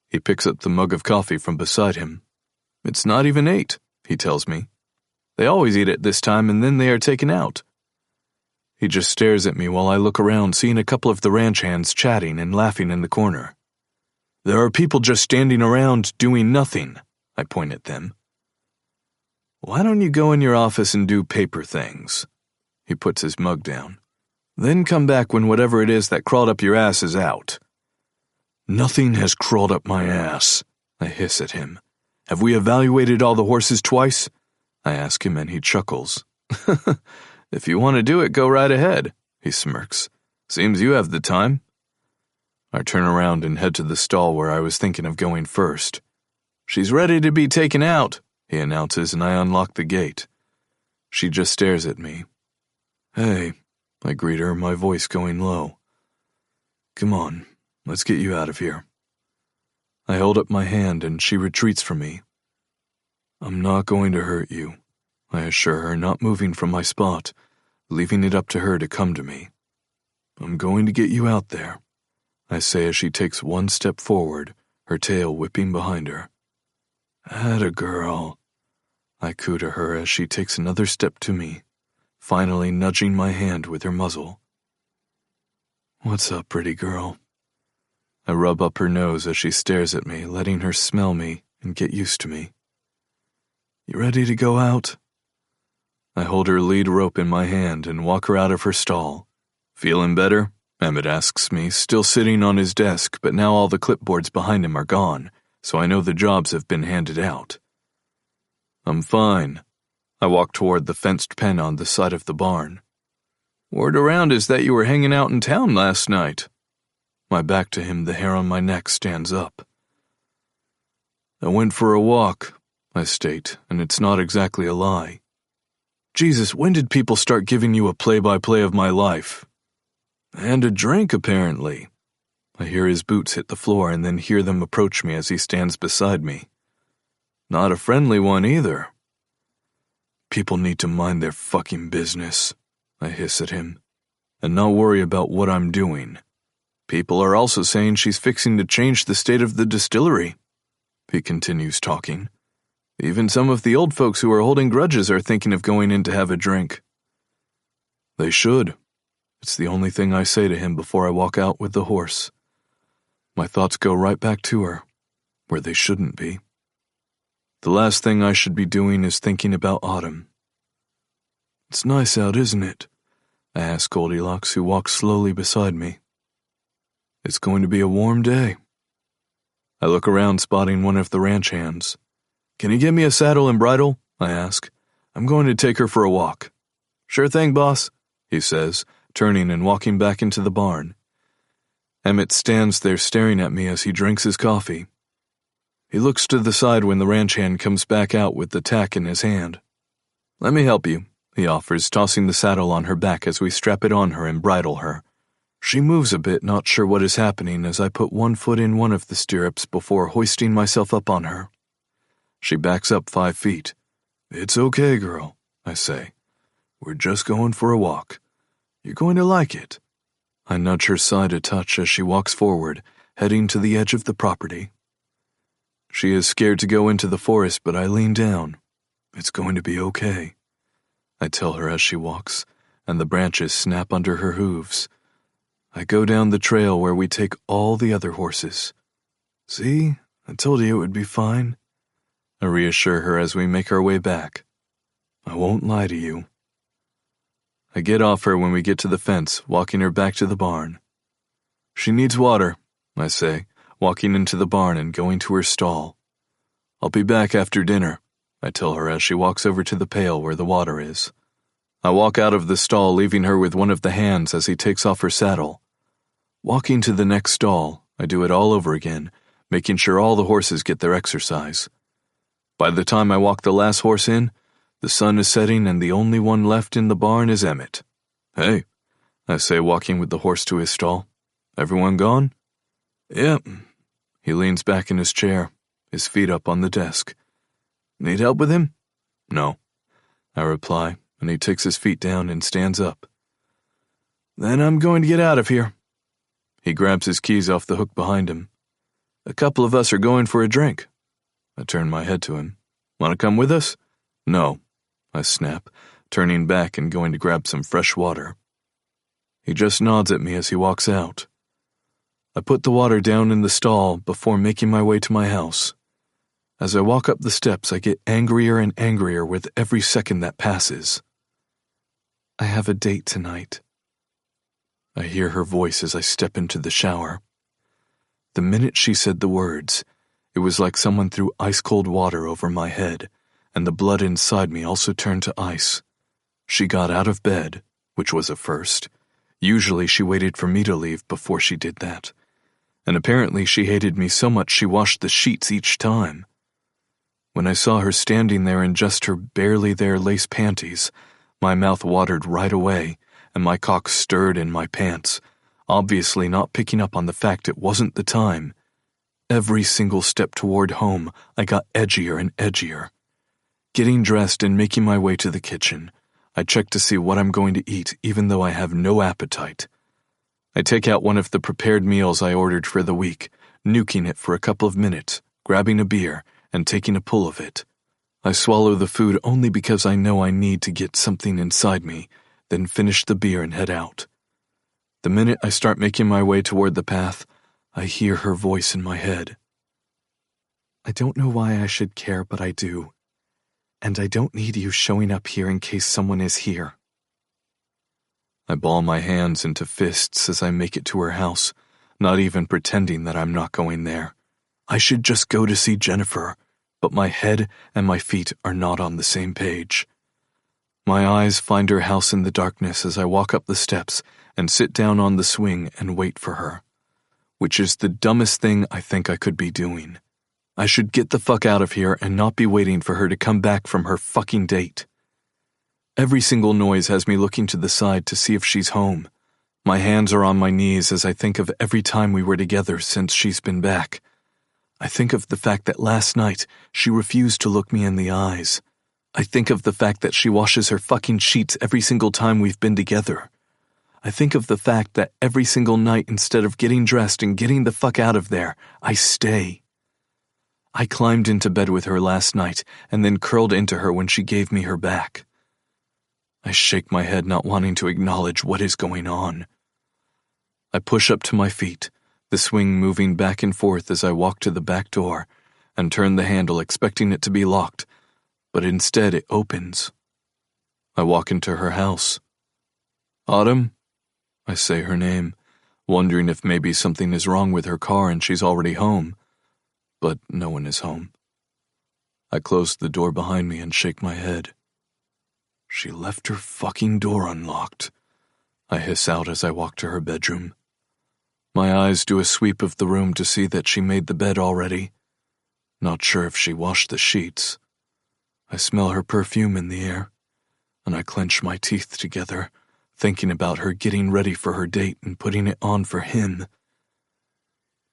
He picks up the mug of coffee from beside him. It's not even 8, he tells me. They always eat at this time and then they are taken out. He just stares at me while I look around, seeing a couple of the ranch hands chatting and laughing in the corner. There are people just standing around doing nothing, I point at them. Why don't you go in your office and do paper things? He puts his mug down. Then come back when whatever it is that crawled up your ass is out. Nothing has crawled up my ass, I hiss at him. Have we evaluated all the horses twice? I ask him and he chuckles. If you want to do it, go right ahead, he smirks. Seems you have the time. I turn around and head to the stall where I was thinking of going first. She's ready to be taken out, he announces, and I unlock the gate. She just stares at me. Hey, I greet her, my voice going low. Come on, let's get you out of here. I hold up my hand and she retreats from me. I'm not going to hurt you, I assure her, not moving from my spot, leaving it up to her to come to me. I'm going to get you out there, I say as she takes one step forward, her tail whipping behind her. Atta girl, I coo to her as she takes another step to me, finally nudging my hand with her muzzle. What's up, pretty girl? I rub up her nose as she stares at me, letting her smell me and get used to me. You ready to go out? I hold her lead rope in my hand and walk her out of her stall. Feeling better? Emmett asks me, still sitting on his desk, but now all the clipboards behind him are gone, so I know the jobs have been handed out. I'm fine. I walk toward the fenced pen on the side of the barn. Word around is that you were hanging out in town last night. My back to him, the hair on my neck stands up. I went for a walk, I state, and it's not exactly a lie. Jesus, when did people start giving you a play-by-play of my life? And a drink, apparently. I hear his boots hit the floor and then hear them approach me as he stands beside me. Not a friendly one either. People need to mind their fucking business, I hiss at him, and not worry about what I'm doing. People are also saying she's fixing to change the state of the distillery. He continues talking. Even some of the old folks who are holding grudges are thinking of going in to have a drink. They should. It's the only thing I say to him before I walk out with the horse. My thoughts go right back to her, where they shouldn't be. The last thing I should be doing is thinking about autumn. It's nice out, isn't it? I ask Goldilocks, who walks slowly beside me. It's going to be a warm day. I look around, spotting one of the ranch hands. Can you get me a saddle and bridle? I ask. I'm going to take her for a walk. Sure thing, boss, he says, turning and walking back into the barn. Emmett stands there staring at me as he drinks his coffee. He looks to the side when the ranch hand comes back out with the tack in his hand. Let me help you, he offers, tossing the saddle on her back as we strap it on her and bridle her. She moves a bit, not sure what is happening, as I put one foot in one of the stirrups before hoisting myself up on her. She backs up 5 feet. It's okay, girl, I say. We're just going for a walk. You're going to like it. I nudge her side a touch as she walks forward, heading to the edge of the property. She is scared to go into the forest, but I lean down. It's going to be okay, I tell her as she walks, and the branches snap under her hooves. I go down the trail where we take all the other horses. See, I told you it would be fine. I reassure her as we make our way back. I won't lie to you. I get off her when we get to the fence, walking her back to the barn. She needs water, I say, walking into the barn and going to her stall. I'll be back after dinner, I tell her as she walks over to the pail where the water is. I walk out of the stall, leaving her with one of the hands as he takes off her saddle. Walking to the next stall, I do it all over again, making sure all the horses get their exercise. By the time I walk the last horse in, the sun is setting and the only one left in the barn is Emmett. Hey, I say, walking with the horse to his stall. Everyone gone? Yep. He leans back in his chair, his feet up on the desk. Need help with him? No, I reply, and he takes his feet down and stands up. Then I'm going to get out of here. He grabs his keys off the hook behind him. A couple of us are going for a drink. I turn my head to him. Want to come with us? No, I snap, turning back and going to grab some fresh water. He just nods at me as he walks out. I put the water down in the stall before making my way to my house. As I walk up the steps, I get angrier and angrier with every second that passes. I have a date tonight. I hear her voice as I step into the shower. The minute she said the words, it was like someone threw ice-cold water over my head, and the blood inside me also turned to ice. She got out of bed, which was a first. Usually she waited for me to leave before she did that. And apparently she hated me so much she washed the sheets each time. When I saw her standing there in just her barely there lace panties, my mouth watered right away, and my cock stirred in my pants, obviously not picking up on the fact it wasn't the time. Every single step toward home, I got edgier and edgier. Getting dressed and making my way to the kitchen, I check to see what I'm going to eat, even though I have no appetite. I take out one of the prepared meals I ordered for the week, nuking it for a couple of minutes, grabbing a beer, and taking a pull of it. I swallow the food only because I know I need to get something inside me, then finish the beer and head out. The minute I start making my way toward the path, I hear her voice in my head. I don't know why I should care, but I do. And I don't need you showing up here in case someone is here. I ball my hands into fists as I make it to her house, not even pretending that I'm not going there. I should just go to see Jennifer, but my head and my feet are not on the same page. My eyes find her house in the darkness as I walk up the steps and sit down on the swing and wait for her, which is the dumbest thing I think I could be doing. I should get the fuck out of here and not be waiting for her to come back from her fucking date. Every single noise has me looking to the side to see if she's home. My hands are on my knees as I think of every time we were together since she's been back. I think of the fact that last night she refused to look me in the eyes. I think of the fact that she washes her fucking sheets every single time we've been together. I think of the fact that every single night, instead of getting dressed and getting the fuck out of there, I stay. I climbed into bed with her last night and then curled into her when she gave me her back. I shake my head, not wanting to acknowledge what is going on. I push up to my feet, the swing moving back and forth as I walk to the back door, and turn the handle expecting it to be locked, but instead it opens. I walk into her house. Autumn? I say her name, wondering if maybe something is wrong with her car and she's already home, but no one is home. I close the door behind me and shake my head. She left her fucking door unlocked, I hiss out as I walk to her bedroom. My eyes do a sweep of the room to see that she made the bed already. Not sure if she washed the sheets. I smell her perfume in the air, and I clench my teeth together, thinking about her getting ready for her date and putting it on for him.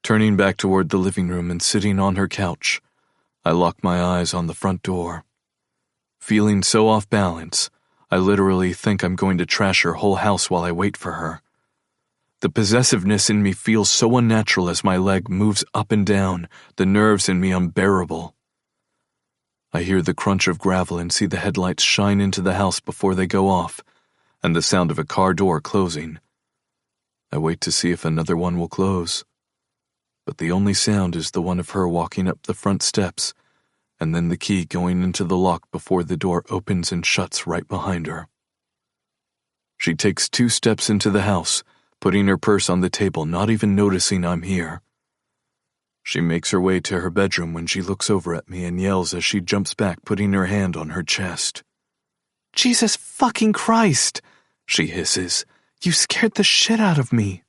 Turning back toward the living room and sitting on her couch, I lock my eyes on the front door. Feeling so off balance, I literally think I'm going to trash her whole house while I wait for her. The possessiveness in me feels so unnatural as my leg moves up and down, the nerves in me unbearable. I hear the crunch of gravel and see the headlights shine into the house before they go off, and the sound of a car door closing. I wait to see if another one will close, but the only sound is the one of her walking up the front steps, and then the key going into the lock before the door opens and shuts right behind her. She takes 2 steps into the house, putting her purse on the table, not even noticing I'm here. She makes her way to her bedroom when she looks over at me and yells as she jumps back, putting her hand on her chest. "Jesus fucking Christ!" she hisses. "You scared the shit out of me."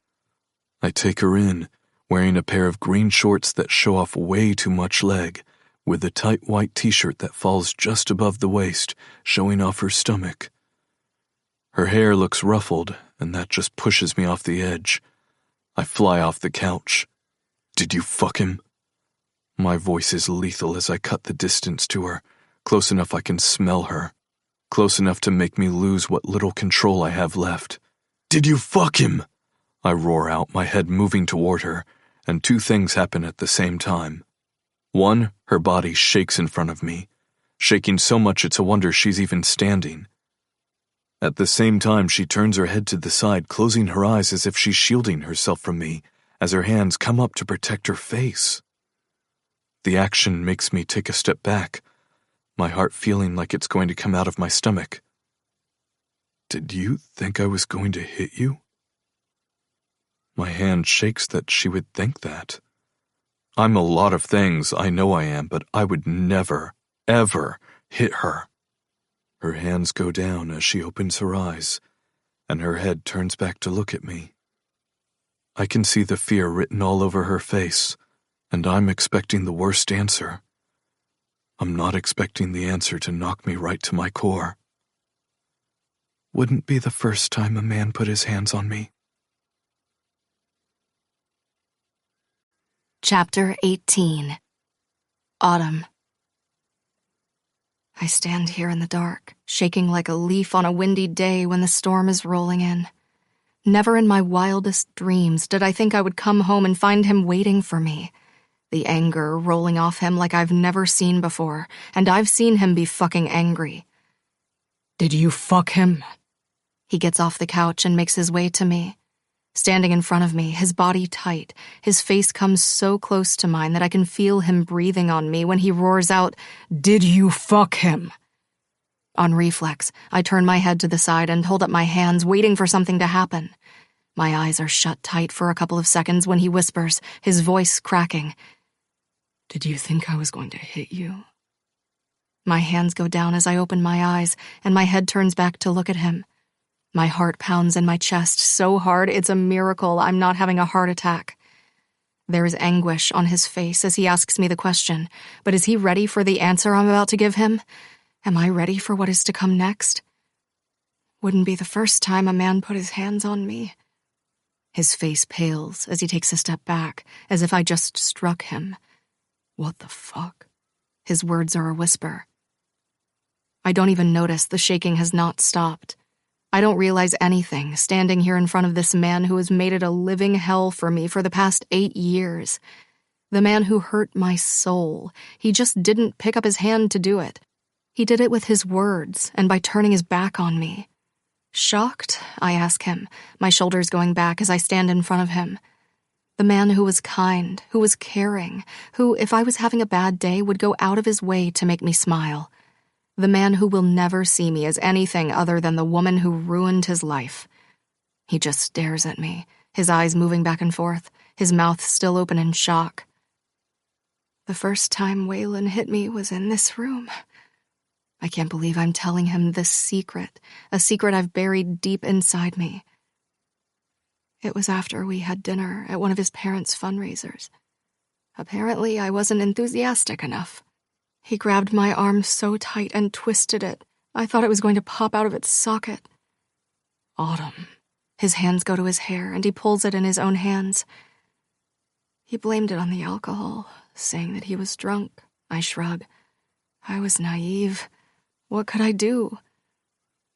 I take her in, wearing a pair of green shorts that show off way too much leg, with a tight white t-shirt that falls just above the waist, showing off her stomach. Her hair looks ruffled, and that just pushes me off the edge. I fly off the couch. "Did you fuck him?" My voice is lethal as I cut the distance to her, close enough I can smell her, close enough to make me lose what little control I have left. "Did you fuck him?" I roar out, my head moving toward her, and 2 things happen at the same time. 1, her body shakes in front of me, shaking so much it's a wonder she's even standing. At the same time, she turns her head to the side, closing her eyes as if she's shielding herself from me, as her hands come up to protect her face. The action makes me take a step back, my heart feeling like it's going to come out of my stomach. "Did you think I was going to hit you?" My hand shakes that she would think that. I'm a lot of things, I know I am, but I would never, ever hit her. Her hands go down as she opens her eyes, and her head turns back to look at me. I can see the fear written all over her face, and I'm expecting the worst answer. I'm not expecting the answer to knock me right to my core. Wouldn't be the first time a man put his hands on me. Chapter 18. Autumn. I stand here in the dark, shaking like a leaf on a windy day when the storm is rolling in. Never in my wildest dreams did I think I would come home and find him waiting for me. The anger rolling off him like I've never seen before, and I've seen him be fucking angry. "Did you fuck him?" He gets off the couch and makes his way to me. Standing in front of me, his body tight, his face comes so close to mine that I can feel him breathing on me when he roars out, "Did you fuck him?" On reflex, I turn my head to the side and hold up my hands, waiting for something to happen. My eyes are shut tight for a couple of seconds when he whispers, his voice cracking, "Did you think I was going to hit you?" My hands go down as I open my eyes, and my head turns back to look at him. My heart pounds in my chest so hard it's a miracle I'm not having a heart attack. There is anguish on his face as he asks me the question, but is he ready for the answer I'm about to give him? Am I ready for what is to come next? Wouldn't be the first time a man put his hands on me. His face pales as he takes a step back, as if I just struck him. "What the fuck?" His words are a whisper. I don't even notice the shaking has not stopped. I don't realize anything, standing here in front of this man who has made it a living hell for me for the past 8 years. The man who hurt my soul. He just didn't pick up his hand to do it. He did it with his words and by turning his back on me. Shocked, I ask him, my shoulders going back as I stand in front of him. The man who was kind, who was caring, who, if I was having a bad day, would go out of his way to make me smile. The man who will never see me as anything other than the woman who ruined his life. He just stares at me, his eyes moving back and forth, his mouth still open in shock. "The first time Waylon hit me was in this room. I can't believe I'm telling him this secret, a secret I've buried deep inside me. It was after we had dinner at one of his parents' fundraisers. Apparently, I wasn't enthusiastic enough. He grabbed my arm so tight and twisted it, I thought it was going to pop out of its socket. Autumn. His hands go to his hair, and he pulls it in his own hands. He blamed it on the alcohol, saying that he was drunk. I shrug. I was naive. What could I do?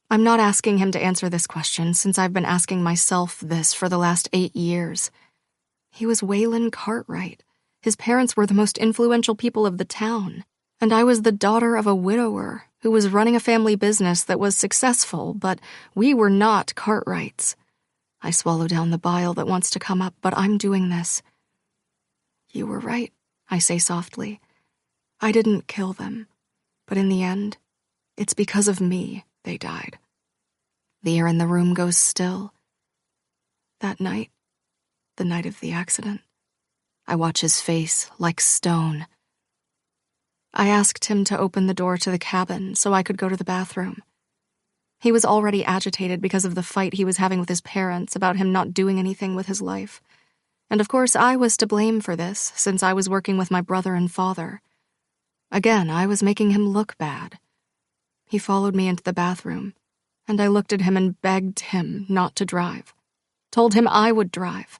I'm not asking him to answer this question, since I've been asking myself this for the last 8 years. He was Waylon Cartwright. His parents were the most influential people of the town, and I was the daughter of a widower who was running a family business that was successful, but we were not Cartwrights. I swallow down the bile that wants to come up, but I'm doing this. You were right, I say softly. I didn't kill them, but in the end, it's because of me they died. The air in the room goes still. That night, the night of the accident, I watch his face like stone. I asked him to open the door to the cabin so I could go to the bathroom. He was already agitated because of the fight he was having with his parents about him not doing anything with his life. And of course, I was to blame for this, since I was working with my brother and father. Again, I was making him look bad. He followed me into the bathroom, and I looked at him and begged him not to drive. Told him I would drive.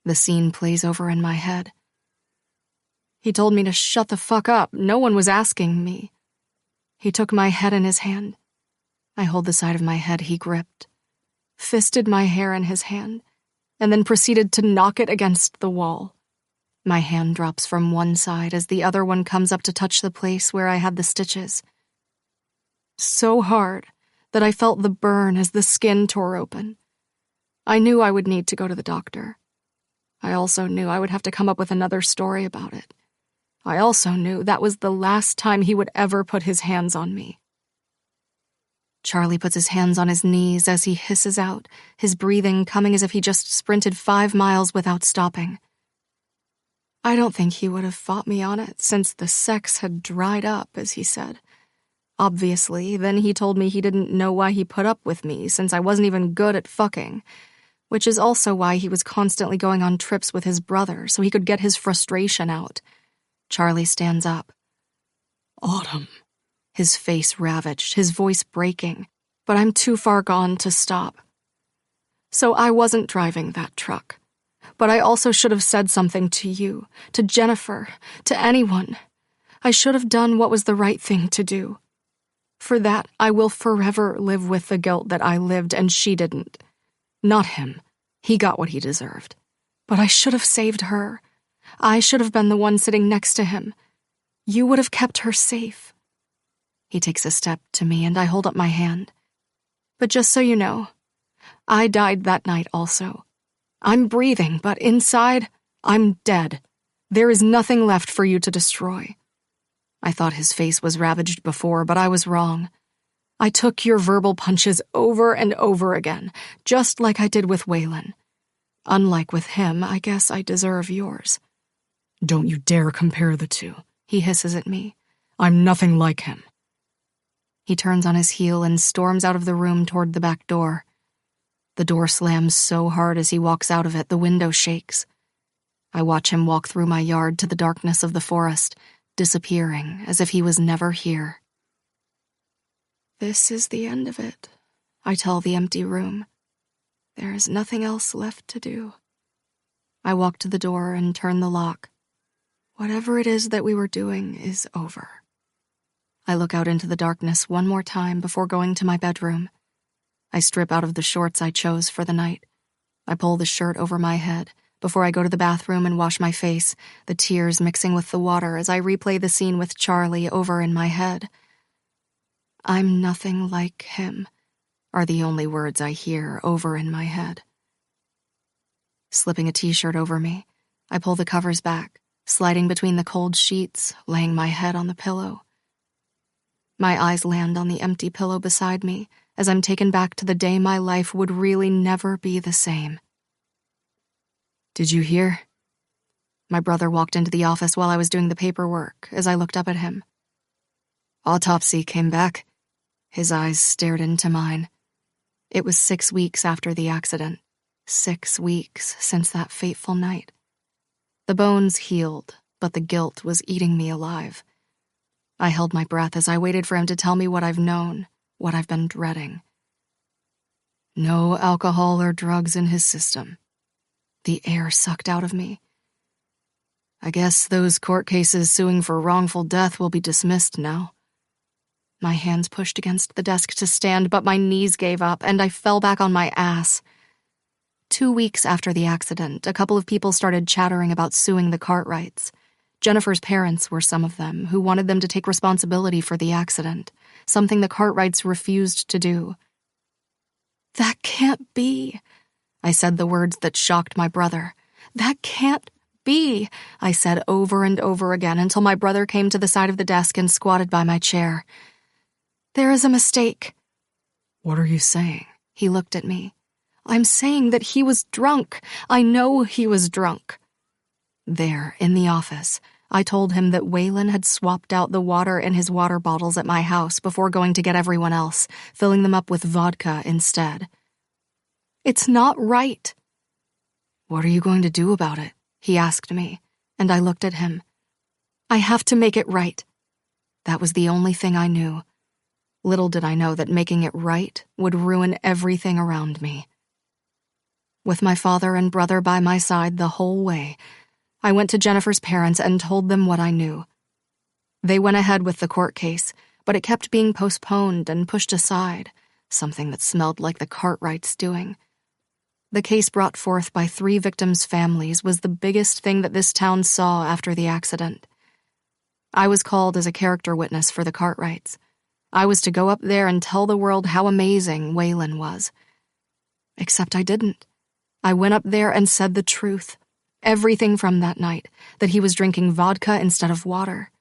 The scene plays over in my head. He told me to shut the fuck up. No one was asking me. He took my head in his hand. I hold the side of my head he gripped, fisted my hair in his hand, and then proceeded to knock it against the wall. My hand drops from one side as the other one comes up to touch the place where I had the stitches. So hard that I felt the burn as the skin tore open. I knew I would need to go to the doctor. I also knew I would have to come up with another story about it. I also knew that was the last time he would ever put his hands on me. Charlie puts his hands on his knees as he hisses out, his breathing coming as if he just sprinted 5 miles without stopping. I don't think he would have fought me on it since the sex had dried up, as he said. Obviously, then he told me he didn't know why he put up with me since I wasn't even good at fucking, which is also why he was constantly going on trips with his brother so he could get his frustration out. Charlie stands up. Autumn. His face ravaged, his voice breaking, but I'm too far gone to stop. So I wasn't driving that truck, but I also should have said something to you, to Jennifer, to anyone. I should have done what was the right thing to do. For that, I will forever live with the guilt that I lived and she didn't. Not him. He got what he deserved. But I should have saved her. I should have been the one sitting next to him. You would have kept her safe. He takes a step to me and I hold up my hand. But just so you know, I died that night also. I'm breathing, but inside, I'm dead. There is nothing left for you to destroy. I thought his face was ravaged before, but I was wrong. I took your verbal punches over and over again, just like I did with Waylon. Unlike with him, I guess I deserve yours. Don't you dare compare the two, he hisses at me. I'm nothing like him. He turns on his heel and storms out of the room toward the back door. The door slams so hard as he walks out of it, the window shakes. I watch him walk through my yard to the darkness of the forest, disappearing as if he was never here. This is the end of it, I tell the empty room. There is nothing else left to do. I walk to the door and turn the lock. Whatever it is that we were doing is over. I look out into the darkness one more time before going to my bedroom. I strip out of the shorts I chose for the night. I pull the shirt over my head before I go to the bathroom and wash my face, the tears mixing with the water as I replay the scene with Charlie over in my head. I'm nothing like him, are the only words I hear over in my head. Slipping a t-shirt over me, I pull the covers back, sliding between the cold sheets, laying my head on the pillow. My eyes land on the empty pillow beside me as I'm taken back to the day my life would really never be the same. Did you hear? My brother walked into the office while I was doing the paperwork as I looked up at him. Autopsy came back. His eyes stared into mine. It was 6 weeks after the accident. 6 weeks since that fateful night. The bones healed, but the guilt was eating me alive. I held my breath as I waited for him to tell me what I've known, what I've been dreading. No alcohol or drugs in his system. The air sucked out of me. I guess those court cases suing for wrongful death will be dismissed now. My hands pushed against the desk to stand, but my knees gave up, and I fell back on my ass. 2 weeks after the accident, a couple of people started chattering about suing the Cartwrights. Jennifer's parents were some of them, who wanted them to take responsibility for the accident, something the Cartwrights refused to do. "That can't be," I said the words that shocked my brother. "That can't be," I said over and over again until my brother came to the side of the desk and squatted by my chair. "There is a mistake." "What are you saying?" He looked at me. "I'm saying that he was drunk. I know he was drunk." There, in the office, I told him that Waylon had swapped out the water in his water bottles at my house before going to get everyone else, filling them up with vodka instead. "It's not right." "What are you going to do about it?" he asked me, and I looked at him. "I have to make it right." That was the only thing I knew. Little did I know that making it right would ruin everything around me. With my father and brother by my side the whole way, I went to Jennifer's parents and told them what I knew. They went ahead with the court case, but it kept being postponed and pushed aside, something that smelled like the Cartwrights doing. The case brought forth by 3 victims' families was the biggest thing that this town saw after the accident. I was called as a character witness for the Cartwrights. I was to go up there and tell the world how amazing Waylon was. Except I didn't. I went up there and said the truth. Everything from that night, that he was drinking vodka instead of water.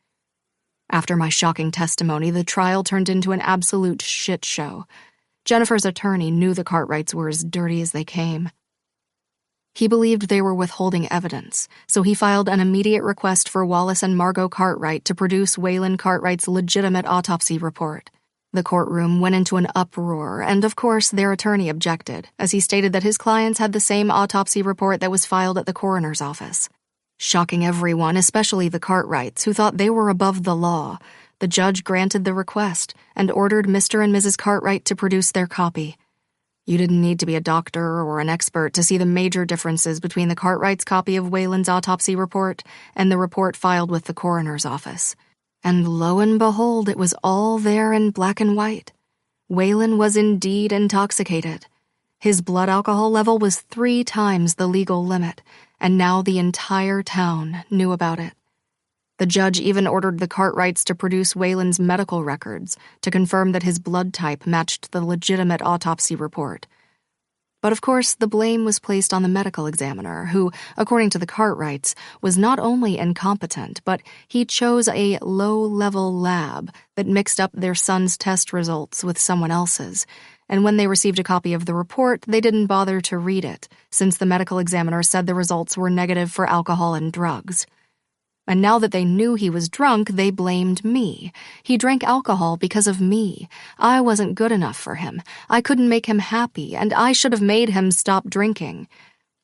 After my shocking testimony, the trial turned into an absolute shit show. Jennifer's attorney knew the Cartwrights were as dirty as they came. He believed they were withholding evidence, so he filed an immediate request for Wallace and Margot Cartwright to produce Waylon Cartwright's legitimate autopsy report. The courtroom went into an uproar, and of course their attorney objected, as he stated that his clients had the same autopsy report that was filed at the coroner's office. Shocking everyone, especially the Cartwrights, who thought they were above the law, the judge granted the request and ordered Mr. and Mrs. Cartwright to produce their copy. You didn't need to be a doctor or an expert to see the major differences between the Cartwrights' copy of Waylon's autopsy report and the report filed with the coroner's office. And lo and behold, it was all there in black and white. Waylon was indeed intoxicated. His blood alcohol level was 3 times the legal limit, and now the entire town knew about it. The judge even ordered the Cartwrights to produce Waylon's medical records to confirm that his blood type matched the legitimate autopsy report. But of course, the blame was placed on the medical examiner, who, according to the Cartwrights, was not only incompetent, but he chose a low-level lab that mixed up their son's test results with someone else's, and when they received a copy of the report, they didn't bother to read it, since the medical examiner said the results were negative for alcohol and drugs. And now that they knew he was drunk, they blamed me. He drank alcohol because of me. I wasn't good enough for him. I couldn't make him happy, and I should have made him stop drinking.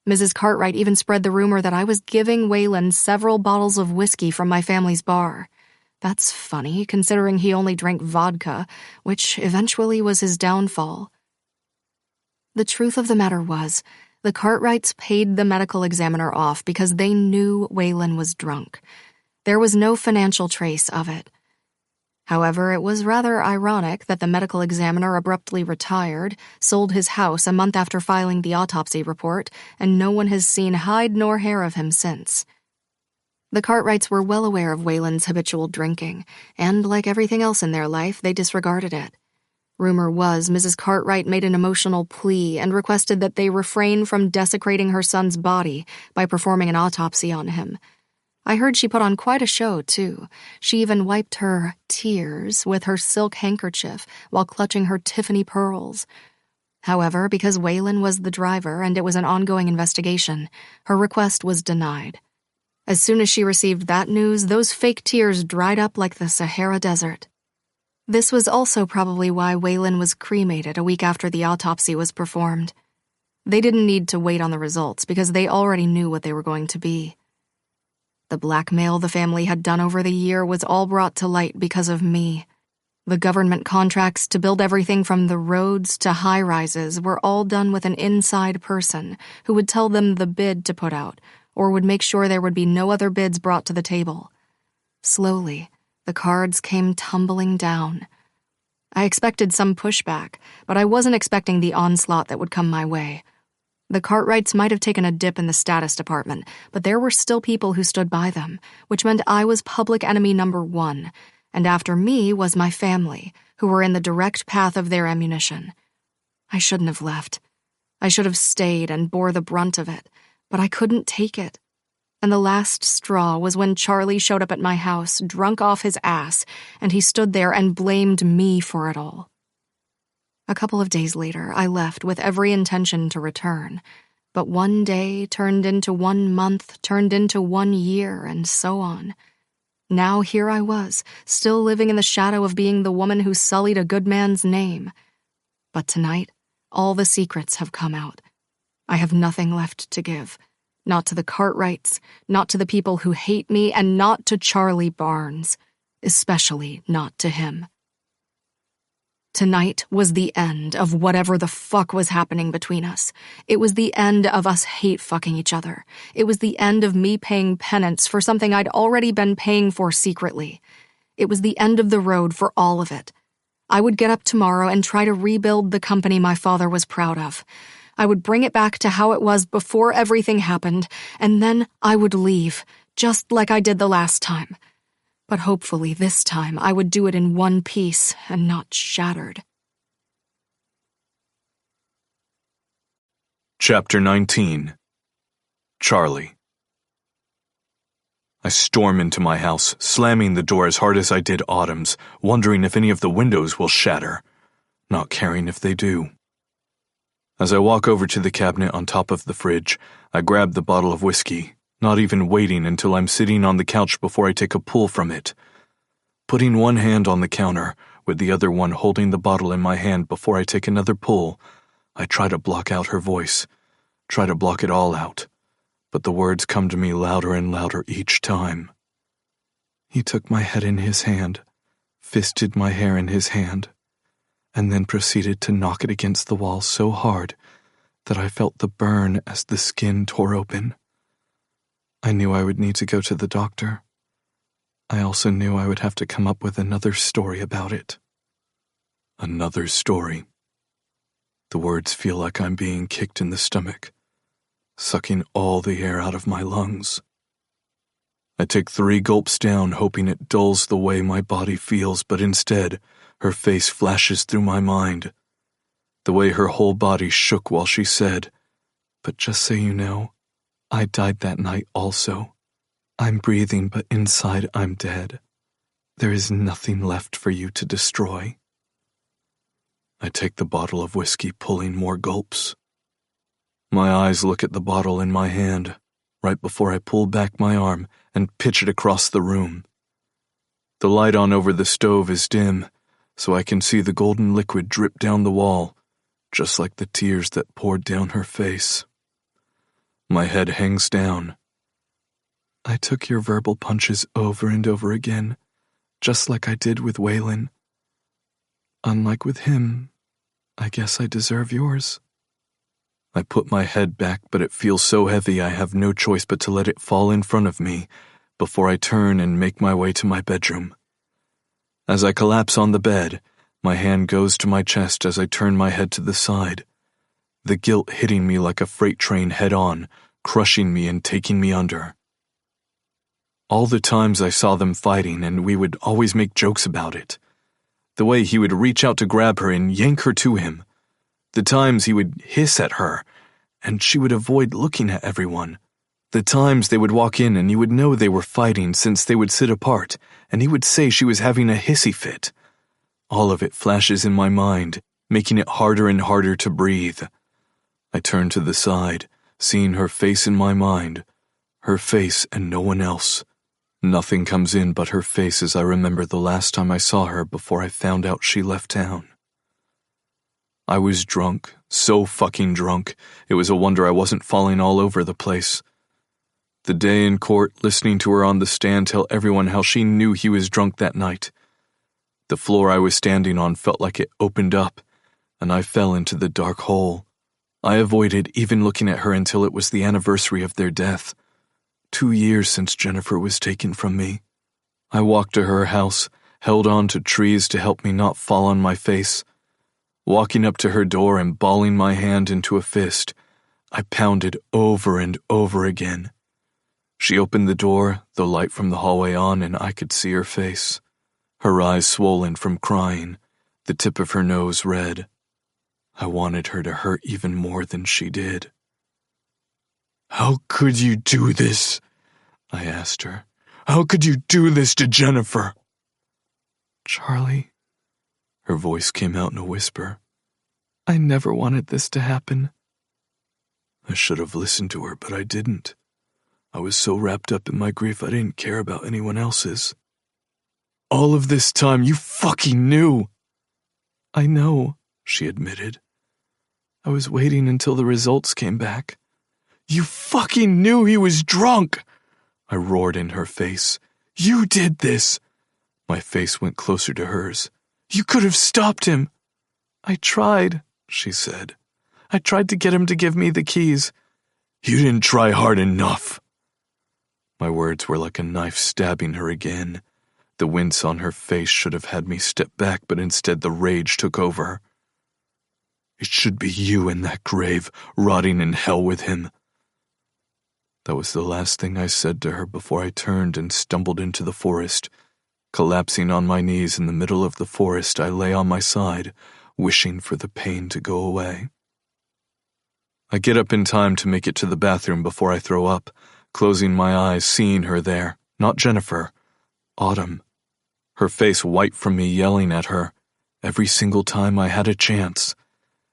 Mrs. Cartwright even spread the rumor that I was giving Waylon several bottles of whiskey from my family's bar. That's funny, considering he only drank vodka, which eventually was his downfall. The truth of the matter was, the Cartwrights paid the medical examiner off because they knew Waylon was drunk. There was no financial trace of it. However, it was rather ironic that the medical examiner abruptly retired, sold his house a month after filing the autopsy report, and no one has seen hide nor hair of him since. The Cartwrights were well aware of Waylon's habitual drinking, and like everything else in their life, they disregarded it. Rumor was Mrs. Cartwright made an emotional plea and requested that they refrain from desecrating her son's body by performing an autopsy on him. I heard she put on quite a show, too. She even wiped her tears with her silk handkerchief while clutching her Tiffany pearls. However, because Waylon was the driver and it was an ongoing investigation, her request was denied. As soon as she received that news, those fake tears dried up like the Sahara Desert. This was also probably why Waylon was cremated a week after the autopsy was performed. They didn't need to wait on the results because they already knew what they were going to be. The blackmail the family had done over the year was all brought to light because of me. The government contracts to build everything from the roads to high-rises were all done with an inside person who would tell them the bid to put out or would make sure there would be no other bids brought to the table. Slowly, the cards came tumbling down. I expected some pushback, but I wasn't expecting the onslaught that would come my way. The Cartwrights might have taken a dip in the status department, but there were still people who stood by them, which meant I was public enemy number 1, and after me was my family, who were in the direct path of their ammunition. I shouldn't have left. I should have stayed and bore the brunt of it, but I couldn't take it. And the last straw was when Charlie showed up at my house, drunk off his ass, and he stood there and blamed me for it all. A couple of days later, I left with every intention to return, but one day turned into 1 month, turned into 1 year, and so on. Now here I was, still living in the shadow of being the woman who sullied a good man's name. But tonight, all the secrets have come out. I have nothing left to give. Not to the Cartwrights, not to the people who hate me, and not to Charlie Barnes. Especially not to him. Tonight was the end of whatever the fuck was happening between us. It was the end of us hate-fucking each other. It was the end of me paying penance for something I'd already been paying for secretly. It was the end of the road for all of it. I would get up tomorrow and try to rebuild the company my father was proud of. I would bring it back to how it was before everything happened, and then I would leave, just like I did the last time. But hopefully this time I would do it in one piece and not shattered. Chapter 19. Charlie. I storm into my house, slamming the door as hard as I did Autumn's, wondering if any of the windows will shatter, not caring if they do. As I walk over to the cabinet on top of the fridge, I grab the bottle of whiskey, not even waiting until I'm sitting on the couch before I take a pull from it. Putting one hand on the counter, with the other one holding the bottle in my hand before I take another pull, I try to block out her voice, try to block it all out, but the words come to me louder and louder each time. He took my head in his hand, fisted my hair in his hand, and then proceeded to knock it against the wall so hard that I felt the burn as the skin tore open. I knew I would need to go to the doctor. I also knew I would have to come up with another story about it. Another story. The words feel like I'm being kicked in the stomach, sucking all the air out of my lungs. I take 3 gulps down, hoping it dulls the way my body feels, but instead, her face flashes through my mind. The way her whole body shook while she said, "But just so you know, I died that night also. I'm breathing, but inside I'm dead. There is nothing left for you to destroy." I take the bottle of whiskey, pulling more gulps. My eyes look at the bottle in my hand, right before I pull back my arm and pitch it across the room. The light on over the stove is dim, so I can see the golden liquid drip down the wall, just like the tears that poured down her face. My head hangs down. I took your verbal punches over and over again, just like I did with Waylon. Unlike with him, I guess I deserve yours. I put my head back, but it feels so heavy I have no choice but to let it fall in front of me before I turn and make my way to my bedroom. As I collapse on the bed, my hand goes to my chest as I turn my head to the side, the guilt hitting me like a freight train head-on, crushing me and taking me under. All the times I saw them fighting, and we would always make jokes about it. The way he would reach out to grab her and yank her to him. The times he would hiss at her, and she would avoid looking at everyone. The times they would walk in and you would know they were fighting since they would sit apart, and he would say she was having a hissy fit. All of it flashes in my mind, making it harder and harder to breathe. I turn to the side, seeing her face in my mind, her face and no one else. Nothing comes in but her face as I remember the last time I saw her before I found out she left town. I was drunk, so fucking drunk, it was a wonder I wasn't falling all over the place. The day in court, listening to her on the stand tell everyone how she knew he was drunk that night. The floor I was standing on felt like it opened up, and I fell into the dark hole. I avoided even looking at her until it was the anniversary of their death. 2 years since Jennifer was taken from me. I walked to her house, held on to trees to help me not fall on my face. Walking up to her door and balling my hand into a fist, I pounded over and over again. She opened the door, the light from the hallway on, and I could see her face. Her eyes swollen from crying, the tip of her nose red. I wanted her to hurt even more than she did. "How could you do this?" I asked her. "How could you do this to Jennifer?" "Charlie," her voice came out in a whisper, "I never wanted this to happen." I should have listened to her, but I didn't. I was so wrapped up in my grief I didn't care about anyone else's. "All of this time you fucking knew." "I know," she admitted. "I was waiting until the results came back." "You fucking knew he was drunk!" I roared in her face. "You did this!" My face went closer to hers. "You could have stopped him." "I tried," she said. "I tried to get him to give me the keys." "You didn't try hard enough." My words were like a knife stabbing her again. The wince on her face should have had me step back, but instead the rage took over. "It should be you in that grave, rotting in hell with him." That was the last thing I said to her before I turned and stumbled into the forest. Collapsing on my knees in the middle of the forest, I lay on my side, wishing for the pain to go away. I get up in time to make it to the bathroom before I throw up, closing my eyes, seeing her there, not Jennifer, Autumn. Her face white from me yelling at her, every single time I had a chance.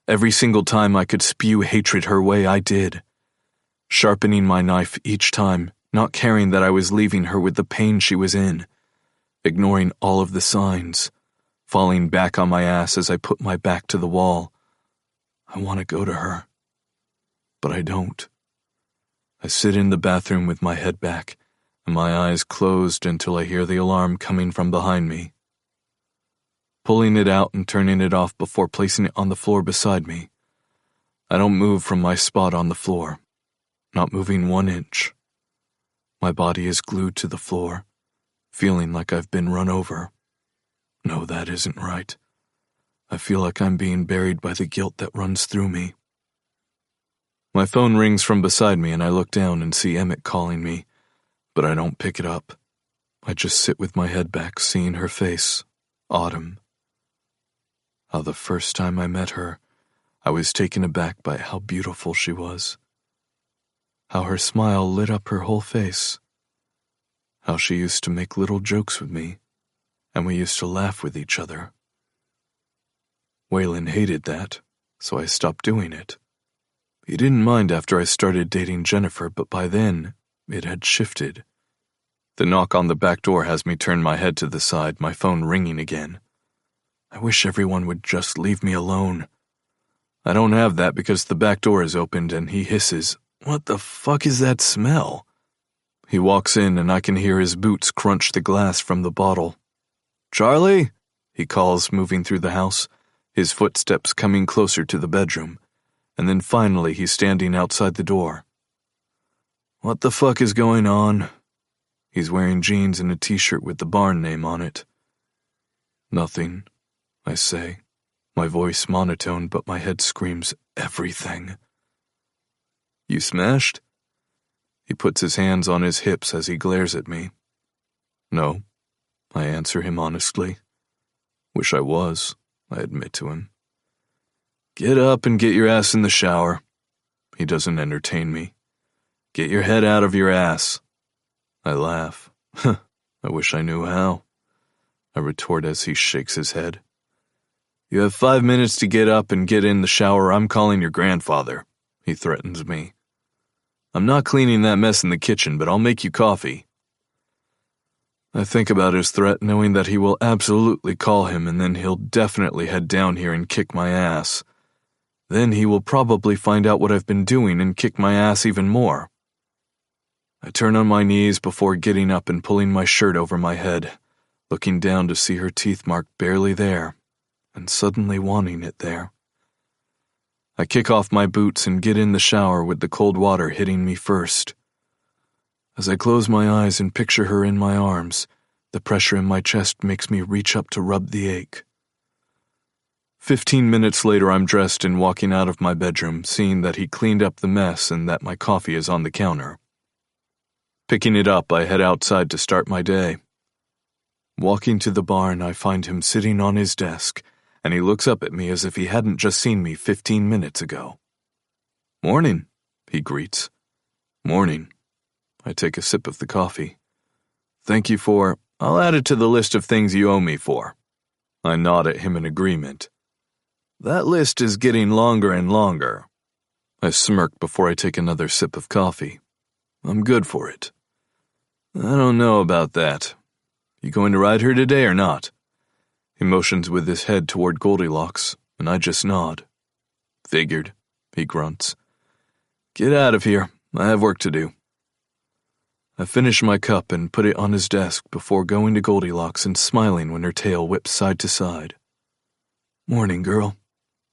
Every single time I could spew hatred her way, I did. Sharpening my knife each time, not caring that I was leaving her with the pain she was in. Ignoring all of the signs. Falling back on my ass as I put my back to the wall. I want to go to her. But I don't. I sit in the bathroom with my head back, and my eyes closed until I hear the alarm coming from behind me. Pulling it out and turning it off before placing it on the floor beside me. I don't move from my spot on the floor. Not moving 1 inch. My body is glued to the floor, feeling like I've been run over. No, that isn't right. I feel like I'm being buried by the guilt that runs through me. My phone rings from beside me and I look down and see Emmett calling me, but I don't pick it up. I just sit with my head back, seeing her face, Autumn. How the first time I met her, I was taken aback by how beautiful she was. How her smile lit up her whole face. How she used to make little jokes with me, and we used to laugh with each other. Waylon hated that, so I stopped doing it. He didn't mind after I started dating Jennifer, but by then, it had shifted. The knock on the back door has me turn my head to the side, my phone ringing again. I wish everyone would just leave me alone. I don't have that because the back door is opened and he hisses, "What the fuck is that smell?" He walks in and I can hear his boots crunch the glass from the bottle. "Charlie?" he calls, moving through the house, his footsteps coming closer to the bedroom, and then finally he's standing outside the door. "What the fuck is going on?" He's wearing jeans and a t-shirt with the barn name on it. "Nothing," I say, my voice monotone, but my head screams everything. "You smashed?" He puts his hands on his hips as he glares at me. "No," I answer him honestly. "Wish I was," I admit to him. "Get up and get your ass in the shower." He doesn't entertain me. "Get your head out of your ass." I laugh. I wish I knew how. I retort as he shakes his head. "You have 5 minutes to get up and get in the shower. I'm calling your grandfather," he threatens me. "I'm not cleaning that mess in the kitchen, but I'll make you coffee." I think about his threat, knowing that he will absolutely call him, and then he'll definitely head down here and kick my ass. Then he will probably find out what I've been doing and kick my ass even more. I turn on my knees before getting up and pulling my shirt over my head, looking down to see her teeth mark barely there, and suddenly wanting it there. I kick off my boots and get in the shower with the cold water hitting me first. As I close my eyes and picture her in my arms, the pressure in my chest makes me reach up to rub the ache. 15 minutes later, I'm dressed and walking out of my bedroom, seeing that he cleaned up the mess and that my coffee is on the counter. Picking it up, I head outside to start my day. Walking to the barn, I find him sitting on his desk, and he looks up at me as if he hadn't just seen me 15 minutes ago. "Morning," he greets. "Morning." I take a sip of the coffee. "Thank you for... I'll add it to the list of things you owe me for." I nod at him in agreement. "That list is getting longer and longer." I smirk before I take another sip of coffee. "I'm good for it." "I don't know about that. You going to ride her today or not?" He motions with his head toward Goldilocks, and I just nod. "Figured," he grunts. "Get out of here. I have work to do." I finish my cup and put it on his desk before going to Goldilocks and smiling when her tail whips side to side. "Morning, girl,"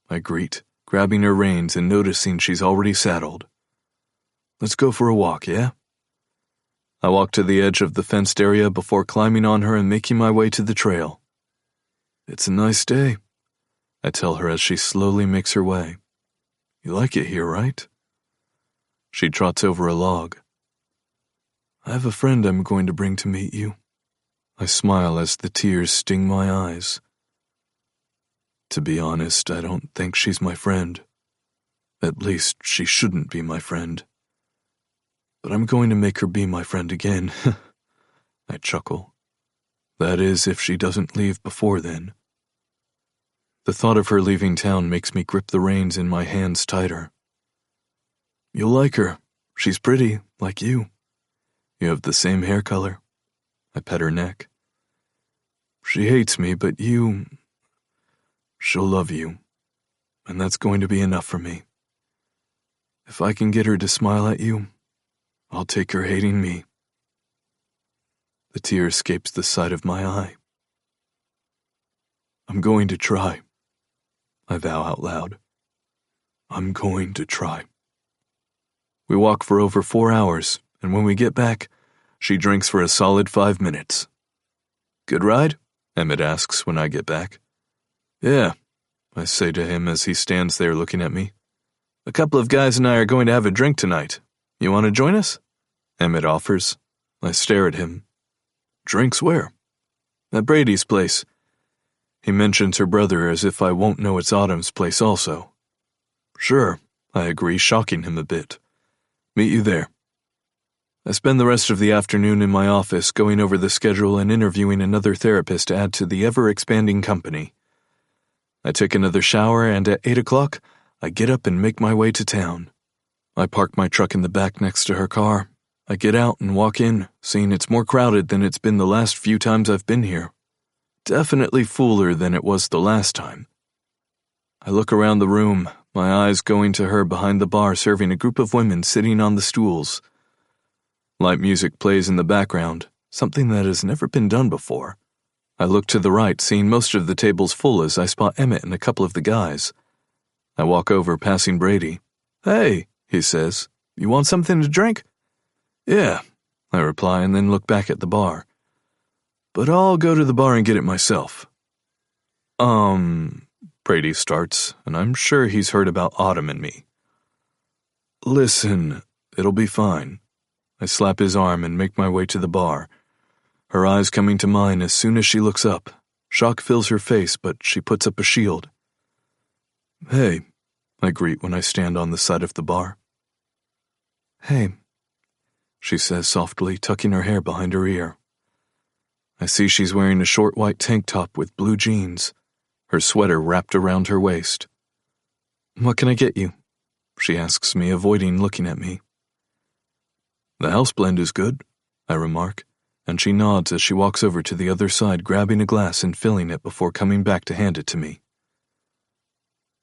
I greet, grabbing her reins and noticing she's already saddled. "Let's go for a walk, yeah?" I walk to the edge of the fenced area before climbing on her and making my way to the trail. "It's a nice day," I tell her as she slowly makes her way. "You like it here, right?" She trots over a log. "I have a friend I'm going to bring to meet you." I smile as the tears sting my eyes. To be honest, I don't think she's my friend. At least, she shouldn't be my friend. But I'm going to make her be my friend again. I chuckle. That is, if she doesn't leave before then. The thought of her leaving town makes me grip the reins in my hands tighter. "You'll like her. She's pretty, like you. You have the same hair color." I pet her neck. "She hates me, but she'll love you. And that's going to be enough for me. If I can get her to smile at you, I'll take her hating me." The tear escapes the side of my eye. "I'm going to try," I vow out loud. "I'm going to try." We walk for over 4 hours, and when we get back, she drinks for a solid 5 minutes. "Good ride?" Emmett asks when I get back. "Yeah," I say to him as he stands there looking at me. "A couple of guys and I are going to have a drink tonight. You want to join us?" Emmett offers. I stare at him. "Drinks where?" "At Brady's place." He mentions her brother as if I won't know it's Autumn's place also. "Sure," I agree, shocking him a bit. "Meet you there." I spend the rest of the afternoon in my office going over the schedule and interviewing another therapist to add to the ever-expanding company. I take another shower, and at 8 o'clock, I get up and make my way to town. I park my truck in the back next to her car. I get out and walk in, seeing it's more crowded than it's been the last few times I've been here. Definitely fuller than it was the last time. I look around the room, my eyes going to her behind the bar serving a group of women sitting on the stools. Light music plays in the background, something that has never been done before. I look to the right, seeing most of the tables full as I spot Emmett and a couple of the guys. I walk over, passing Brady. "Hey," he says, "you want something to drink?" "Yeah," I reply, and then look back at the bar. "But I'll go to the bar and get it myself." Brady starts, and I'm sure he's heard about Autumn and me. "Listen, it'll be fine." I slap his arm and make my way to the bar, her eyes coming to mine as soon as she looks up. Shock fills her face, but she puts up a shield. "Hey," I greet when I stand on the side of the bar. "Hey," she says softly, tucking her hair behind her ear. I see she's wearing a short white tank top with blue jeans, her sweater wrapped around her waist. "What can I get you?" she asks me, avoiding looking at me. "The house blend is good," I remark. and she nods as she walks over to the other side, grabbing a glass and filling it before coming back to hand it to me.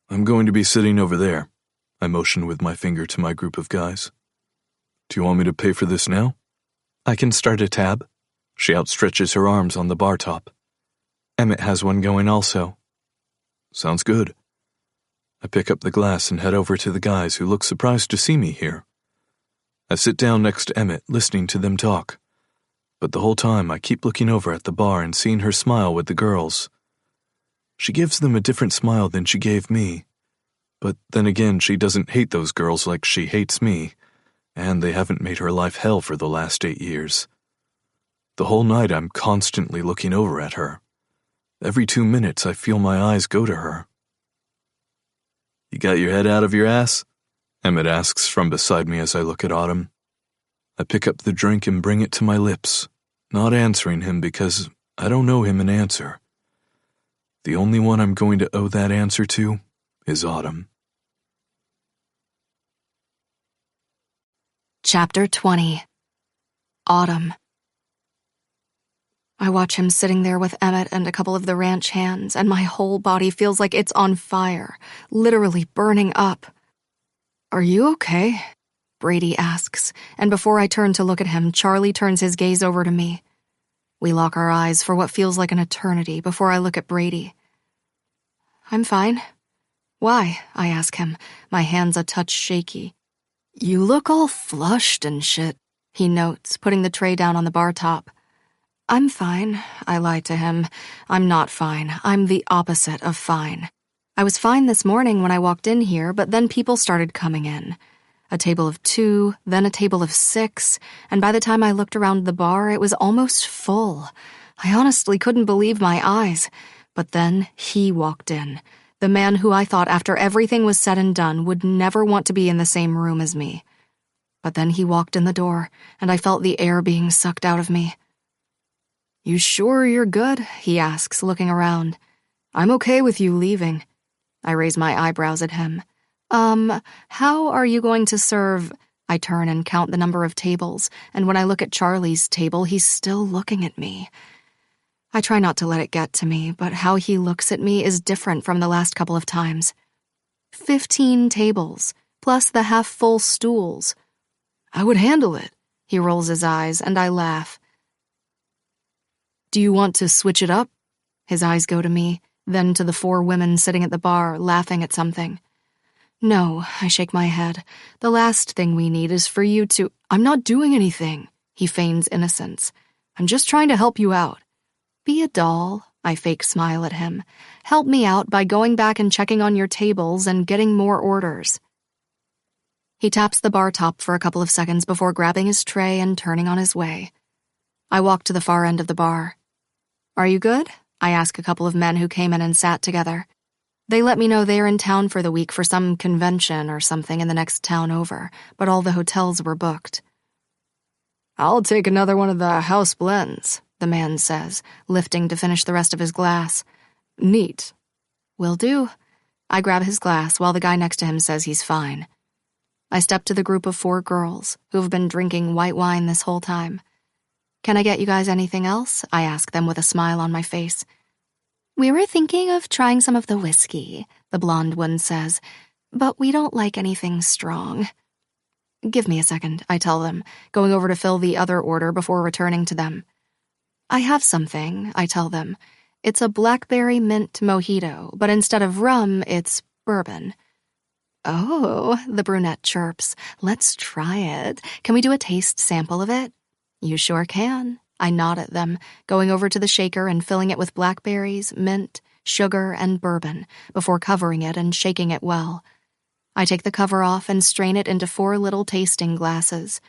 I'm going to be sitting over there, I motion with my finger to my group of guys. Do you want me to pay for this now? I can start a tab. She outstretches her arms on the bar top. Emmett has one going also. Sounds good. I pick up the glass and head over to the guys who look surprised to see me here. I sit down next to Emmett, listening to them talk. But the whole time I keep looking over at the bar and seeing her smile with the girls. She gives them a different smile than she gave me. But then again, she doesn't hate those girls like she hates me, and they haven't made her life hell for the last 8 years. The whole night I'm constantly looking over at her. Every 2 minutes I feel my eyes go to her. You got your head out of your ass? Emmett asks from beside me as I look at Autumn. I pick up the drink and bring it to my lips, not answering him because I don't owe him an answer. The only one I'm going to owe that answer to is Autumn. Chapter 20. Autumn. I watch him sitting there with Emmett and a couple of the ranch hands, and my whole body feels like it's on fire, literally burning up. Are you okay? Brady asks, and before I turn to look at him, Charlie turns his gaze over to me. We lock our eyes for what feels like an eternity before I look at Brady. I'm fine. Why? I ask him, my hands a touch shaky. You look all flushed and shit, he notes, putting the tray down on the bar top. I'm fine, I lie to him. I'm not fine. I'm the opposite of fine. I was fine this morning when I walked in here, but then people started coming in. A table of 2, then a table of 6, and by the time I looked around the bar, it was almost full. I honestly couldn't believe my eyes. But then he walked in, the man who I thought after everything was said and done would never want to be in the same room as me. But then he walked in the door, and I felt the air being sucked out of me. You sure you're good? He asks, looking around. I'm okay with you leaving. I raise my eyebrows at him. How are you going to serve? I turn and count the number of tables, and when I look at Charlie's table, he's still looking at me. I try not to let it get to me, but how he looks at me is different from the last couple of times. 15 tables, plus the half-full stools. I would handle it. He rolls his eyes, and I laugh. Do you want to switch it up? His eyes go to me, then to the 4 women sitting at the bar, laughing at something. No, I shake my head. The last thing we need is for you to— I'm not doing anything. He feigns innocence. I'm just trying to help you out. Be a doll, I fake smile at him. Help me out by going back and checking on your tables and getting more orders. He taps the bar top for a couple of seconds before grabbing his tray and turning on his way. I walk to the far end of the bar. Are you good? I ask a couple of men who came in and sat together. They let me know they're in town for the week for some convention or something in the next town over, but all the hotels were booked. I'll take another one of the house blends, the man says, lifting to finish the rest of his glass. Neat. Will do. I grab his glass while the guy next to him says he's fine. I step to the group of 4 girls who've been drinking white wine this whole time. Can I get you guys anything else? I ask them with a smile on my face. We were thinking of trying some of the whiskey, the blonde one says, but we don't like anything strong. Give me a second, I tell them, going over to fill the other order before returning to them. I have something, I tell them. It's a blackberry mint mojito, but instead of rum, it's bourbon. Oh, the brunette chirps. Let's try it. Can we do a taste sample of it? You sure can. I nod at them, going over to the shaker and filling it with blackberries, mint, sugar, and bourbon, before covering it and shaking it well. I take the cover off and strain it into 4 little tasting glasses.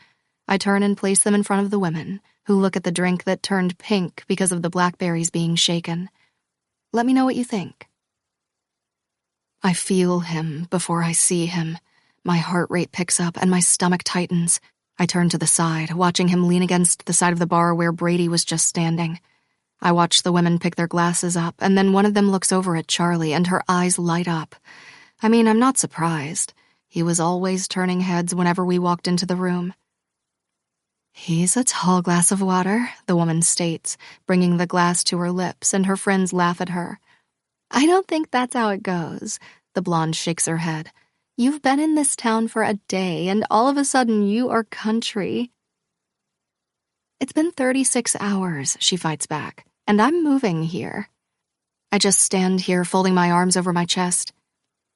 I turn and place them in front of the women, who look at the drink that turned pink because of the blackberries being shaken. Let me know what you think. I feel him before I see him. My heart rate picks up and my stomach tightens. I turn to the side, watching him lean against the side of the bar where Brady was just standing. I watch the women pick their glasses up, and then one of them looks over at Charlie, and her eyes light up. I mean, I'm not surprised. He was always turning heads whenever we walked into the room. He's a tall glass of water, the woman states, bringing the glass to her lips, and her friends laugh at her. I don't think that's how it goes. The blonde shakes her head. You've been in this town for a day, and all of a sudden you are country. It's been 36 hours, she fights back, and I'm moving here. I just stand here folding my arms over my chest.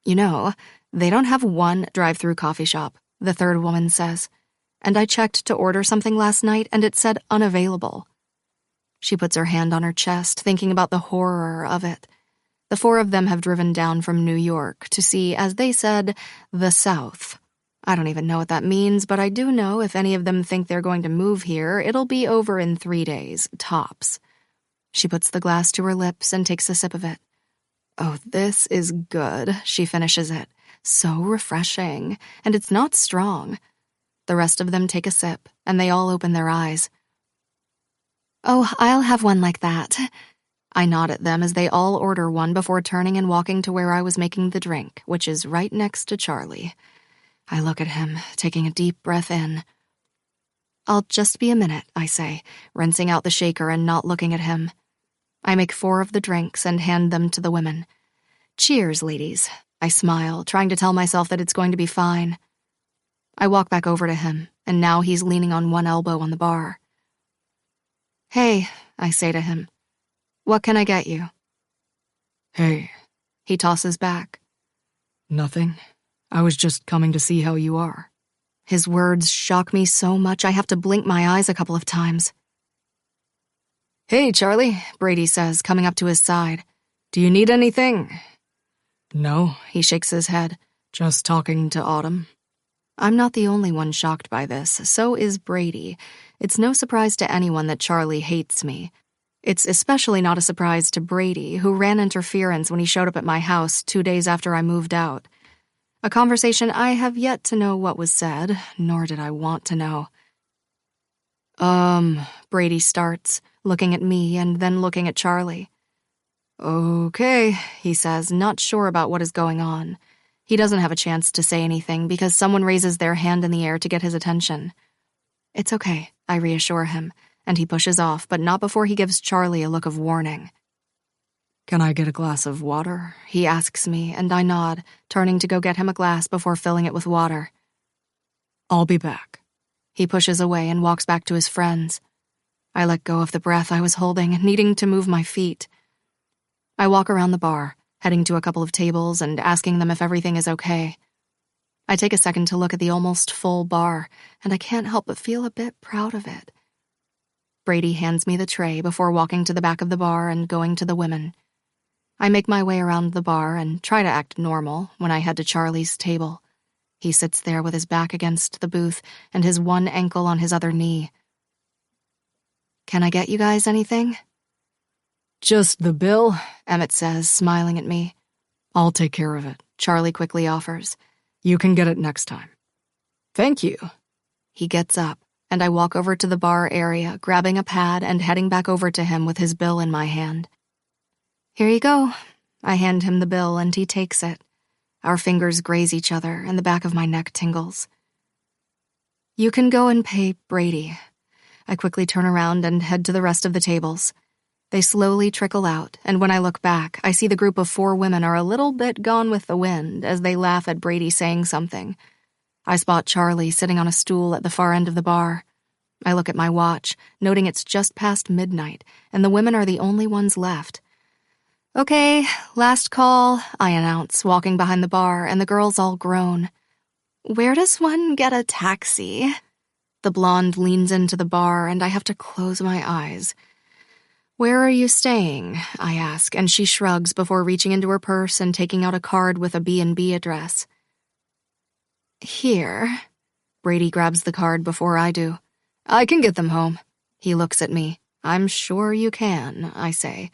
You know, they don't have one drive-through coffee shop, the third woman says. And I checked to order something last night, and it said unavailable. She puts her hand on her chest, thinking about the horror of it. The four of them have driven down from New York to see, as they said, the South. I don't even know what that means, but I do know if any of them think they're going to move here, it'll be over in 3 days, tops. She puts the glass to her lips and takes a sip of it. Oh, this is good, she finishes it. So refreshing, and it's not strong. The rest of them take a sip, and they all open their eyes. Oh, I'll have one like that. I nod at them as they all order one before turning and walking to where I was making the drink, which is right next to Charlie. I look at him, taking a deep breath in. I'll just be a minute, I say, rinsing out the shaker and not looking at him. I make 4 of the drinks and hand them to the women. Cheers, ladies. I smile, trying to tell myself that it's going to be fine. I walk back over to him, and now he's leaning on one elbow on the bar. Hey, I say to him. What can I get you? Hey. He tosses back. Nothing. I was just coming to see how you are. His words shock me so much I have to blink my eyes a couple of times. Hey, Charlie, Brady says, coming up to his side. Do you need anything? No, he shakes his head. Just talking to Autumn. I'm not the only one shocked by this, so is Brady. It's no surprise to anyone that Charlie hates me. It's especially not a surprise to Brady, who ran interference when he showed up at my house 2 days after I moved out. A conversation I have yet to know what was said, nor did I want to know. Brady starts, looking at me and then looking at Charlie. Okay, he says, not sure about what is going on. He doesn't have a chance to say anything because someone raises their hand in the air to get his attention. It's okay, I reassure him, and he pushes off, but not before he gives Charlie a look of warning. Can I get a glass of water? He asks me, and I nod, turning to go get him a glass before filling it with water. I'll be back. He pushes away and walks back to his friends. I let go of the breath I was holding, needing to move my feet. I walk around the bar, heading to a couple of tables and asking them if everything is okay. I take a second to look at the almost full bar, and I can't help but feel a bit proud of it. Brady hands me the tray before walking to the back of the bar and going to the women. I make my way around the bar and try to act normal when I head to Charlie's table. He sits there with his back against the booth and his one ankle on his other knee. Can I get you guys anything? Just the bill, Emmett says, smiling at me. I'll take care of it, Charlie quickly offers. You can get it next time. Thank you. He gets up, and I walk over to the bar area, grabbing a pad and heading back over to him with his bill in my hand. Here you go. I hand him the bill, and he takes it. Our fingers graze each other, and the back of my neck tingles. You can go and pay Brady. I quickly turn around and head to the rest of the tables. They slowly trickle out, and when I look back, I see the group of 4 women are a little bit gone with the wind as they laugh at Brady saying something. I spot Charlie sitting on a stool at the far end of the bar. I look at my watch, noting it's just past midnight, and the women are the only ones left. Okay, last call, I announce, walking behind the bar, and the girls all groan. Where does one get a taxi? The blonde leans into the bar, and I have to close my eyes. Where are you staying? I ask, and she shrugs before reaching into her purse and taking out a card with a B&B address. Here. Brady grabs the card before I do. I can get them home. He looks at me. I'm sure you can, I say.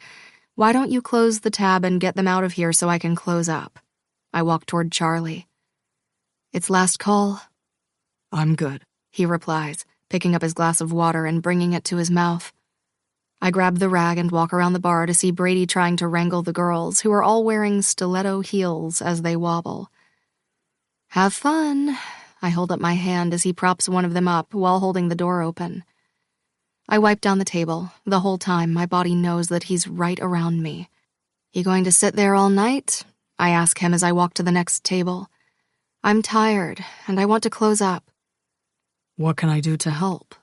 Why don't you close the tab and get them out of here so I can close up? I walk toward Charlie. It's last call. I'm good, he replies, picking up his glass of water and bringing it to his mouth. I grab the rag and walk around the bar to see Brady trying to wrangle the girls, who are all wearing stiletto heels as they wobble. Have fun, I hold up my hand as he props one of them up while holding the door open. I wipe down the table. The whole time, my body knows that he's right around me. "You going to sit there all night?" I ask him as I walk to the next table. I'm tired, and I want to close up. What can I do to help?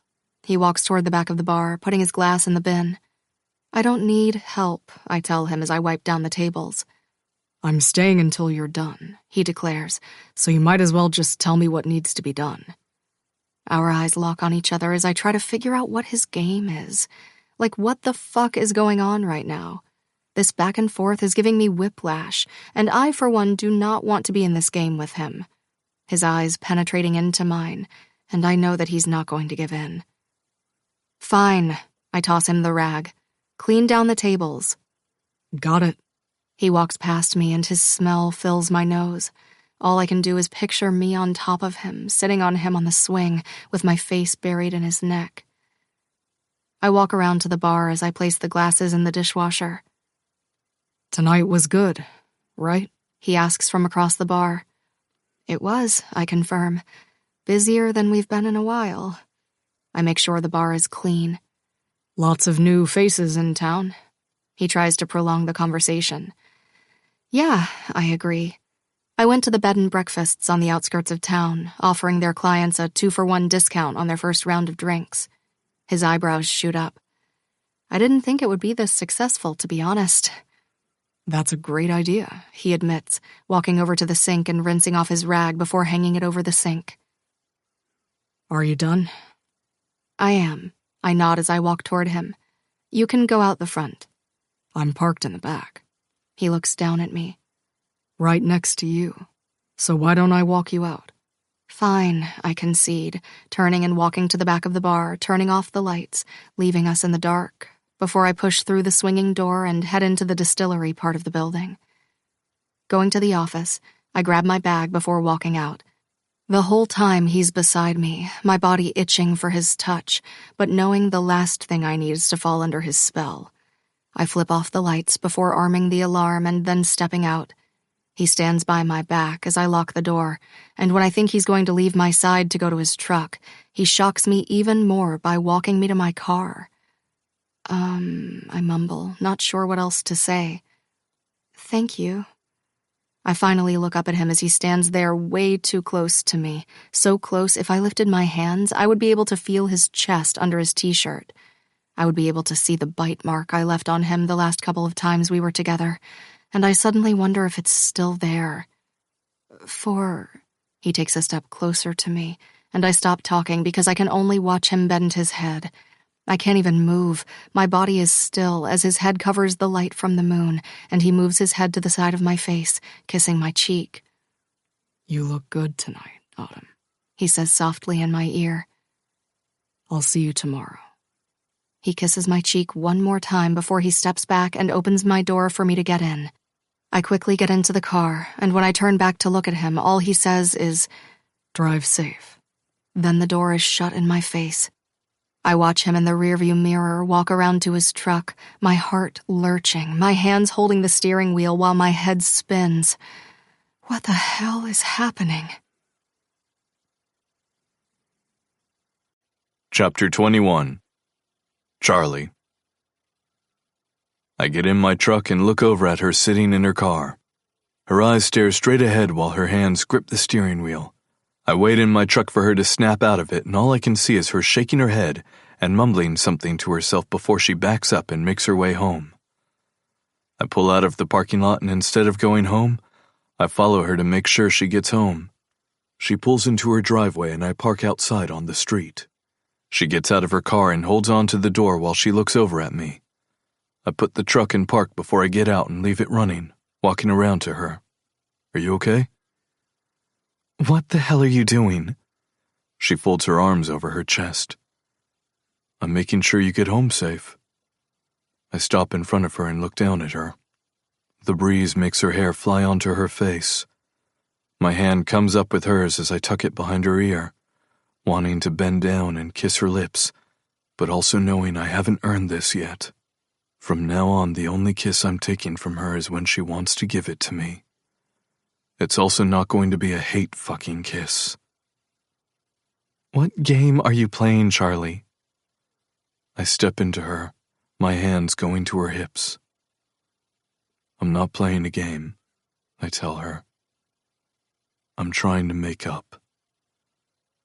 He walks toward the back of the bar, putting his glass in the bin. "I don't need help," I tell him as I wipe down the tables. I'm staying until you're done, he declares, so you might as well just tell me what needs to be done. Our eyes lock on each other as I try to figure out what his game is. Like, what the fuck is going on right now? This back and forth is giving me whiplash, and I, for one, do not want to be in this game with him. His eyes penetrating into mine, and I know that he's not going to give in. "Fine," I toss him the rag. "Clean down the tables." Got it. He walks past me and his smell fills my nose. All I can do is picture me on top of him, sitting on him on the swing, with my face buried in his neck. I walk around to the bar as I place the glasses in the dishwasher. Tonight was good, right? He asks from across the bar. It was, I confirm. Busier than we've been in a while. I make sure the bar is clean. Lots of new faces in town. He tries to prolong the conversation. Yeah, I agree. I went to the bed and breakfasts on the outskirts of town, offering their clients a 2-for-1 discount on their first round of drinks. His eyebrows shoot up. I didn't think it would be this successful, to be honest. That's a great idea, he admits, walking over to the sink and rinsing off his rag before hanging it over the sink. Are you done? I am. I nod as I walk toward him. You can go out the front. I'm parked in the back. He looks down at me. Right next to you. So why don't I walk you out? Fine, I concede, turning and walking to the back of the bar, turning off the lights, leaving us in the dark, before I push through the swinging door and head into the distillery part of the building. Going to the office, I grab my bag before walking out. The whole time he's beside me, my body itching for his touch, but knowing the last thing I need is to fall under his spell. I flip off the lights before arming the alarm and then stepping out. He stands by my back as I lock the door, and when I think he's going to leave my side to go to his truck, he shocks me even more by walking me to my car. I mumble, not sure what else to say. Thank you. I finally look up at him as he stands there way too close to me, so close if I lifted my hands, I would be able to feel his chest under his t-shirt. I would be able to see the bite mark I left on him the last couple of times we were together, and I suddenly wonder if it's still there. He takes a step closer to me, and I stop talking because I can only watch him bend his head. I can't even move. My body is still as his head covers the light from the moon, and he moves his head to the side of my face, kissing my cheek. You look good tonight, Autumn, he says softly in my ear. I'll see you tomorrow. He kisses my cheek one more time before he steps back and opens my door for me to get in. I quickly get into the car, and when I turn back to look at him, all he says is, "Drive safe." Then the door is shut in my face. I watch him in the rearview mirror walk around to his truck, my heart lurching, my hands holding the steering wheel while my head spins. What the hell is happening? Chapter 21. Charlie. I get in my truck and look over at her sitting in her car. Her eyes stare straight ahead while her hands grip the steering wheel. I wait in my truck for her to snap out of it, and all I can see is her shaking her head and mumbling something to herself before she backs up and makes her way home. I pull out of the parking lot, and instead of going home, I follow her to make sure she gets home. She pulls into her driveway, and I park outside on the street. She gets out of her car and holds on to the door while she looks over at me. I put the truck in park before I get out and leave it running, walking around to her. Are you okay? What the hell are you doing? She folds her arms over her chest. I'm making sure you get home safe. I stop in front of her and look down at her. The breeze makes her hair fly onto her face. My hand comes up with hers as I tuck it behind her ear, wanting to bend down and kiss her lips, but also knowing I haven't earned this yet. From now on, the only kiss I'm taking from her is when she wants to give it to me. It's also not going to be a hate-fucking kiss. What game are you playing, Charlie? I step into her, my hands going to her hips. I'm not playing a game, I tell her. I'm trying to make up.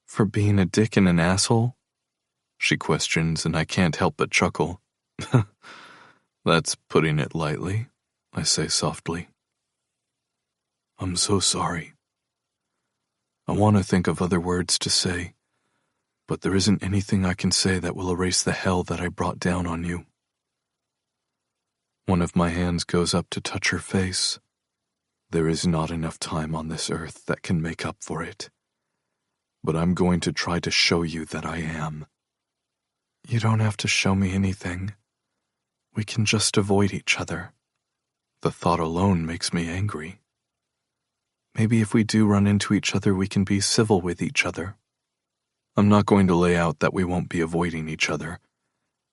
For being a dick and an asshole? She questions, and I can't help but chuckle. That's putting it lightly, I say softly. I'm so sorry. I want to think of other words to say, but there isn't anything I can say that will erase the hell that I brought down on you. One of my hands goes up to touch her face. There is not enough time on this earth that can make up for it. But I'm going to try to show you that I am. You don't have to show me anything. We can just avoid each other. The thought alone makes me angry. Maybe if we do run into each other, we can be civil with each other. I'm not going to lay out that we won't be avoiding each other,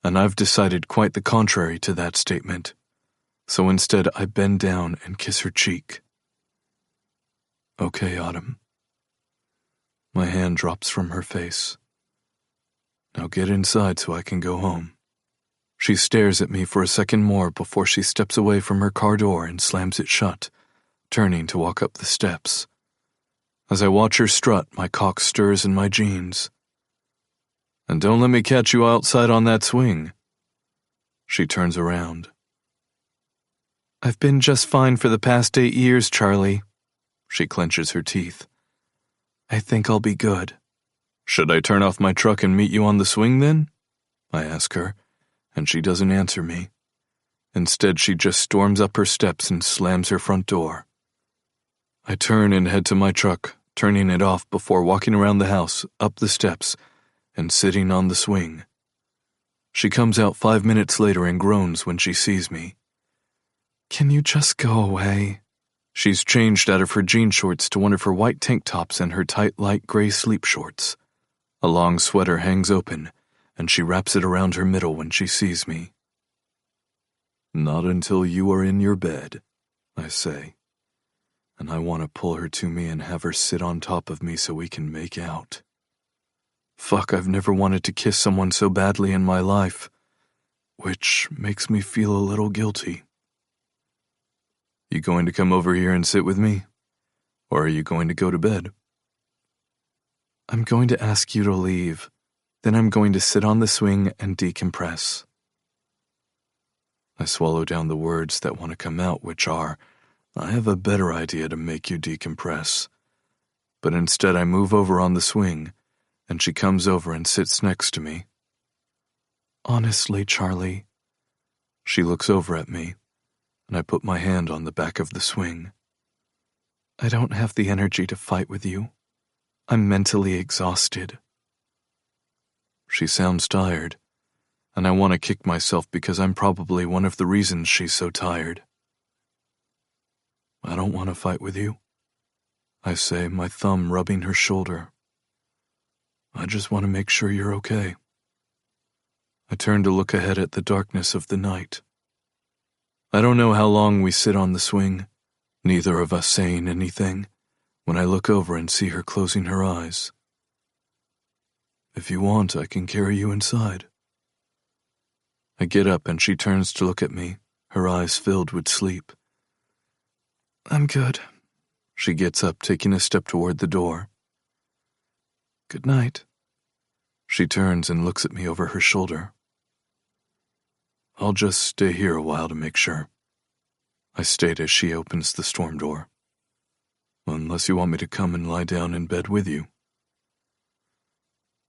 and I've decided quite the contrary to that statement. So instead, I bend down and kiss her cheek. Okay, Autumn. My hand drops from her face. Now get inside so I can go home. She stares at me for a second more before she steps away from her car door and slams it shut, turning to walk up the steps. As I watch her strut, my cock stirs in my jeans. And don't let me catch you outside on that swing. She turns around. I've been just fine for the past 8 years, Charlie. She clenches her teeth. I think I'll be good. Should I turn off my truck and meet you on the swing then? I ask her, and she doesn't answer me. Instead, she just storms up her steps and slams her front door. I turn and head to my truck, turning it off before walking around the house, up the steps, and sitting on the swing. She comes out 5 minutes later and groans when she sees me. Can you just go away? She's changed out of her jean shorts to one of her white tank tops and her tight light gray sleep shorts. A long sweater hangs open, and she wraps it around her middle when she sees me. Not until you are in your bed, I say, and I want to pull her to me and have her sit on top of me so we can make out. Fuck, I've never wanted to kiss someone so badly in my life, which makes me feel a little guilty. You going to come over here and sit with me? Or are you going to go to bed? I'm going to ask you to leave. Then I'm going to sit on the swing and decompress. I swallow down the words that want to come out, which are, I have a better idea to make you decompress. But instead I move over on the swing, and she comes over and sits next to me. Honestly, Charlie. She looks over at me, and I put my hand on the back of the swing. I don't have the energy to fight with you. I'm mentally exhausted. She sounds tired, and I want to kick myself because I'm probably one of the reasons she's so tired. I don't want to fight with you, I say, my thumb rubbing her shoulder. I just want to make sure you're okay. I turn to look ahead at the darkness of the night. I don't know how long we sit on the swing, neither of us saying anything, when I look over and see her closing her eyes. If you want, I can carry you inside. I get up and she turns to look at me, her eyes filled with sleep. I'm good. She gets up, taking a step toward the door. Good night. She turns and looks at me over her shoulder. I'll just stay here a while to make sure, I state as she opens the storm door. Unless you want me to come and lie down in bed with you.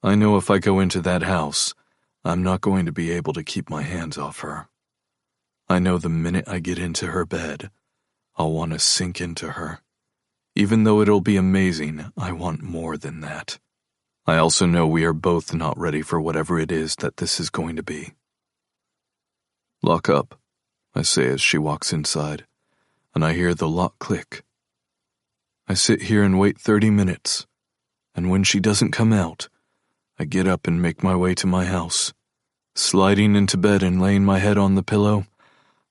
I know if I go into that house, I'm not going to be able to keep my hands off her. I know the minute I get into her bed, I'll want to sink into her. Even though it'll be amazing, I want more than that. I also know we are both not ready for whatever it is that this is going to be. Lock up, I say as she walks inside, and I hear the lock click. I sit here and wait 30 minutes, and when she doesn't come out, I get up and make my way to my house. Sliding into bed and laying my head on the pillow,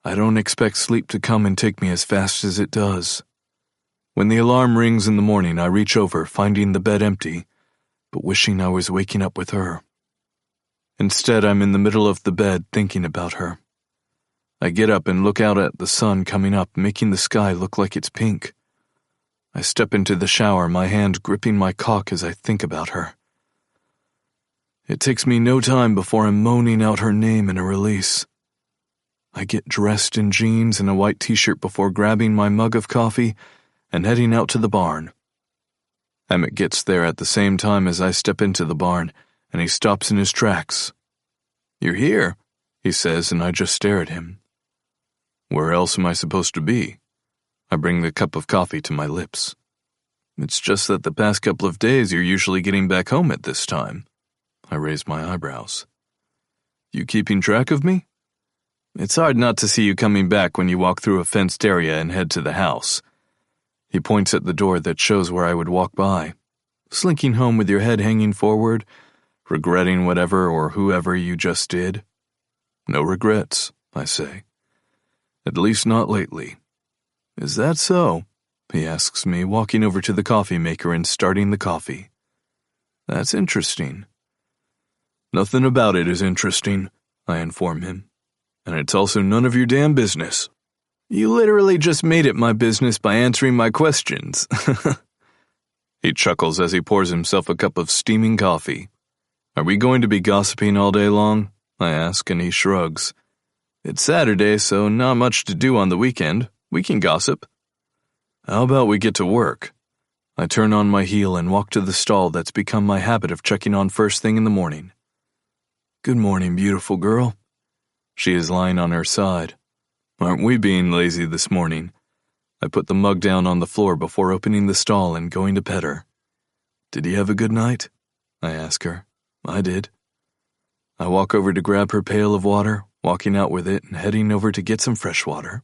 I don't expect sleep to come and take me as fast as it does. When the alarm rings in the morning, I reach over, finding the bed empty, but wishing I was waking up with her. Instead, I'm in the middle of the bed thinking about her. I get up and look out at the sun coming up, making the sky look like it's pink. I step into the shower, my hand gripping my cock as I think about her. It takes me no time before I'm moaning out her name in a release. I get dressed in jeans and a white t-shirt before grabbing my mug of coffee and heading out to the barn. Emmett gets there at the same time as I step into the barn, and he stops in his tracks. "You're here," he says, and I just stare at him. "Where else am I supposed to be?" I bring the cup of coffee to my lips. "It's just that the past couple of days you're usually getting back home at this time." I raise my eyebrows. "You keeping track of me? It's hard not to see you coming back when you walk through a fenced area and head to the house." He points at the door that shows where I would walk by. "Slinking home with your head hanging forward, regretting whatever or whoever you just did?" "No regrets," I say. "At least not lately." "Is that so?" he asks me, walking over to the coffee maker and starting the coffee. "That's interesting." "Nothing about it is interesting," I inform him. "And it's also none of your damn business. You literally just made it my business by answering my questions." He chuckles as he pours himself a cup of steaming coffee. "Are we going to be gossiping all day long?" I ask, and he shrugs. "It's Saturday, so not much to do on the weekend. We can gossip." "How about we get to work?" I turn on my heel and walk to the stall that's become my habit of checking on first thing in the morning. "Good morning, beautiful girl." She is lying on her side. "Aren't we being lazy this morning?" I put the mug down on the floor before opening the stall and going to pet her. "Did you have a good night?" I ask her. "I did." I walk over to grab her pail of water, walking out with it and heading over to get some fresh water.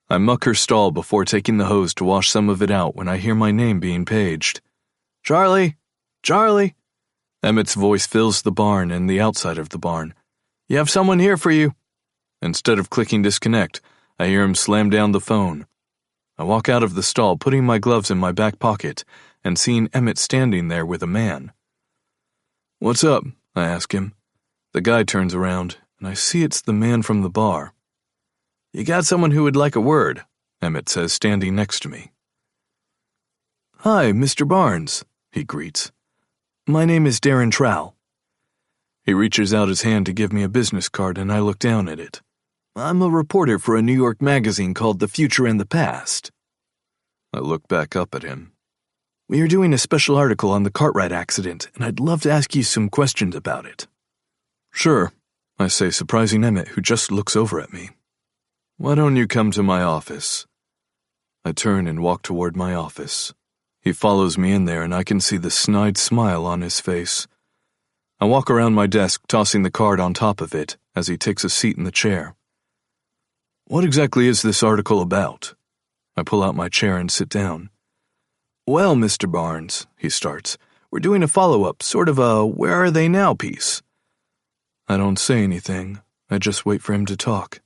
I muck her stall before taking the hose to wash some of it out when I hear my name being paged. "Charlie! Charlie!" Emmett's voice fills the barn and the outside of the barn. "You have someone here for you." Instead of clicking disconnect, I hear him slam down the phone. I walk out of the stall, putting my gloves in my back pocket, and seeing Emmett standing there with a man. "What's up?" I ask him. The guy turns around, and I see it's the man from the bar. "You got someone who would like a word," Emmett says, standing next to me. "Hi, Mr. Barnes," he greets. "My name is Darren Trowell." He reaches out his hand to give me a business card, and I look down at it. "I'm a reporter for a New York magazine called The Future and the Past." I look back up at him. "We are doing a special article on the Cartwright accident, and I'd love to ask you some questions about it." "Sure," I say, surprising Emmett, who just looks over at me. "Why don't you come to my office?" I turn and walk toward my office. He follows me in there, and I can see the snide smile on his face. I walk around my desk, tossing the card on top of it, as he takes a seat in the chair. "What exactly is this article about?" I pull out my chair and sit down. "Well, Mr. Barnes," he starts, "we're doing a follow-up, sort of a where are they now piece." I don't say anything. I just wait for him to talk.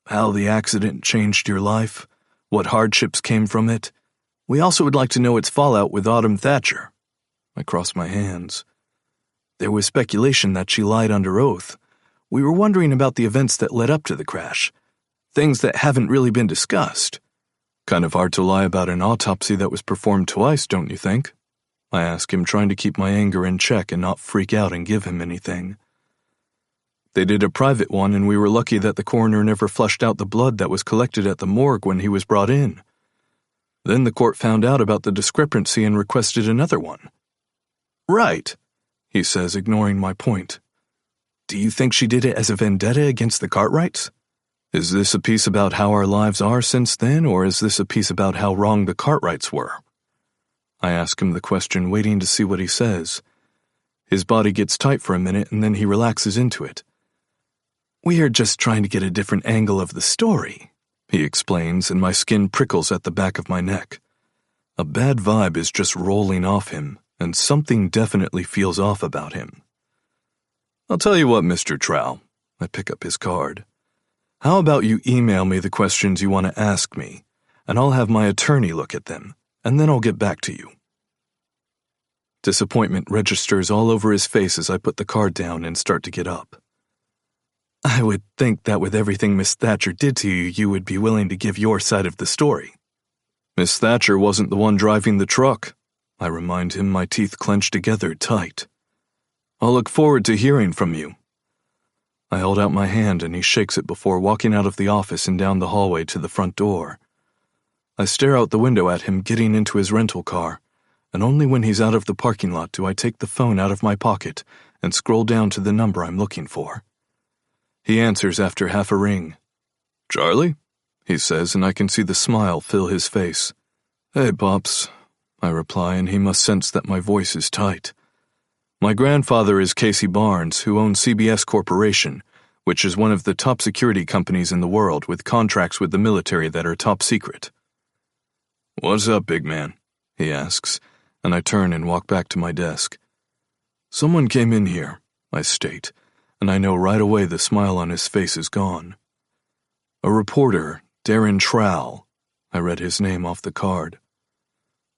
"How the accident changed your life, what hardships came from it. We also would like to know its fallout with Autumn Thatcher." I cross my hands. "There was speculation that she lied under oath. We were wondering about the events that led up to the crash. Things that haven't really been discussed." "Kind of hard to lie about an autopsy that was performed twice, don't you think?" I ask him, trying to keep my anger in check and not freak out and give him anything. "They did a private one, and we were lucky that the coroner never flushed out the blood that was collected at the morgue when he was brought in. Then the court found out about the discrepancy and requested another one." "Right," he says, ignoring my point. "Do you think she did it as a vendetta against the Cartwrights? Is this a piece about how our lives are since then, or is this a piece about how wrong the Cartwrights were?" I ask him the question, waiting to see what he says. His body gets tight for a minute, and then he relaxes into it. "We are just trying to get a different angle of the story," he explains, and my skin prickles at the back of my neck. A bad vibe is just rolling off him, and something definitely feels off about him. "I'll tell you what, Mr. Trowell," I pick up his card. "How about you email me the questions you want to ask me, and I'll have my attorney look at them, and then I'll get back to you." Disappointment registers all over his face as I put the card down and start to get up. I would think that with everything Miss Thatcher did to you, you would be willing to give your side of the story. Miss Thatcher wasn't the one driving the truck, I remind him, my teeth clenched together tight. I'll look forward to hearing from you. I hold out my hand and he shakes it before walking out of the office and down the hallway to the front door. I stare out the window at him getting into his rental car, and only when he's out of the parking lot do I take the phone out of my pocket and scroll down to the number I'm looking for. He answers after half a ring. "Charlie?" he says, and I can see the smile fill his face. "Hey, Pops," I reply, and he must sense that my voice is tight. My grandfather is Casey Barnes, who owns CBS Corporation, which is one of the top security companies in the world with contracts with the military that are top secret. "What's up, big man?" he asks, and I turn and walk back to my desk. "Someone came in here," I state, and I know right away the smile on his face is gone. "A reporter, Darren Trowell." I read his name off the card.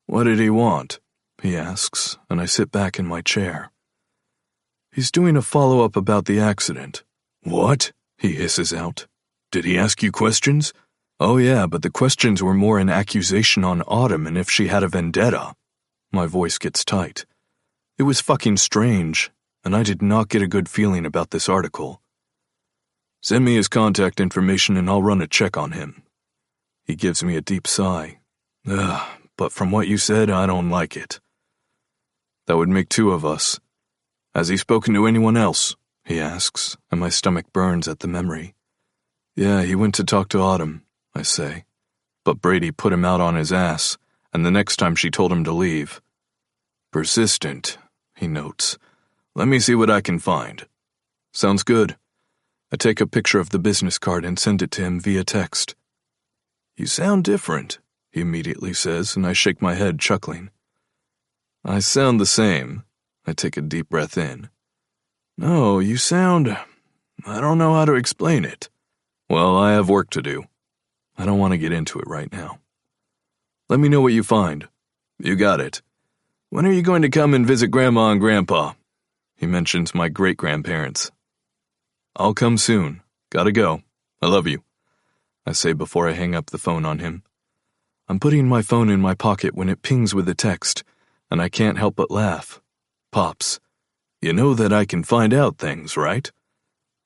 "What did he want?" he asks, and I sit back in my chair. "He's doing a follow-up about the accident." "What?" he hisses out. "Did he ask you questions?" "Oh yeah, but the questions were more an accusation on Autumn and if she had a vendetta." My voice gets tight. It was fucking strange, and I did not get a good feeling about this article. "Send me his contact information and I'll run a check on him." He gives me a deep sigh. But from what you said, I don't like it." "That would make two of us. Has he spoken to anyone else?" he asks, and my stomach burns at the memory. "Yeah, he went to talk to Autumn," I say. "But Brady put him out on his ass, and the next time she told him to leave." "Persistent," he notes. "Let me see what I can find." "Sounds good." I take a picture of the business card and send it to him via text. "You sound different," he immediately says, and I shake my head, chuckling. "I sound the same." I take a deep breath in. "No, you sound... I don't know how to explain it." "Well, I have work to do. I don't want to get into it right now." "Let me know what you find." "You got it. When are you going to come and visit Grandma and Grandpa?" He mentions my great-grandparents. "I'll come soon. Gotta go. I love you," I say before I hang up the phone on him. I'm putting my phone in my pocket when it pings with a text, and I can't help but laugh. "Pops, you know that I can find out things, right?"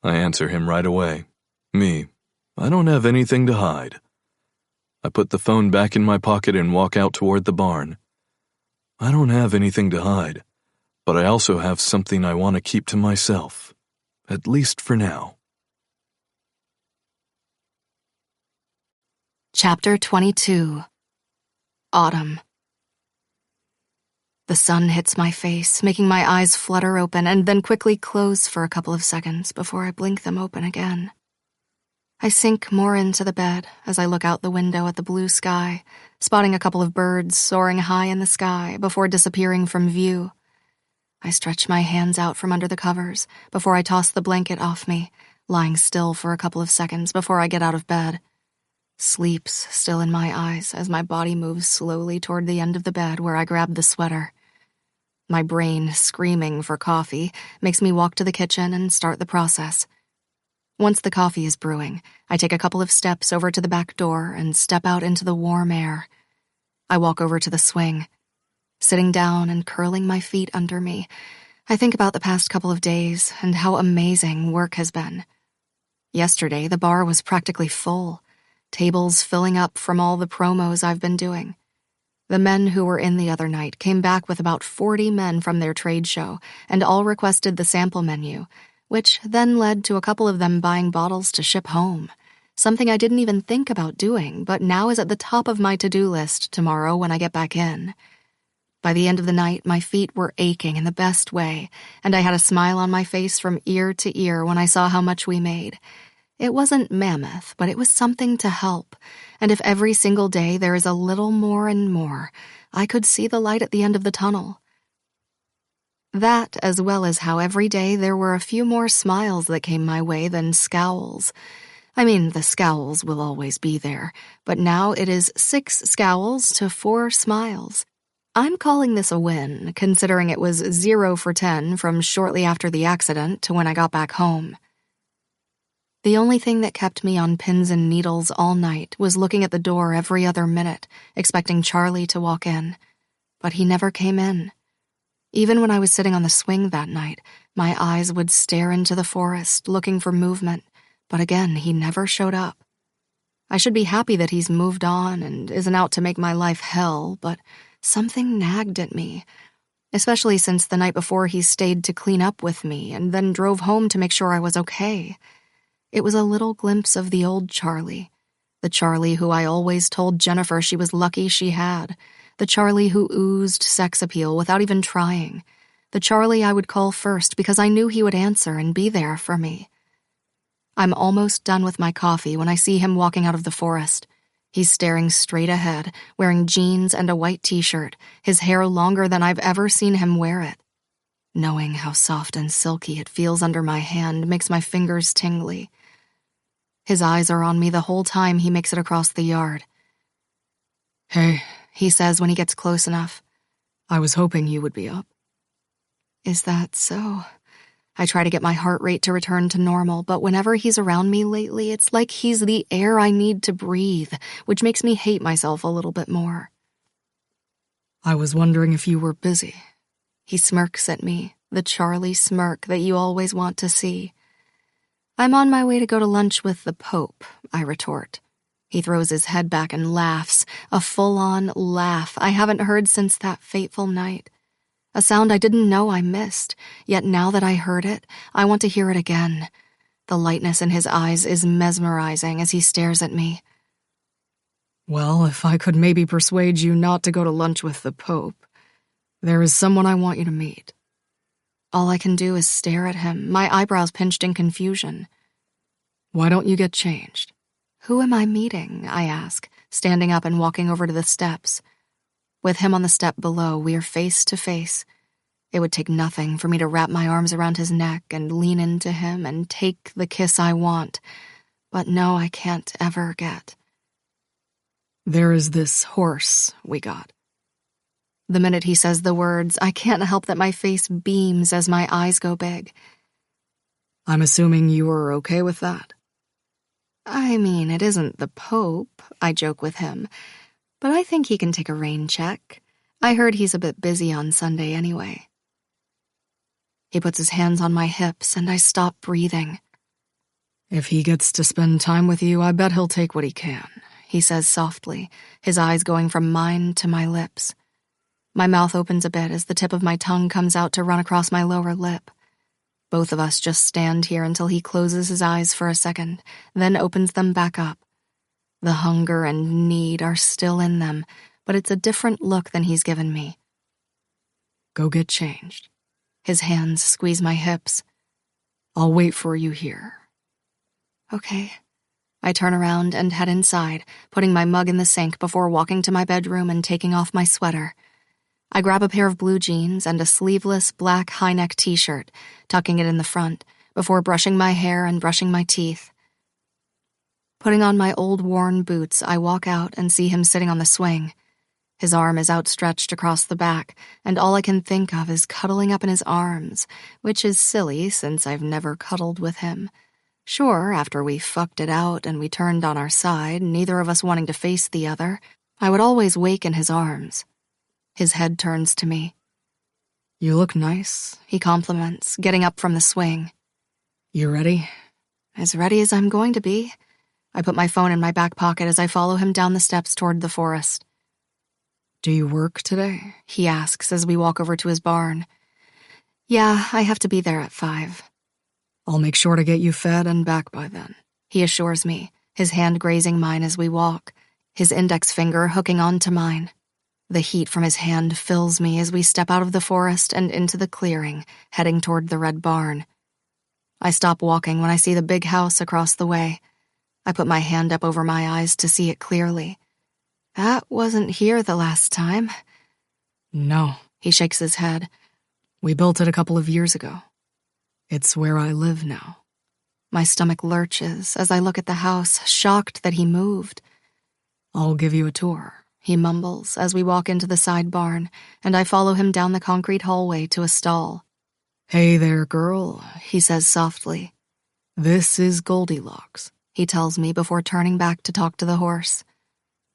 I answer him right away. Me, I don't have anything to hide. I put the phone back in my pocket and walk out toward the barn. I don't have anything to hide, but I also have something I want to keep to myself, at least for now. Chapter 22. Autumn. The sun hits my face, making my eyes flutter open and then quickly close for a couple of seconds before I blink them open again. I sink more into the bed as I look out the window at the blue sky, spotting a couple of birds soaring high in the sky before disappearing from view. I stretch my hands out from under the covers before I toss the blanket off me, lying still for a couple of seconds before I get out of bed. Sleep's still in my eyes as my body moves slowly toward the end of the bed where I grab the sweater. My brain, screaming for coffee, makes me walk to the kitchen and start the process. Once the coffee is brewing, I take a couple of steps over to the back door and step out into the warm air. I walk over to the swing. Sitting down and curling my feet under me, I think about the past couple of days and how amazing work has been. Yesterday, the bar was practically full, tables filling up from all the promos I've been doing. The men who were in the other night came back with about 40 men from their trade show and all requested the sample menu, which then led to a couple of them buying bottles to ship home, something I didn't even think about doing, but now is at the top of my to-do list tomorrow when I get back in. By the end of the night, my feet were aching in the best way, and I had a smile on my face from ear to ear when I saw how much we made. It wasn't mammoth, but it was something to help, and if every single day there is a little more and more, I could see the light at the end of the tunnel. That, as well as how every day there were a few more smiles that came my way than scowls. I mean, the scowls will always be there, but now it is 6 scowls to 4 smiles. I'm calling this a win, considering it was 0 for 10 from shortly after the accident to when I got back home. The only thing that kept me on pins and needles all night was looking at the door every other minute, expecting Charlie to walk in. But he never came in. Even when I was sitting on the swing that night, my eyes would stare into the forest, looking for movement, but again, he never showed up. I should be happy that he's moved on and isn't out to make my life hell, but something nagged at me, especially since the night before he stayed to clean up with me and then drove home to make sure I was okay. It was a little glimpse of the old Charlie, the Charlie who I always told Jennifer she was lucky she had, the Charlie who oozed sex appeal without even trying, the Charlie I would call first because I knew he would answer and be there for me. I'm almost done with my coffee when I see him walking out of the forest. He's staring straight ahead, wearing jeans and a white t-shirt, his hair longer than I've ever seen him wear it. Knowing how soft and silky it feels under my hand makes my fingers tingly. His eyes are on me the whole time he makes it across the yard. Hey, he says when he gets close enough. I was hoping you would be up. Is that so? I try to get my heart rate to return to normal, but whenever he's around me lately, it's like he's the air I need to breathe, which makes me hate myself a little bit more. I was wondering if you were busy. He smirks at me, the Charlie smirk that you always want to see. I'm on my way to go to lunch with the Pope, I retort. He throws his head back and laughs, a full-on laugh I haven't heard since that fateful night. A sound I didn't know I missed, yet now that I heard it, I want to hear it again. The lightness in his eyes is mesmerizing as he stares at me. Well, if I could maybe persuade you not to go to lunch with the Pope, there is someone I want you to meet. All I can do is stare at him, my eyebrows pinched in confusion. Why don't you get changed? Who am I meeting? I ask, standing up and walking over to the steps. With him on the step below, we are face to face. It would take nothing for me to wrap my arms around his neck and lean into him and take the kiss I want. But no, I can't ever get. There is this horse we got. The minute he says the words, I can't help that my face beams as my eyes go big. I'm assuming you are okay with that? I mean, it isn't the Pope, I joke with him. But I think he can take a rain check. I heard he's a bit busy on Sunday anyway. He puts his hands on my hips and I stop breathing. If he gets to spend time with you, I bet he'll take what he can, he says softly, his eyes going from mine to my lips. My mouth opens a bit as the tip of my tongue comes out to run across my lower lip. Both of us just stand here until he closes his eyes for a second, then opens them back up. The hunger and need are still in them, but it's a different look than he's given me. Go get changed. His hands squeeze my hips. I'll wait for you here. Okay. I turn around and head inside, putting my mug in the sink before walking to my bedroom and taking off my sweater. I grab a pair of blue jeans and a sleeveless black high-neck t-shirt, tucking it in the front, before brushing my hair and brushing my teeth. Putting on my old worn boots, I walk out and see him sitting on the swing. His arm is outstretched across the back, and all I can think of is cuddling up in his arms, which is silly since I've never cuddled with him. Sure, after we fucked it out and we turned on our side, neither of us wanting to face the other, I would always wake in his arms. His head turns to me. You look nice, he compliments, getting up from the swing. You ready? As ready as I'm going to be. I put my phone in my back pocket as I follow him down the steps toward the forest. Do you work today? He asks as we walk over to his barn. Yeah, I have to be there at 5. I'll make sure to get you fed and back by then, he assures me, his hand grazing mine as we walk, his index finger hooking onto mine. The heat from his hand fills me as we step out of the forest and into the clearing, heading toward the red barn. I stop walking when I see the big house across the way. I put my hand up over my eyes to see it clearly. That wasn't here the last time. No, he shakes his head. We built it a couple of years ago. It's where I live now. My stomach lurches as I look at the house, shocked that he moved. I'll give you a tour, he mumbles as we walk into the side barn, and I follow him down the concrete hallway to a stall. Hey there, girl, He says softly. this is Goldilocks. He tells me before turning back to talk to the horse.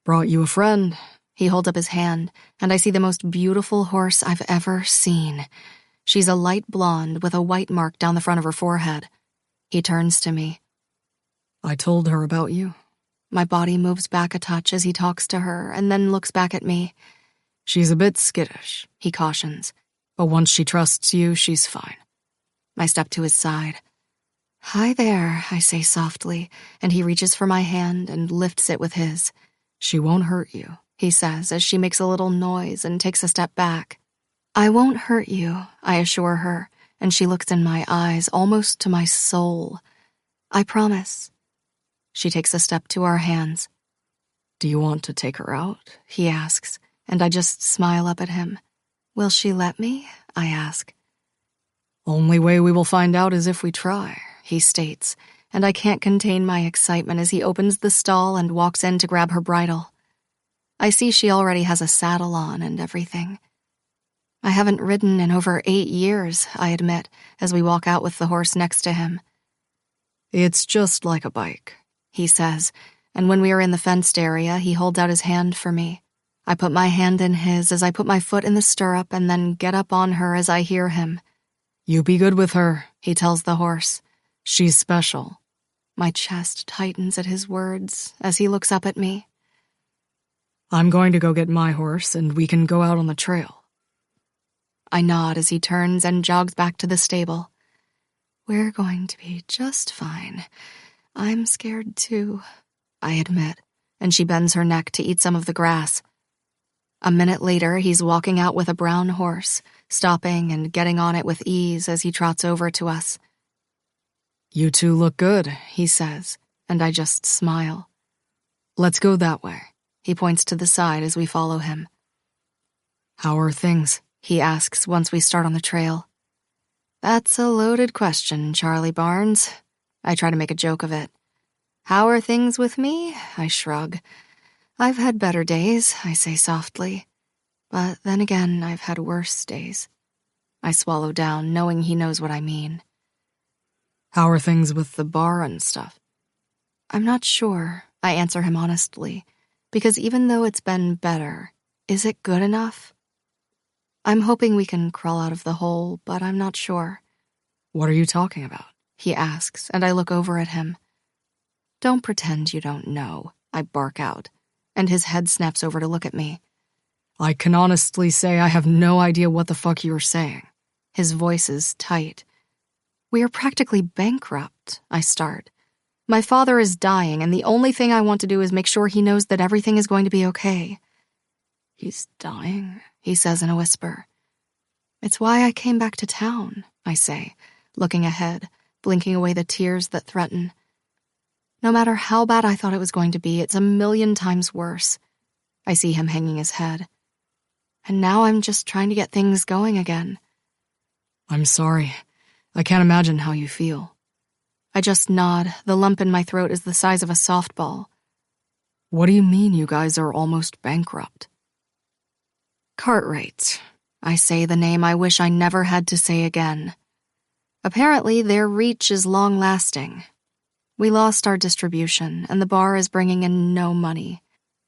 Brought you a friend. He holds up his hand, and I see the most beautiful horse I've ever seen. She's a light blonde with a white mark down the front of her forehead. He turns to me. I told her about you. My body moves back a touch as he talks to her and then looks back at me. She's a bit skittish, He cautions. but once she trusts you, she's fine. I step to his side. Hi there, I say softly, and he reaches for my hand and lifts it with his. She won't hurt you. He says as she makes a little noise and takes a step back. I won't hurt you, I assure her, and she looks in my eyes, almost to my soul. I promise. She takes a step to our hands. Do you want to take her out? He asks, and I just smile up at him. Will she let me? I ask. Only way we will find out is if we try, He states, and I can't contain my excitement as he opens the stall and walks in to grab her bridle. I see she already has a saddle on and everything. I haven't ridden in over 8 years, I admit, as we walk out with the horse next to him. It's just like a bike, He says, and when we are in the fenced area, he holds out his hand for me. I put my hand in his as I put my foot in the stirrup and then get up on her as I hear him. You be good with her, He tells the horse. she's special. My chest tightens at his words as he looks up at me. I'm going to go get my horse and we can go out on the trail. I nod as he turns and jogs back to the stable. We're going to be just fine. I'm scared too, I admit, and she bends her neck to eat some of the grass. A minute later, he's walking out with a brown horse, stopping and getting on it with ease as he trots over to us. You two look good, He says, and I just smile. let's go that way. He points to the side as we follow him. How are things? He asks once we start on the trail. That's a loaded question, Charlie Barnes. I try to make a joke of it. How are things with me? I shrug. I've had better days, I say softly. But then again, I've had worse days. I swallow down, knowing he knows what I mean. How are things with the bar and stuff? I'm not sure, I answer him honestly, because even though it's been better, is it good enough? I'm hoping we can crawl out of the hole, but I'm not sure. What are you talking about? He asks, and I look over at him. Don't pretend you don't know, I bark out, and his head snaps over to look at me. I can honestly say I have no idea what the fuck you're saying. His voice is tight. We are practically bankrupt, I start. My father is dying, and the only thing I want to do is make sure he knows that everything is going to be okay. He's dying, he says in a whisper. It's why I came back to town, I say, looking ahead, blinking away the tears that threaten. No matter how bad I thought it was going to be, it's a million times worse. I see him hanging his head. And now I'm just trying to get things going again. I'm sorry. I can't imagine how you feel. I just nod. The lump in my throat is the size of a softball. What do you mean you guys are almost bankrupt? Cartwright. I say the name I wish I never had to say again. Apparently, their reach is long-lasting. We lost our distribution, and the bar is bringing in no money.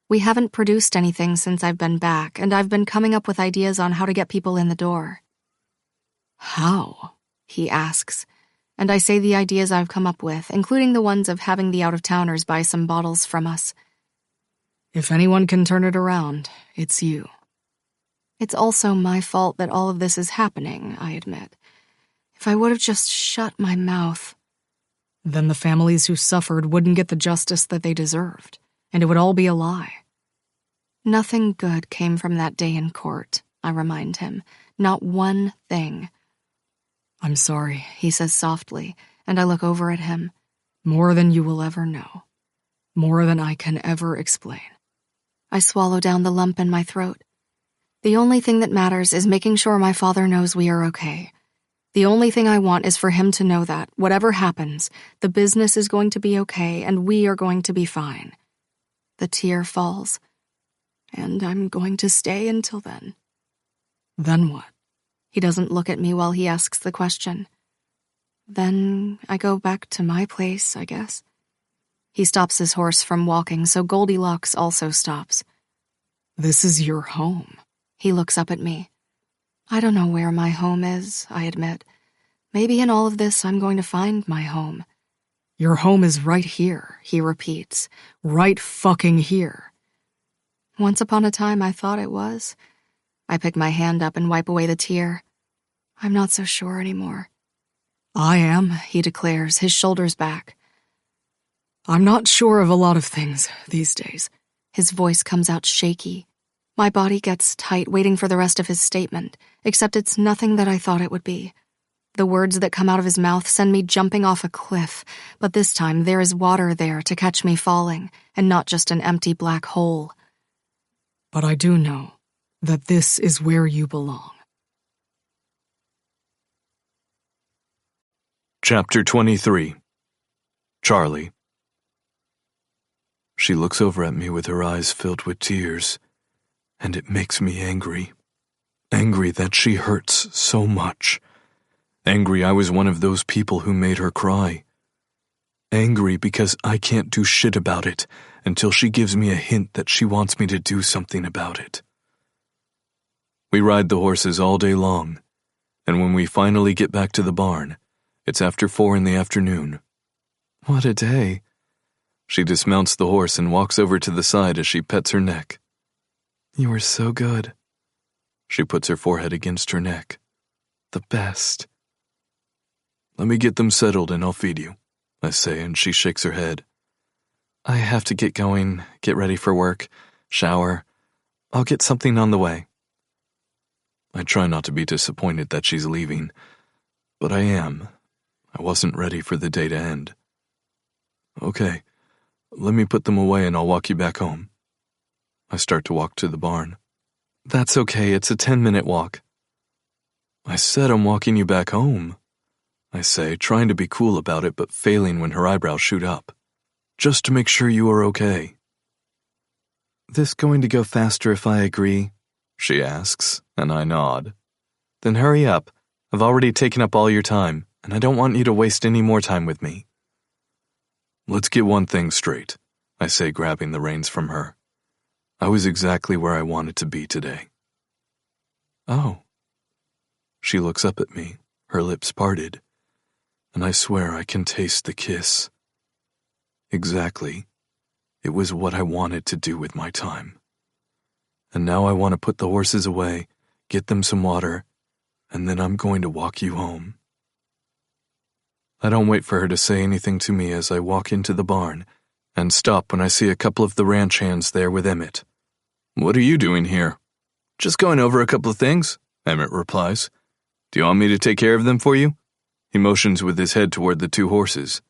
We haven't produced anything since I've been back, and I've been coming up with ideas on how to get people in the door. How? He asks, and I say the ideas I've come up with, including the ones of having the out-of-towners buy some bottles from us. If anyone can turn it around, it's you. It's also my fault that all of this is happening, I admit. If I would have just shut my mouth. Then the families who suffered wouldn't get the justice that they deserved, and it would all be a lie. Nothing good came from that day in court, I remind him. Not one thing. I'm sorry, He says softly, and I look over at him. more than you will ever know. More than I can ever explain. I swallow down the lump in my throat. The only thing that matters is making sure my father knows we are okay. The only thing I want is for him to know that, whatever happens, the business is going to be okay and we are going to be fine. The tear falls. and I'm going to stay until then. Then what? He doesn't look at me while he asks the question. Then I go back to my place, I guess. He stops his horse from walking, so Goldilocks also stops. This is your home. He looks up at me. I don't know where my home is, I admit. Maybe in all of this I'm going to find my home. Your home is right here, he repeats. Right fucking here. Once upon a time I thought it was. I pick my hand up and wipe away the tear. I'm not so sure anymore. I am, He declares, his shoulders back. I'm not sure of a lot of things these days. His voice comes out shaky. My body gets tight, waiting for the rest of his statement, except it's nothing that I thought it would be. The words that come out of his mouth send me jumping off a cliff, but this time there is water there to catch me falling, and not just an empty black hole. But I do know that this is where you belong. Chapter 23. Charlie. She looks over at me with her eyes filled with tears, and it makes me angry. Angry that she hurts so much. Angry I was one of those people who made her cry. Angry because I can't do shit about it until she gives me a hint that she wants me to do something about it. We ride the horses all day long, and when we finally get back to the barn, it's after 4 p.m. What a day. She dismounts the horse and walks over to the side as she pets her neck. You are so good. She puts her forehead against her neck. The best. Let me get them settled and I'll feed you, I say, and she shakes her head. I have to get going, get ready for work, shower. I'll get something on the way. I try not to be disappointed that she's leaving, but I am. I wasn't ready for the day to end. Okay, let me put them away and I'll walk you back home. I start to walk to the barn. That's okay, it's a 10-minute walk. I said I'm walking you back home, I say, trying to be cool about it but failing when her eyebrows shoot up. Just to make sure you are okay. This going to go faster if I agree? She asks, and I nod. Then hurry up. I've already taken up all your time, and I don't want you to waste any more time with me. Let's get one thing straight, I say, grabbing the reins from her. I was exactly where I wanted to be today. Oh. She looks up at me, her lips parted, and I swear I can taste the kiss. Exactly. It was what I wanted to do with my time. And now I want to put the horses away, get them some water, and then I'm going to walk you home. I don't wait for her to say anything to me as I walk into the barn, and stop when I see a couple of the ranch hands there with Emmett. What are you doing here? Just going over a couple of things, Emmett replies. Do you want me to take care of them for you? He motions with his head toward the 2 horses.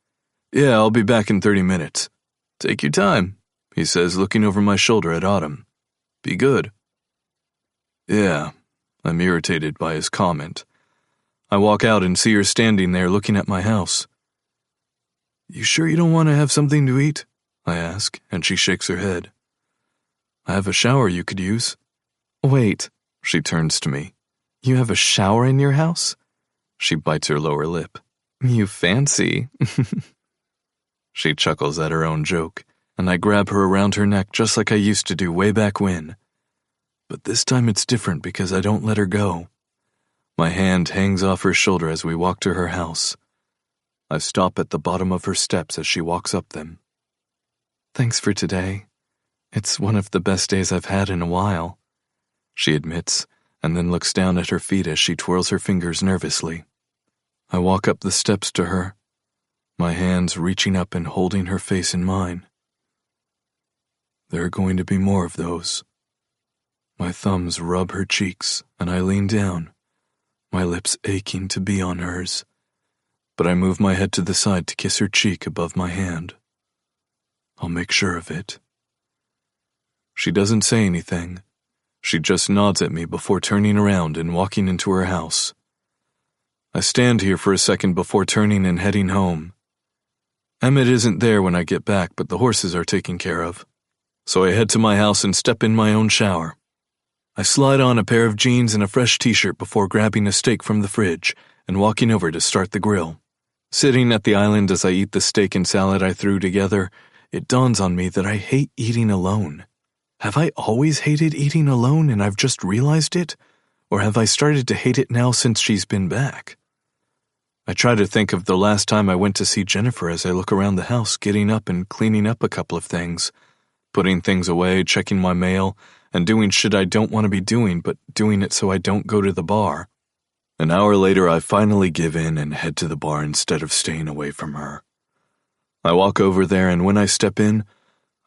Yeah, I'll be back in 30 minutes. Take your time, he says, looking over my shoulder at Autumn. Be good. Yeah, I'm irritated by his comment. I walk out and see her standing there looking at my house. You sure you don't want to have something to eat? I ask, and she shakes her head. I have a shower you could use. Wait, she turns to me. You have a shower in your house? She bites her lower lip. You fancy. She chuckles at her own joke, and I grab her around her neck just like I used to do way back when. But this time it's different because I don't let her go. My hand hangs off her shoulder as we walk to her house. I stop at the bottom of her steps as she walks up them. Thanks for today. It's one of the best days I've had in a while, she admits, and then looks down at her feet as she twirls her fingers nervously. I walk up the steps to her, my hands reaching up and holding her face in mine. There are going to be more of those. My thumbs rub her cheeks, and I lean down, my lips aching to be on hers, but I move my head to the side to kiss her cheek above my hand. I'll make sure of it. She doesn't say anything. She just nods at me before turning around and walking into her house. I stand here for a second before turning and heading home. Emmett isn't there when I get back, but the horses are taken care of. So I head to my house and step in my own shower. I slide on a pair of jeans and a fresh t-shirt before grabbing a steak from the fridge and walking over to start the grill. Sitting at the island as I eat the steak and salad I threw together, it dawns on me that I hate eating alone. Have I always hated eating alone and I've just realized it? Or have I started to hate it now since she's been back? I try to think of the last time I went to see Jennifer as I look around the house, getting up and cleaning up a couple of things, putting things away, checking my mail, and doing shit I don't want to be doing, but doing it so I don't go to the bar. An hour later, I finally give in and head to the bar instead of staying away from her. I walk over there, and when I step in,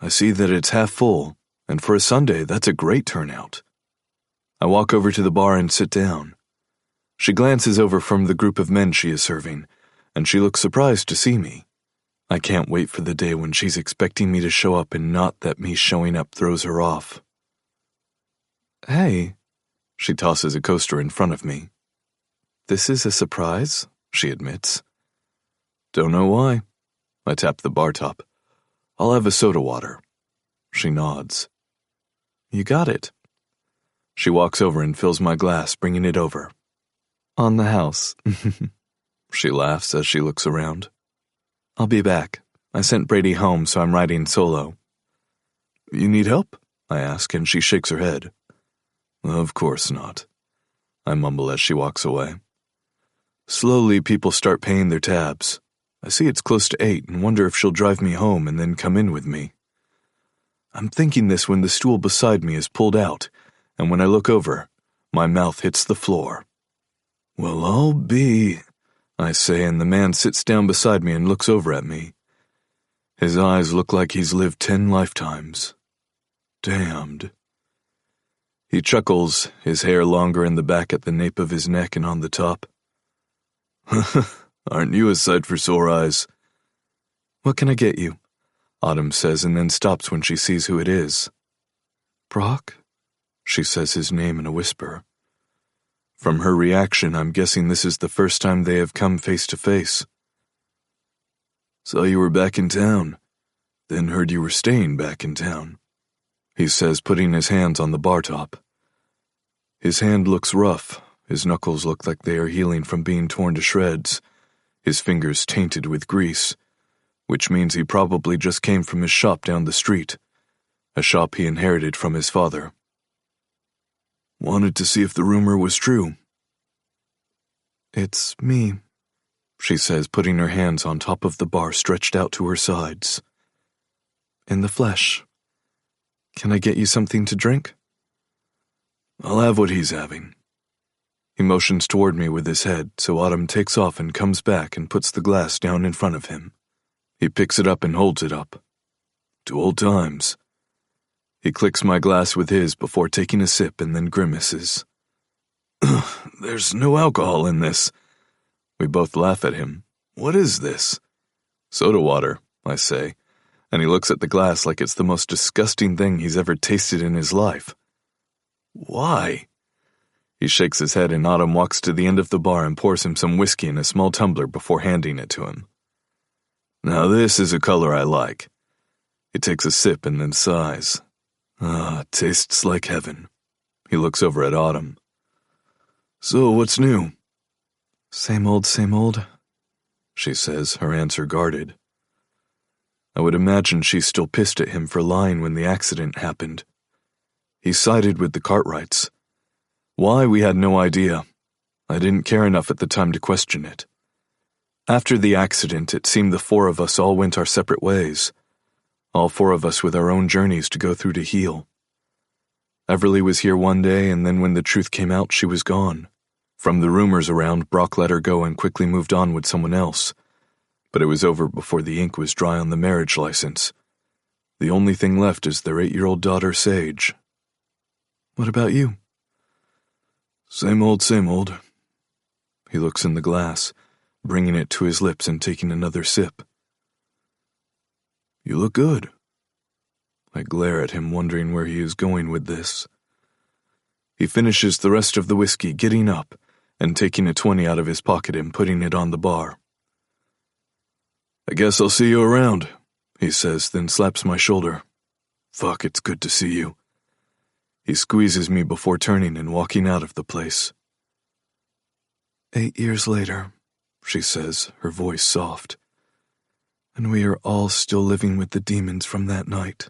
I see that it's half full, and for a Sunday, that's a great turnout. I walk over to the bar and sit down. She glances over from the group of men she is serving, and she looks surprised to see me. I can't wait for the day when she's expecting me to show up and not that me showing up throws her off. Hey, she tosses a coaster in front of me. This is a surprise, she admits. Don't know why. I tap the bar top. I'll have a soda water. She nods. You got it. She walks over and fills my glass, bringing it over. On the house. She laughs as she looks around. I'll be back. I sent Brady home, so I'm riding solo. You need help? I ask, and she shakes her head. Of course not. I mumble as she walks away. Slowly, people start paying their tabs. I see it's close to 8 and wonder if she'll drive me home and then come in with me. I'm thinking this when the stool beside me is pulled out, and when I look over, my mouth hits the floor. Well, I'll be, I say, and the man sits down beside me and looks over at me. His eyes look like he's lived 10 lifetimes. Damned. He chuckles, his hair longer in the back at the nape of his neck and on the top. Aren't you a sight for sore eyes? What can I get you? Autumn says and then stops when she sees who it is. Brock? She says his name in a whisper. From her reaction, I'm guessing this is the first time they have come face to face. Saw you were back in town, then heard you were staying back in town, he says, putting his hands on the bar top. His hand looks rough, his knuckles look like they are healing from being torn to shreds, his fingers tainted with grease, which means he probably just came from his shop down the street, a shop he inherited from his father. Wanted to see if the rumor was true. It's me, she says, putting her hands on top of the bar stretched out to her sides. In the flesh. Can I get you something to drink? I'll have what he's having. He motions toward me with his head, so Autumn takes off and comes back and puts the glass down in front of him. He picks it up and holds it up. To old times. He clicks my glass with his before taking a sip and then grimaces. There's no alcohol in this. We both laugh at him. What is this? Soda water, I say, and he looks at the glass like it's the most disgusting thing he's ever tasted in his life. Why? He shakes his head and Autumn walks to the end of the bar and pours him some whiskey in a small tumbler before handing it to him. Now this is a color I like. He takes a sip and then sighs. Tastes like heaven. He looks over at Autumn. So, what's new? Same old, she says, her answer guarded. I would imagine she's still pissed at him for lying when the accident happened. He sided with the Cartwrights. Why, we had no idea. I didn't care enough at the time to question it. After the accident, it seemed the 4 of us all went our separate ways. All 4 of us with our own journeys to go through to heal. Everly was here one day, and then when the truth came out, she was gone. From the rumors around, Brock let her go and quickly moved on with someone else. But it was over before the ink was dry on the marriage license. The only thing left is their 8-year-old daughter, Sage. What about you? Same old. He looks in the glass, bringing it to his lips and taking another sip. You look good. I glare at him, wondering where he is going with this. He finishes the rest of the whiskey, getting up, and taking a 20 out of his pocket and putting it on the bar. I guess I'll see you around, he says, then slaps my shoulder. Fuck, it's good to see you. He squeezes me before turning and walking out of the place. 8 years later, she says, her voice soft. And we are all still living with the demons from that night.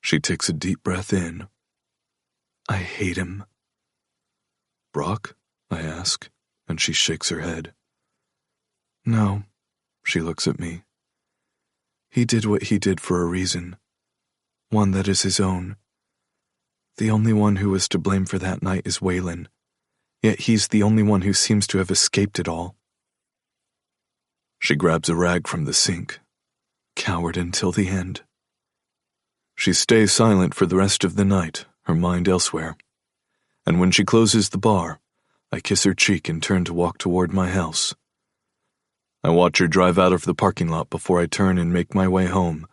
She takes a deep breath in. I hate him. Brock? I ask, and she shakes her head. No, she looks at me. He did what he did for a reason. One that is his own. The only one who was to blame for that night is Waylon. Yet he's the only one who seems to have escaped it all. She grabs a rag from the sink. Coward until the end. She stays silent for the rest of the night, her mind elsewhere. And when she closes the bar, I kiss her cheek and turn to walk toward my house. I watch her drive out of the parking lot before I turn and make my way home,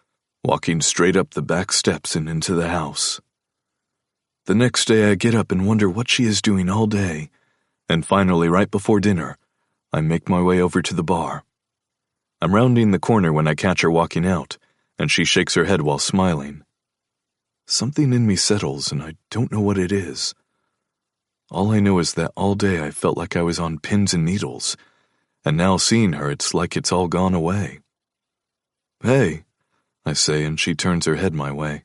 walking straight up the back steps and into the house. The next day I get up and wonder what she is doing all day, and finally, right before dinner, I make my way over to the bar. I'm rounding the corner when I catch her walking out, and she shakes her head while smiling. Something in me settles, and I don't know what it is. All I know is that all day I felt like I was on pins and needles, and now seeing her, it's like it's all gone away. Hey, I say, and she turns her head my way.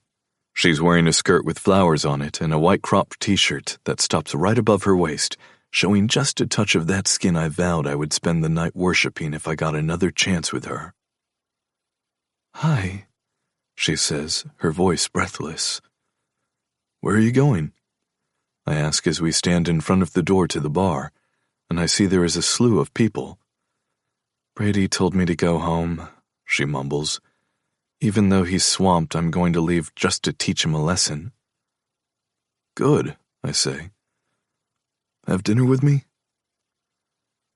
She's wearing a skirt with flowers on it and a white cropped t-shirt that stops right above her waist, showing just a touch of that skin I vowed I would spend the night worshipping if I got another chance with her. Hi, she says, her voice breathless. Where are you going? I ask as we stand in front of the door to the bar, and I see there is a slew of people. Brady told me to go home, she mumbles. Even though he's swamped, I'm going to leave just to teach him a lesson. Good, I say. Have dinner with me?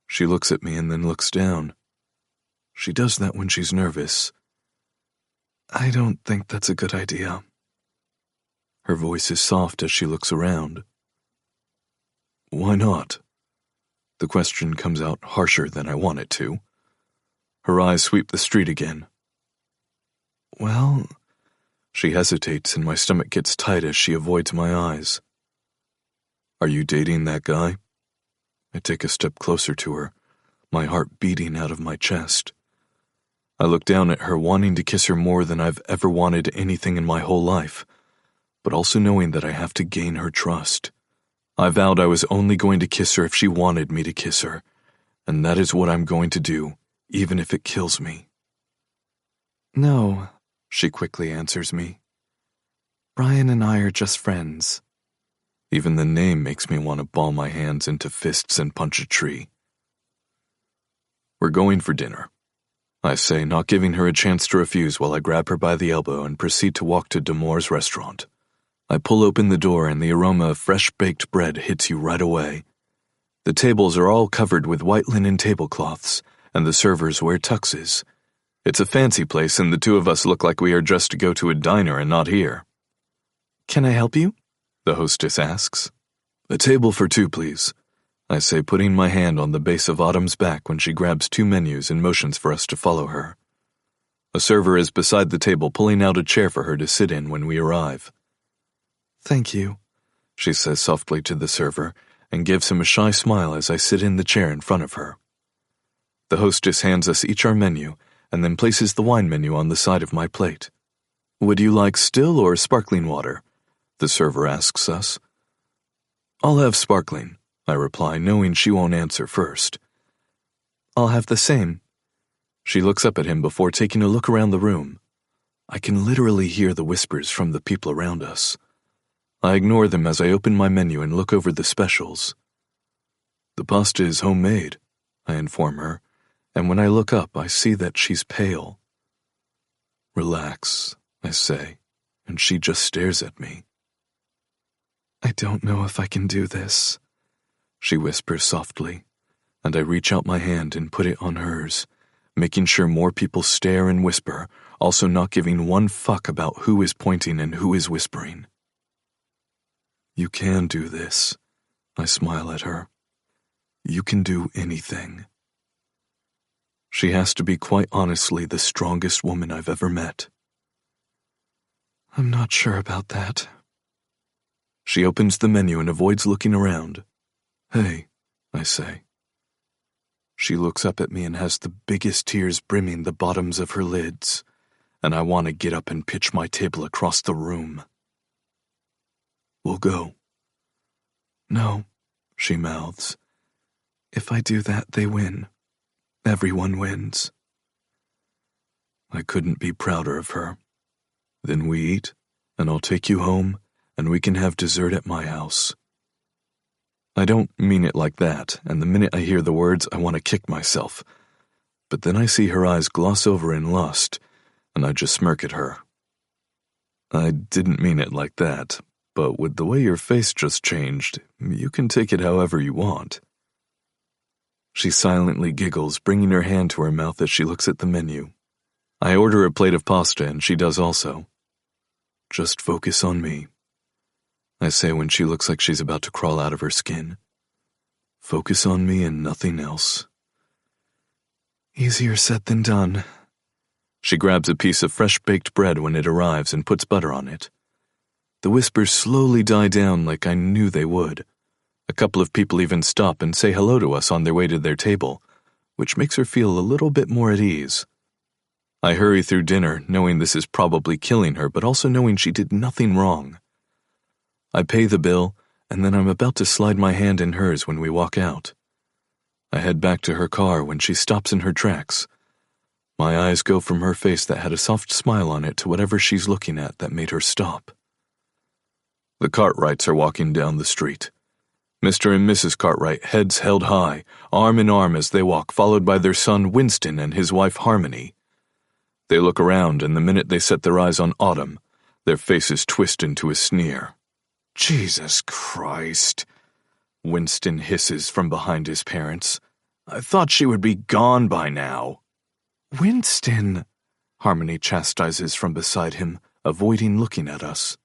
She looks at me and then looks down. She does that when she's nervous. I don't think that's a good idea. Her voice is soft as she looks around. Why not? The question comes out harsher than I want it to. Her eyes sweep the street again. Well, she hesitates and my stomach gets tight as she avoids my eyes. Are you dating that guy? I take a step closer to her, my heart beating out of my chest. I look down at her, wanting to kiss her more than I've ever wanted anything in my whole life, but also knowing that I have to gain her trust. I vowed I was only going to kiss her if she wanted me to kiss her, and that is what I'm going to do, even if it kills me. No, she quickly answers me. Brian and I are just friends. Even the name makes me want to ball my hands into fists and punch a tree. We're going for dinner, I say, not giving her a chance to refuse while I grab her by the elbow and proceed to walk to Damour's restaurant. I pull open the door and the aroma of fresh-baked bread hits you right away. The tables are all covered with white linen tablecloths, and the servers wear tuxes. It's a fancy place, and the two of us look like we are dressed to go to a diner and not here. Can I help you? The hostess asks. A table for two, please, I say, putting my hand on the base of Autumn's back when she grabs two menus and motions for us to follow her. A server is beside the table pulling out a chair for her to sit in when we arrive. Thank you, she says softly to the server, and gives him a shy smile as I sit in the chair in front of her. The hostess hands us each our menu, and then places the wine menu on the side of my plate. Would you like still or sparkling water? The server asks us. I'll have sparkling, I reply, knowing she won't answer first. I'll have the same. She looks up at him before taking a look around the room. I can literally hear the whispers from the people around us. I ignore them as I open my menu and look over the specials. The pasta is homemade, I inform her, and when I look up, I see that she's pale. Relax, I say, and she just stares at me. I don't know if I can do this, she whispers softly, and I reach out my hand and put it on hers, making sure more people stare and whisper, also not giving one fuck about who is pointing and who is whispering. You can do this, I smile at her. You can do anything. She has to be quite honestly the strongest woman I've ever met. I'm not sure about that. She opens the menu and avoids looking around. Hey, I say. She looks up at me and has the biggest tears brimming the bottoms of her lids, and I want to get up and pitch my table across the room. We'll go. No, she mouths. If I do that, they win. Everyone wins. I couldn't be prouder of her. Then we eat, and I'll take you home, and we can have dessert at my house. I don't mean it like that, and the minute I hear the words, I want to kick myself. But then I see her eyes gloss over in lust, and I just smirk at her. I didn't mean it like that, but with the way your face just changed, you can take it however you want. She silently giggles, bringing her hand to her mouth as she looks at the menu. I order a plate of pasta, and she does also. Just focus on me, I say when she looks like she's about to crawl out of her skin. Focus on me and nothing else. Easier said than done. She grabs a piece of fresh-baked bread when it arrives and puts butter on it. The whispers slowly die down like I knew they would. A couple of people even stop and say hello to us on their way to their table, which makes her feel a little bit more at ease. I hurry through dinner, knowing this is probably killing her, but also knowing she did nothing wrong. I pay the bill, and then I'm about to slide my hand in hers when we walk out. I head back to her car when she stops in her tracks. My eyes go from her face that had a soft smile on it to whatever she's looking at that made her stop. The Cartwrights are walking down the street. Mr. and Mrs. Cartwright, heads held high, arm in arm as they walk, followed by their son Winston and his wife Harmony. They look around, and the minute they set their eyes on Autumn, their faces twist into a sneer. Jesus Christ, Winston hisses from behind his parents. I thought she would be gone by now. Winston, Harmony chastises from beside him, avoiding looking at us.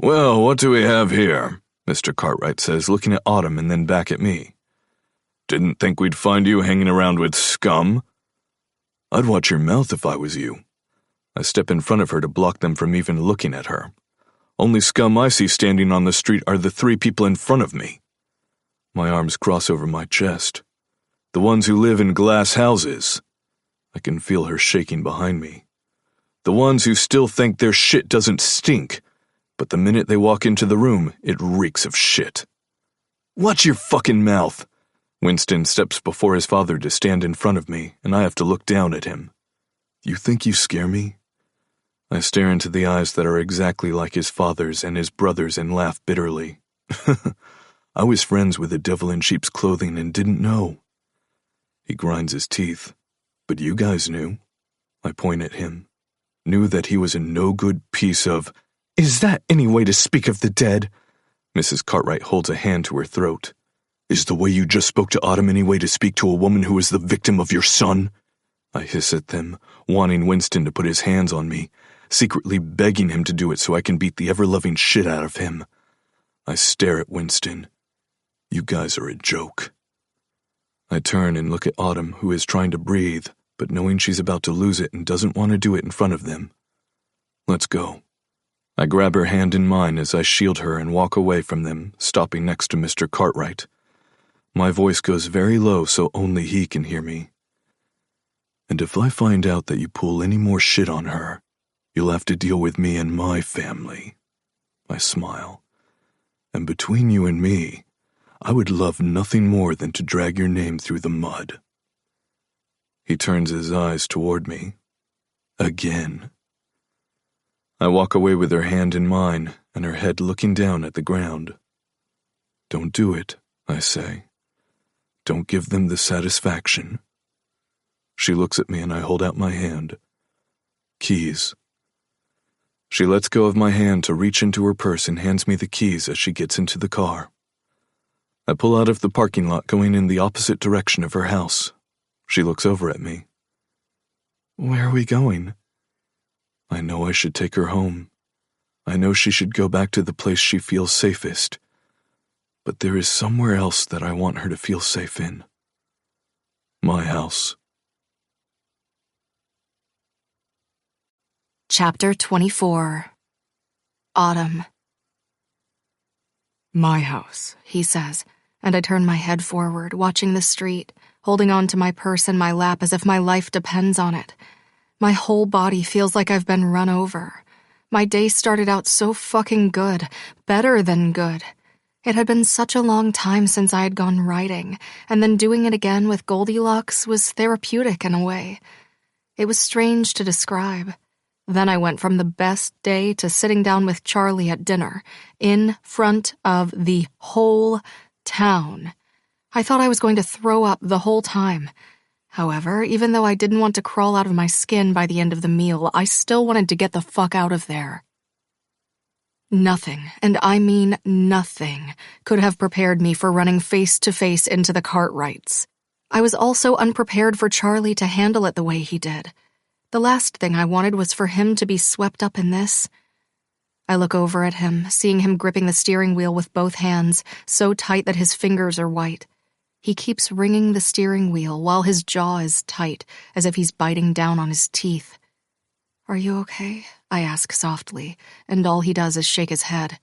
Well, what do we have here? Mr. Cartwright says, looking at Autumn and then back at me. Didn't think we'd find you hanging around with scum? I'd watch your mouth if I was you. I step in front of her to block them from even looking at her. Only scum I see standing on the street are the three people in front of me. My arms cross over my chest. The ones who live in glass houses. I can feel her shaking behind me. The ones who still think their shit doesn't stink, but the minute they walk into the room, it reeks of shit. Watch your fucking mouth. Winston steps before his father to stand in front of me, and I have to look down at him. You think you scare me? I stare into the eyes that are exactly like his father's and his brother's and laugh bitterly. I was friends with the devil in sheep's clothing and didn't know. He grinds his teeth. But you guys knew. I point at him. Knew that he was a no-good piece of... Is that any way to speak of the dead? Mrs. Cartwright holds a hand to her throat. Is the way you just spoke to Autumn any way to speak to a woman who is the victim of your son? I hiss at them, wanting Winston to put his hands on me, secretly begging him to do it so I can beat the ever-loving shit out of him. I stare at Winston. You guys are a joke. I turn and look at Autumn, who is trying to breathe, but knowing she's about to lose it and doesn't want to do it in front of them. Let's go. I grab her hand in mine as I shield her and walk away from them, stopping next to Mr. Cartwright. My voice goes very low so only he can hear me. And if I find out that you pull any more shit on her, you'll have to deal with me and my family. I smile. And between you and me, I would love nothing more than to drag your name through the mud. He turns his eyes toward me. Again. I walk away with her hand in mine and her head looking down at the ground. Don't do it, I say. Don't give them the satisfaction. She looks at me and I hold out my hand. Keys. She lets go of my hand to reach into her purse and hands me the keys as she gets into the car. I pull out of the parking lot going in the opposite direction of her house. She looks over at me. Where are we going? I know I should take her home. I know she should go back to the place she feels safest. But there is somewhere else that I want her to feel safe in. My house. Chapter 24. autumn. My house, he says, and I turn my head forward, watching the street, holding on to my purse in my lap as if my life depends on it. My whole body feels like I've been run over. My day started out so fucking good, better than good. It had been such a long time since I had gone riding, and then doing it again with Goldilocks was therapeutic in a way. It was strange to describe. Then I went from the best day to sitting down with Charlie at dinner, in front of the whole town. I thought I was going to throw up the whole time. However, even though I didn't want to crawl out of my skin by the end of the meal, I still wanted to get the fuck out of there. Nothing, and I mean nothing, could have prepared me for running face to face into the Cartwrights. I was also unprepared for Charlie to handle it the way he did. The last thing I wanted was for him to be swept up in this. I look over at him, seeing him gripping the steering wheel with both hands, so tight that his fingers are white. He keeps wringing the steering wheel while his jaw is tight, as if he's biting down on his teeth. "Are you okay?" I ask softly, and all he does is shake his head.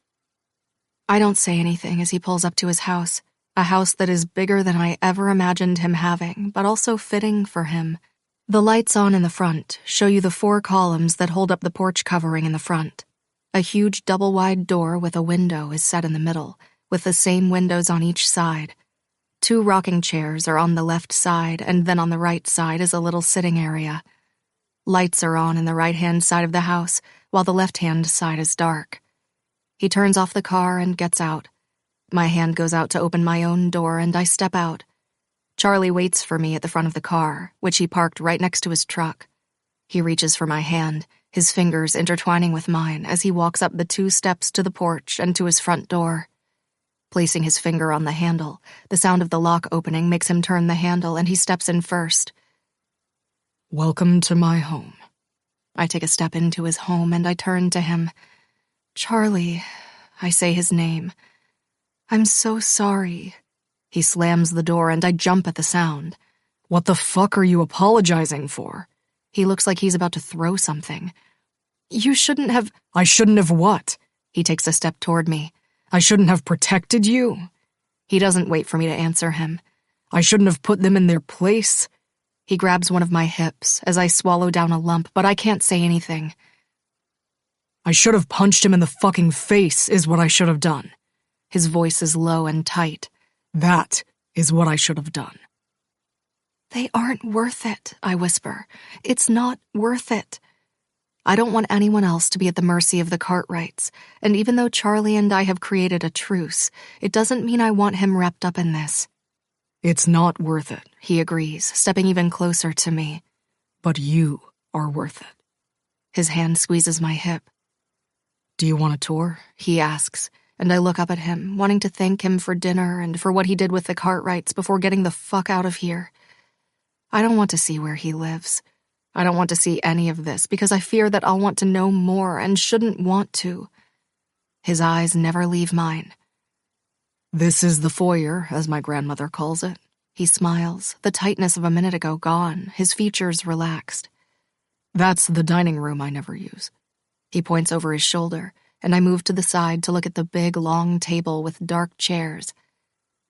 I don't say anything as he pulls up to his house, a house that is bigger than I ever imagined him having, but also fitting for him. The lights on in the front show you the 4 columns that hold up the porch covering in the front. A huge double-wide door with a window is set in the middle, with the same windows on each side. 2 rocking chairs are on the left side, and then on the right side is a little sitting area. Lights are on in the right-hand side of the house, while the left-hand side is dark. He turns off the car and gets out. My hand goes out to open my own door, and I step out. Charlie waits for me at the front of the car, which he parked right next to his truck. He reaches for my hand, his fingers intertwining with mine as he walks up the 2 steps to the porch and to his front door. Placing his finger on the handle, the sound of the lock opening makes him turn the handle, and he steps in first. welcome to my home. I take a step into his home, and I turn to him. "Charlie," I say his name. "I'm so sorry." He slams the door, and I jump at the sound. What the fuck are you apologizing for? He looks like he's about to throw something. "You shouldn't have—" I shouldn't have what? He takes a step toward me. I shouldn't have protected you? He doesn't wait for me to answer him. I shouldn't have put them in their place? He grabs one of my hips as I swallow down a lump, but I can't say anything. I should have punched him in the fucking face, is what I should have done. His voice is low and tight. That is what I should have done. "They aren't worth it," I whisper. "It's not worth it." I don't want anyone else to be at the mercy of the Cartwrights, and even though Charlie and I have created a truce, it doesn't mean I want him wrapped up in this. It's not worth it, He agrees, stepping even closer to me. but you are worth it. His hand squeezes my hip. Do you want a tour? He asks, and I look up at him, wanting to thank him for dinner and for what he did with the Cartwrights before getting the fuck out of here. I don't want to see where he lives. I don't want to see any of this because I fear that I'll want to know more and shouldn't want to. His eyes never leave mine. This is the foyer, as my grandmother calls it. He smiles, the tightness of a minute ago gone, his features relaxed. That's the dining room I never use. He points over his shoulder, and I move to the side to look at the big, long table with dark chairs.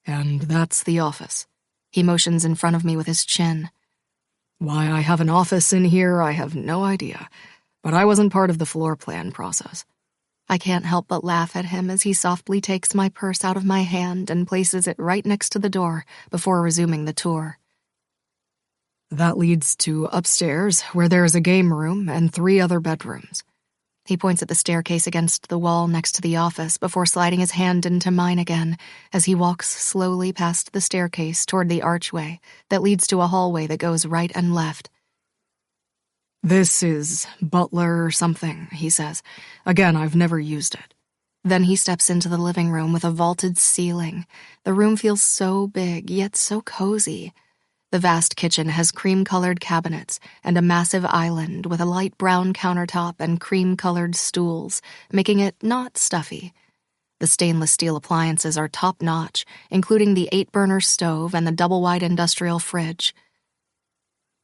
And that's the office. He motions in front of me with his chin. Why I have an office in here, I have no idea, but I wasn't part of the floor plan process. I can't help but laugh at him as he softly takes my purse out of my hand and places it right next to the door before resuming the tour. That leads to upstairs, where there is a game room and 3 other bedrooms. He points at the staircase against the wall next to the office before sliding his hand into mine again as he walks slowly past the staircase toward the archway that leads to a hallway that goes right and left. This is butler or something, he says. Again, I've never used it. Then he steps into the living room with a vaulted ceiling. The room feels so big, yet so cozy. The vast kitchen has cream-colored cabinets and a massive island with a light brown countertop and cream-colored stools, making it not stuffy. The stainless steel appliances are top-notch, including the 8-burner stove and the double-wide industrial fridge.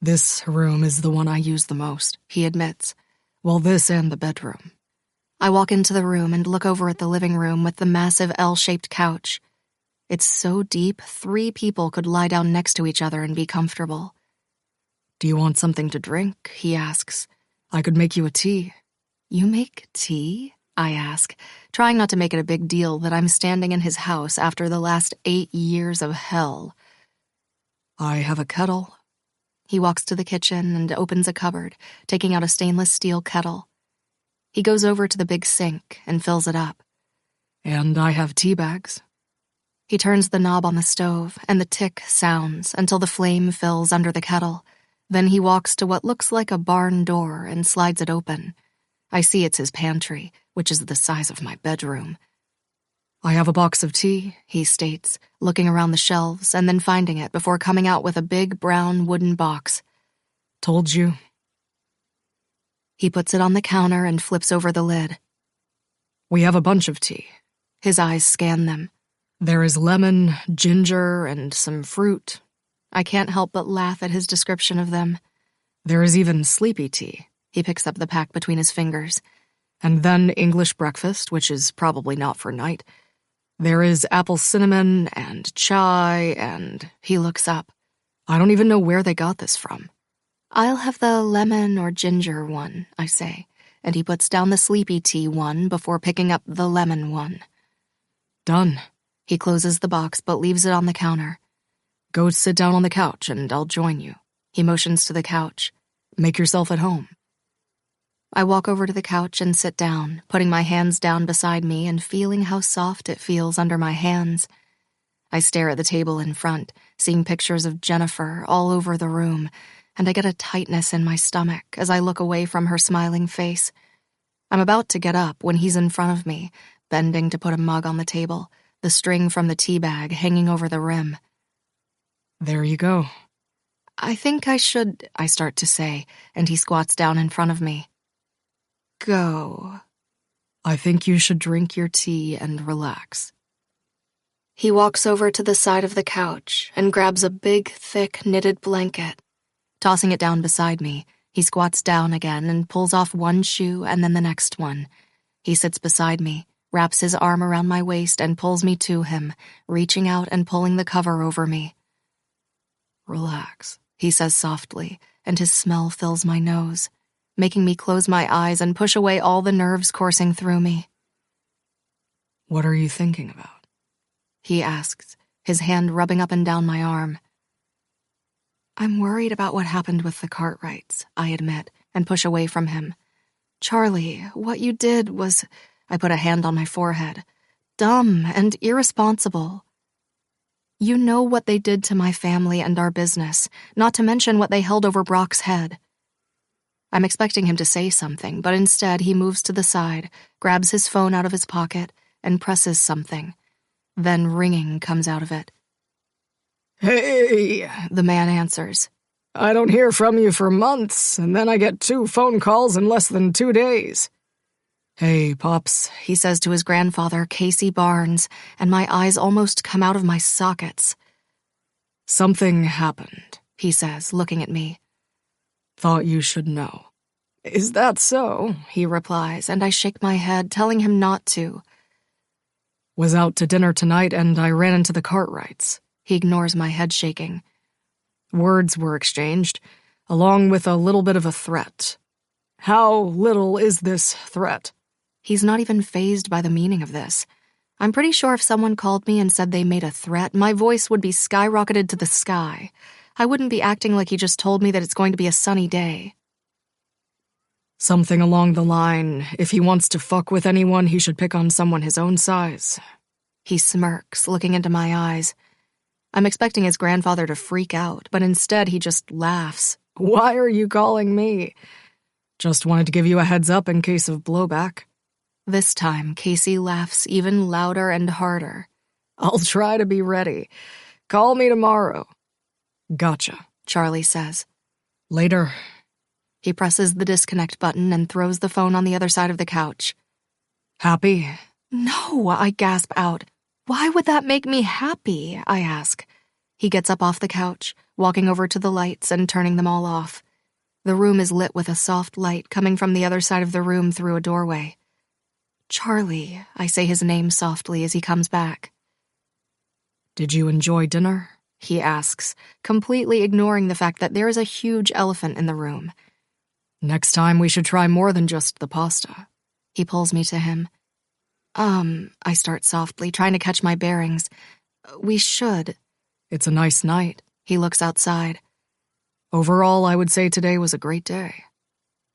This room is the one I use the most, He admits. Well, this and the bedroom. I walk into the room and look over at the living room with the massive L-shaped couch. It's so deep, 3 people could lie down next to each other and be comfortable. Do you want something to drink? He asks. I could make you a tea. You make tea? I ask, trying not to make it a big deal that I'm standing in his house after the last 8 years of hell. I have a kettle. He walks to the kitchen and opens a cupboard, taking out a stainless steel kettle. He goes over to the big sink and fills it up. And I have tea bags. He turns the knob on the stove, and the tick sounds until the flame fills under the kettle. Then he walks to what looks like a barn door and slides it open. I see it's his pantry, which is the size of my bedroom. I have a box of tea, he states, looking around the shelves and then finding it before coming out with a big brown wooden box. Told you. He puts it on the counter and flips over the lid. We have a bunch of tea. His eyes scan them. There is lemon, ginger, and some fruit. I can't help but laugh at his description of them. There is even sleepy tea. He picks up the pack between his fingers. And then English breakfast, which is probably not for night. There is apple cinnamon and chai and... He looks up. I don't even know where they got this from. I'll have the lemon or ginger one, I say, and he puts down the sleepy tea one before picking up the lemon one. Done. He closes the box but leaves it on the counter. Go sit down on the couch and I'll join you. He motions to the couch. Make yourself at home. I walk over to the couch and sit down, putting my hands down beside me and feeling how soft it feels under my hands. I stare at the table in front, seeing pictures of Jennifer all over the room, and I get a tightness in my stomach as I look away from her smiling face. I'm about to get up when he's in front of me, bending to put a mug on the table, the string from the tea bag hanging over the rim. There you go. I think I should, I start to say, and he squats down in front of me. Go. I think you should drink your tea and relax. He walks over to the side of the couch and grabs a big, thick, knitted blanket. Tossing it down beside me, he squats down again and pulls off one shoe and then the next one. He sits beside me, wraps his arm around my waist and pulls me to him, reaching out and pulling the cover over me. Relax, he says softly, and his smell fills my nose, making me close my eyes and push away all the nerves coursing through me. What are you thinking about? He asks, his hand rubbing up and down my arm. I'm worried about what happened with the Cartwrights, I admit, and push away from him. Charlie, what you did was, I put a hand on my forehead, dumb and irresponsible. You know what they did to my family and our business, not to mention what they held over Brock's head. I'm expecting him to say something, but instead he moves to the side, grabs his phone out of his pocket, and presses something. Then ringing comes out of it. Hey, the man answers. I don't hear from you for months, and then I get 2 phone calls in less than 2 days. Hey, Pops, he says to his grandfather, Casey Barnes, and my eyes almost come out of my sockets. Something happened, he says, looking at me. Thought you should know. Is that so? He replies, and I shake my head, telling him not to. Was out to dinner tonight, and I ran into the Cartwrights. He ignores my head shaking. Words were exchanged, along with a little bit of a threat. How little is this threat? He's not even fazed by the meaning of this. I'm pretty sure if someone called me and said they made a threat, my voice would be skyrocketed to the sky. I wouldn't be acting like he just told me that it's going to be a sunny day. Something along the line, if he wants to fuck with anyone, he should pick on someone his own size. He smirks, looking into my eyes. I'm expecting his grandfather to freak out, but instead he just laughs. Why are you calling me? Just wanted to give you a heads up in case of blowback. This time, Casey laughs even louder and harder. I'll try to be ready. Call me tomorrow. Gotcha, Charlie says. Later. He presses the disconnect button and throws the phone on the other side of the couch. Happy? No, I gasp out. Why would that make me happy? I ask. He gets up off the couch, walking over to the lights and turning them all off. The room is lit with a soft light coming from the other side of the room through a doorway. Charlie, I say his name softly as he comes back. Did you enjoy dinner? He asks, completely ignoring the fact that there is a huge elephant in the room. Next time we should try more than just the pasta. He pulls me to him. I start softly, trying to catch my bearings. We should. It's a nice night. He looks outside. Overall, I would say today was a great day.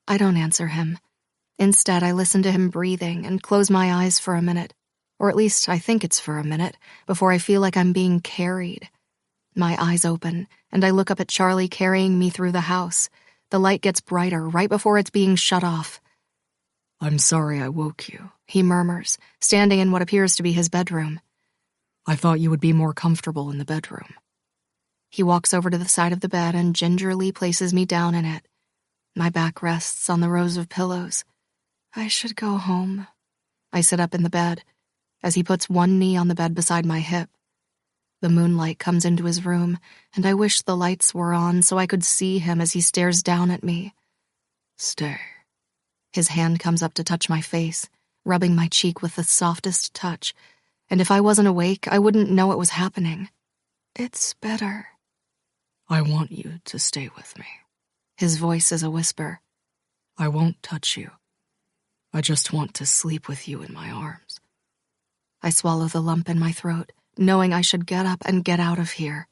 I don't answer him. Instead, I listen to him breathing and close my eyes for a minute, or at least I think it's for a minute, before I feel like I'm being carried. My eyes open, and I look up at Charlie carrying me through the house. The light gets brighter right before it's being shut off. I'm sorry I woke you, he murmurs, standing in what appears to be his bedroom. I thought you would be more comfortable in the bedroom. He walks over to the side of the bed and gingerly places me down in it. My back rests on the rows of pillows. I should go home. I sit up in the bed, as he puts one knee on the bed beside my hip. The moonlight comes into his room, and I wish the lights were on so I could see him as he stares down at me. Stay. His hand comes up to touch my face, rubbing my cheek with the softest touch, and if I wasn't awake, I wouldn't know it was happening. It's better. I want you to stay with me. His voice is a whisper. I won't touch you. I just want to sleep with you in my arms. I swallow the lump in my throat, knowing I should get up and get out of here.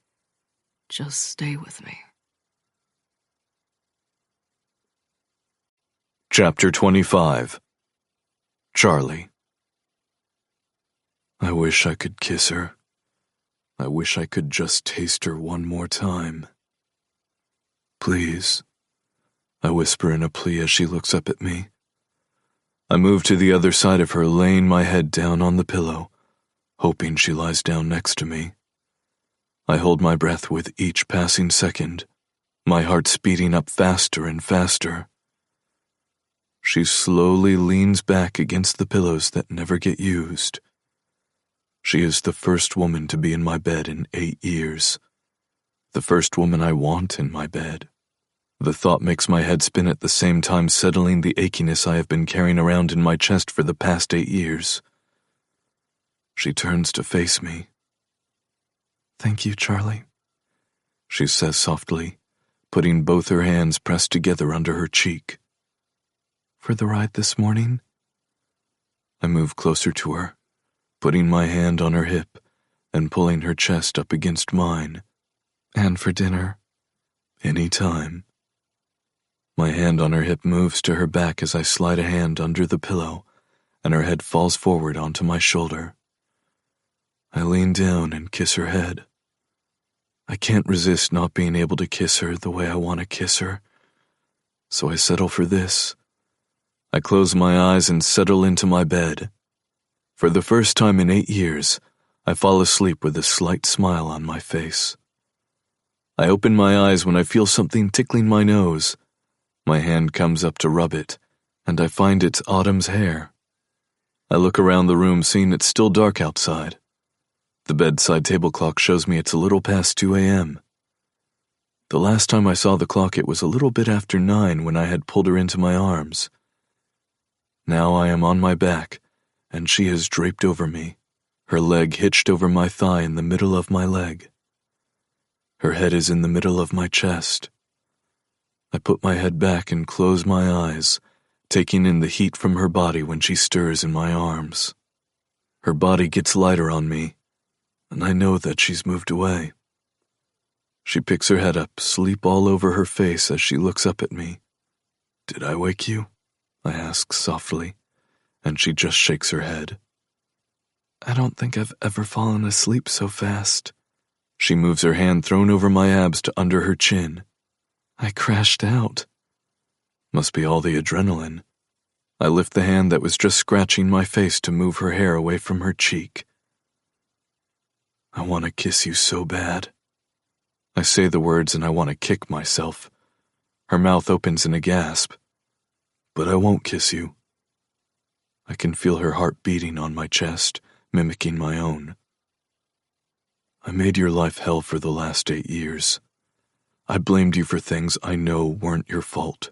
Just stay with me. Chapter 25. Charlie. I wish I could kiss her. I wish I could just taste her one more time. Please, I whisper in a plea as she looks up at me. I move to the other side of her, laying my head down on the pillow, hoping she lies down next to me. I hold my breath with each passing second, my heart speeding up faster and faster. She slowly leans back against the pillows that never get used. She is the first woman to be in my bed in 8 years. The first woman I want in my bed. The thought makes my head spin at the same time settling the achiness I have been carrying around in my chest for the past 8 years. She turns to face me. Thank you, Charlie, she says softly, putting both her hands pressed together under her cheek. For the ride this morning? I move closer to her, putting my hand on her hip and pulling her chest up against mine. And for dinner? Any time. My hand on her hip moves to her back as I slide a hand under the pillow, and her head falls forward onto my shoulder. I lean down and kiss her head. I can't resist not being able to kiss her the way I want to kiss her, so I settle for this. I close my eyes and settle into my bed. For the first time in 8 years, I fall asleep with a slight smile on my face. I open my eyes when I feel something tickling my nose. My hand comes up to rub it, and I find it's Autumn's hair. I look around the room, seeing it's still dark outside. The bedside table clock shows me it's a little past 2 a.m. The last time I saw the clock, it was a little bit after 9 when I had pulled her into my arms. Now I am on my back, and she is draped over me, her leg hitched over my thigh in the middle of my leg. Her head is in the middle of my chest. I put my head back and close my eyes, taking in the heat from her body when she stirs in my arms. Her body gets lighter on me, and I know that she's moved away. She picks her head up, sleep all over her face as she looks up at me. "Did I wake you?" I ask softly, and she just shakes her head. I don't think I've ever fallen asleep so fast. She moves her hand thrown over my abs to under her chin. I crashed out. Must be all the adrenaline. I lift the hand that was just scratching my face to move her hair away from her cheek. I want to kiss you so bad. I say the words and I want to kick myself. Her mouth opens in a gasp. But I won't kiss you. I can feel her heart beating on my chest, mimicking my own. I made your life hell for the last 8 years. I blamed you for things I know weren't your fault.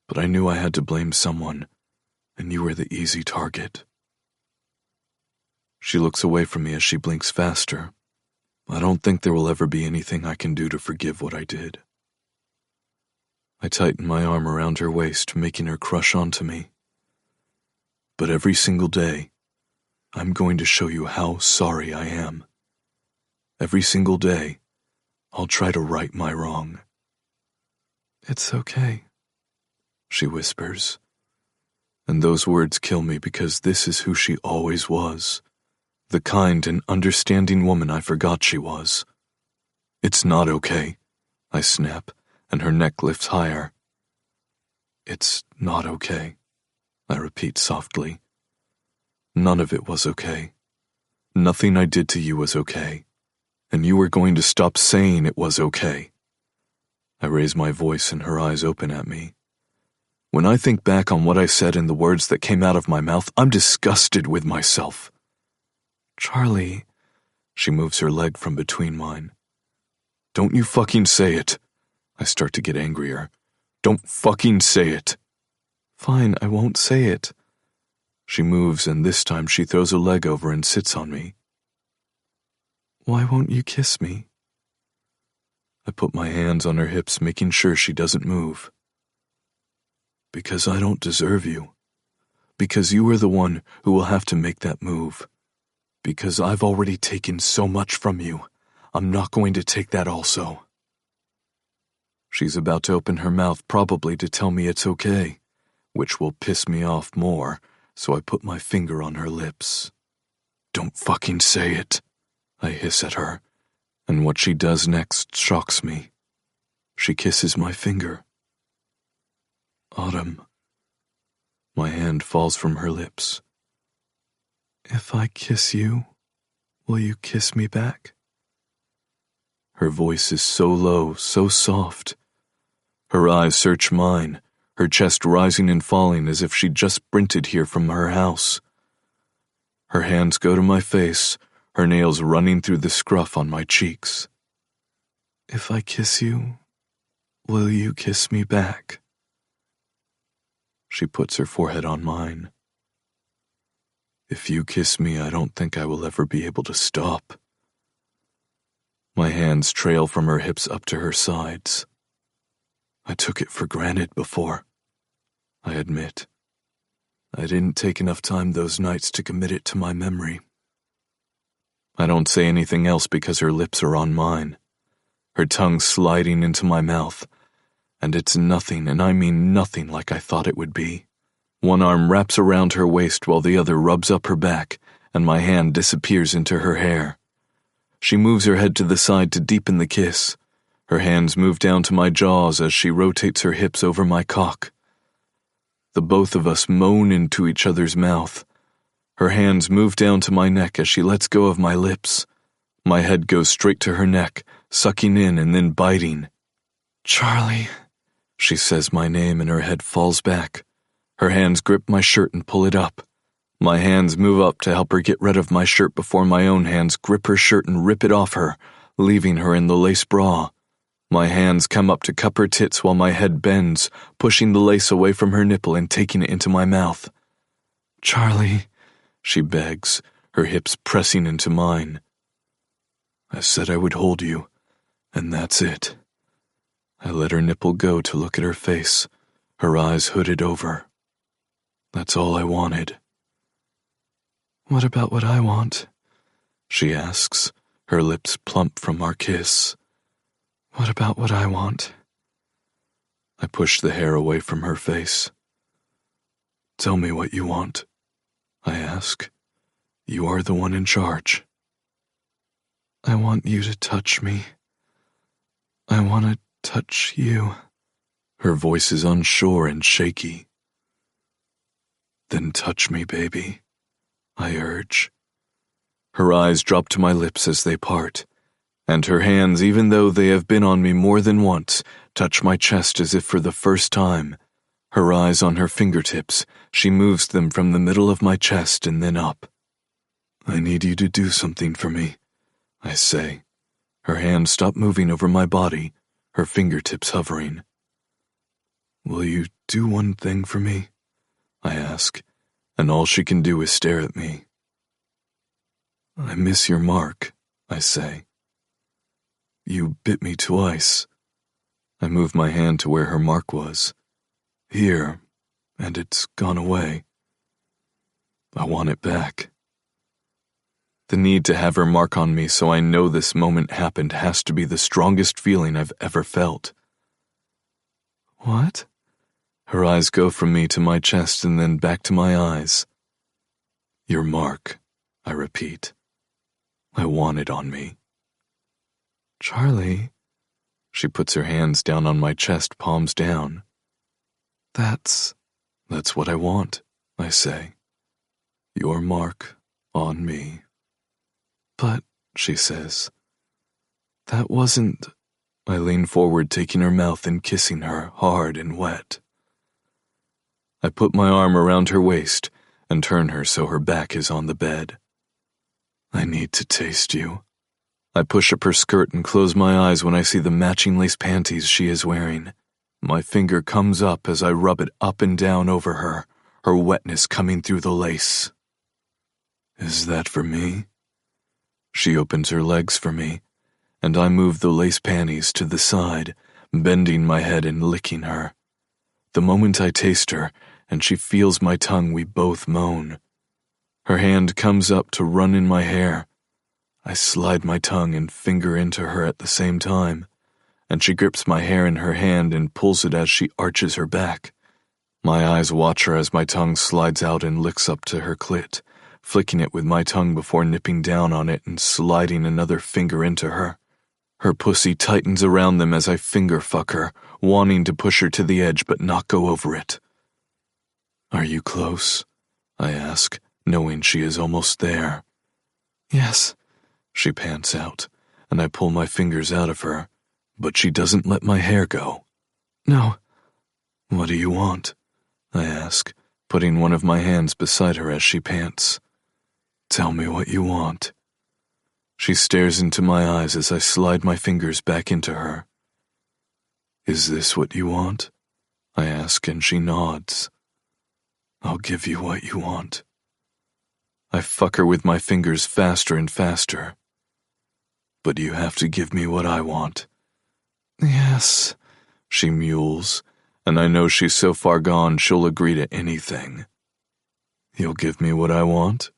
But I knew I had to blame someone, and you were the easy target. She looks away from me as she blinks faster. I don't think there will ever be anything I can do to forgive what I did. I tighten my arm around her waist, making her crush onto me. But every single day, I'm going to show you how sorry I am. Every single day, I'll try to right my wrong. It's okay, she whispers. And those words kill me because this is who she always was. The kind and understanding woman I forgot she was. It's not okay, I snap, and her neck lifts higher. It's not okay, I repeat softly. None of it was okay. Nothing I did to you was okay. And you were going to stop saying it was okay. I raise my voice and her eyes open at me. When I think back on what I said and the words that came out of my mouth, I'm disgusted with myself. Charlie, she moves her leg from between mine. Don't you fucking say it. I start to get angrier. Don't fucking say it. Fine, I won't say it. She moves and this time she throws a leg over and sits on me. Why won't you kiss me? I put my hands on her hips, making sure she doesn't move. Because I don't deserve you. Because you are the one who will have to make that move. Because I've already taken so much from you, I'm not going to take that also. She's about to open her mouth, probably to tell me it's okay, which will piss me off more, so I put my finger on her lips. Don't fucking say it, I hiss at her, and what she does next shocks me. She kisses my finger. Autumn. My hand falls from her lips. If I kiss you, will you kiss me back? Her voice is so low, so soft. Her eyes search mine, her chest rising and falling as if she'd just sprinted here from her house. Her hands go to my face, her nails running through the scruff on my cheeks. If I kiss you, will you kiss me back? She puts her forehead on mine. If you kiss me, I don't think I will ever be able to stop. My hands trail from her hips up to her sides. I took it for granted before, I admit. I didn't take enough time those nights to commit it to my memory. I don't say anything else because her lips are on mine, her tongue sliding into my mouth, and it's nothing, and I mean nothing like I thought it would be. One arm wraps around her waist while the other rubs up her back, and my hand disappears into her hair. She moves her head to the side to deepen the kiss. Her hands move down to my jaws as she rotates her hips over my cock. The both of us moan into each other's mouth. Her hands move down to my neck as she lets go of my lips. My head goes straight to her neck, sucking in and then biting. Charlie, she says my name and her head falls back. Her hands grip my shirt and pull it up. My hands move up to help her get rid of my shirt before my own hands grip her shirt and rip it off her, leaving her in the lace bra. My hands come up to cup her tits while my head bends, pushing the lace away from her nipple and taking it into my mouth. Charlie, she begs, her hips pressing into mine. I said I would hold you, and that's it. I let her nipple go to look at her face, her eyes hooded over. That's all I wanted. What about what I want? She asks, her lips plump from our kiss. What about what I want? I push the hair away from her face. Tell me what you want, I ask. You are the one in charge. I want you to touch me. I want to touch you. Her voice is unsure and shaky. Then touch me, baby, I urge. Her eyes drop to my lips as they part, and her hands, even though they have been on me more than once, touch my chest as if for the first time. Her eyes on her fingertips, she moves them from the middle of my chest and then up. I need you to do something for me, I say. Her hands stop moving over my body, her fingertips hovering. Will you do one thing for me? I ask, and all she can do is stare at me. I miss your mark, I say. You bit me twice. I move my hand to where her mark was. Here, and it's gone away. I want it back. The need to have her mark on me so I know this moment happened has to be the strongest feeling I've ever felt. What? Her eyes go from me to my chest and then back to my eyes. Your mark, I repeat. I want it on me. Charlie, she puts her hands down on my chest, palms down. That's what I want, I say. Your mark on me. But, she says, that wasn't... I lean forward, taking her mouth and kissing her, hard and wet. I put my arm around her waist and turn her so her back is on the bed. I need to taste you. I push up her skirt and close my eyes when I see the matching lace panties she is wearing. My finger comes up as I rub it up and down over her, her wetness coming through the lace. Is that for me? She opens her legs for me, and I move the lace panties to the side, bending my head and licking her. The moment I taste her, and she feels my tongue, we both moan. Her hand comes up to run in my hair. I slide my tongue and finger into her at the same time, and she grips my hair in her hand and pulls it as she arches her back. My eyes watch her as my tongue slides out and licks up to her clit, flicking it with my tongue before nipping down on it and sliding another finger into her. Her pussy tightens around them as I finger fuck her, wanting to push her to the edge but not go over it. Are you close? I ask, knowing she is almost there. Yes, she pants out, and I pull my fingers out of her, but she doesn't let my hair go. No. What do you want? I ask, putting one of my hands beside her as she pants. Tell me what you want. She stares into my eyes as I slide my fingers back into her. Is this what you want? I ask, and she nods. I'll give you what you want. I fuck her with my fingers faster and faster. But you have to give me what I want. Yes, she mules, and I know she's so far gone she'll agree to anything. You'll give me what I want?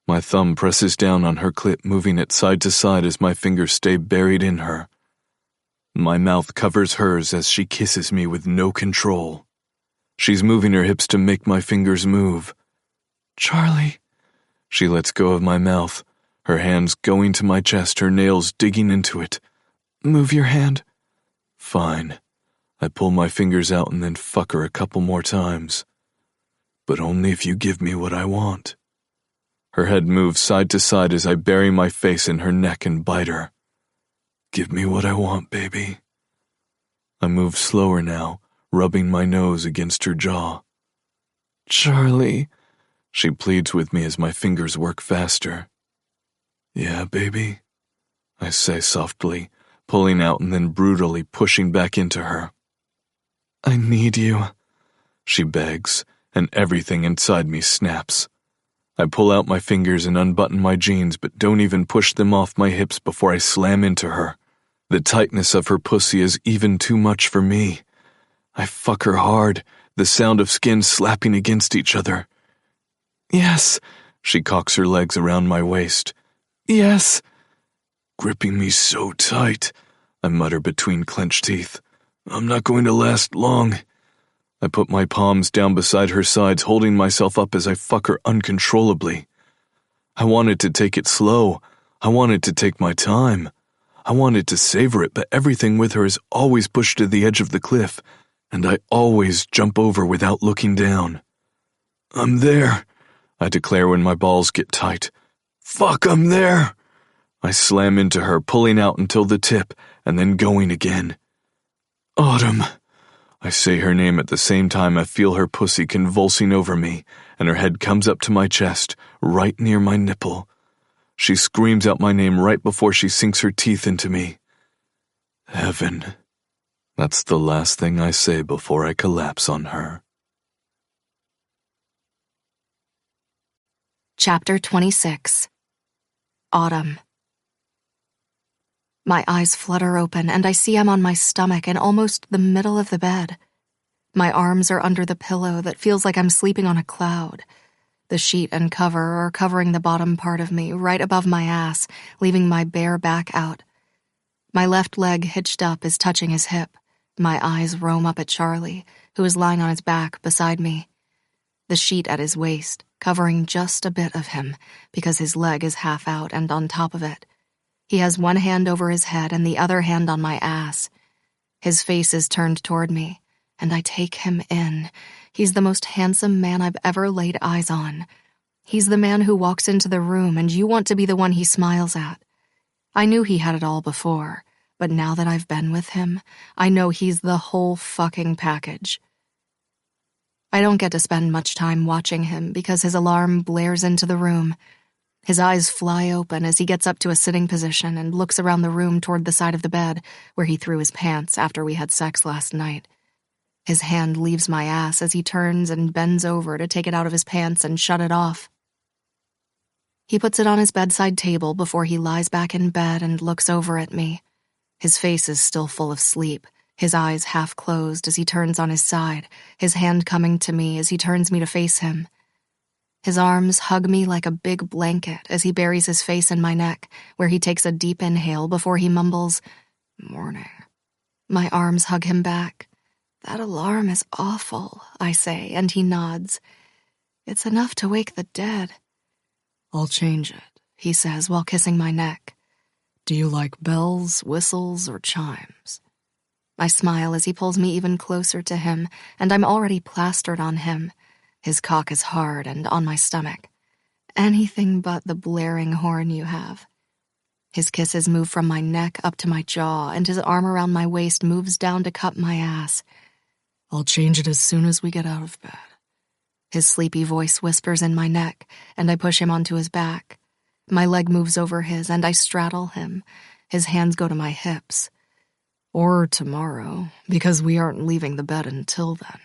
My thumb presses down on her clit, moving it side to side as my fingers stay buried in her. My mouth covers hers as she kisses me with no control. She's moving her hips to make my fingers move. Charlie. She lets go of my mouth, her hands going to my chest, her nails digging into it. Move your hand. Fine. I pull my fingers out and then fuck her a couple more times. But only if you give me what I want. Her head moves side to side as I bury my face in her neck and bite her. Give me what I want, baby. I move slower now, rubbing my nose against her jaw. Charlie, she pleads with me as my fingers work faster. Yeah, baby, I say softly, pulling out and then brutally pushing back into her. I need you, she begs, and everything inside me snaps. I pull out my fingers and unbutton my jeans, but don't even push them off my hips before I slam into her. The tightness of her pussy is even too much for me. I fuck her hard, the sound of skin slapping against each other. Yes, she cocks her legs around my waist. Yes. Gripping me so tight, I mutter between clenched teeth. I'm not going to last long. I put my palms down beside her sides, holding myself up as I fuck her uncontrollably. I wanted to take it slow. I wanted to take my time. I wanted to savor it, but everything with her is always pushed to the edge of the cliff, and I always jump over without looking down. I'm there, I declare when my balls get tight. Fuck, I'm there! I slam into her, pulling out until the tip, and then going again. Autumn. I say her name at the same time I feel her pussy convulsing over me, and her head comes up to my chest, right near my nipple. She screams out my name right before she sinks her teeth into me. Heaven. That's the last thing I say before I collapse on her. Chapter 26. Autumn. My eyes flutter open, and I see I'm on my stomach in almost the middle of the bed. My arms are under the pillow that feels like I'm sleeping on a cloud. The sheet and cover are covering the bottom part of me, right above my ass, leaving my bare back out. My left leg hitched up is touching his hip. My eyes roam up at Charlie, who is lying on his back beside me. The sheet at his waist, covering just a bit of him, because his leg is half out and on top of it. He has one hand over his head and the other hand on my ass. His face is turned toward me, and I take him in. He's the most handsome man I've ever laid eyes on. He's the man who walks into the room and you want to be the one he smiles at. I knew he had it all before, but now that I've been with him, I know he's the whole fucking package. I don't get to spend much time watching him because his alarm blares into the room. His eyes fly open as he gets up to a sitting position and looks around the room toward the side of the bed where he threw his pants after we had sex last night. His hand leaves my ass as he turns and bends over to take it out of his pants and shut it off. He puts it on his bedside table before he lies back in bed and looks over at me. His face is still full of sleep, his eyes half closed as he turns on his side, his hand coming to me as he turns me to face him. His arms hug me like a big blanket as he buries his face in my neck, where he takes a deep inhale before he mumbles, "Morning." My arms hug him back. "That alarm is awful," I say, and he nods. "It's enough to wake the dead." "I'll change it," he says while kissing my neck. "Do you like bells, whistles, or chimes?" I smile as he pulls me even closer to him, and I'm already plastered on him. His cock is hard and on my stomach. "Anything but the blaring horn you have." His kisses move from my neck up to my jaw, and his arm around my waist moves down to cup my ass. "I'll change it as soon as we get out of bed." His sleepy voice whispers in my neck, and I push him onto his back. My leg moves over his, and I straddle him. His hands go to my hips. "Or tomorrow, because we aren't leaving the bed until then."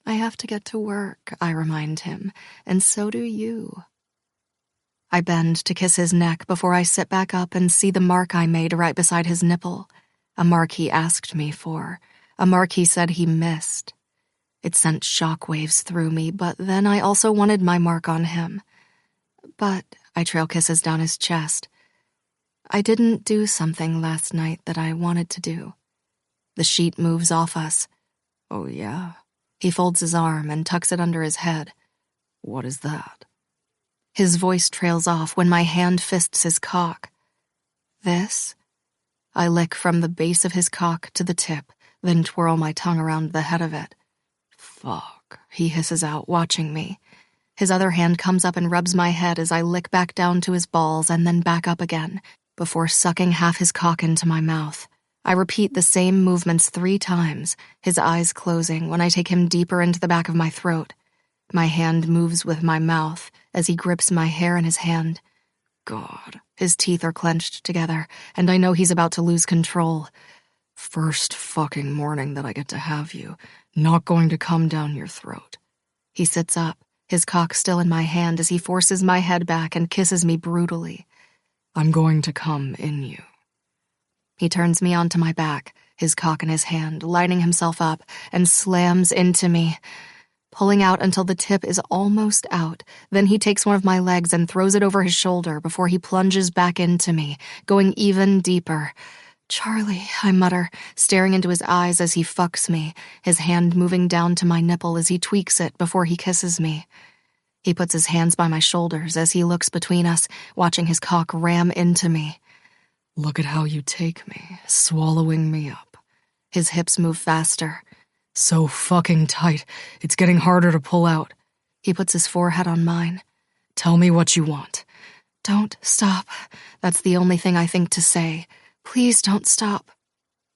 "I have to get to work," I remind him, "and so do you." I bend to kiss his neck before I sit back up and see the mark I made right beside his nipple, a mark he asked me for, a mark he said he missed. It sent shockwaves through me, but then I also wanted my mark on him. But I trail kisses down his chest. I didn't do something last night that I wanted to do. The sheet moves off us. "Oh, yeah?" He folds his arm and tucks it under his head. "What is that?" His voice trails off when my hand fists his cock. "This?" I lick from the base of his cock to the tip, then twirl my tongue around the head of it. "Fuck," he hisses out, watching me. His other hand comes up and rubs my head as I lick back down to his balls and then back up again, before sucking half his cock into my mouth. I repeat the same movements 3 times, his eyes closing when I take him deeper into the back of my throat. My hand moves with my mouth as he grips my hair in his hand. God, his teeth are clenched together, and I know he's about to lose control. "First fucking morning that I get to have you. Not going to come down your throat." He sits up, his cock still in my hand as he forces my head back and kisses me brutally. "I'm going to come in you." He turns me onto my back, his cock in his hand, lining himself up, and slams into me, pulling out until the tip is almost out. Then he takes one of my legs and throws it over his shoulder before he plunges back into me, going even deeper. "Charlie," I mutter, staring into his eyes as he fucks me, his hand moving down to my nipple as he tweaks it before he kisses me. He puts his hands by my shoulders as he looks between us, watching his cock ram into me. "Look at how you take me, swallowing me up." His hips move faster. "So fucking tight, it's getting harder to pull out." He puts his forehead on mine. "Tell me what you want." "Don't stop." That's the only thing I think to say. Please don't stop.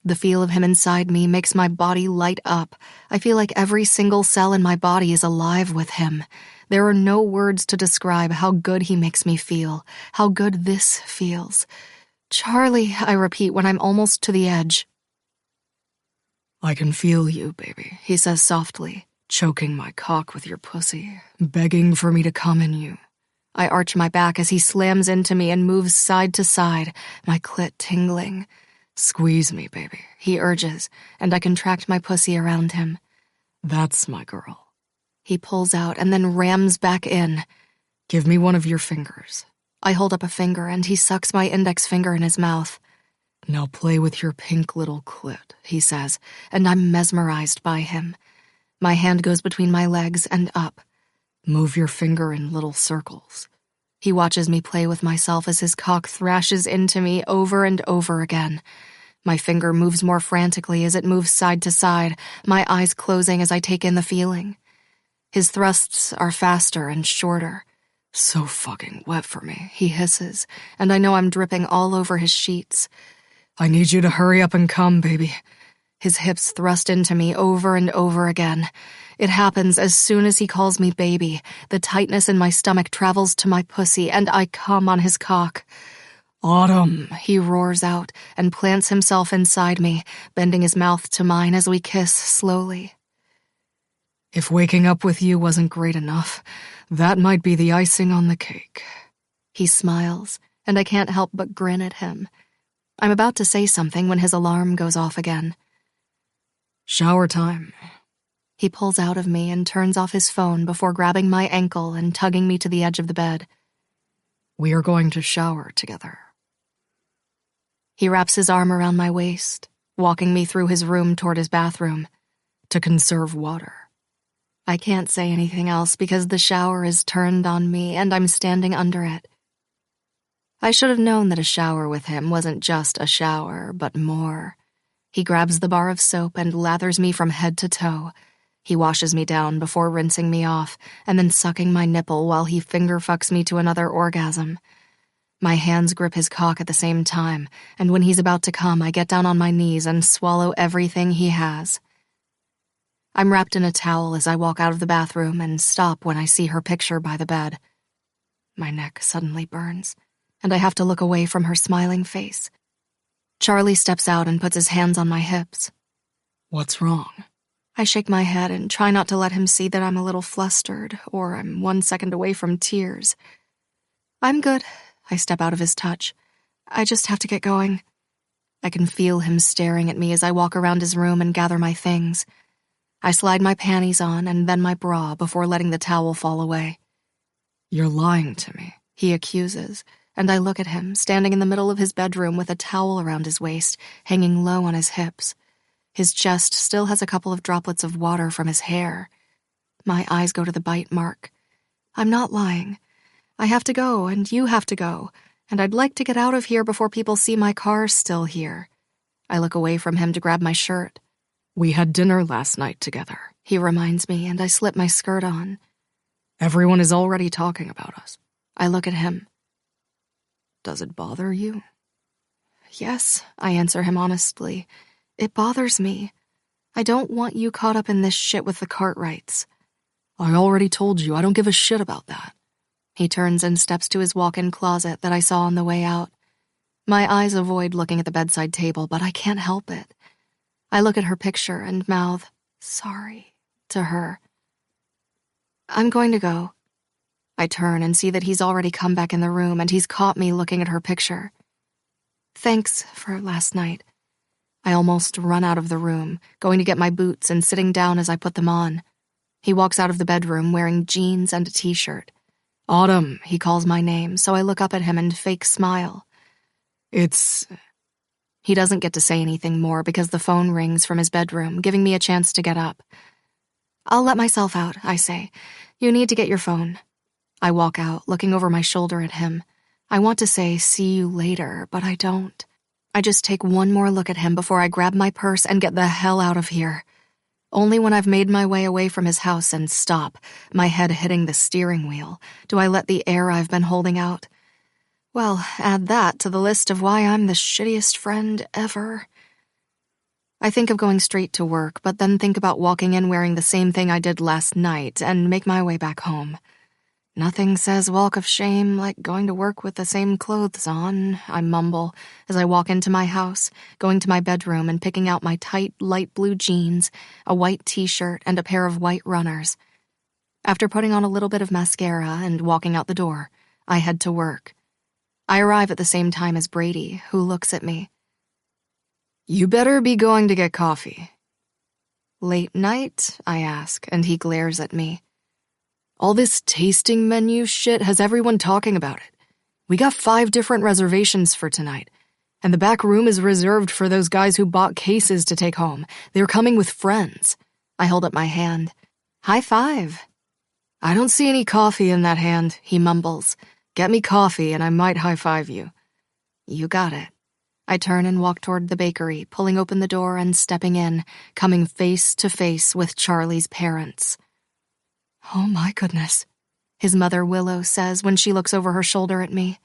The feel of him inside me makes my body light up. I feel like every single cell in my body is alive with him. There are no words to describe how good he makes me feel, how good this feels. "Charlie," I repeat when I'm almost to the edge. "I can feel you, baby," he says softly, "choking my cock with your pussy, begging for me to come in you. I arch my back as he slams into me and moves side to side, my clit tingling. Squeeze me, baby, he urges, and I contract my pussy around him. That's my girl. He pulls out and then rams back in. Give me one of your fingers. I hold up a finger and he sucks my index finger in his mouth. Now play with your pink little clit, he says, and I'm mesmerized by him. My hand goes between my legs and up. Move your finger in little circles. He watches me play with myself as his cock thrashes into me over and over again. My finger moves more frantically as it moves side to side, my eyes closing as I take in the feeling. His thrusts are faster and shorter. So fucking wet for me, he hisses, and I know I'm dripping all over his sheets. I need you to hurry up and come, baby. His hips thrust into me over and over again. It happens as soon as he calls me baby. The tightness in my stomach travels to my pussy, and I come on his cock. Autumn, he roars out and plants himself inside me, bending his mouth to mine as we kiss slowly. If waking up with you wasn't great enough, that might be the icing on the cake. He smiles, and I can't help but grin at him. I'm about to say something when his alarm goes off again. Shower time. He pulls out of me and turns off his phone before grabbing my ankle and tugging me to the edge of the bed. We are going to shower together. He wraps his arm around my waist, walking me through his room toward his bathroom. To conserve water. I can't say anything else because the shower is turned on me and I'm standing under it. I should have known that a shower with him wasn't just a shower, but more. He grabs the bar of soap and lathers me from head to toe. He washes me down before rinsing me off and then sucking my nipple while he finger fucks me to another orgasm. My hands grip his cock at the same time, and when he's about to come, I get down on my knees and swallow everything he has. I'm wrapped in a towel as I walk out of the bathroom and stop when I see her picture by the bed. My neck suddenly burns, and I have to look away from her smiling face. Charlie steps out and puts his hands on my hips. What's wrong? I shake my head and try not to let him see that I'm a little flustered, or I'm 1 second away from tears. I'm good. I step out of his touch. I just have to get going. I can feel him staring at me as I walk around his room and gather my things. I slide my panties on and then my bra before letting the towel fall away. You're lying to me, he accuses, and I look at him, standing in the middle of his bedroom with a towel around his waist, hanging low on his hips. His chest still has a couple of droplets of water from his hair. My eyes go to the bite mark. I'm not lying. I have to go, and you have to go, and I'd like to get out of here before people see my car still here. I look away from him to grab my shirt. We had dinner last night together, he reminds me, and I slip my skirt on. Everyone is already talking about us. I look at him. Does it bother you? Yes, I answer him honestly. It bothers me. I don't want you caught up in this shit with the Cartwrights. I already told you, I don't give a shit about that. He turns and steps to his walk-in closet that I saw on the way out. My eyes avoid looking at the bedside table, but I can't help it. I look at her picture and mouth, sorry, to her. I'm going to go. I turn and see that he's already come back in the room and he's caught me looking at her picture. Thanks for last night. I almost run out of the room, going to get my boots and sitting down as I put them on. He walks out of the bedroom wearing jeans and a t-shirt. Autumn, he calls my name, so I look up at him and fake smile. He doesn't get to say anything more because the phone rings from his bedroom, giving me a chance to get up. I'll let myself out, I say. You need to get your phone. I walk out, looking over my shoulder at him. I want to say, see you later, but I don't. I just take one more look at him before I grab my purse and get the hell out of here. Only when I've made my way away from his house and stop, my head hitting the steering wheel, do I let the air I've been holding out. Well, add that to the list of why I'm the shittiest friend ever. I think of going straight to work, but then think about walking in wearing the same thing I did last night and make my way back home. Nothing says walk of shame like going to work with the same clothes on, I mumble as I walk into my house, going to my bedroom and picking out my tight, light blue jeans, a white t-shirt, and a pair of white runners. After putting on a little bit of mascara and walking out the door, I head to work. I arrive at the same time as Brady, who looks at me. You better be going to get coffee. Late night? I ask, and he glares at me. All this tasting menu shit has everyone talking about it. We got 5 different reservations for tonight, and the back room is reserved for those guys who bought cases to take home. They're coming with friends. I hold up my hand. High five. I don't see any coffee in that hand, he mumbles. Get me coffee and I might high-five you. You got it. I turn and walk toward the bakery, pulling open the door and stepping in, coming face to face with Charlie's parents. Oh my goodness, his mother Willow says when she looks over her shoulder at me.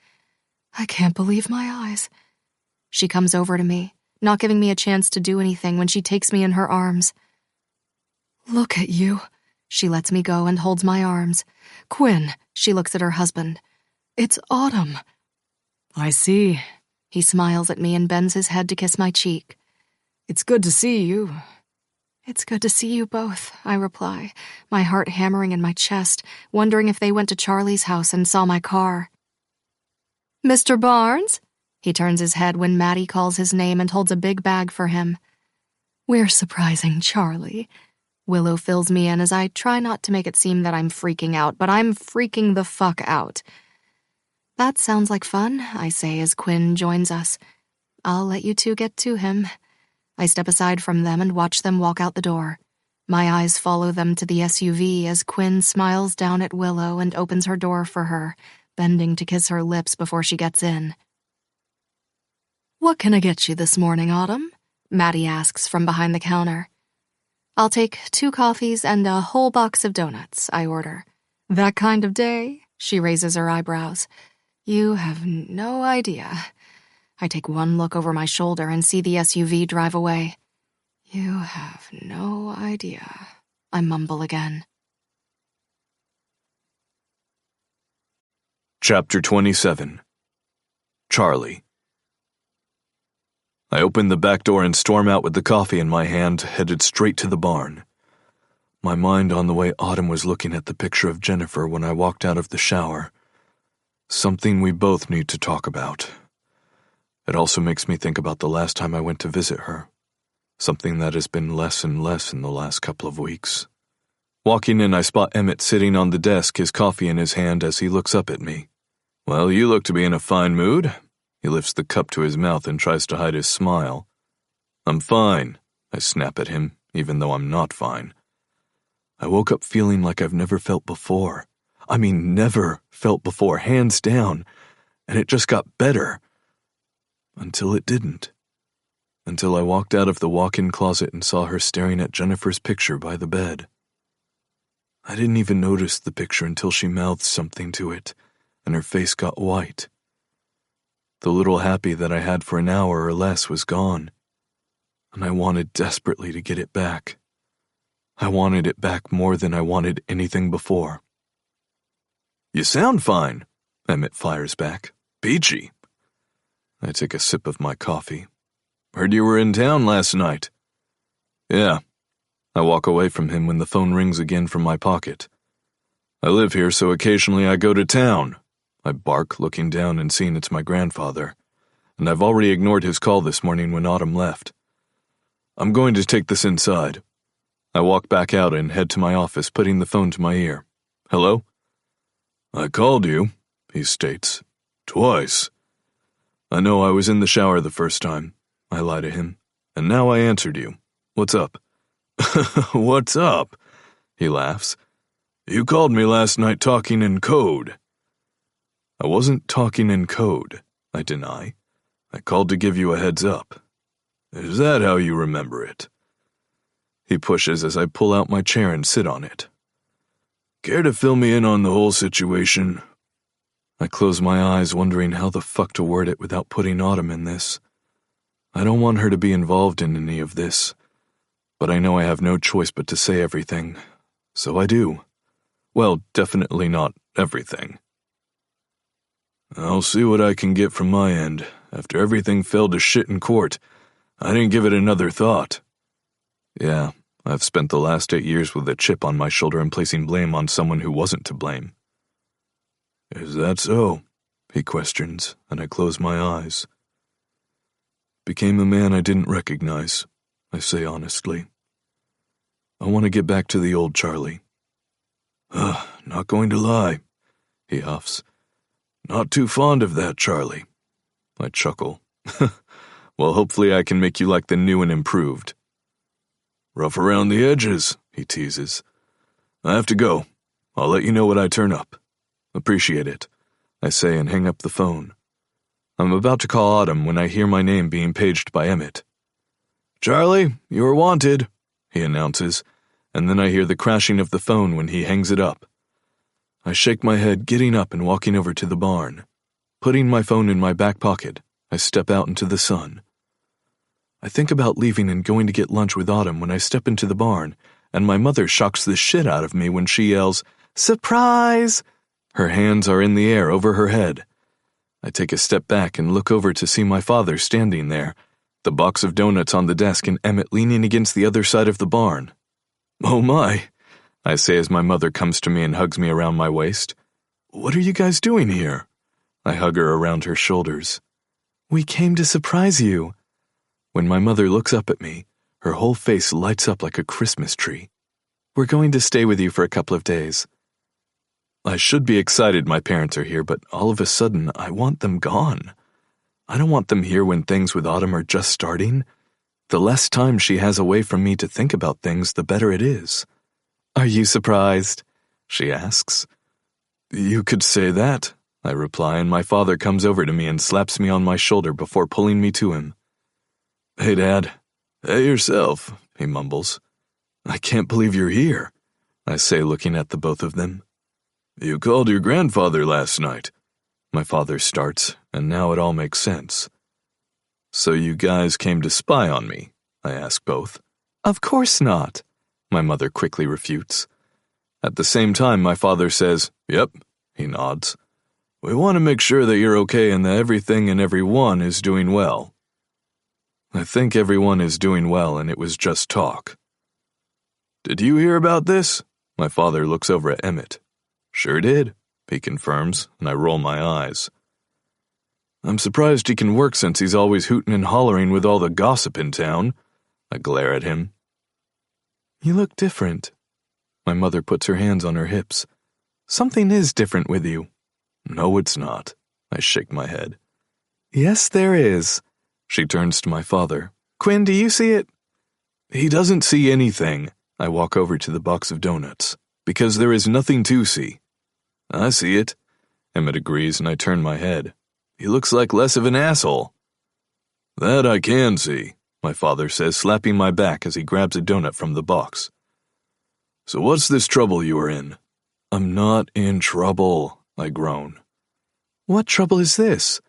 I can't believe my eyes. She comes over to me, not giving me a chance to do anything when she takes me in her arms. Look at you. She lets me go and holds my arms. Quinn, she looks at her husband. It's Autumn. I see. He smiles at me and bends his head to kiss my cheek. It's good to see you. It's good to see you both, I reply, my heart hammering in my chest, wondering if they went to Charlie's house and saw my car. Mr. Barnes? He turns his head when Maddie calls his name and holds a big bag for him. We're surprising Charlie. Willow fills me in as I try not to make it seem that I'm freaking out, but I'm freaking the fuck out. That sounds like fun, I say as Quinn joins us. I'll let you two get to him. I step aside from them and watch them walk out the door. My eyes follow them to the SUV as Quinn smiles down at Willow and opens her door for her, bending to kiss her lips before she gets in. What can I get you this morning, Autumn? Maddie asks from behind the counter. I'll take 2 coffees and a whole box of donuts, I order. That kind of day? She raises her eyebrows. You have no idea. I take one look over my shoulder and see the SUV drive away. You have no idea, I mumble again. Chapter 27. Charlie. I open the back door and storm out with the coffee in my hand, headed straight to the barn. My mind on the way Autumn was looking at the picture of Jennifer when I walked out of the shower. Something we both need to talk about. It also makes me think about the last time I went to visit her. Something that has been less and less in the last couple of weeks. Walking in, I spot Emmett sitting on the desk, his coffee in his hand as he looks up at me. Well, you look to be in a fine mood. He lifts the cup to his mouth and tries to hide his smile. I'm fine, I snap at him, even though I'm not fine. I woke up feeling like I've never felt before. I mean, never felt before, hands down. And it just got better. Until it didn't. Until I walked out of the walk-in closet and saw her staring at Jennifer's picture by the bed. I didn't even notice the picture until she mouthed something to it, and her face got white. The little happy that I had for an hour or less was gone, and I wanted desperately to get it back. I wanted it back more than I wanted anything before. You sound fine, Emmett fires back. Peachy. I take a sip of my coffee. Heard you were in town last night. Yeah. I walk away from him when the phone rings again from my pocket. I live here, so occasionally I go to town. I bark, looking down and seeing it's my grandfather, and I've already ignored his call this morning when Autumn left. I'm going to take this inside. I walk back out and head to my office, putting the phone to my ear. Hello? I called you, he states. Twice. I know I was in the shower the first time, I lie to him, and now I answered you. What's up? What's up? He laughs. You called me last night talking in code. I wasn't talking in code, I deny. I called to give you a heads up. Is that how you remember it? He pushes as I pull out my chair and sit on it. Care to fill me in on the whole situation? I close my eyes, wondering how the fuck to word it without putting Autumn in this. I don't want her to be involved in any of this, but I know I have no choice but to say everything, so I do. Well, definitely not everything. I'll see what I can get from my end. After everything fell to shit in court, I didn't give it another thought. Yeah, I've spent the last 8 years with a chip on my shoulder and placing blame on someone who wasn't to blame. Is that so? He questions, and I close my eyes. Became a man I didn't recognize, I say honestly. I want to get back to the old Charlie. Not going to lie, he huffs. Not too fond of that, Charlie. I chuckle. Well, hopefully I can make you like the new and improved. Rough around the edges, he teases. I have to go. I'll let you know when I turn up. Appreciate it, I say and hang up the phone. I'm about to call Autumn when I hear my name being paged by Emmett. Charlie, you are wanted, he announces, and then I hear the crashing of the phone when he hangs it up. I shake my head, getting up and walking over to the barn. Putting my phone in my back pocket, I step out into the sun. I think about leaving and going to get lunch with Autumn when I step into the barn, and my mother shocks the shit out of me when she yells, "Surprise!" Her hands are in the air over her head. I take a step back and look over to see my father standing there, the box of donuts on the desk and Emmett leaning against the other side of the barn. Oh my, I say as my mother comes to me and hugs me around my waist. What are you guys doing here? I hug her around her shoulders. We came to surprise you. When my mother looks up at me, her whole face lights up like a Christmas tree. We're going to stay with you for a couple of days. I should be excited my parents are here, but all of a sudden I want them gone. I don't want them here when things with Autumn are just starting. The less time she has away from me to think about things, the better it is. Are you surprised? She asks. You could say that, I reply, and my father comes over to me and slaps me on my shoulder before pulling me to him. Hey, Dad. Hey, yourself, he mumbles. I can't believe you're here, I say, looking at the both of them. You called your grandfather last night. My father starts, and now it all makes sense. So you guys came to spy on me? I ask both. Of course not, my mother quickly refutes. At the same time, my father says, Yep, he nods. We want to make sure that you're okay and that everything and everyone is doing well. I think everyone is doing well and it was just talk. Did you hear about this? My father looks over at Emmett. Sure did, he confirms, and I roll my eyes. I'm surprised he can work since he's always hooting and hollering with all the gossip in town. I glare at him. You look different. My mother puts her hands on her hips. Something is different with you. No, it's not. I shake my head. Yes, there is. She turns to my father. Quinn, do you see it? He doesn't see anything. I walk over to the box of donuts. Because there is nothing to see. I see it. Emmett agrees, and I turn my head. He looks like less of an asshole. That I can see, my father says, slapping my back as he grabs a donut from the box. So what's this trouble you are in? I'm not in trouble, I groan. What trouble is this?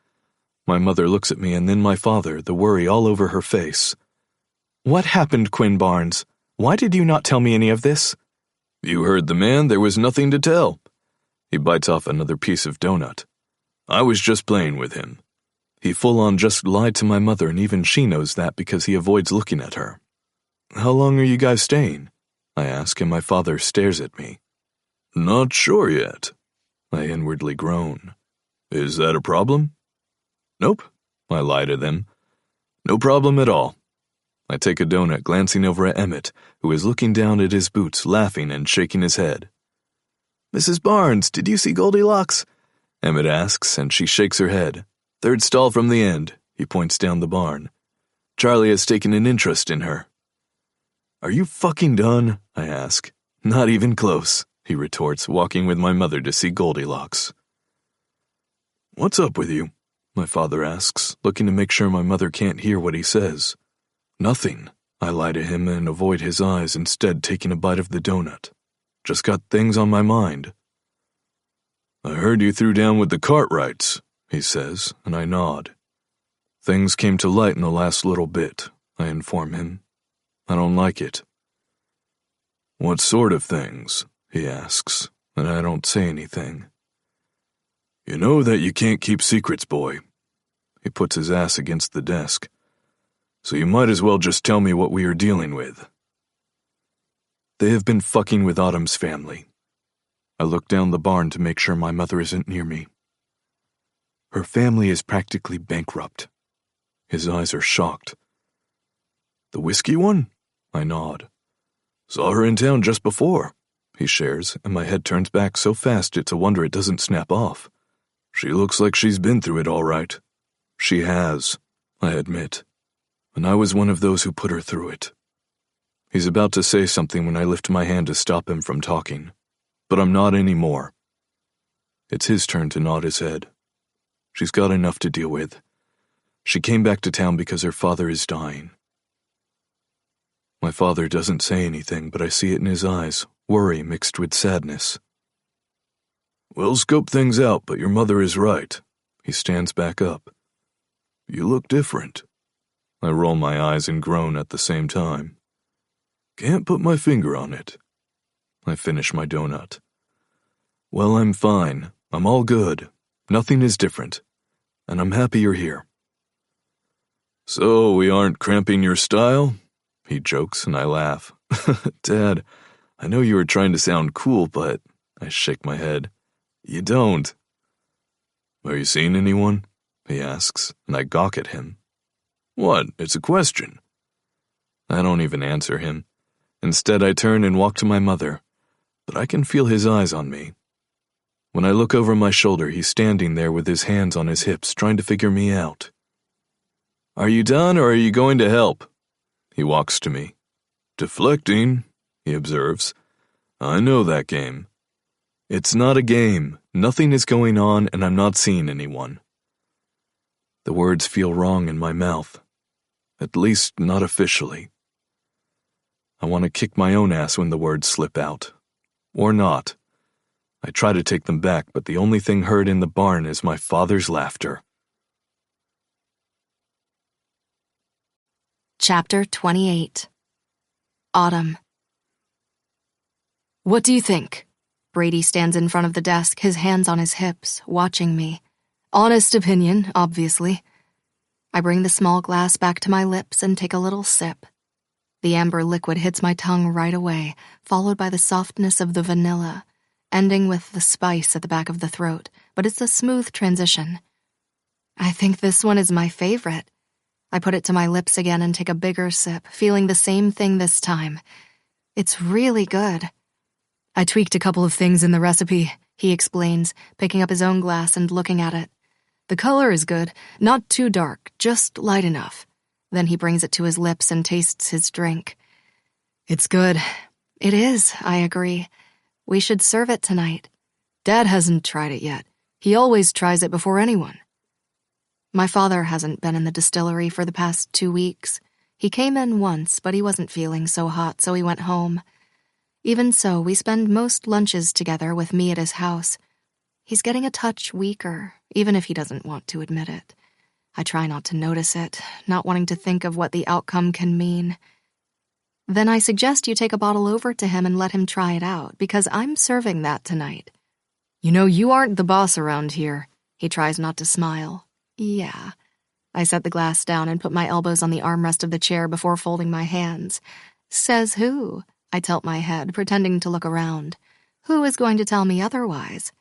My mother looks at me and then my father, the worry all over her face. What happened, Quinn Barnes? Why did you not tell me any of this? You heard the man, there was nothing to tell. He bites off another piece of donut. I was just playing with him. He full-on just lied to my mother, and even she knows that because he avoids looking at her. How long are you guys staying? I ask, and my father stares at me. Not sure yet. I inwardly groan. Is that a problem? Nope, I lie to them. No problem at all. I take a donut, glancing over at Emmett, who is looking down at his boots, laughing and shaking his head. Mrs. Barnes, did you see Goldilocks? Emmett asks, and she shakes her head. Third stall from the end, he points down the barn. Charlie has taken an interest in her. Are you fucking done? I ask. Not even close, he retorts, walking with my mother to see Goldilocks. What's up with you? My father asks, looking to make sure my mother can't hear what he says. Nothing. I lie to him and avoid his eyes, instead taking a bite of the donut. Just got things on my mind. I heard you threw down with the Cartwrights, he says, and I nod. Things came to light in the last little bit, I inform him. I don't like it. What sort of things? He asks, and I don't say anything. You know that you can't keep secrets, boy. He puts his ass against the desk. So you might as well just tell me what we are dealing with. They have been fucking with Autumn's family. I look down the barn to make sure my mother isn't near me. Her family is practically bankrupt. His eyes are shocked. The whiskey one? I nod. Saw her in town just before, he shares, and my head turns back so fast it's a wonder it doesn't snap off. She looks like she's been through it all right. She has, I admit, and I was one of those who put her through it. He's about to say something when I lift my hand to stop him from talking, but I'm not anymore. It's his turn to nod his head. She's got enough to deal with. She came back to town because her father is dying. My father doesn't say anything, but I see it in his eyes, worry mixed with sadness. We'll scope things out, but your mother is right. He stands back up. You look different. I roll my eyes and groan at the same time. Can't put my finger on it. I finish my donut. Well, I'm fine. I'm all good. Nothing is different. And I'm happy you're here. So we aren't cramping your style? He jokes and I laugh. Dad, I know you were trying to sound cool, but I shake my head. You don't. Are you seeing anyone? He asks, and I gawk at him. What? It's a question. I don't even answer him. Instead, I turn and walk to my mother, but I can feel his eyes on me. When I look over my shoulder, he's standing there with his hands on his hips, trying to figure me out. Are you done, or are you going to help? He walks to me. Deflecting, he observes. I know that game. It's not a game. Nothing is going on, and I'm not seeing anyone. The words feel wrong in my mouth. At least, not officially. I want to kick my own ass when the words slip out. Or not. I try to take them back, but the only thing heard in the barn is my father's laughter. Chapter 28. Autumn. What do you think? Brady stands in front of the desk, his hands on his hips, watching me. Honest opinion, obviously. I bring the small glass back to my lips and take a little sip. The amber liquid hits my tongue right away, followed by the softness of the vanilla, ending with the spice at the back of the throat, but it's a smooth transition. I think this one is my favorite. I put it to my lips again and take a bigger sip, feeling the same thing this time. It's really good. I tweaked a couple of things in the recipe, he explains, picking up his own glass and looking at it. The color is good, not too dark, just light enough. Then he brings it to his lips and tastes his drink. It's good. It is, I agree. We should serve it tonight. Dad hasn't tried it yet. He always tries it before anyone. My father hasn't been in the distillery for the past 2 weeks. He came in once, but he wasn't feeling so hot, so he went home. Even so, we spend most lunches together with me at his house. He's getting a touch weaker, even if he doesn't want to admit it. I try not to notice it, not wanting to think of what the outcome can mean. Then I suggest you take a bottle over to him and let him try it out, because I'm serving that tonight. You know, you aren't the boss around here. He tries not to smile. Yeah. I set the glass down and put my elbows on the armrest of the chair before folding my hands. Says who? I tilt my head, pretending to look around. Who is going to tell me otherwise?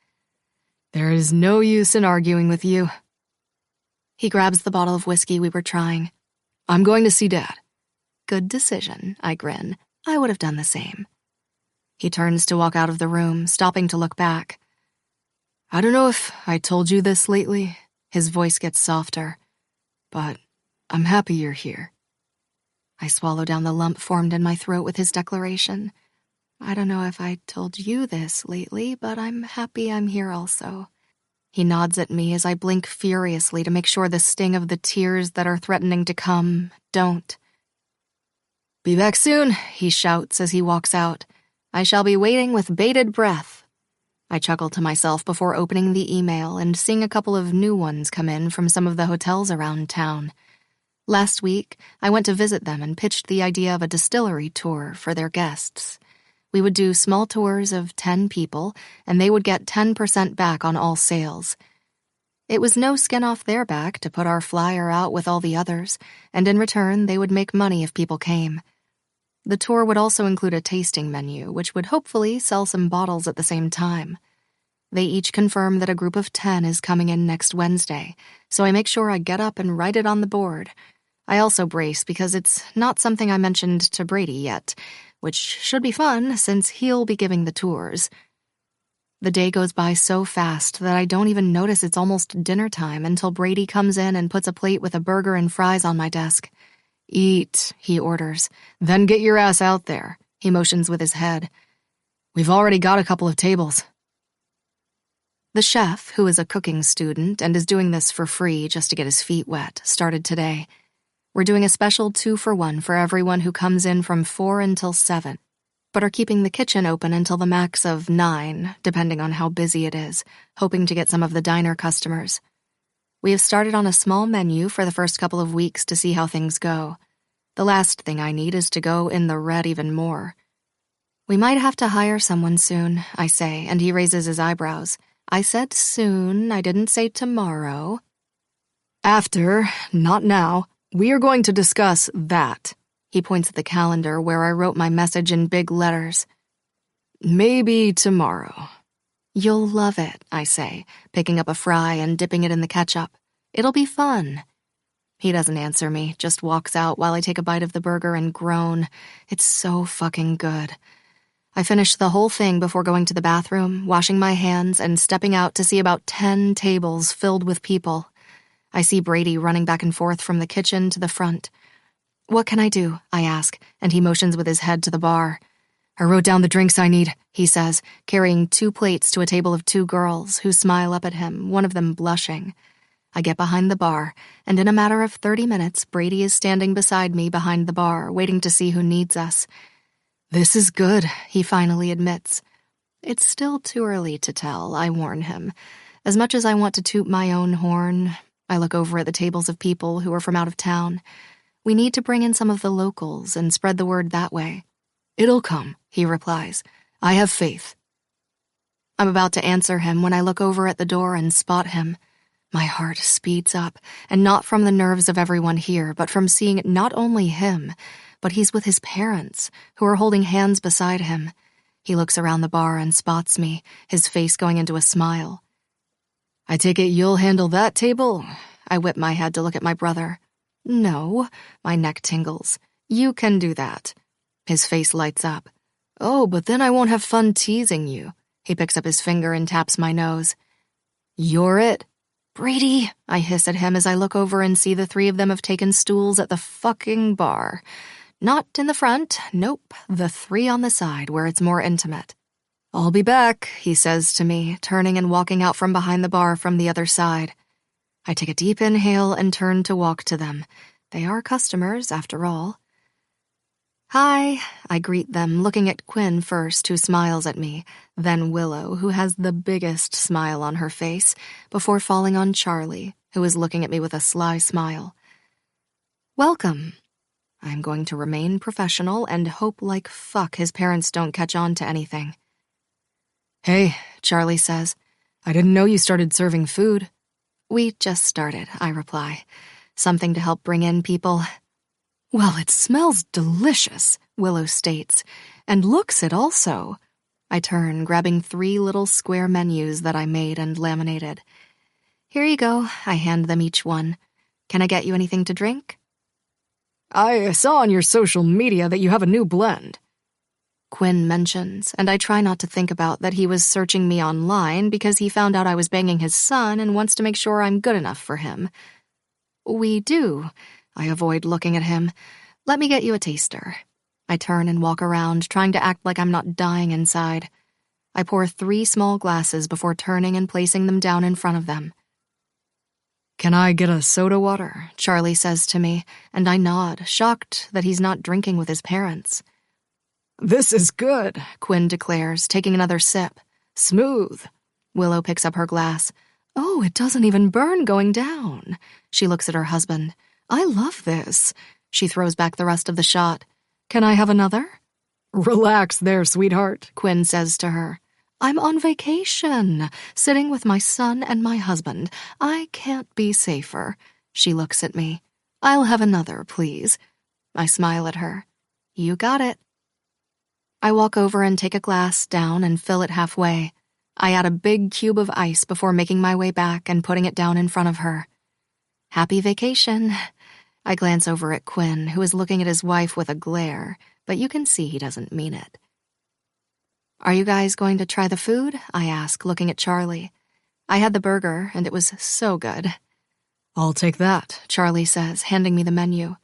There is no use in arguing with you. He grabs the bottle of whiskey we were trying. I'm going to see Dad. Good decision, I grin. I would have done the same. He turns to walk out of the room, stopping to look back. I don't know if I told you this lately. His voice gets softer. But I'm happy you're here. I swallow down the lump formed in my throat with his declaration. I don't know if I told you this lately, but I'm happy I'm here also. He nods at me as I blink furiously to make sure the sting of the tears that are threatening to come don't. Be back soon, he shouts as he walks out. I shall be waiting with bated breath. I chuckle to myself before opening the email and seeing a couple of new ones come in from some of the hotels around town. Last week, I went to visit them and pitched the idea of a distillery tour for their guests. We would do small tours of 10 people, and they would get 10% back on all sales. It was no skin off their back to put our flyer out with all the others, and in return, they would make money if people came. The tour would also include a tasting menu, which would hopefully sell some bottles at the same time. They each confirm that a group of 10 is coming in next Wednesday, so I make sure I get up and write it on the board. I also brace because it's not something I mentioned to Brady yet, which should be fun since he'll be giving the tours. The day goes by so fast that I don't even notice it's almost dinner time until Brady comes in and puts a plate with a burger and fries on my desk. "Eat," he orders. "Then get your ass out there." He motions with his head. "We've already got a couple of tables." The chef, who is a cooking student and is doing this for free just to get his feet wet, started today. We're doing a special 2-for-1 for everyone who comes in from 4 until 7, but are keeping the kitchen open until the max of 9, depending on how busy it is, hoping to get some of the diner customers. We have started on a small menu for the first couple of weeks to see how things go. The last thing I need is to go in the red even more. "We might have to hire someone soon," I say, and he raises his eyebrows. "I said soon, I didn't say tomorrow." "After, not now, we are going to discuss that." He points at the calendar where I wrote my message in big letters. "Maybe tomorrow." "You'll love it," I say, picking up a fry and dipping it in the ketchup. "It'll be fun." He doesn't answer me, just walks out while I take a bite of the burger and groan. It's so fucking good. I finish the whole thing before going to the bathroom, washing my hands, and stepping out to see about 10 tables filled with people. I see Brady running back and forth from the kitchen to the front. "What can I do?" I ask, and he motions with his head to the bar. "I wrote down the drinks I need," he says, carrying 2 plates to a table of 2 girls who smile up at him, one of them blushing. I get behind the bar, and in a matter of 30 minutes, Brady is standing beside me behind the bar, waiting to see who needs us. "This is good," he finally admits. It's still too early to tell, I warn him. As much as I want to toot my own horn, I look over at the tables of people who are from out of town. We need to bring in some of the locals and spread the word that way. "It'll come," he replies. "I have faith." I'm about to answer him when I look over at the door and spot him. My heart speeds up, and not from the nerves of everyone here, but from seeing not only him, but he's with his parents, who are holding hands beside him. He looks around the bar and spots me, his face going into a smile. "I take it you'll handle that table?" I whip my head to look at my brother. "No," my neck tingles. "You can do that." His face lights up. "Oh, but then I won't have fun teasing you." He picks up his finger and taps my nose. "You're it." "Brady," I hiss at him as I look over and see the 3 of them have taken stools at the fucking bar. Not in the front, nope, the 3 on the side where it's more intimate. "I'll be back," he says to me, turning and walking out from behind the bar from the other side. I take a deep inhale and turn to walk to them. They are customers, after all. "Hi," I greet them, looking at Quinn first, who smiles at me, then Willow, who has the biggest smile on her face, before falling on Charlie, who is looking at me with a sly smile. "Welcome." I'm going to remain professional and hope like fuck his parents don't catch on to anything. "Hey," Charlie says. "I didn't know you started serving food." "We just started," I reply. "Something to help bring in people." "Well, it smells delicious," Willow states, "and looks it also." I turn, grabbing 3 little square menus that I made and laminated. "Here you go," I hand them each one. "Can I get you anything to drink?" "I saw on your social media that you have a new blend." Quinn mentions, and I try not to think about that he was searching me online because he found out I was banging his son and wants to make sure I'm good enough for him. "We do." I avoid looking at him. "Let me get you a taster." I turn and walk around, trying to act like I'm not dying inside. I pour 3 small glasses before turning and placing them down in front of them. "Can I get a soda water?" Charlie says to me, and I nod, shocked that he's not drinking with his parents. "This is good," Quinn declares, taking another sip. "Smooth." Willow picks up her glass. "Oh, it doesn't even burn going down." She looks at her husband. "I love this." She throws back the rest of the shot. "Can I have another?" "Relax there, sweetheart," Quinn says to her. "I'm on vacation, sitting with my son and my husband. I can't be safer." She looks at me. "I'll have another, please." I smile at her. You got it. I walk over and take a glass down and fill it halfway. I add a big cube of ice before making my way back and putting it down in front of her. Happy vacation. I glance over at Quinn, who is looking at his wife with a glare, but you can see he doesn't mean it. Are you guys going to try the food? I ask, looking at Charlie. I had the burger, and it was so good. I'll take that, Charlie says, handing me the menu.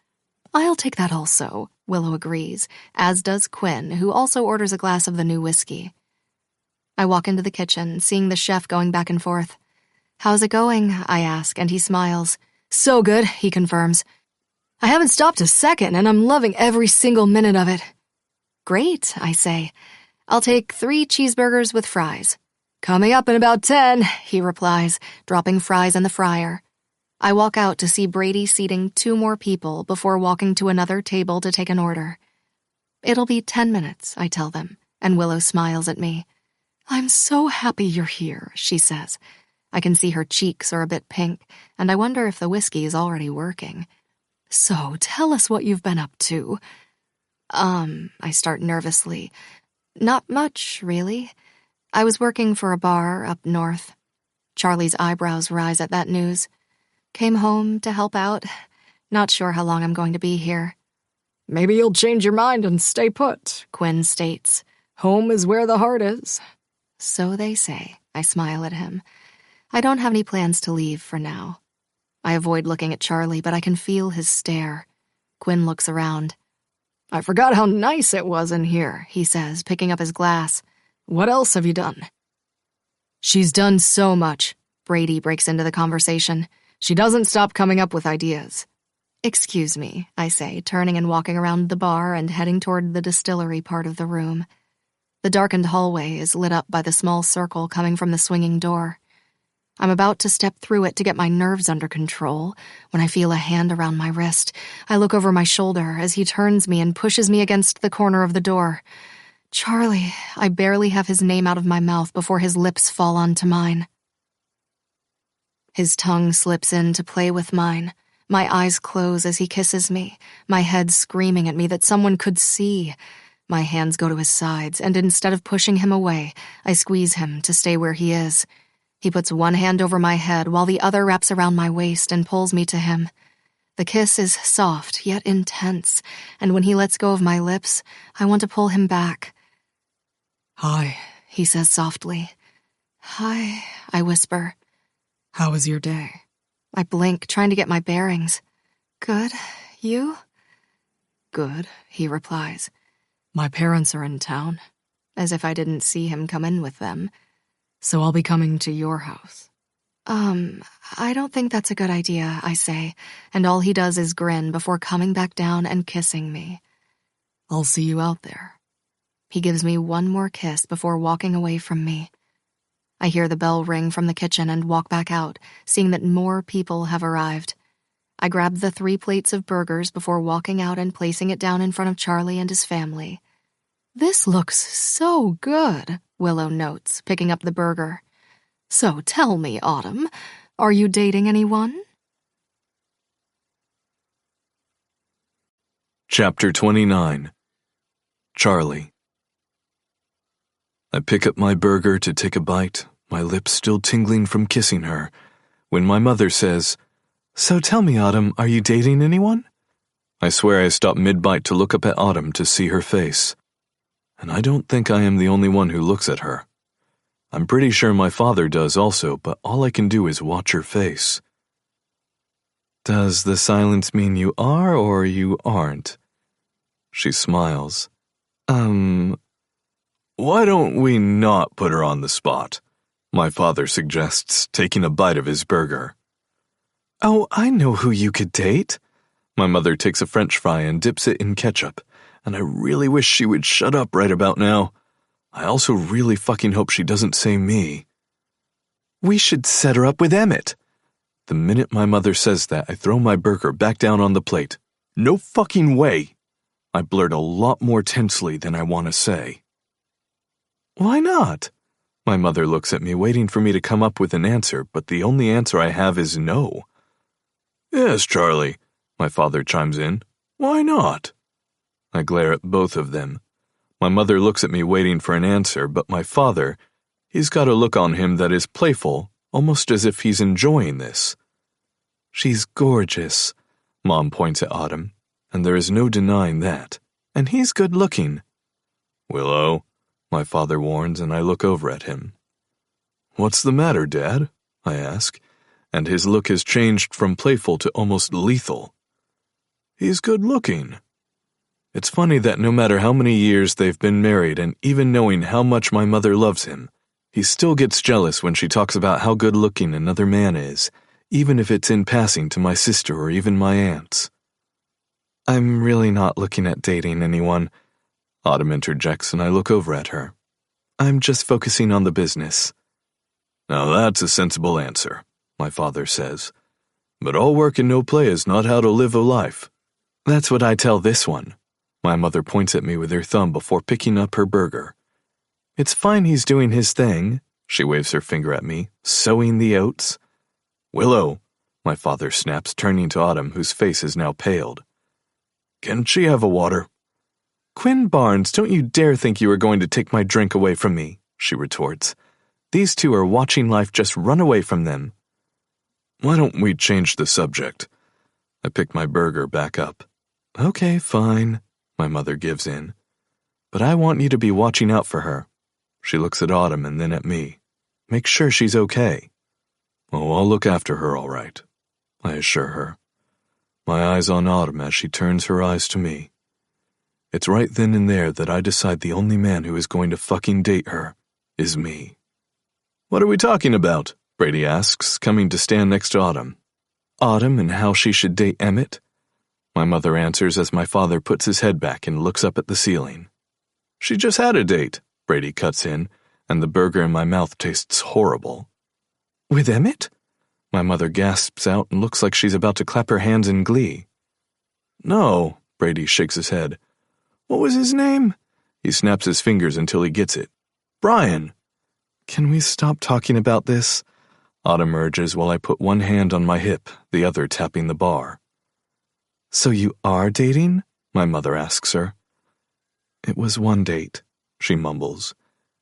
I'll take that also, Willow agrees, as does Quinn, who also orders a glass of the new whiskey. I walk into the kitchen, seeing the chef going back and forth. How's it going? I ask, and he smiles. So good, he confirms. I haven't stopped a second, and I'm loving every single minute of it. Great, I say. I'll take 3 cheeseburgers with fries. Coming up in about 10, he replies, dropping fries in the fryer. I walk out to see Brady seating 2 more people before walking to another table to take an order. It'll be 10 minutes, I tell them, and Willow smiles at me. I'm so happy you're here, she says. I can see her cheeks are a bit pink, and I wonder if the whiskey is already working. So, tell us what you've been up to. I start nervously. Not much, really. I was working for a bar up north. Charlie's eyebrows rise at that news. Came home to help out. Not sure how long I'm going to be here. Maybe you'll change your mind and stay put, Quinn states. Home is where the heart is. So they say. I smile at him. I don't have any plans to leave for now. I avoid looking at Charlie, but I can feel his stare. Quinn looks around. I forgot how nice it was in here, he says, picking up his glass. What else have you done? She's done so much. Brady breaks into the conversation. She doesn't stop coming up with ideas. Excuse me, I say, turning and walking around the bar and heading toward the distillery part of the room. The darkened hallway is lit up by the small circle coming from the swinging door. I'm about to step through it to get my nerves under control when I feel a hand around my wrist. I look over my shoulder as he turns me and pushes me against the corner of the door. Charlie, I barely have his name out of my mouth before his lips fall onto mine. His tongue slips in to play with mine. My eyes close as he kisses me, my head screaming at me that someone could see. My hands go to his sides, and instead of pushing him away, I squeeze him to stay where he is. He puts one hand over my head while the other wraps around my waist and pulls me to him. The kiss is soft, yet intense, and when he lets go of my lips, I want to pull him back. Hi, he says softly. Hi, I whisper. How was your day? I blink, trying to get my bearings. Good. You? Good, he replies. My parents are in town. As if I didn't see him come in with them. So I'll be coming to your house. I don't think that's a good idea, I say, and all he does is grin before coming back down and kissing me. I'll see you out there. He gives me one more kiss before walking away from me. I hear the bell ring from the kitchen and walk back out, seeing that more people have arrived. I grab the 3 plates of burgers before walking out and placing it down in front of Charlie and his family. This looks so good, Willow notes, picking up the burger. So tell me, Autumn, are you dating anyone? Chapter 29. Charlie. I pick up my burger to take a bite, my lips still tingling from kissing her, when my mother says, "So tell me, Autumn, are you dating anyone?" I swear I stop mid-bite to look up at Autumn to see her face. And I don't think I am the only one who looks at her. I'm pretty sure my father does also, but all I can do is watch her face. Does the silence mean you are or you aren't? She smiles. Why don't we not put her on the spot? My father suggests, taking a bite of his burger. Oh, I know who you could date. My mother takes a French fry and dips it in ketchup, and I really wish she would shut up right about now. I also really fucking hope she doesn't say me. We should set her up with Emmett. The minute my mother says that, I throw my burger back down on the plate. No fucking way. I blurt a lot more tensely than I want to say. Why not? My mother looks at me, waiting for me to come up with an answer, but the only answer I have is no. Yes, Charlie, my father chimes in. Why not? I glare at both of them. My mother looks at me waiting for an answer, but my father, he's got a look on him that is playful, almost as if he's enjoying this. She's gorgeous, Mom points at Autumn, and there is no denying that. And he's good-looking. Willow, my father warns, and I look over at him. What's the matter, Dad? I ask, and his look has changed from playful to almost lethal. He's good-looking. It's funny that no matter how many years they've been married and even knowing how much my mother loves him, he still gets jealous when she talks about how good-looking another man is, even if it's in passing to my sister or even my aunts. I'm really not looking at dating anyone, Autumn interjects, and I look over at her. I'm just focusing on the business. Now that's a sensible answer, my father says. But all work and no play is not how to live a life. That's what I tell this one. My mother points at me with her thumb before picking up her burger. It's fine he's doing his thing, she waves her finger at me, sowing the oats. Willow, my father snaps, turning to Autumn, whose face has now paled. Can she have a water? Quinn Barnes, don't you dare think you are going to take my drink away from me, she retorts. These two are watching life just run away from them. Why don't we change the subject? I pick my burger back up. Okay, fine, my mother gives in. But I want you to be watching out for her. She looks at Autumn and then at me. Make sure she's okay. Oh, I'll look after her all right, I assure her. My eyes on Autumn as she turns her eyes to me. It's right then and there that I decide the only man who is going to fucking date her is me. What are we talking about? Brady asks, coming to stand next to Autumn. Autumn and how she should date Emmett? My mother answers as my father puts his head back and looks up at the ceiling. She just had a date, Brady cuts in, and the burger in my mouth tastes horrible. With Emmett? My mother gasps out and looks like she's about to clap her hands in glee. No, Brady shakes his head. What was his name? He snaps his fingers until he gets it. Brian. Can we stop talking about this? Autumn urges while I put one hand on my hip, the other tapping the bar. So you are dating? My mother asks her. It was one date, she mumbles,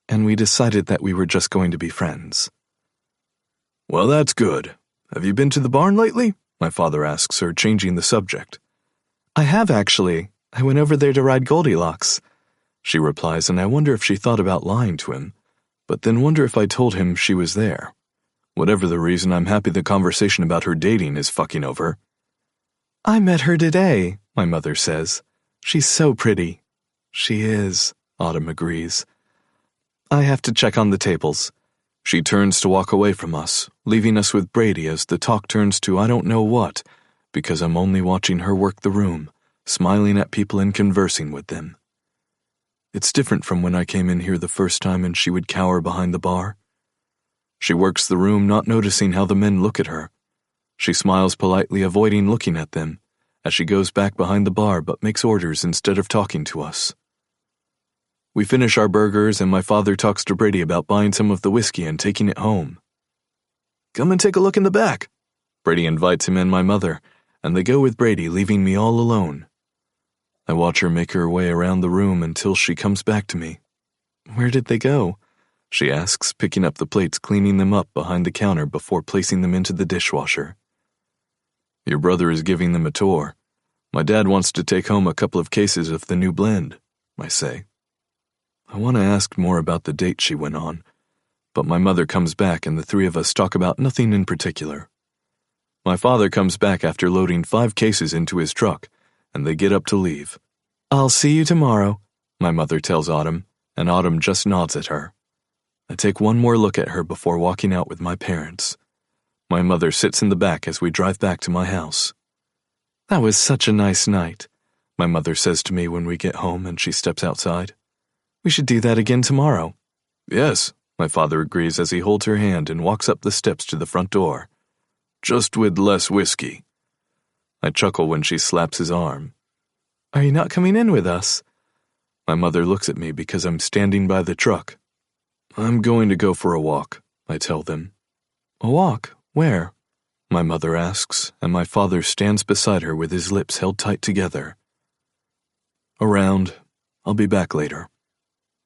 and we decided that we were just going to be friends. Well, that's good. Have you been to the barn lately? My father asks her, changing the subject. I have, actually. I went over there to ride Goldilocks, she replies, and I wonder if she thought about lying to him, but then wonder if I told him she was there. Whatever the reason, I'm happy the conversation about her dating is fucking over. I met her today, my mother says. She's so pretty. She is, Autumn agrees. I have to check on the tables. She turns to walk away from us, leaving us with Brady as the talk turns to I don't know what, because I'm only watching her work the room, smiling at people and conversing with them. It's different from when I came in here the first time and she would cower behind the bar. She works the room, not noticing how the men look at her. She smiles politely, avoiding looking at them, as she goes back behind the bar but makes orders instead of talking to us. We finish our burgers and my father talks to Brady about buying some of the whiskey and taking it home. Come and take a look in the back. Brady invites him and my mother, and they go with Brady, leaving me all alone. I watch her make her way around the room until she comes back to me. Where did they go? She asks, picking up the plates, cleaning them up behind the counter before placing them into the dishwasher. Your brother is giving them a tour. My dad wants to take home a couple of cases of the new blend, I say. I want to ask more about the date she went on, but my mother comes back and the three of us talk about nothing in particular. My father comes back after loading 5 cases into his truck, and they get up to leave. I'll see you tomorrow, my mother tells Autumn, and Autumn just nods at her. I take one more look at her before walking out with my parents. My mother sits in the back as we drive back to my house. That was such a nice night, my mother says to me when we get home and she steps outside. We should do that again tomorrow. Yes, my father agrees as he holds her hand and walks up the steps to the front door. Just with less whiskey. I chuckle when she slaps his arm. Are you not coming in with us? My mother looks at me because I'm standing by the truck. I'm going to go for a walk, I tell them. A walk? Where? My mother asks, and my father stands beside her with his lips held tight together. Around. I'll be back later.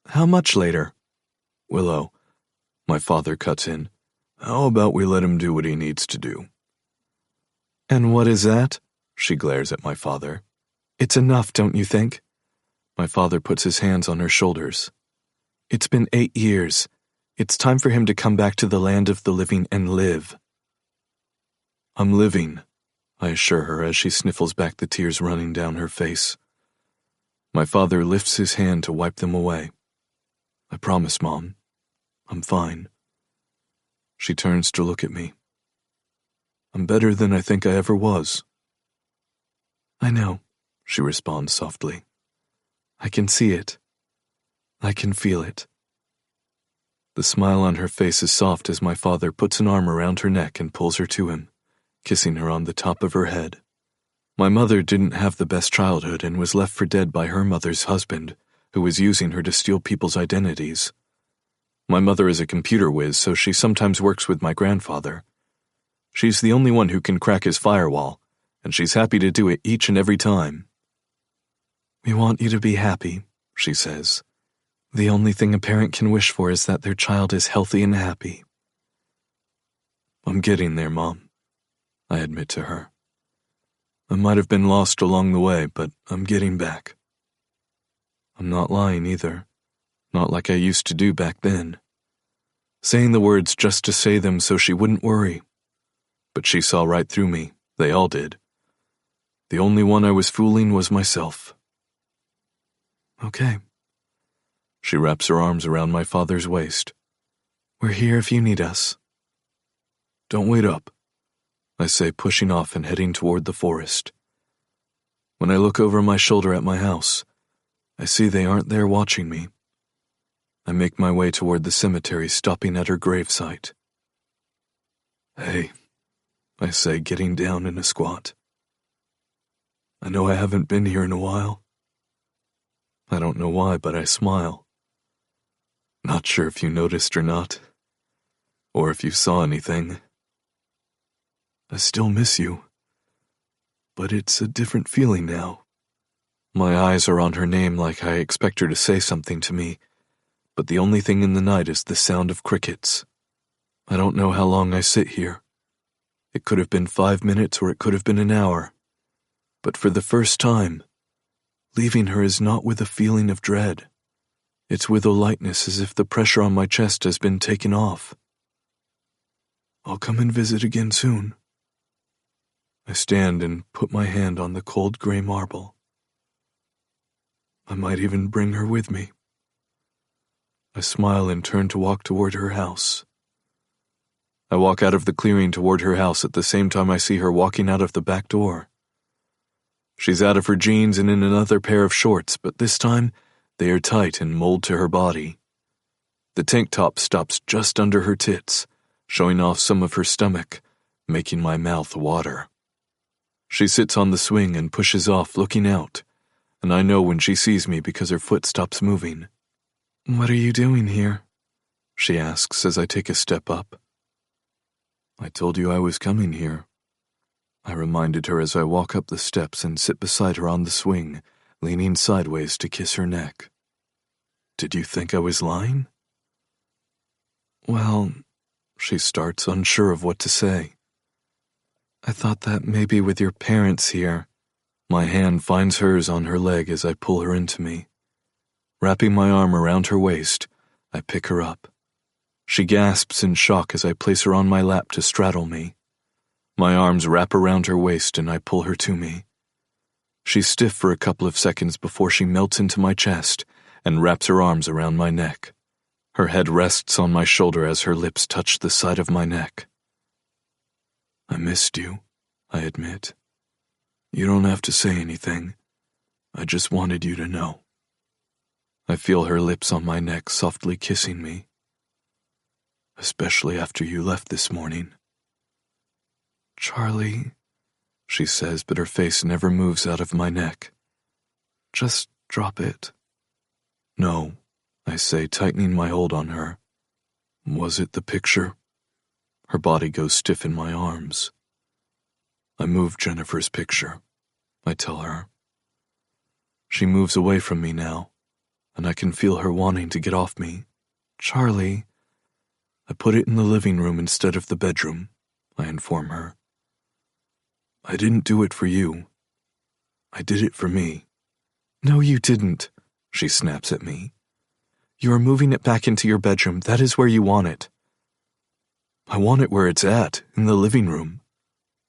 How much later? Willow, my father cuts in. How about we let him do what he needs to do? And what is that? She glares at my father. It's enough, don't you think? My father puts his hands on her shoulders. It's been 8 years. It's time for him to come back to the land of the living and live. I'm living, I assure her as she sniffles back the tears running down her face. My father lifts his hand to wipe them away. I promise, Mom. I'm fine. She turns to look at me. I'm better than I think I ever was. I know, she responds softly. I can see it. I can feel it. The smile on her face is soft as my father puts an arm around her neck and pulls her to him, kissing her on the top of her head. My mother didn't have the best childhood and was left for dead by her mother's husband, who was using her to steal people's identities. My mother is a computer whiz, so she sometimes works with my grandfather. She's the only one who can crack his firewall, and she's happy to do it each and every time. We want you to be happy, she says. The only thing a parent can wish for is that their child is healthy and happy. I'm getting there, Mom, I admit to her. I might have been lost along the way, but I'm getting back. I'm not lying either, not like I used to do back then. Saying the words just to say them so she wouldn't worry. But she saw right through me, they all did. The only one I was fooling was myself. Okay. She wraps her arms around my father's waist. We're here if you need us. Don't wait up, I say, pushing off and heading toward the forest. When I look over my shoulder at my house, I see they aren't there watching me. I make my way toward the cemetery, stopping at her gravesite. Hey, I say, getting down in a squat. I know I haven't been here in a while. I don't know why, but I smile. Not sure if you noticed or not, or if you saw anything. I still miss you, but it's a different feeling now. My eyes are on her name like I expect her to say something to me, but the only thing in the night is the sound of crickets. I don't know how long I sit here. It could have been 5 minutes or it could have been an hour, but for the first time, leaving her is not with a feeling of dread. It's with a lightness as if the pressure on my chest has been taken off. I'll come and visit again soon. I stand and put my hand on the cold gray marble. I might even bring her with me. I smile and turn to walk toward her house. I walk out of the clearing toward her house at the same time I see her walking out of the back door. She's out of her jeans and in another pair of shorts, but this time they are tight and mold to her body. The tank top stops just under her tits, showing off some of her stomach, making my mouth water. She sits on the swing and pushes off, looking out, and I know when she sees me because her foot stops moving. What are you doing here? She asks as I take a step up. I told you I was coming here. I reminded her as I walk up the steps and sit beside her on the swing, leaning sideways to kiss her neck. Did you think I was lying? Well, she starts, unsure of what to say. I thought that maybe with your parents here. My hand finds hers on her leg as I pull her into me. Wrapping my arm around her waist, I pick her up. She gasps in shock as I place her on my lap to straddle me. My arms wrap around her waist and I pull her to me. She's stiff for a couple of seconds before she melts into my chest and wraps her arms around my neck. Her head rests on my shoulder as her lips touch the side of my neck. I missed you, I admit. You don't have to say anything. I just wanted you to know. I feel her lips on my neck softly kissing me. Especially after you left this morning. Charlie, she says, but her face never moves out of my neck. Just drop it. No, I say, tightening my hold on her. Was it the picture? Her body goes stiff in my arms. I moved Jennifer's picture, I tell her. She moves away from me now, and I can feel her wanting to get off me. Charlie. I put it in the living room instead of the bedroom, I inform her. I didn't do it for you. I did it for me. No, you didn't, she snaps at me. You are moving it back into your bedroom. That is where you want it. I want it where it's at, in the living room.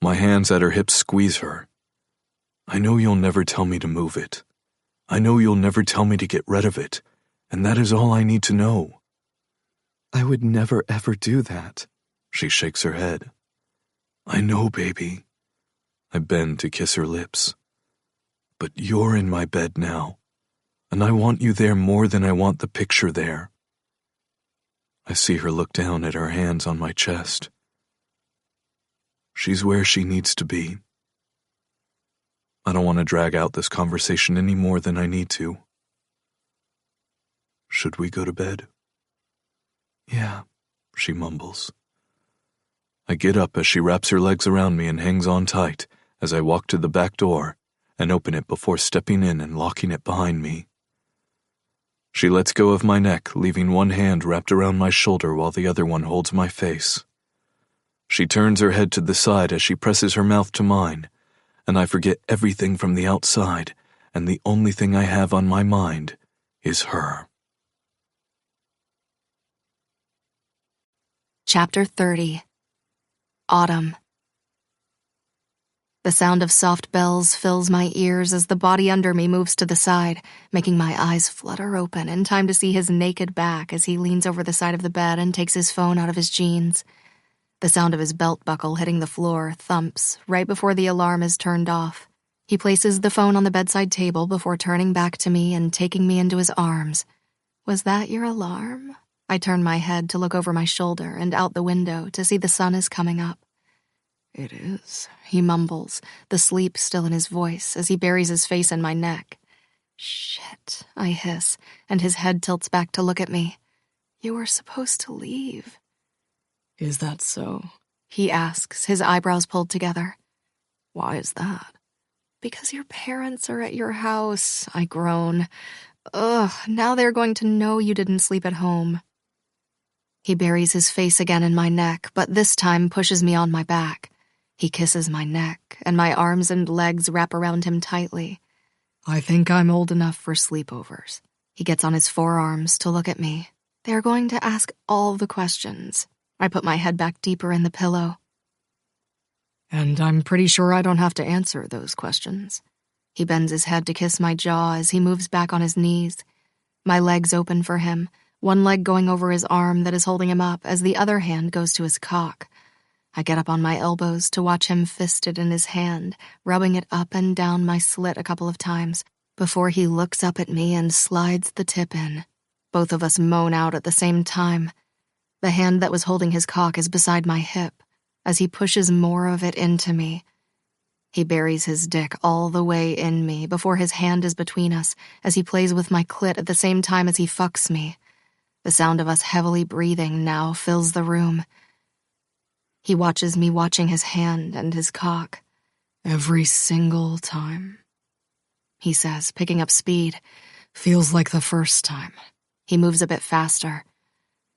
My hands at her hips squeeze her. I know you'll never tell me to move it. I know you'll never tell me to get rid of it, and that is all I need to know. I would never ever do that, she shakes her head. I know, baby. I bend to kiss her lips. But you're in my bed now, and I want you there more than I want the picture there. I see her look down at her hands on my chest. She's where she needs to be. I don't want to drag out this conversation any more than I need to. Should we go to bed? Yeah, she mumbles. I get up as she wraps her legs around me and hangs on tight as I walk to the back door and open it before stepping in and locking it behind me. She lets go of my neck, leaving one hand wrapped around my shoulder while the other one holds my face. She turns her head to the side as she presses her mouth to mine, and I forget everything from the outside, and the only thing I have on my mind is her. Chapter 30. Autumn. The sound of soft bells fills my ears as the body under me moves to the side, making my eyes flutter open in time to see his naked back as he leans over the side of the bed and takes his phone out of his jeans. The sound of his belt buckle hitting the floor thumps right before the alarm is turned off. He places the phone on the bedside table before turning back to me and taking me into his arms. Was that your alarm? I turn my head to look over my shoulder and out the window to see the sun is coming up. It is, he mumbles, the sleep still in his voice as he buries his face in my neck. Shit, I hiss, and his head tilts back to look at me. You were supposed to leave. Is that so? He asks, his eyebrows pulled together. Why is that? Because your parents are at your house, I groan. Ugh, now they're going to know you didn't sleep at home. He buries his face again in my neck, but this time pushes me on my back. He kisses my neck, and my arms and legs wrap around him tightly. I think I'm old enough for sleepovers. He gets on his forearms to look at me. They're going to ask all the questions. I put my head back deeper in the pillow. And I'm pretty sure I don't have to answer those questions. He bends his head to kiss my jaw as he moves back on his knees. My legs open for him, one leg going over his arm that is holding him up as the other hand goes to his cock. I get up on my elbows to watch him fisted in his hand, rubbing it up and down my slit a couple of times before he looks up at me and slides the tip in. Both of us moan out at the same time. The hand that was holding his cock is beside my hip as he pushes more of it into me. He buries his dick all the way in me before his hand is between us as he plays with my clit at the same time as he fucks me. The sound of us heavily breathing now fills the room. He watches me watching his hand and his cock. Every single time, he says, picking up speed. Feels like the first time. He moves a bit faster.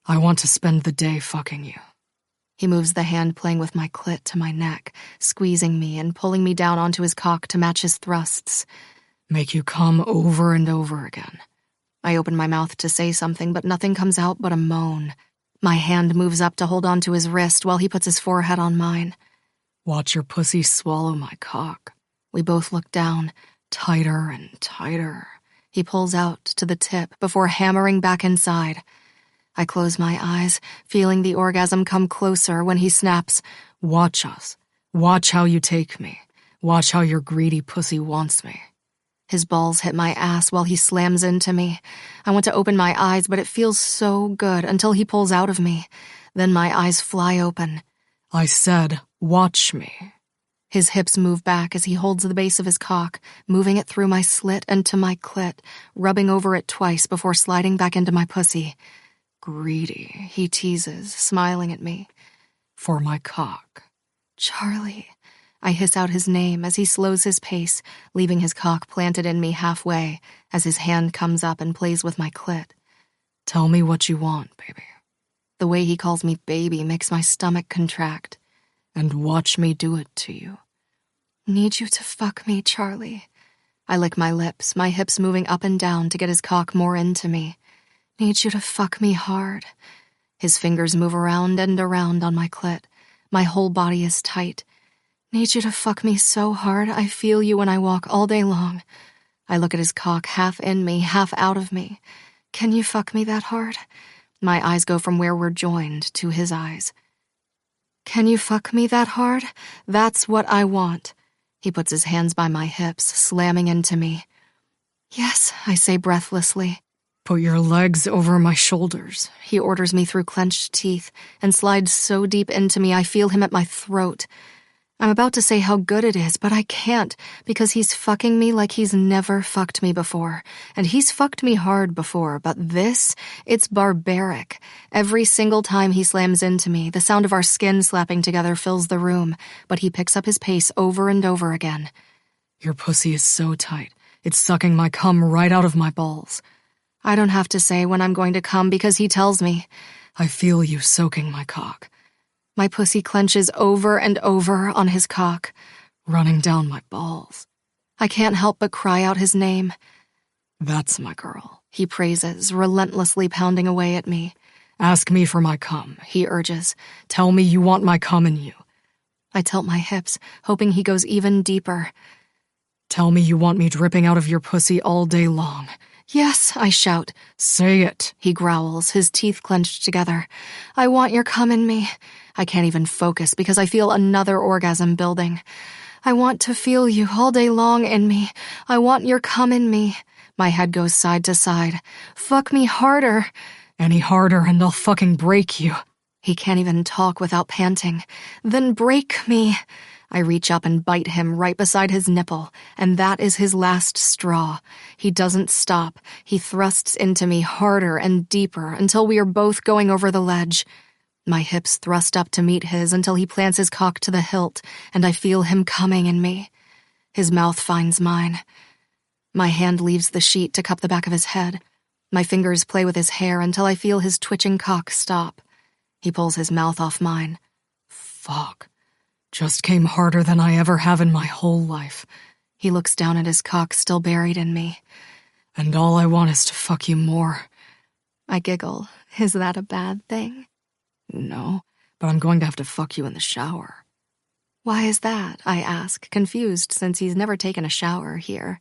I want to spend the day fucking you. He moves the hand playing with my clit to my neck, squeezing me and pulling me down onto his cock to match his thrusts. Make you come over and over again. I open my mouth to say something, but nothing comes out but a moan. My hand moves up to hold onto his wrist while he puts his forehead on mine. Watch your pussy swallow my cock. We both look down, tighter and tighter. He pulls out to the tip before hammering back inside. I close my eyes, feeling the orgasm come closer when he snaps, "Watch us. Watch how you take me. Watch how your greedy pussy wants me." His balls hit my ass while he slams into me. I want to open my eyes, but it feels so good until he pulls out of me. Then my eyes fly open. I said, "Watch me." His hips move back as he holds the base of his cock, moving it through my slit and to my clit, rubbing over it twice before sliding back into my pussy. Greedy, he teases, smiling at me. For my cock. Charlie, I hiss out his name as he slows his pace, leaving his cock planted in me halfway as his hand comes up and plays with my clit. Tell me what you want, baby. The way he calls me baby makes my stomach contract. And watch me do it to you. Need you to fuck me, Charlie. I lick my lips, my hips moving up and down to get his cock more into me. Need you to fuck me hard. His fingers move around and around on my clit. My whole body is tight. Need you to fuck me so hard I feel you when I walk all day long. I look at his cock, half in me, half out of me. Can you fuck me that hard? My eyes go from where we're joined to his eyes. Can you fuck me that hard? That's what I want. He puts his hands by my hips, slamming into me. Yes, I say breathlessly. Put your legs over my shoulders. He orders me through clenched teeth and slides so deep into me I feel him at my throat. I'm about to say how good it is, but I can't because he's fucking me like he's never fucked me before. And he's fucked me hard before, but this, it's barbaric. Every single time he slams into me, the sound of our skin slapping together fills the room, but he picks up his pace over and over again. Your pussy is so tight. It's sucking my cum right out of my balls. I don't have to say when I'm going to come because he tells me. I feel you soaking my cock. My pussy clenches over and over on his cock, running down my balls. I can't help but cry out his name. That's my girl, he praises, relentlessly pounding away at me. Ask me for my cum, he urges. Tell me you want my cum in you. I tilt my hips, hoping he goes even deeper. Tell me you want me dripping out of your pussy all day long. Yes, I shout. Say it, he growls, his teeth clenched together. I want your cum in me. I can't even focus because I feel another orgasm building. I want to feel you all day long in me. I want your cum in me. My head goes side to side. Fuck me harder. Any harder and I'll fucking break you. He can't even talk without panting. Then break me. I reach up and bite him right beside his nipple, and that is his last straw. He doesn't stop. He thrusts into me harder and deeper until we are both going over the ledge. My hips thrust up to meet his until he plants his cock to the hilt, and I feel him coming in me. His mouth finds mine. My hand leaves the sheet to cup the back of his head. My fingers play with his hair until I feel his twitching cock stop. He pulls his mouth off mine. Fuck. Just came harder than I ever have in my whole life. He looks down at his cock still buried in me. And all I want is to fuck you more. I giggle. Is that a bad thing? No, but I'm going to have to fuck you in the shower. Why is that? I ask, confused since he's never taken a shower here.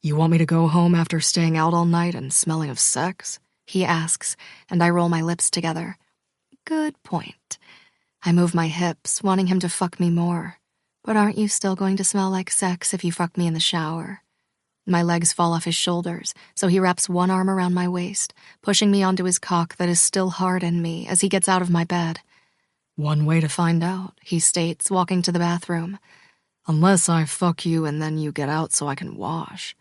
You want me to go home after staying out all night and smelling of sex? He asks, and I roll my lips together. Good point. I move my hips, wanting him to fuck me more. But aren't you still going to smell like sex if you fuck me in the shower? My legs fall off his shoulders, so he wraps one arm around my waist, pushing me onto his cock that is still hard in me as he gets out of my bed. One way to find out, he states, walking to the bathroom. Unless I fuck you and then you get out so I can wash.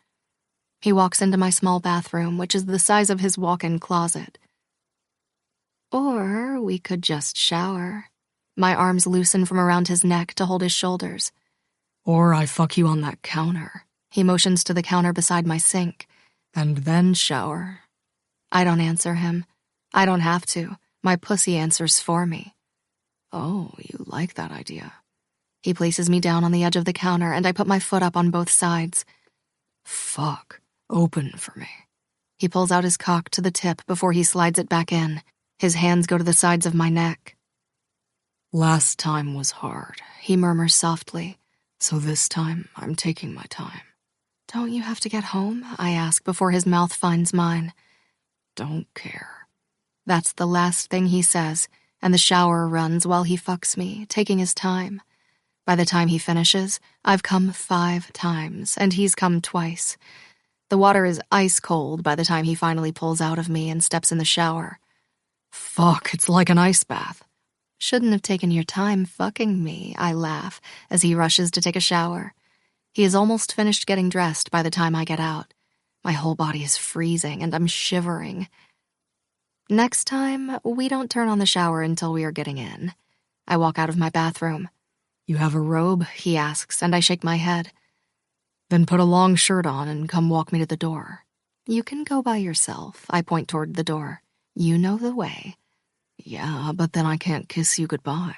He walks into my small bathroom, which is the size of his walk-in closet. Or we could just shower. My arms loosen from around his neck to hold his shoulders. Or I fuck you on that counter. He motions to the counter beside my sink. And then shower. I don't answer him. I don't have to. My pussy answers for me. Oh, you like that idea. He places me down on the edge of the counter, and I put my foot up on both sides. Fuck. Open for me. He pulls out his cock to the tip before he slides it back in. His hands go to the sides of my neck. Last time was hard, he murmurs softly. So this time, I'm taking my time. Don't you have to get home? I ask before his mouth finds mine. Don't care. That's the last thing he says, and the shower runs while he fucks me, taking his time. By the time he finishes, I've come 5 times, and he's come twice. The water is ice cold by the time he finally pulls out of me and steps in the shower. Fuck, it's like an ice bath. Shouldn't have taken your time fucking me, I laugh, as he rushes to take a shower. He is almost finished getting dressed by the time I get out. My whole body is freezing, and I'm shivering. Next time, we don't turn on the shower until we are getting in. I walk out of my bathroom. You have a robe? He asks, and I shake my head. Then put a long shirt on and come walk me to the door. You can go by yourself. I point toward the door. You know the way. Yeah, but then I can't kiss you goodbye.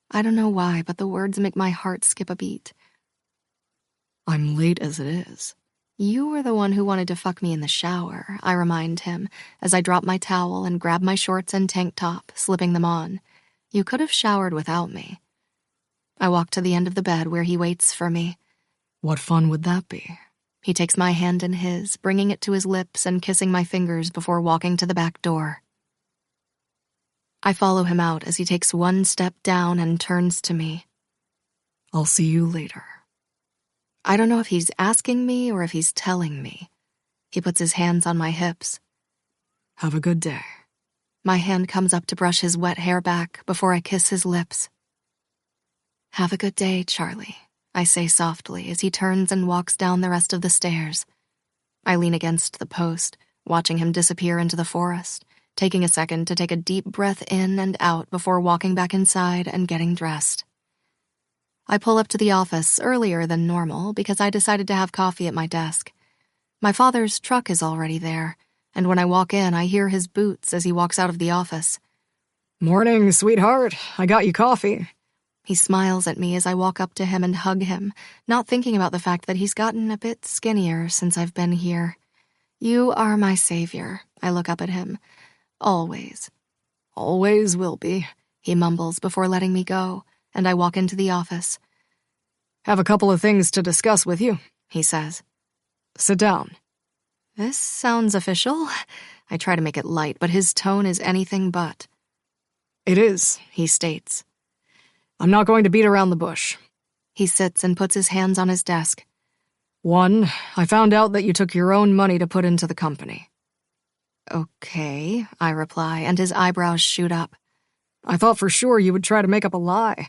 I don't know why, but the words make my heart skip a beat. I'm late as it is. You were the one who wanted to fuck me in the shower, I remind him, as I drop my towel and grab my shorts and tank top, slipping them on. You could have showered without me. I walk to the end of the bed where he waits for me. What fun would that be? He takes my hand in his, bringing it to his lips and kissing my fingers before walking to the back door. I follow him out as he takes one step down and turns to me. I'll see you later. I don't know if he's asking me or if he's telling me. He puts his hands on my hips. Have a good day. My hand comes up to brush his wet hair back before I kiss his lips. Have a good day, Charlie, I say softly as he turns and walks down the rest of the stairs. I lean against the post, watching him disappear into the forest, taking a second to take a deep breath in and out before walking back inside and getting dressed. I pull up to the office earlier than normal because I decided to have coffee at my desk. My father's truck is already there, and when I walk in, I hear his boots as he walks out of the office. Morning, sweetheart. I got you coffee. He smiles at me as I walk up to him and hug him, not thinking about the fact that he's gotten a bit skinnier since I've been here. You are my savior, I look up at him. Always. Always will be, he mumbles before letting me go, and I walk into the office. Have a couple of things to discuss with you, he says. Sit down. This sounds official. I try to make it light, but his tone is anything but. It is, he states. I'm not going to beat around the bush. He sits and puts his hands on his desk. 1, I found out that you took your own money to put into the company. Okay, I reply, and his eyebrows shoot up. I thought for sure you would try to make up a lie.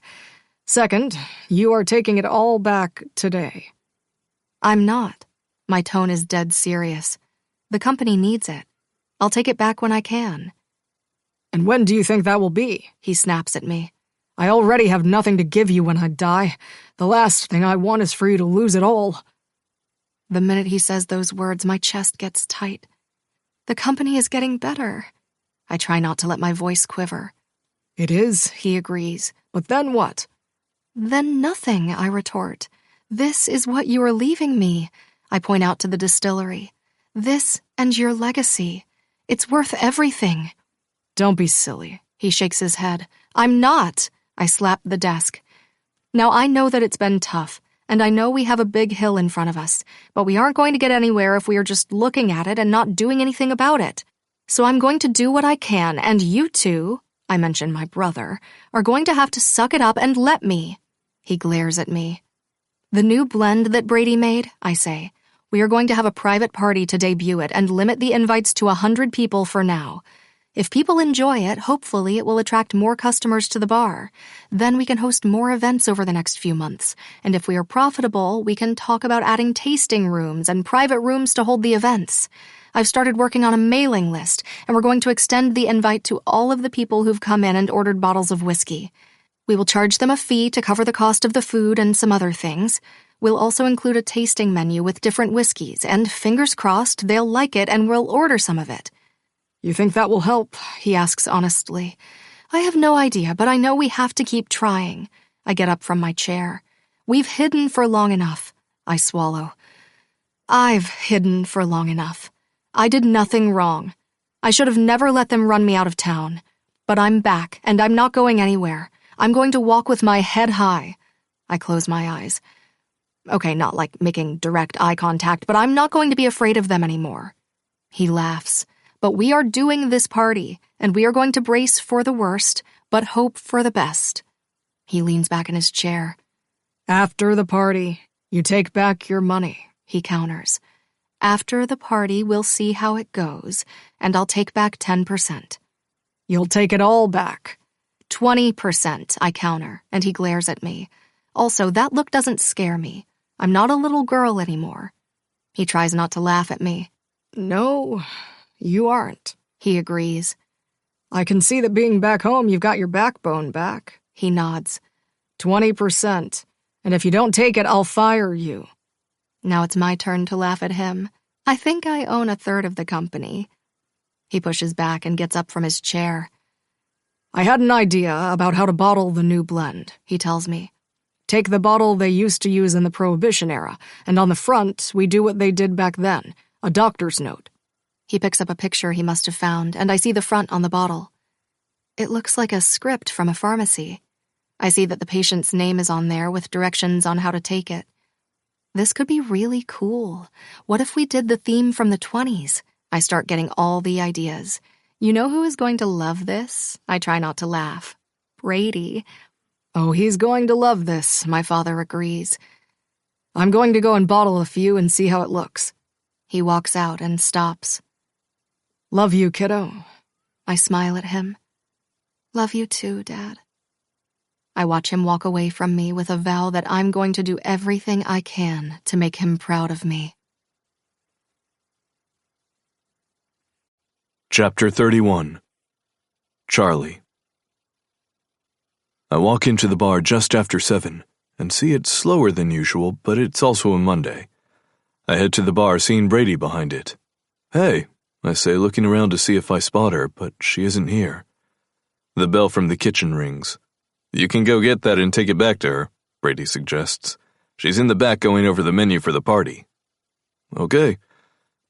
2nd, you are taking it all back today. I'm not. My tone is dead serious. The company needs it. I'll take it back when I can. And when do you think that will be? He snaps at me. I already have nothing to give you when I die. The last thing I want is for you to lose it all. The minute he says those words, my chest gets tight. The company is getting better. I try not to let my voice quiver. It is, he agrees. But then what? Then nothing, I retort. This is what you are leaving me. I point out to the distillery. This and your legacy. It's worth everything. Don't be silly. He shakes his head. I'm not. I slap the desk. Now I know that it's been tough, and I know we have a big hill in front of us, but we aren't going to get anywhere if we are just looking at it and not doing anything about it. So I'm going to do what I can, and you two, I mention my brother, are going to have to suck it up and let me. He glares at me. The new blend that Brady made, I say. We are going to have a private party to debut it and limit the invites to 100 people for now. If people enjoy it, hopefully it will attract more customers to the bar. Then we can host more events over the next few months. And if we are profitable, we can talk about adding tasting rooms and private rooms to hold the events. I've started working on a mailing list, and we're going to extend the invite to all of the people who've come in and ordered bottles of whiskey. We will charge them a fee to cover the cost of the food and some other things. We'll also include a tasting menu with different whiskeys, and fingers crossed they'll like it and we'll order some of it. You think that will help? He asks honestly. I have no idea, but I know we have to keep trying. I get up from my chair. We've hidden for long enough. I swallow. I've hidden for long enough. I did nothing wrong. I should have never let them run me out of town. But I'm back, and I'm not going anywhere. I'm going to walk with my head high. I close my eyes. Okay, not like making direct eye contact, but I'm not going to be afraid of them anymore. He laughs. But we are doing this party, and we are going to brace for the worst, but hope for the best. He leans back in his chair. After the party, you take back your money, he counters. After the party, we'll see how it goes, and I'll take back 10%. You'll take it all back. 20%, I counter, and he glares at me. Also, that look doesn't scare me. I'm not a little girl anymore. He tries not to laugh at me. No, you aren't, he agrees. I can see that being back home, you've got your backbone back, he nods. 20%. And if you don't take it, I'll fire you. Now it's my turn to laugh at him. I think I own a third of the company. He pushes back and gets up from his chair. I had an idea about how to bottle the new blend, he tells me. Take the bottle they used to use in the Prohibition era, and on the front, we do what they did back then, a doctor's note. He picks up a picture he must have found, and I see the front on the bottle. It looks like a script from a pharmacy. I see that the patient's name is on there with directions on how to take it. This could be really cool. What if we did the theme from the 20s? I start getting all the ideas. You know who is going to love this? I try not to laugh. Brady. Oh, he's going to love this, my father agrees. I'm going to go and bottle a few and see how it looks. He walks out and stops. Love you, kiddo. I smile at him. Love you too, Dad. I watch him walk away from me with a vow that I'm going to do everything I can to make him proud of me. Chapter 31. Charlie. I walk into the bar just after 7 and see it's slower than usual, but it's also a Monday. I head to the bar, seeing Brady behind it. Hey, I say, looking around to see if I spot her, but she isn't here. The bell from the kitchen rings. You can go get that and take it back to her, Brady suggests. She's in the back going over the menu for the party. Okay.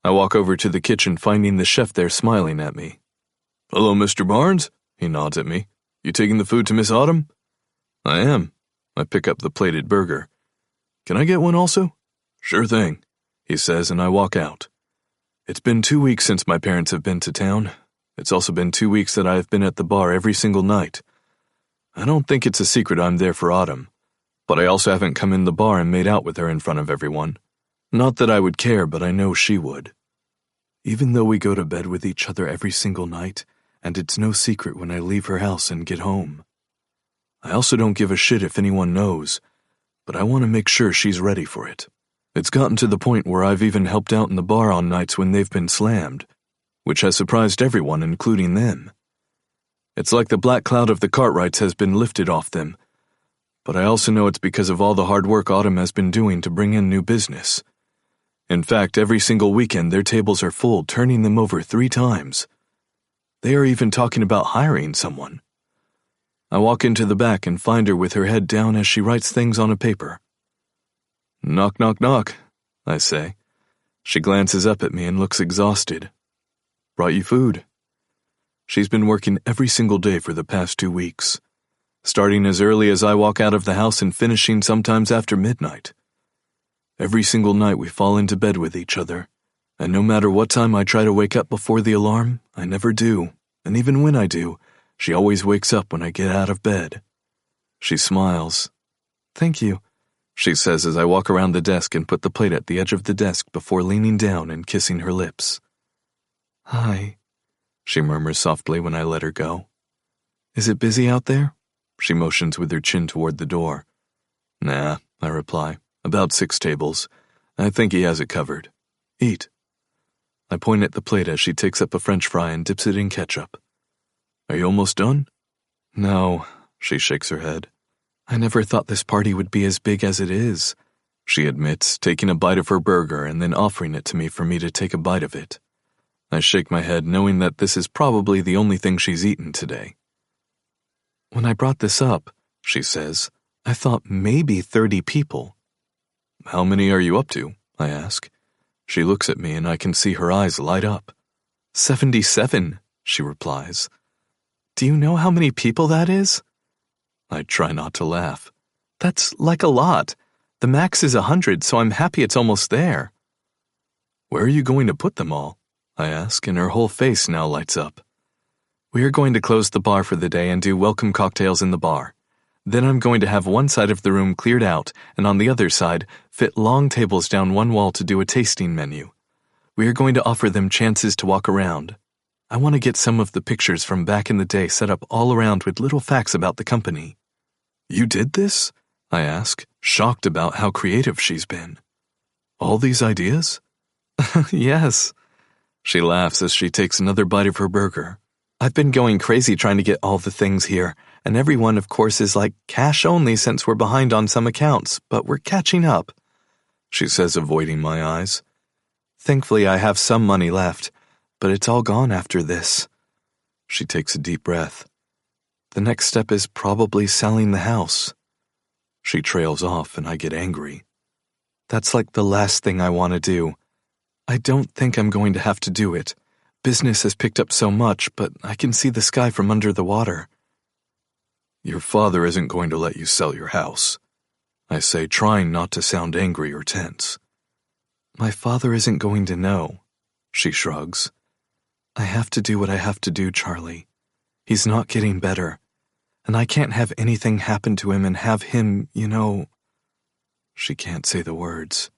I walk over to the kitchen, finding the chef there smiling at me. Hello, Mr. Barnes? He nods at me. You taking the food to Miss Autumn? I am. I pick up the plated burger. Can I get one also? Sure thing, he says, and I walk out. It's been 2 weeks since my parents have been to town. It's also been 2 weeks that I have been at the bar every single night. I don't think it's a secret I'm there for Autumn, but I also haven't come in the bar and made out with her in front of everyone. Not that I would care, but I know she would. Even though we go to bed with each other every single night, and it's no secret when I leave her house and get home. I also don't give a shit if anyone knows, but I want to make sure she's ready for it. It's gotten to the point where I've even helped out in the bar on nights when they've been slammed, which has surprised everyone, including them. It's like the black cloud of the Cartwrights has been lifted off them, but I also know it's because of all the hard work Autumn has been doing to bring in new business. In fact, every single weekend their tables are full, turning them over 3 times. They are even talking about hiring someone. I walk into the back and find her with her head down as she writes things on a paper. Knock, knock, knock, I say. She glances up at me and looks exhausted. Brought you food. She's been working every single day for the past 2 weeks, starting as early as I walk out of the house and finishing sometimes after midnight. Every single night we fall into bed with each other, and no matter what time I try to wake up before the alarm, I never do, and even when I do, she always wakes up when I get out of bed. She smiles. Thank you, she says as I walk around the desk and put the plate at the edge of the desk before leaning down and kissing her lips. Hi, she murmurs softly when I let her go. Is it busy out there? She motions with her chin toward the door. Nah, I reply. About 6 tables. I think he has it covered. Eat. I point at the plate as she takes up a French fry and dips it in ketchup. Are you almost done? No, she shakes her head. I never thought this party would be as big as it is, she admits, taking a bite of her burger and then offering it to me for me to take a bite of it. I shake my head, knowing that this is probably the only thing she's eaten today. When I brought this up, she says, I thought maybe 30 people. How many are you up to? I ask. She looks at me and I can see her eyes light up. 77, she replies. Do you know how many people that is? I try not to laugh. That's like a lot. The max is 100, so I'm happy it's almost there. Where are you going to put them all? I ask, and her whole face now lights up. We are going to close the bar for the day and do welcome cocktails in the bar. Then I'm going to have one side of the room cleared out, and on the other side, fit long tables down one wall to do a tasting menu. We are going to offer them chances to walk around. I want to get some of the pictures from back in the day set up all around with little facts about the company. You did this? I ask, shocked about how creative she's been. All these ideas? Yes. She laughs as she takes another bite of her burger. I've been going crazy trying to get all the things here, and everyone, of course, is like cash only since we're behind on some accounts, but we're catching up, she says, avoiding my eyes. Thankfully, I have some money left, but it's all gone after this. She takes a deep breath. The next step is probably selling the house. She trails off, and I get angry. That's like the last thing I want to do. I don't think I'm going to have to do it. Business has picked up so much, but I can see the sky from under the water. Your father isn't going to let you sell your house, I say, trying not to sound angry or tense. My father isn't going to know, she shrugs. I have to do what I have to do, Charlie. He's not getting better, and I can't have anything happen to him and have him, she can't say the words,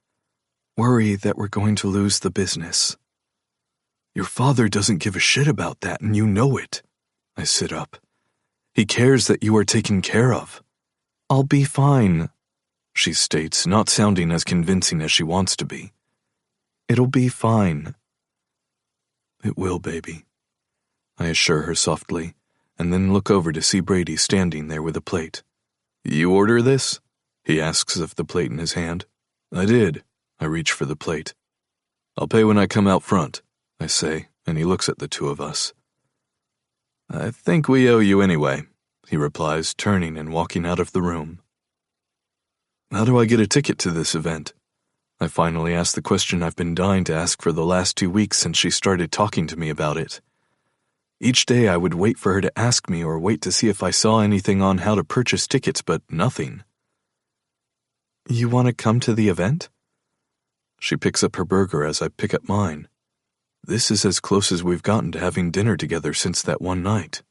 worry that we're going to lose the business. Your father doesn't give a shit about that, and you know it. I sit up. He cares that you are taken care of. I'll be fine, she states, not sounding as convincing as she wants to be. It'll be fine. It will, baby, I assure her softly, and then look over to see Brady standing there with a plate. You order this? He asks of the plate in his hand. I did. I reach for the plate. I'll pay when I come out front, I say, and he looks at the two of us. I think we owe you anyway, he replies, turning and walking out of the room. How do I get a ticket to this event? I finally ask the question I've been dying to ask for the last 2 weeks since she started talking to me about it. Each day I would wait for her to ask me or wait to see if I saw anything on how to purchase tickets, but nothing. You want to come to the event? She picks up her burger as I pick up mine. This is as close as we've gotten to having dinner together since that one night.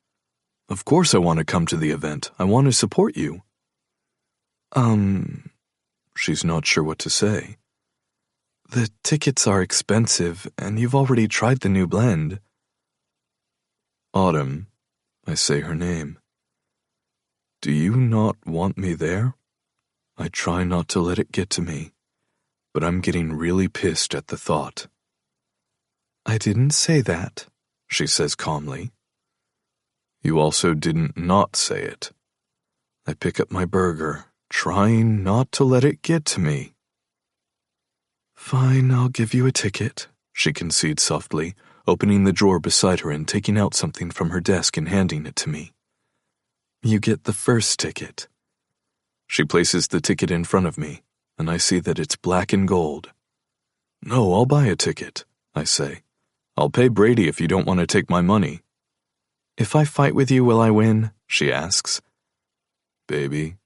Of course I want to come to the event. I want to support you. She's not sure what to say. The tickets are expensive, and you've already tried the new blend. Autumn, I say her name. Do you not want me there? I try not to let it get to me, but I'm getting really pissed at the thought. I didn't say that, she says calmly. You also didn't not say it. I pick up my burger, trying not to let it get to me. Fine, I'll give you a ticket, she concedes softly, opening the drawer beside her and taking out something from her desk and handing it to me. You get the first ticket. She places the ticket in front of me, and I see that it's black and gold. No, I'll buy a ticket, I say. I'll pay Brady if you don't want to take my money. If I fight with you, will I win? She asks. Baby.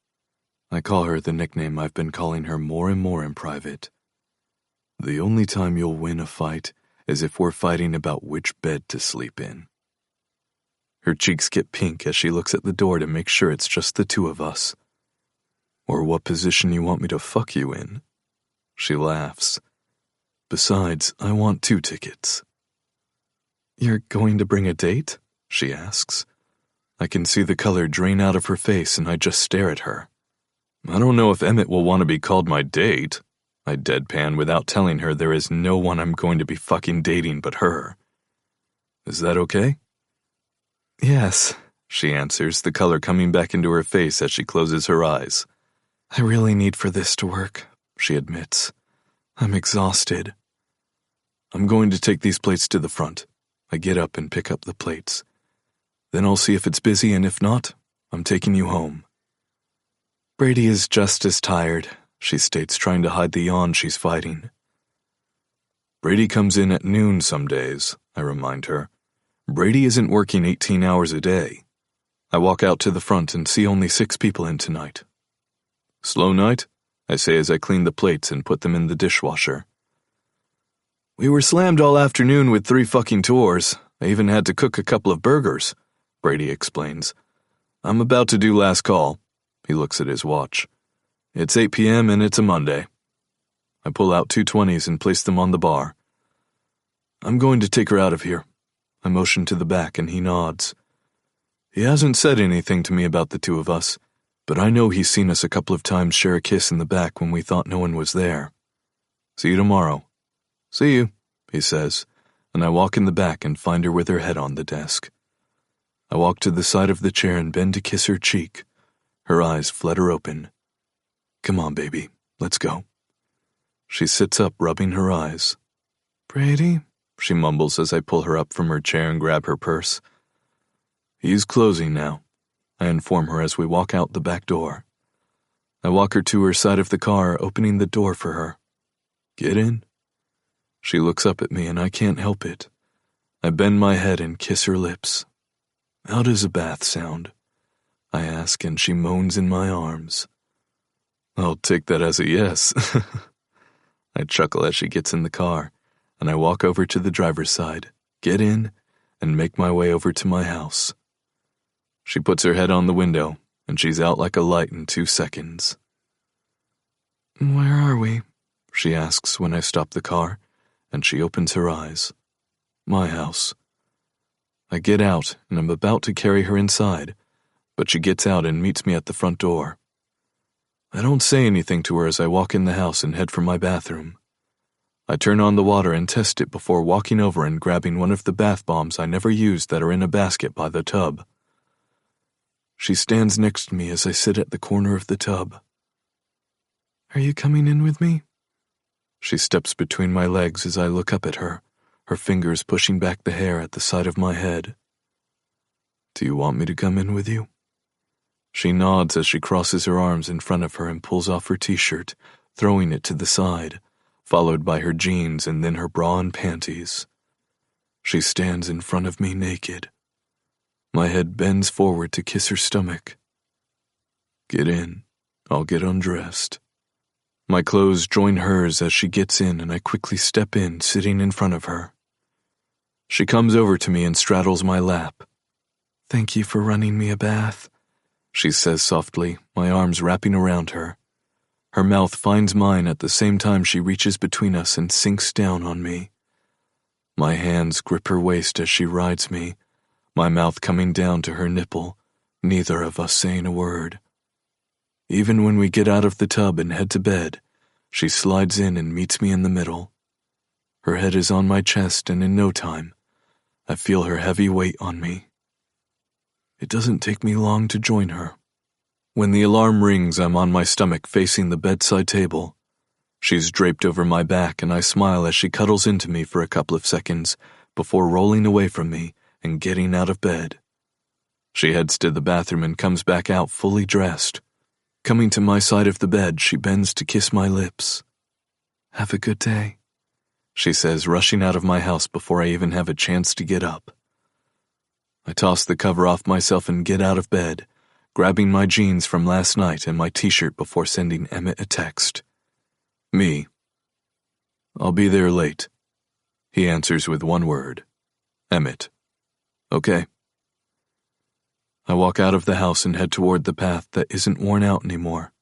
I call her the nickname I've been calling her more and more in private. The only time you'll win a fight is if we're fighting about which bed to sleep in. Her cheeks get pink as she looks at the door to make sure it's just the two of us. Or what position you want me to fuck you in. She laughs. Besides, I want 2 tickets. You're going to bring a date? She asks. I can see the color drain out of her face and I just stare at her. I don't know if Emmett will want to be called my date. I deadpan without telling her there is no one I'm going to be fucking dating but her. Is that okay? Yes, she answers, the color coming back into her face as she closes her eyes. I really need for this to work, she admits. I'm exhausted. I'm going to take these plates to the front. I get up and pick up the plates. Then I'll see if it's busy, and if not, I'm taking you home. Brady is just as tired, she states, trying to hide the yawn she's fighting. Brady comes in at noon some days, I remind her. Brady isn't working 18 hours a day. I walk out to the front and see only 6 people in tonight. Slow night? I say as I clean the plates and put them in the dishwasher. We were slammed all afternoon with 3 fucking tours. I even had to cook a couple of burgers, Brady explains. I'm about to do last call. He looks at his watch. It's 8 p.m. and it's a Monday. I pull out 2 20s and place them on the bar. I'm going to take her out of here. I motion to the back and he nods. He hasn't said anything to me about the 2 of us, but I know he's seen us a couple of times share a kiss in the back when we thought no one was there. See you tomorrow. See you, he says, and I walk in the back and find her with her head on the desk. I walk to the side of the chair and bend to kiss her cheek. Her eyes flutter open. Come on, baby, let's go. She sits up, rubbing her eyes. Brady, she mumbles as I pull her up from her chair and grab her purse. He's closing now, I inform her as we walk out the back door. I walk her to her side of the car, opening the door for her. Get in. She looks up at me and I can't help it. I bend my head and kiss her lips. How does a bath sound? I ask, and she moans in my arms. I'll take that as a yes. I chuckle as she gets in the car, and I walk over to the driver's side, get in, and make my way over to my house. She puts her head on the window, and she's out like a light in 2 seconds. Where are we? She asks when I stop the car, and she opens her eyes. My house. I get out, and I'm about to carry her inside, but she gets out and meets me at the front door. I don't say anything to her as I walk in the house and head for my bathroom. I turn on the water and test it before walking over and grabbing one of the bath bombs I never used that are in a basket by the tub. She stands next to me as I sit at the corner of the tub. Are you coming in with me? She steps between my legs as I look up at her, her fingers pushing back the hair at the side of my head. Do you want me to come in with you? She nods as she crosses her arms in front of her and pulls off her t-shirt, throwing it to the side, followed by her jeans and then her bra and panties. She stands in front of me naked. My head bends forward to kiss her stomach. Get in. I'll get undressed. My clothes join hers as she gets in and I quickly step in, sitting in front of her. She comes over to me and straddles my lap. Thank you for running me a bath, she says softly, my arms wrapping around her. Her mouth finds mine at the same time she reaches between us and sinks down on me. My hands grip her waist as she rides me, my mouth coming down to her nipple, neither of us saying a word. Even when we get out of the tub and head to bed, she slides in and meets me in the middle. Her head is on my chest, and in no time, I feel her heavy weight on me. It doesn't take me long to join her. When the alarm rings, I'm on my stomach facing the bedside table. She's draped over my back, and I smile as she cuddles into me for a couple of seconds before rolling away from me and getting out of bed. She heads to the bathroom and comes back out fully dressed. Coming to my side of the bed, she bends to kiss my lips. Have a good day, she says, rushing out of my house before I even have a chance to get up. I toss the cover off myself and get out of bed, grabbing my jeans from last night and my t-shirt before sending Emmett a text. Me. I'll be there late. He answers with one word. Emmett. Okay. I walk out of the house and head toward the path that isn't worn out anymore.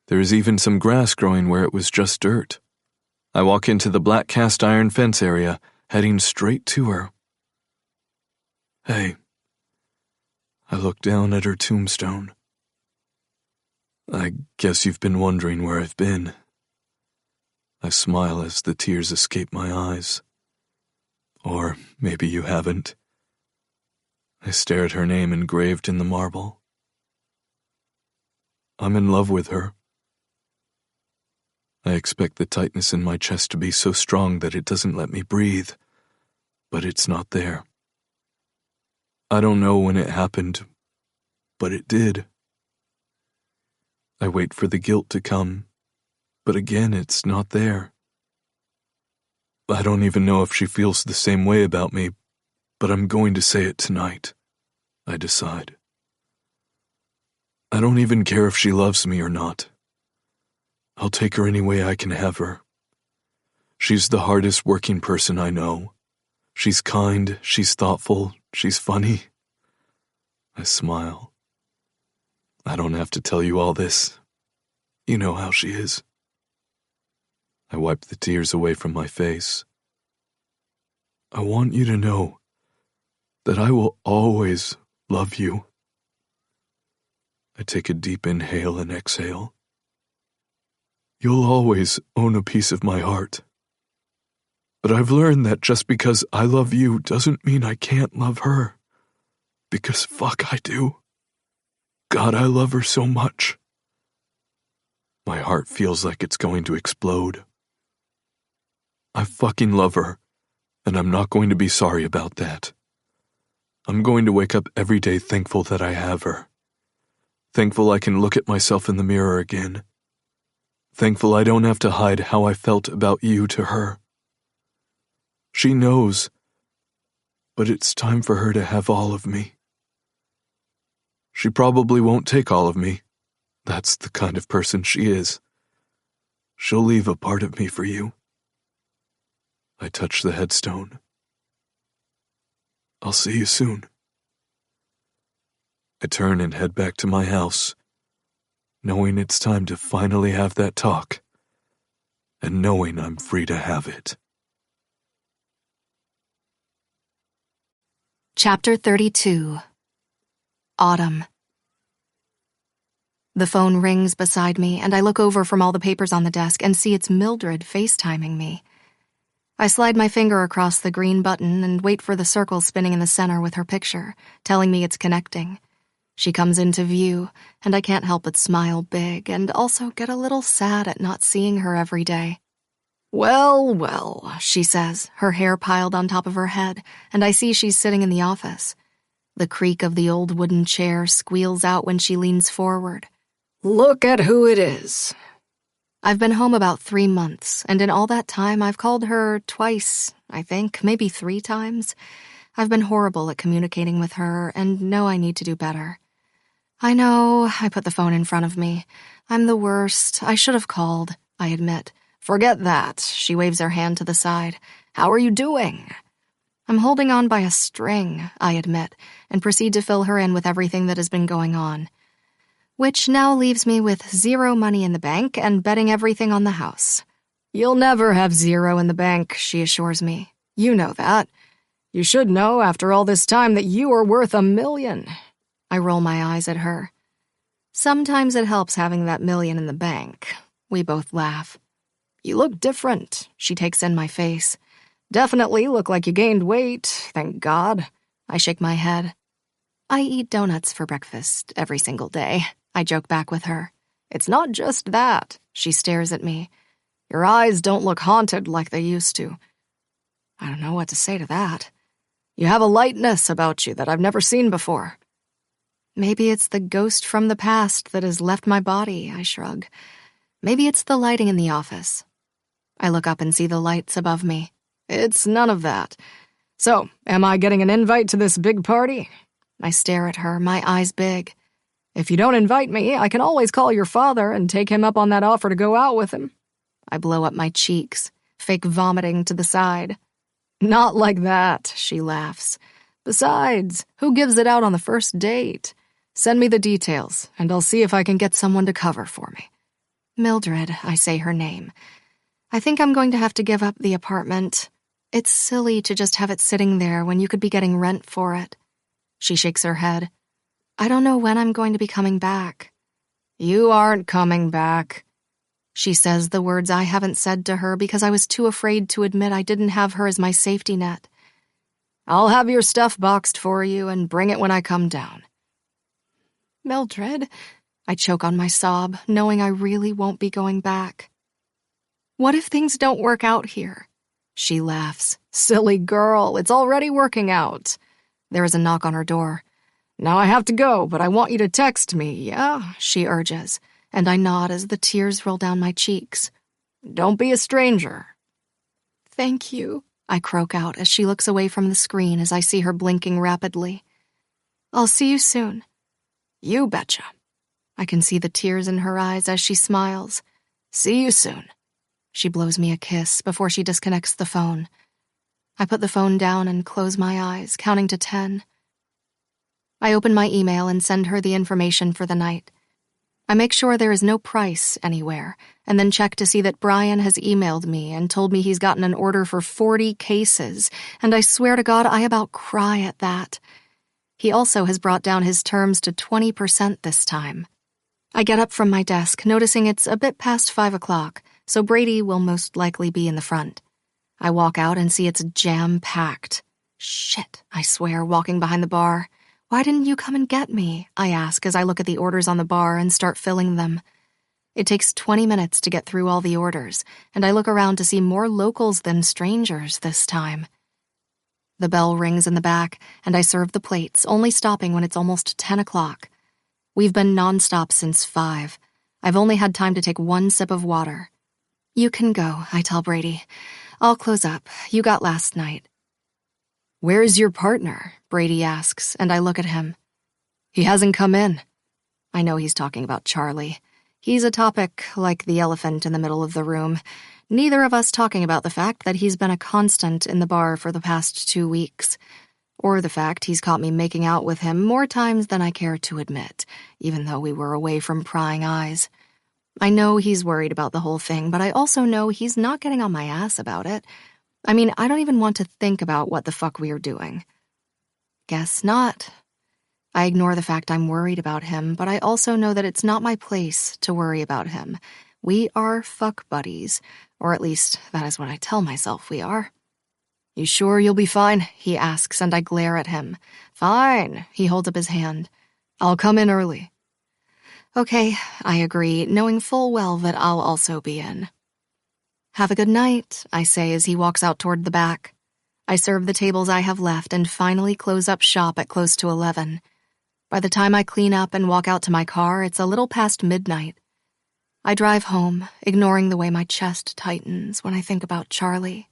There is even some grass growing where it was just dirt. I walk into the black cast iron fence area, heading straight to her. Hey. I look down at her tombstone. I guess you've been wondering where I've been. I smile as the tears escape my eyes. Or maybe you haven't. I stare at her name engraved in the marble. I'm in love with her. I expect the tightness in my chest to be so strong that it doesn't let me breathe, but it's not there. I don't know when it happened, but it did. I wait for the guilt to come, but again it's not there. I don't even know if she feels the same way about me, but I'm going to say it tonight, I decide. I don't even care if she loves me or not. I'll take her any way I can have her. She's the hardest working person I know. She's kind, she's thoughtful, she's funny. I smile. I don't have to tell you all this. You know how she is. I wipe the tears away from my face. I want you to know that I will always love you. I take a deep inhale and exhale. You'll always own a piece of my heart. But I've learned that just because I love you doesn't mean I can't love her. Because fuck I do. God, I love her so much. My heart feels like it's going to explode. I fucking love her, and I'm not going to be sorry about that. I'm going to wake up every day thankful that I have her. Thankful I can look at myself in the mirror again. Thankful I don't have to hide how I felt about you to her. She knows, but it's time for her to have all of me. She probably won't take all of me. That's the kind of person she is. She'll leave a part of me for you. I touch the headstone. I'll see you soon. I turn and head back to my house, knowing it's time to finally have that talk, and knowing I'm free to have it. Chapter 32. Autumn. The phone rings beside me, and I look over from all the papers on the desk and see it's Mildred FaceTiming me. I slide my finger across the green button and wait for the circle spinning in the center with her picture, telling me it's connecting. She comes into view, and I can't help but smile big and also get a little sad at not seeing her every day. "Well, well," she says, her hair piled on top of her head, and I see she's sitting in the office. The creak of the old wooden chair squeals out when she leans forward. "Look at who it is." I've been home about 3 months, and in all that time I've called her twice, I think, maybe 3 times. I've been horrible at communicating with her and know I need to do better. I know, I put the phone in front of me. I'm the worst. I should have called, I admit. "Forget that," she waves her hand to the side. "How are you doing?" I'm holding on by a string, I admit, and proceed to fill her in with everything that has been going on. Which now leaves me with 0 money in the bank and betting everything on the house. "You'll never have 0 in the bank," she assures me. "You know that. You should know after all this time that you are worth $1 million. I roll my eyes at her. Sometimes it helps having that $1 million in the bank. We both laugh. "You look different," she takes in my face. "Definitely look like you gained weight, thank God." I shake my head. "I eat donuts for breakfast every single day," I joke back with her. "It's not just that," she stares at me. "Your eyes don't look haunted like they used to." I don't know what to say to that. "You have a lightness about you that I've never seen before." Maybe it's the ghost from the past that has left my body, I shrug. Maybe it's the lighting in the office. I look up and see the lights above me. "It's none of that. So, am I getting an invite to this big party?" I stare at her, my eyes big. "If you don't invite me, I can always call your father and take him up on that offer to go out with him." I blow up my cheeks, fake vomiting to the side. "Not like that," she laughs. "Besides, who gives it out on the first date? Send me the details, and I'll see if I can get someone to cover for me." "Mildred," I say her name. "I think I'm going to have to give up the apartment. It's silly to just have it sitting there when you could be getting rent for it." She shakes her head. "I don't know when I'm going to be coming back." "You aren't coming back." She says the words I haven't said to her because I was too afraid to admit I didn't have her as my safety net. "I'll have your stuff boxed for you and bring it when I come down." "Mildred," I choke on my sob, knowing I really won't be going back. "What if things don't work out here?" She laughs. "Silly girl, it's already working out." There is a knock on her door. "Now I have to go, but I want you to text me, yeah?" she urges, and I nod as the tears roll down my cheeks. "Don't be a stranger." "Thank you," I croak out as she looks away from the screen as I see her blinking rapidly. "I'll see you soon." "You betcha." I can see the tears in her eyes as she smiles. "See you soon." She blows me a kiss before she disconnects the phone. I put the phone down and close my eyes, counting to 10. I open my email and send her the information for the night. I make sure there is no price anywhere, and then check to see that Brian has emailed me and told me he's gotten an order for 40 cases, and I swear to God I about cry at that. He also has brought down his terms to 20% this time. I get up from my desk, noticing it's a bit past 5 o'clock, so Brady will most likely be in the front. I walk out and see it's jam-packed. Shit, I swear, walking behind the bar. Why didn't you come and get me? I ask as I look at the orders on the bar and start filling them. It takes 20 minutes to get through all the orders, and I look around to see more locals than strangers this time. The bell rings in the back, and I serve the plates, only stopping when it's almost 10 o'clock. We've been nonstop since 5. I've only had time to take one sip of water. You can go, I tell Brady. I'll close up. You got last night. Where's your partner? Brady asks, and I look at him. He hasn't come in. I know he's talking about Charlie. He's a topic like the elephant in the middle of the room, neither of us talking about the fact that he's been a constant in the bar for the past 2 weeks, or the fact he's caught me making out with him more times than I care to admit, even though we were away from prying eyes. I know he's worried about the whole thing, but I also know he's not getting on my ass about it. I mean, I don't even want to think about what the fuck we are doing. Guess not. I ignore the fact I'm worried about him, but I also know that it's not my place to worry about him. We are fuck buddies, or at least that is what I tell myself we are. You sure you'll be fine? He asks, and I glare at him. Fine, he holds up his hand. I'll come in early. Okay, I agree, knowing full well that I'll also be in. Have a good night, I say as he walks out toward the back. I serve the tables I have left and finally close up shop at close to 11. By the time I clean up and walk out to my car, it's a little past midnight. I drive home, ignoring the way my chest tightens when I think about Charlie.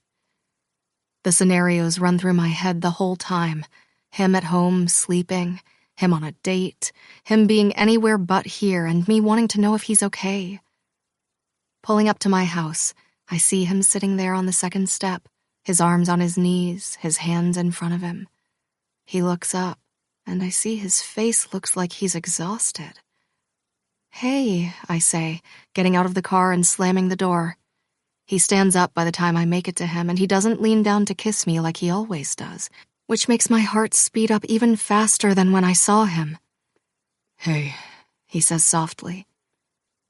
The scenarios run through my head the whole time. Him at home, sleeping, him on a date, him being anywhere but here, and me wanting to know if he's okay. Pulling up to my house, I see him sitting there on the second step, his arms on his knees, his hands in front of him. He looks up, and I see his face looks like he's exhausted. Hey, I say, getting out of the car and slamming the door. He stands up by the time I make it to him, and he doesn't lean down to kiss me like he always does, which makes my heart speed up even faster than when I saw him. Hey, he says softly.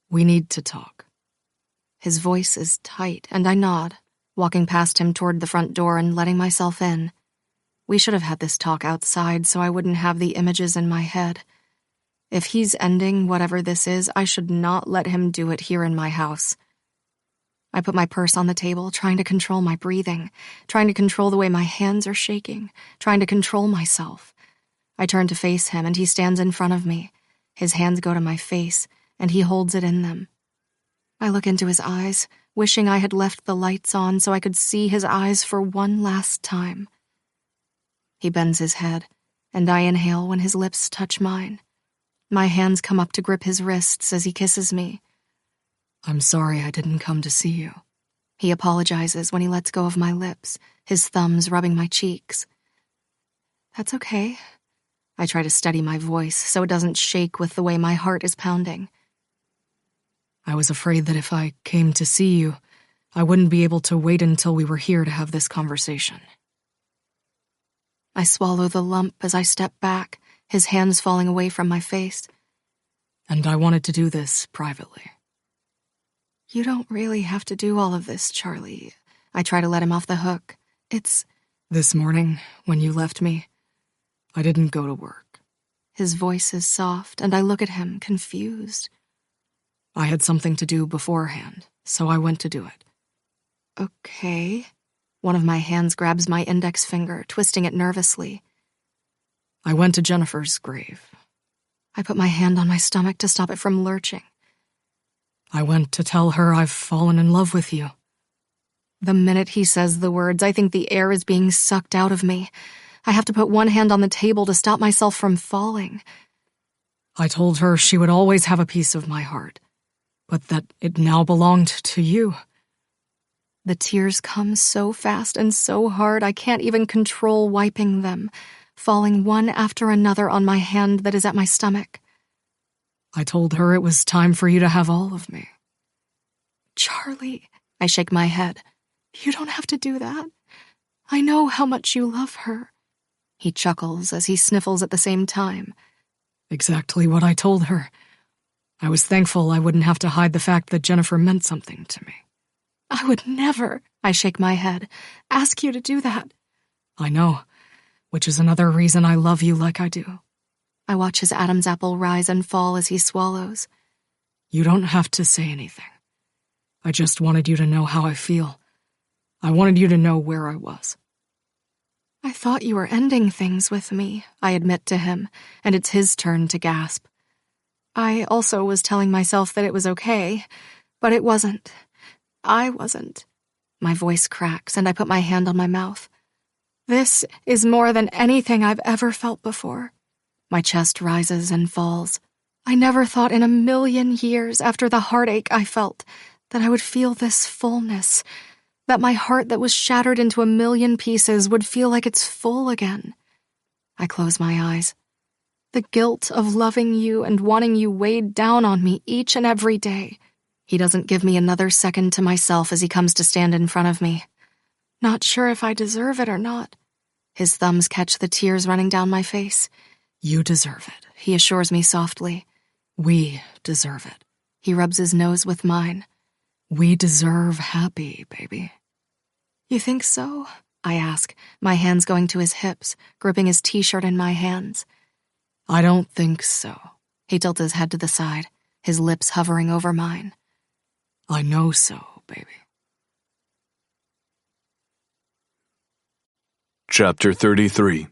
We need to talk. His voice is tight, and I nod, walking past him toward the front door and letting myself in. We should have had this talk outside so I wouldn't have the images in my head. If he's ending whatever this is, I should not let him do it here in my house. I put my purse on the table, trying to control my breathing, trying to control the way my hands are shaking, trying to control myself. I turn to face him, and he stands in front of me. His hands go to my face, and he holds it in them. I look into his eyes, wishing I had left the lights on so I could see his eyes for one last time. He bends his head, and I inhale when his lips touch mine. My hands come up to grip his wrists as he kisses me. I'm sorry I didn't come to see you. He apologizes when he lets go of my lips, his thumbs rubbing my cheeks. That's okay. I try to steady my voice so it doesn't shake with the way my heart is pounding. I was afraid that if I came to see you, I wouldn't be able to wait until we were here to have this conversation. I swallow the lump as I step back, his hands falling away from my face. And I wanted to do this privately. You don't really have to do all of this, Charlie. I try to let him off the hook. It's... This morning, when you left me, I didn't go to work. His voice is soft, and I look at him, confused. I had something to do beforehand, so I went to do it. Okay. One of my hands grabs my index finger, twisting it nervously. I went to Jennifer's grave. I put my hand on my stomach to stop it from lurching. I went to tell her I've fallen in love with you. The minute he says the words, I think the air is being sucked out of me. I have to put one hand on the table to stop myself from falling. I told her she would always have a piece of my heart, but that it now belonged to you. The tears come so fast and so hard I can't even control wiping them, falling one after another on my hand that is at my stomach. I told her it was time for you to have all of me. Charlie, I shake my head. You don't have to do that. I know how much you love her. He chuckles as he sniffles at the same time. Exactly what I told her. I was thankful I wouldn't have to hide the fact that Jennifer meant something to me. I would never, I shake my head, ask you to do that. I know, which is another reason I love you like I do. I watch his Adam's apple rise and fall as he swallows. You don't have to say anything. I just wanted you to know how I feel. I wanted you to know where I was. I thought you were ending things with me, I admit to him, and it's his turn to gasp. I also was telling myself that it was okay, but it wasn't. I wasn't. My voice cracks, and I put my hand on my mouth. This is more than anything I've ever felt before. My chest rises and falls. I never thought in a million years after the heartache I felt that I would feel this fullness, that my heart that was shattered into a million pieces would feel like it's full again. I close my eyes. The guilt of loving you and wanting you weighed down on me each and every day. He doesn't give me another second to myself as he comes to stand in front of me. Not sure if I deserve it or not. His thumbs catch the tears running down my face. You deserve it, he assures me softly. We deserve it. He rubs his nose with mine. We deserve happy, baby. You think so? I ask, my hands going to his hips, gripping his t-shirt in my hands. I don't think so. He tilts his head to the side, his lips hovering over mine. I know so, baby. Chapter 33.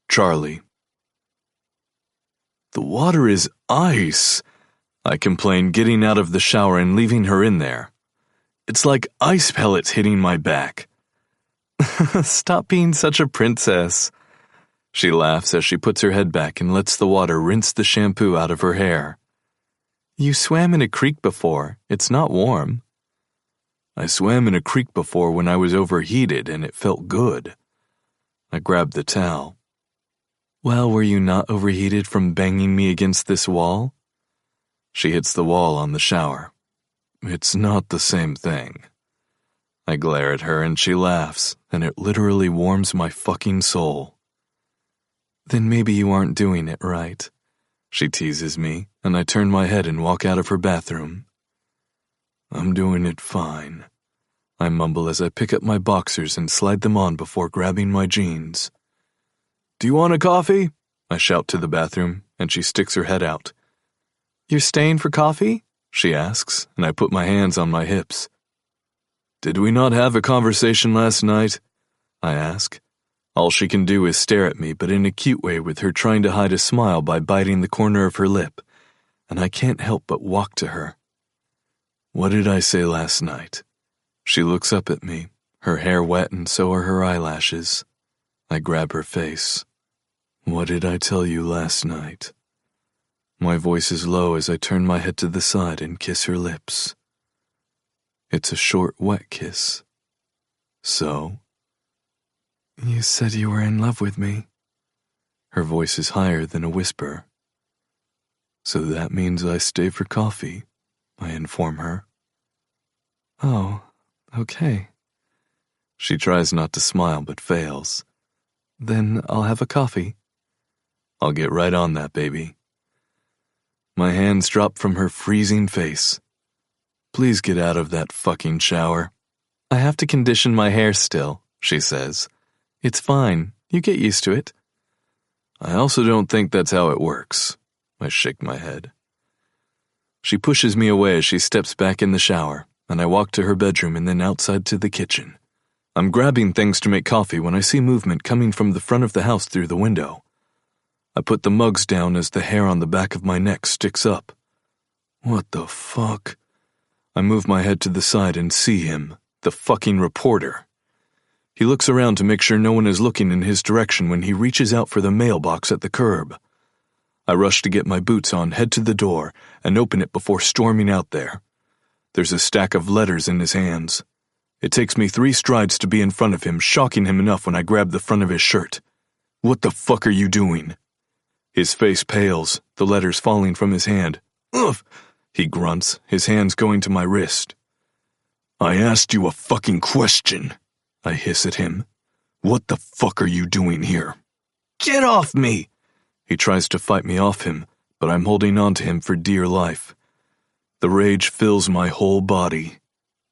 Charlie. The water is ice, I complain, getting out of the shower and leaving her in there. It's like ice pellets hitting my back. Stop being such a princess. She laughs as she puts her head back and lets the water rinse the shampoo out of her hair. You swam in a creek before. It's not warm. I swam in a creek before when I was overheated and it felt good. I grabbed the towel. Well, were you not overheated from banging me against this wall? She hits the wall on the shower. It's not the same thing. I glare at her and she laughs, and it literally warms my fucking soul. Then maybe you aren't doing it right. She teases me, and I turn my head and walk out of her bathroom. I'm doing it fine. I mumble as I pick up my boxers and slide them on before grabbing my jeans. Do you want a coffee? I shout to the bathroom, and she sticks her head out. You're staying for coffee? She asks, and I put my hands on my hips. Did we not have a conversation last night? I ask. All she can do is stare at me, but in a cute way with her trying to hide a smile by biting the corner of her lip, and I can't help but walk to her. What did I say last night? She looks up at me, her hair wet and so are her eyelashes. I grab her face. What did I tell you last night? My voice is low as I turn my head to the side and kiss her lips. It's a short, wet kiss. So? You said you were in love with me. Her voice is higher than a whisper. So that means I stay for coffee, I inform her. Oh, okay. She tries not to smile but fails. Then I'll have a coffee. I'll get right on that, baby. My hands drop from her freezing face. Please get out of that fucking shower. I have to condition my hair still, she says. It's fine. You get used to it. I also don't think that's how it works. I shake my head. She pushes me away as she steps back in the shower, and I walk to her bedroom and then outside to the kitchen. I'm grabbing things to make coffee when I see movement coming from the front of the house through the window. I put the mugs down as the hair on the back of my neck sticks up. What the fuck? I move my head to the side and see him, the fucking reporter. He looks around to make sure no one is looking in his direction when he reaches out for the mailbox at the curb. I rush to get my boots on, head to the door, and open it before storming out there. There's a stack of letters in his hands. It takes me 3 strides to be in front of him, shocking him enough when I grab the front of his shirt. What the fuck are you doing? His face pales, the letters falling from his hand. Ugh! He grunts, his hands going to my wrist. I asked you a fucking question, I hiss at him. What the fuck are you doing here? Get off me! He tries to fight me off him, but I'm holding on to him for dear life. The rage fills my whole body.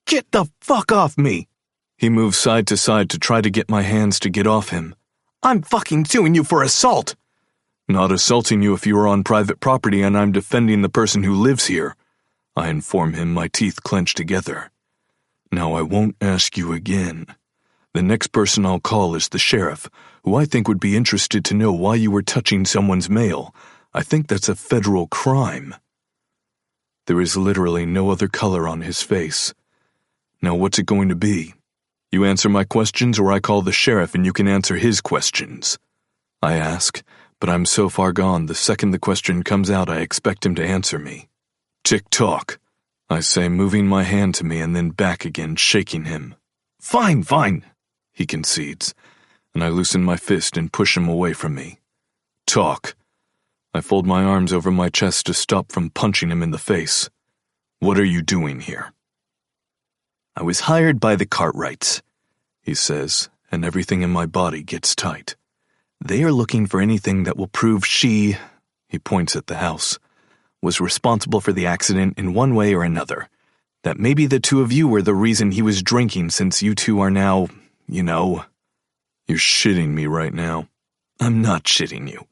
Get the fuck off me! He moves side to side to try to get my hands to get off him. I'm fucking suing you for assault! Not assaulting you if you are on private property and I'm defending the person who lives here, I inform him, my teeth clenched together. Now I won't ask you again. The next person I'll call is the sheriff, who I think would be interested to know why you were touching someone's mail. I think that's a federal crime. There is literally no other color on his face. Now what's it going to be? You answer my questions or I call the sheriff and you can answer his questions. I ask, but I'm so far gone the second the question comes out I expect him to answer me. Tick-tock, I say, moving my hand to me and then back again, shaking him. Fine, he concedes, and I loosen my fist and push him away from me. Talk. I fold my arms over my chest to stop from punching him in the face. What are you doing here? I was hired by the Cartwrights, he says, and everything in my body gets tight. They are looking for anything that will prove she, he points at the house, was responsible for the accident in one way or another. That maybe the two of you were the reason he was drinking since you two are now, you know. You're shitting me right now. I'm not shitting you.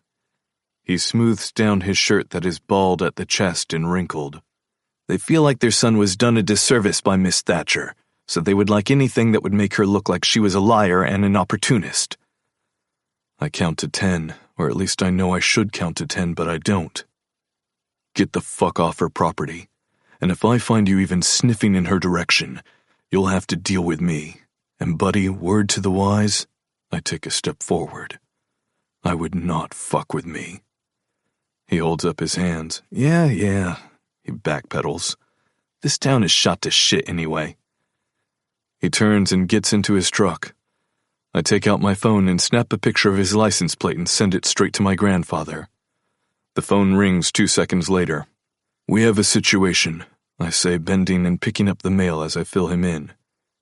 He smooths down his shirt that is bald at the chest and wrinkled. They feel like their son was done a disservice by Miss Thatcher, so they would like anything that would make her look like she was a liar and an opportunist. I count to 10, or at least I know I should count to 10, but I don't. Get the fuck off her property, and if I find you even sniffing in her direction, you'll have to deal with me. And buddy, word to the wise, I take a step forward. I would not fuck with me. He holds up his hands. Yeah, he backpedals. This town is shot to shit anyway. He turns and gets into his truck. I take out my phone and snap a picture of his license plate and send it straight to my grandfather. The phone rings 2 seconds later. We have a situation, I say, bending and picking up the mail as I fill him in.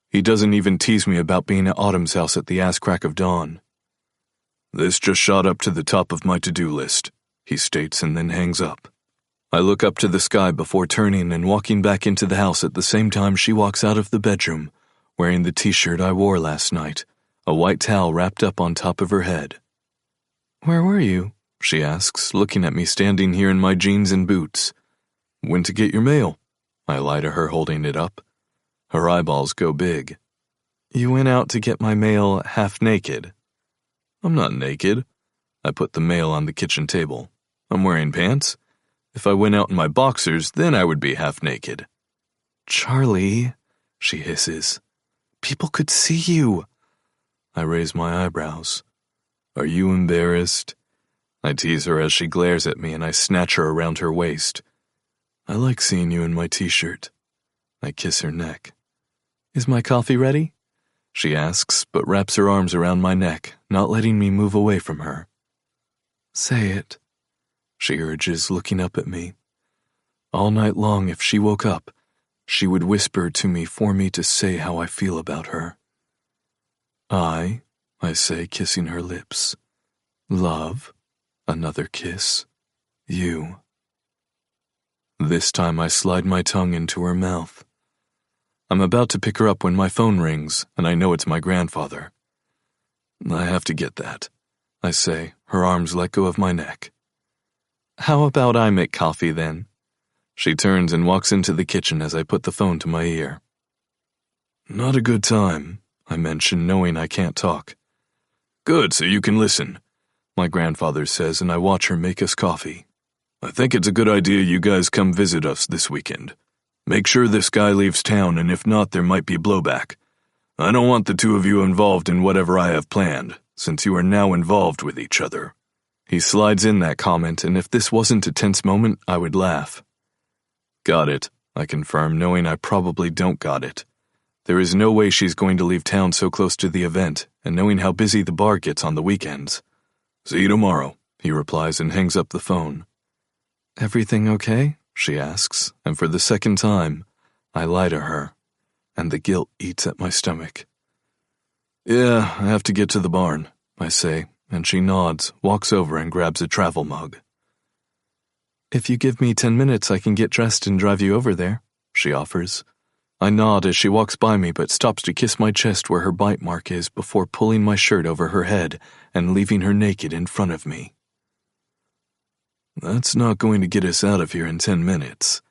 He doesn't even tease me about being at Autumn's house at the ass crack of dawn. This just shot up to the top of my to-do list, he states and then hangs up. I look up to the sky before turning and walking back into the house at the same time she walks out of the bedroom, wearing the t-shirt I wore last night, a white towel wrapped up on top of her head. Where were you? She asks, looking at me standing here in my jeans and boots. Went to get your mail, I lie to her, holding it up. Her eyeballs go big. You went out to get my mail half naked. I'm not naked. I put the mail on the kitchen table. I'm wearing pants. If I went out in my boxers, then I would be half naked. Charlie, she hisses. People could see you. I raise my eyebrows. Are you embarrassed? I tease her as she glares at me and I snatch her around her waist. I like seeing you in my t-shirt. I kiss her neck. Is my coffee ready? She asks, but wraps her arms around my neck, not letting me move away from her. Say it, she urges, looking up at me. All night long, if she woke up, she would whisper to me for me to say how I feel about her. I say, kissing her lips. Love, another kiss, you. This time I slide my tongue into her mouth. I'm about to pick her up when my phone rings, and I know it's my grandfather. I have to get that, I say, her arms let go of my neck. How about I make coffee then? She turns and walks into the kitchen as I put the phone to my ear. Not a good time, I mention, knowing I can't talk. Good, so you can listen, my grandfather says, and I watch her make us coffee. I think it's a good idea you guys come visit us this weekend. Make sure this guy leaves town, and if not, there might be blowback. I don't want the two of you involved in whatever I have planned, since you are now involved with each other. He slides in that comment, and if this wasn't a tense moment, I would laugh. Got it, I confirm, knowing I probably don't got it. There is no way she's going to leave town so close to the event, and knowing how busy the bar gets on the weekends. See you tomorrow, he replies and hangs up the phone. Everything okay? She asks, and for the second time, I lie to her, and the guilt eats at my stomach. Yeah, I have to get to the barn, I say, and she nods, walks over and grabs a travel mug. If you give me 10 minutes, I can get dressed and drive you over there, she offers. I nod as she walks by me but stops to kiss my chest where her bite mark is before pulling my shirt over her head and leaving her naked in front of me. That's not going to get us out of here in 10 minutes.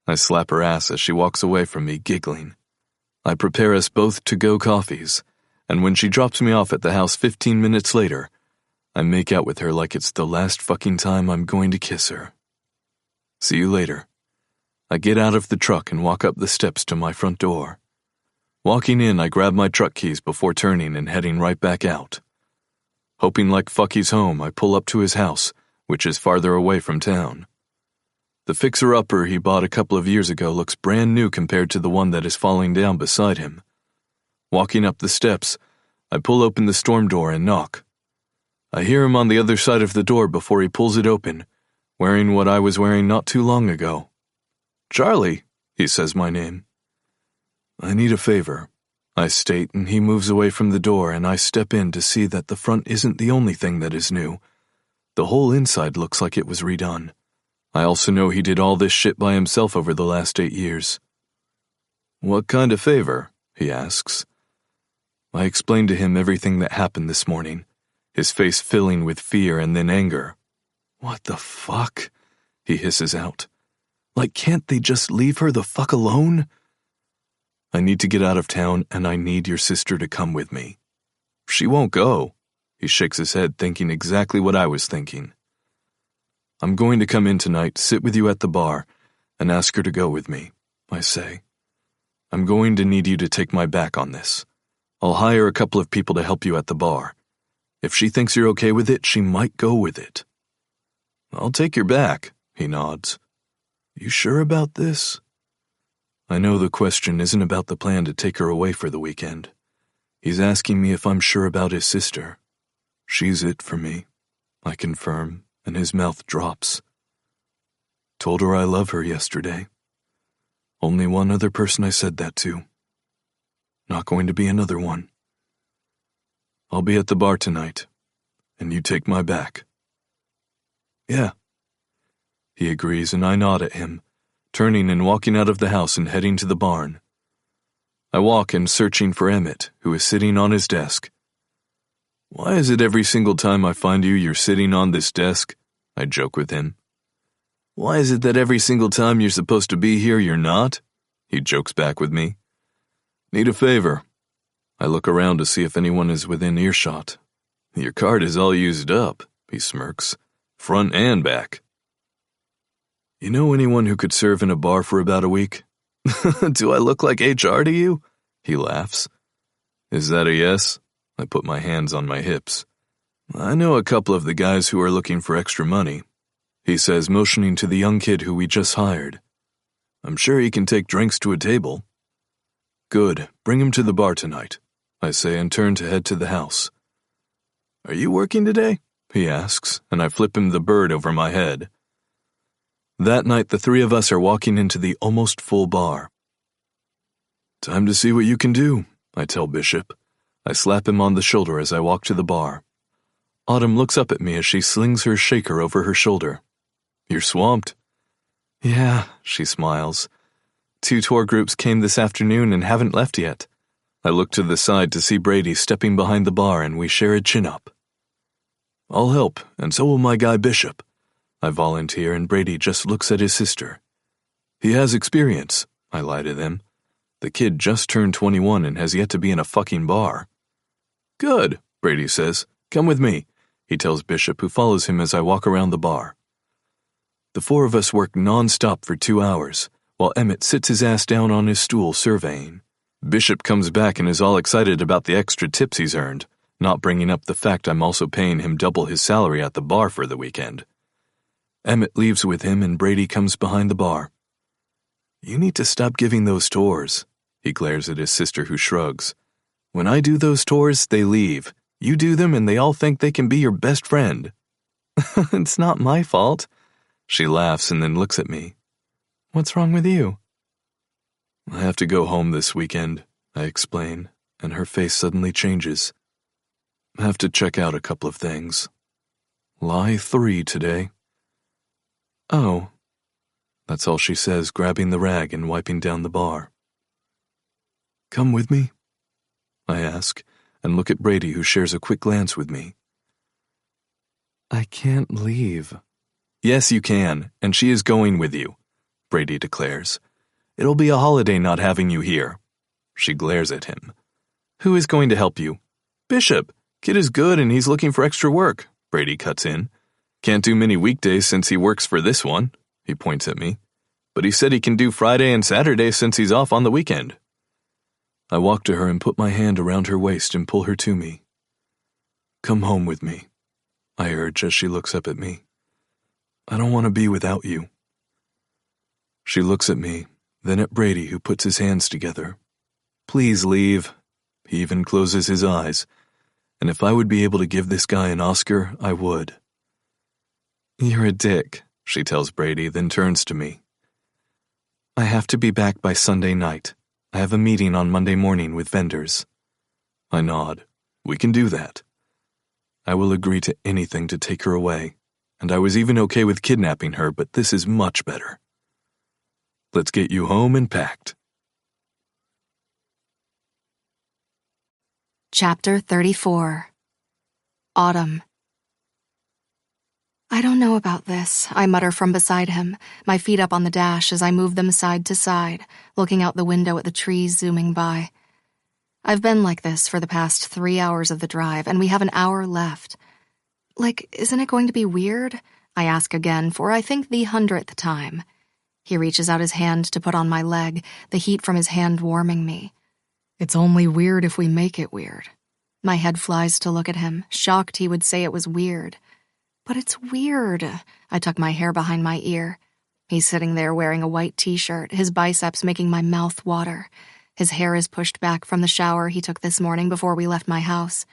I slap her ass as she walks away from me, giggling. I prepare us both to-go coffees, and when she drops me off at the house 15 minutes later, I make out with her like it's the last fucking time I'm going to kiss her. See you later. I get out of the truck and walk up the steps to my front door. Walking in, I grab my truck keys before turning and heading right back out. Hoping like fuck he's home, I pull up to his house, which is farther away from town. The fixer-upper he bought a couple of years ago looks brand new compared to the one that is falling down beside him. Walking up the steps, I pull open the storm door and knock. I hear him on the other side of the door before he pulls it open, wearing what I was wearing not too long ago. "Charlie," he says my name. "I need a favor," I state, and he moves away from the door, and I step in to see that the front isn't the only thing that is new. The whole inside looks like it was redone. I also know he did all this shit by himself over the last 8 years. "What kind of favor?" he asks. I explain to him everything that happened this morning, his face filling with fear and then anger. "What the fuck?" he hisses out. "Like, can't they just leave her the fuck alone?" "I need to get out of town, and I need your sister to come with me." "She won't go." He shakes his head, thinking exactly what I was thinking. "I'm going to come in tonight, sit with you at the bar, and ask her to go with me," I say. "I'm going to need you to take my back on this. I'll hire a couple of people to help you at the bar. If she thinks you're okay with it, she might go with it." "I'll take your back," he nods. "You sure about this?" I know the question isn't about the plan to take her away for the weekend. He's asking me if I'm sure about his sister. "She's it for me," I confirm, and his mouth drops. "Told her I love her yesterday. Only one other person I said that to. Not going to be another one. I'll be at the bar tonight, and you take my back." "Yeah." He agrees, and I nod at him, turning and walking out of the house and heading to the barn. I walk in searching for Emmett, who is sitting on his desk. "Why is it every single time I find you, you're sitting on this desk?" I joke with him. "Why is it that every single time you're supposed to be here, you're not?" He jokes back with me. "Need a favor." I look around to see if anyone is within earshot. "Your card is all used up," he smirks. "Front and back." "You know anyone who could serve in a bar for about a week?" "Do I look like HR to you?" He laughs. "Is that a yes?" I put my hands on my hips. "I know a couple of the guys who are looking for extra money," he says, motioning to the young kid who we just hired. "I'm sure he can take drinks to a table." "Good, bring him to the bar tonight," I say, and turn to head to the house. "Are you working today?" he asks, and I flip him the bird over my head. That night, the three of us are walking into the almost full bar. "Time to see what you can do," I tell Bishop. I slap him on the shoulder as I walk to the bar. Autumn looks up at me as she slings her shaker over her shoulder. "You're swamped." "Yeah," she smiles. 2 tour groups came this afternoon and haven't left yet. I look to the side to see Brady stepping behind the bar, and we share a chin-up. "I'll help, and so will my guy Bishop," I volunteer, and Brady just looks at his sister. "He has experience," I lie to them. "The kid just turned 21 and has yet to be in a fucking bar." "Good," Brady says. "Come with me," he tells Bishop, who follows him as I walk around the bar. The 4 of us work non-stop for 2 hours, while Emmett sits his ass down on his stool surveying. Bishop comes back and is all excited about the extra tips he's earned, not bringing up the fact I'm also paying him double his salary at the bar for the weekend. Emmett leaves with him, and Brady comes behind the bar. "You need to stop giving those tours," he glares at his sister, who shrugs. "When I do those tours, they leave. You do them and they all think they can be your best friend." "It's not my fault." She laughs and then looks at me. "What's wrong with you?" "I have to go home this weekend," I explain, and her face suddenly changes. "Have to check out a couple of things. Lie 3 today." "Oh." That's all she says, grabbing the rag and wiping down the bar. "Come with me?" I ask, and look at Brady, who shares a quick glance with me. "I can't leave," Yes, you can, and she is going with you, Brady declares. It'll be a holiday not having you here. She glares at him. Who is going to help you? Bishop. Kid is good and he's looking for extra work, Brady cuts in. Can't do many weekdays since he works for this one, he points at me. But he said he can do Friday and Saturday since he's off on the weekend. I walk to her and put my hand around her waist and pull her to me. Come home with me, I urge as she looks up at me. I don't want to be without you. She looks at me, then at Brady, who puts his hands together. Please leave. He even closes his eyes. And if I would be able to give this guy an Oscar, I would. You're a dick, she tells Brady, then turns to me. I have to be back by Sunday night. I have a meeting on Monday morning with vendors. I nod. We can do that. I will agree to anything to take her away, and I was even okay with kidnapping her, but this is much better. Let's get you home and packed. Chapter 34. Autumn. I don't know about this, I mutter from beside him, my feet up on the dash as I move them side to side, looking out the window at the trees zooming by. I've been like this for the past 3 hours of the drive, and we have an hour left. Isn't it going to be weird? I ask again for, I think, the 100th time. He reaches out his hand to put on my leg, the heat from his hand warming me. It's only weird if we make it weird. My head flies to look at him, shocked he would say it was weird. But it's weird. I tuck my hair behind my ear. He's sitting there wearing a white t-shirt, his biceps making my mouth water. His hair is pushed back from the shower he took this morning before we left my house.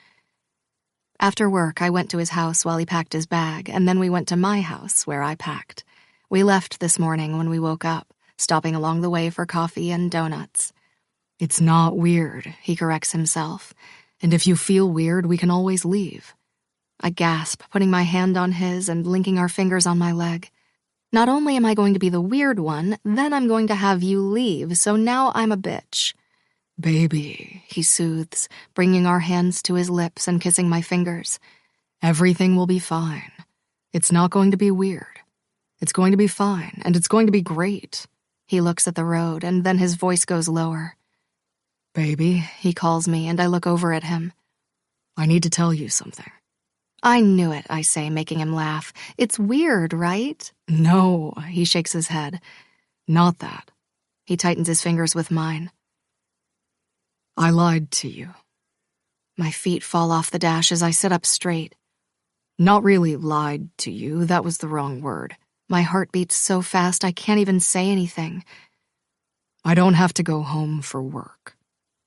After work, I went to his house while he packed his bag, and then we went to my house where I packed. We left this morning when we woke up, stopping along the way for coffee and donuts. It's not weird, he corrects himself. And if you feel weird, we can always leave. I gasp, putting my hand on his and linking our fingers on my leg. Not only am I going to be the weird one, then I'm going to have you leave, so now I'm a bitch. Baby, he soothes, bringing our hands to his lips and kissing my fingers. Everything will be fine. It's not going to be weird. It's going to be fine, and it's going to be great. He looks at the road, and then his voice goes lower. Baby, he calls me, and I look over at him. I need to tell you something. I knew it, I say, making him laugh. It's weird, right? No, he shakes his head. Not that. He tightens his fingers with mine. I lied to you. My feet fall off the dash as I sit up straight. Not really lied to you, that was the wrong word. My heart beats so fast I can't even say anything. I don't have to go home for work.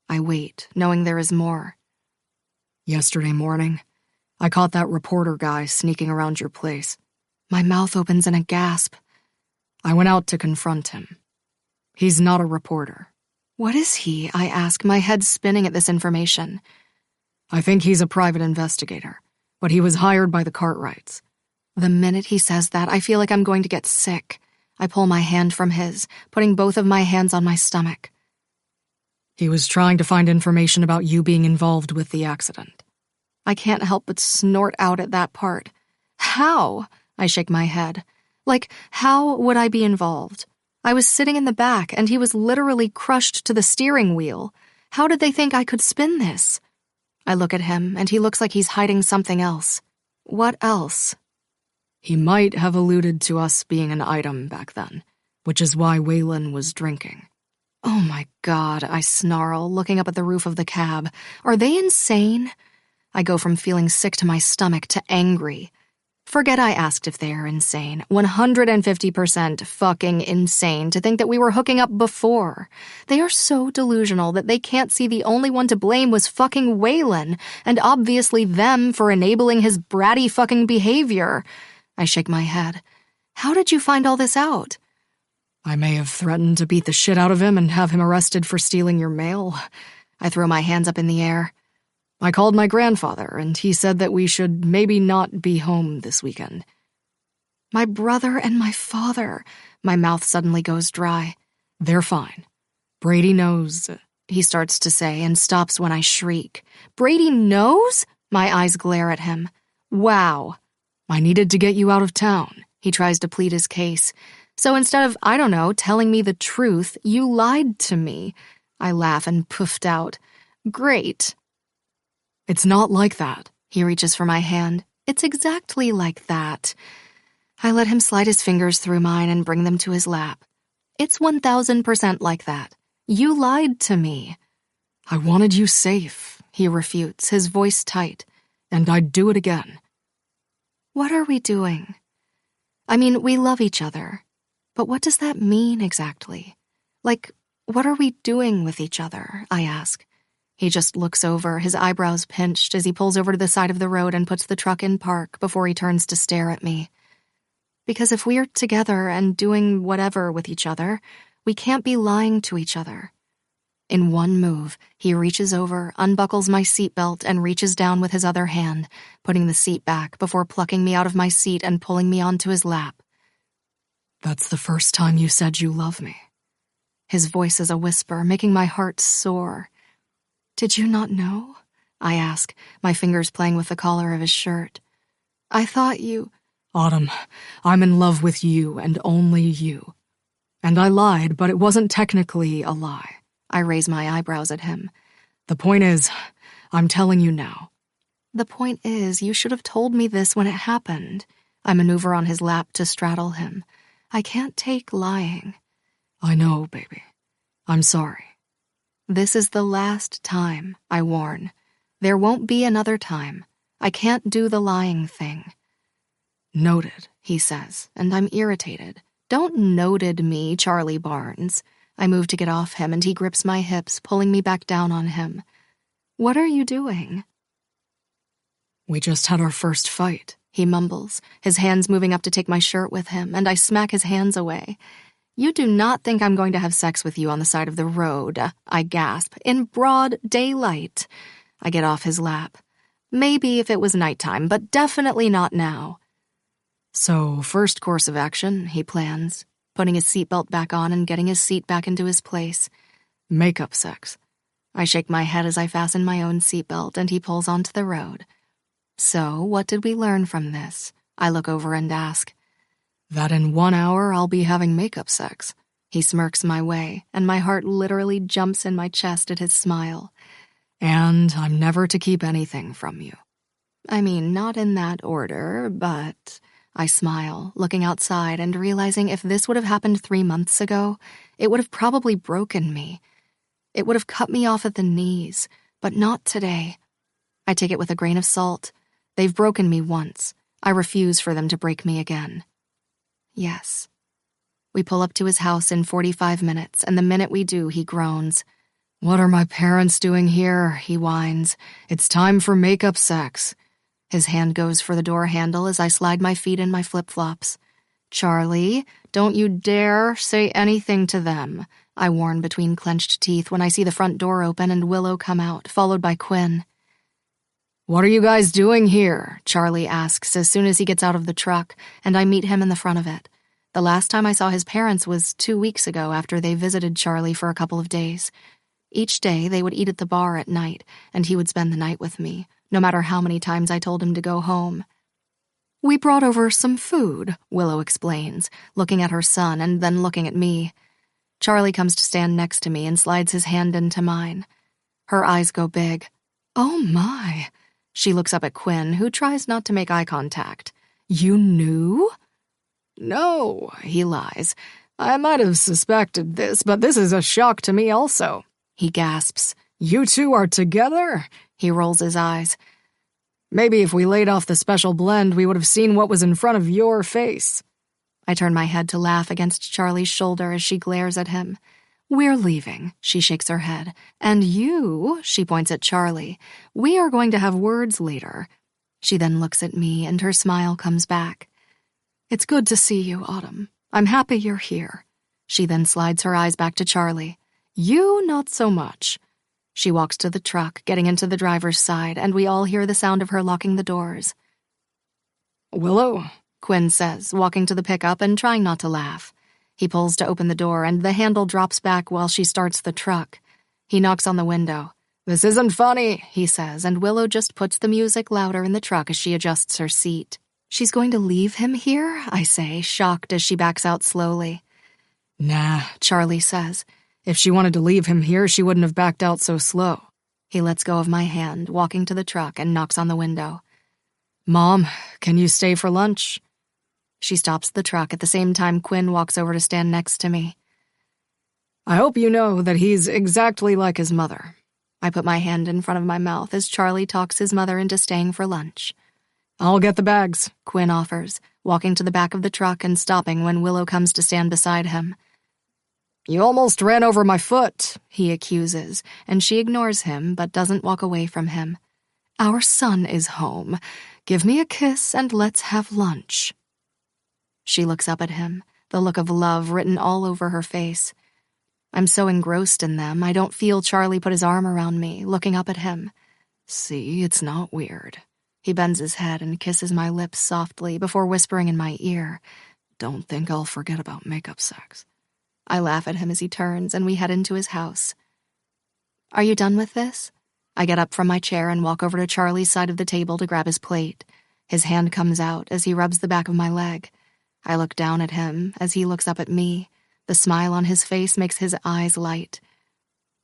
I wait, knowing there is more. Yesterday morning, I caught that reporter guy sneaking around your place. My mouth opens in a gasp. I went out to confront him. He's not a reporter. What is he? I ask, my head spinning at this information. I think he's a private investigator, but he was hired by the Cartwrights. The minute he says that, I feel like I'm going to get sick. I pull my hand from his, putting both of my hands on my stomach. He was trying to find information about you being involved with the accident. I can't help but snort out at that part. How? I shake my head. How would I be involved? I was sitting in the back, and he was literally crushed to the steering wheel. How did they think I could spin this? I look at him, and he looks like he's hiding something else. What else? He might have alluded to us being an item back then, which is why Waylon was drinking. Oh my God, I snarl, looking up at the roof of the cab. Are they insane? I go from feeling sick to my stomach to angry. Forget I asked if they are insane. 150% fucking insane to think that we were hooking up before. They are so delusional that they can't see the only one to blame was fucking Waylon, and obviously them for enabling his bratty fucking behavior. I shake my head. How did you find all this out? I may have threatened to beat the shit out of him and have him arrested for stealing your mail. I throw my hands up in the air. I called my grandfather, and he said that we should maybe not be home this weekend. My brother and my father. My mouth suddenly goes dry. They're fine. Brady knows, he starts to say and stops when I shriek. Brady knows? My eyes glare at him. Wow. I needed to get you out of town. He tries to plead his case. So instead of, I don't know, telling me the truth, you lied to me. I laugh and puffed out. Great. It's not like that. He reaches for my hand. It's exactly like that. I let him slide his fingers through mine and bring them to his lap. It's 1000% like that. You lied to me. I wanted you safe, he refutes, his voice tight. And I'd do it again. What are we doing? I mean, we love each other. But what does that mean exactly? Like, what are we doing with each other? I ask. He just looks over, his eyebrows pinched, as he pulls over to the side of the road and puts the truck in park before he turns to stare at me. Because if we're together and doing whatever with each other, we can't be lying to each other. In one move, he reaches over, unbuckles my seatbelt, and reaches down with his other hand, putting the seat back before plucking me out of my seat and pulling me onto his lap. That's the first time you said you love me. His voice is a whisper, making my heart soar. Did you not know? I ask, my fingers playing with the collar of his shirt. I thought you... Autumn, I'm in love with you and only you. And I lied, but it wasn't technically a lie. I raise my eyebrows at him. The point is, I'm telling you now. The point is, you should have told me this when it happened. I maneuver on his lap to straddle him. I can't take lying. I know, baby. I'm sorry. This is the last time, I warn. There won't be another time. I can't do the lying thing. Noted, he says, and I'm irritated. Don't noted me, Charlie Barnes. I move to get off him, and he grips my hips, pulling me back down on him. What are you doing? We just had our first fight, he mumbles, his hands moving up to take my shirt with him, and I smack his hands away. You do not think I'm going to have sex with you on the side of the road, I gasp, in broad daylight. I get off his lap. Maybe if it was nighttime, but definitely not now. So, first course of action, he plans, putting his seatbelt back on and getting his seat back into his place. Makeup sex. I shake my head as I fasten my own seatbelt, and he pulls onto the road. So, what did we learn from this? I look over and ask. That in 1 hour I'll be having makeup sex. He smirks my way, and my heart literally jumps in my chest at his smile. And I'm never to keep anything from you. I mean, not in that order, but... I smile, looking outside and realizing if this would have happened 3 months ago, it would have probably broken me. It would have cut me off at the knees, but not today. I take it with a grain of salt. They've broken me once. I refuse for them to break me again. Yes. We pull up to his house in 45 minutes, and the minute we do, he groans. What are my parents doing here? He whines. It's time for makeup sex. His hand goes for the door handle as I slide my feet in my flip-flops. Charlie, don't you dare say anything to them, I warn between clenched teeth when I see the front door open and Willow come out, followed by Quinn. What are you guys doing here? Charlie asks as soon as he gets out of the truck, and I meet him in the front of it. The last time I saw his parents was 2 weeks ago after they visited Charlie for a couple of days. Each day they would eat at the bar at night, and he would spend the night with me, no matter how many times I told him to go home. We brought over some food, Willow explains, looking at her son and then looking at me. Charlie comes to stand next to me and slides his hand into mine. Her eyes go big. Oh my. She looks up at Quinn, who tries not to make eye contact. You knew? No, he lies. I might have suspected this, but this is a shock to me also. He gasps. You two are together? He rolls his eyes. Maybe if we laid off the special blend, we would have seen what was in front of your face. I turn my head to laugh against Charlie's shoulder as she glares at him. We're leaving, she shakes her head. And you, she points at Charlie, we are going to have words later. She then looks at me and her smile comes back. It's good to see you, Autumn. I'm happy you're here. She then slides her eyes back to Charlie. You, not so much. She walks to the truck, getting into the driver's side, and we all hear the sound of her locking the doors. Willow, Quinn says, walking to the pickup and trying not to laugh. He pulls to open the door, and the handle drops back while she starts the truck. He knocks on the window. This isn't funny, he says, and Willow just puts the music louder in the truck as she adjusts her seat. She's going to leave him here, I say, shocked as she backs out slowly. Nah, Charlie says. If she wanted to leave him here, she wouldn't have backed out so slow. He lets go of my hand, walking to the truck, and knocks on the window. Mom, can you stay for lunch? She stops the truck at the same time Quinn walks over to stand next to me. I hope you know that he's exactly like his mother. I put my hand in front of my mouth as Charlie talks his mother into staying for lunch. I'll get the bags, Quinn offers, walking to the back of the truck and stopping when Willow comes to stand beside him. You almost ran over my foot, he accuses, and she ignores him but doesn't walk away from him. Our son is home. Give me a kiss and let's have lunch. She looks up at him, the look of love written all over her face. I'm so engrossed in them, I don't feel Charlie put his arm around me, looking up at him. See, it's not weird. He bends his head and kisses my lips softly before whispering in my ear, Don't think I'll forget about makeup sex. I laugh at him as he turns and we head into his house. Are you done with this? I get up from my chair and walk over to Charlie's side of the table to grab his plate. His hand comes out as he rubs the back of my leg. I look down at him as he looks up at me. The smile on his face makes his eyes light.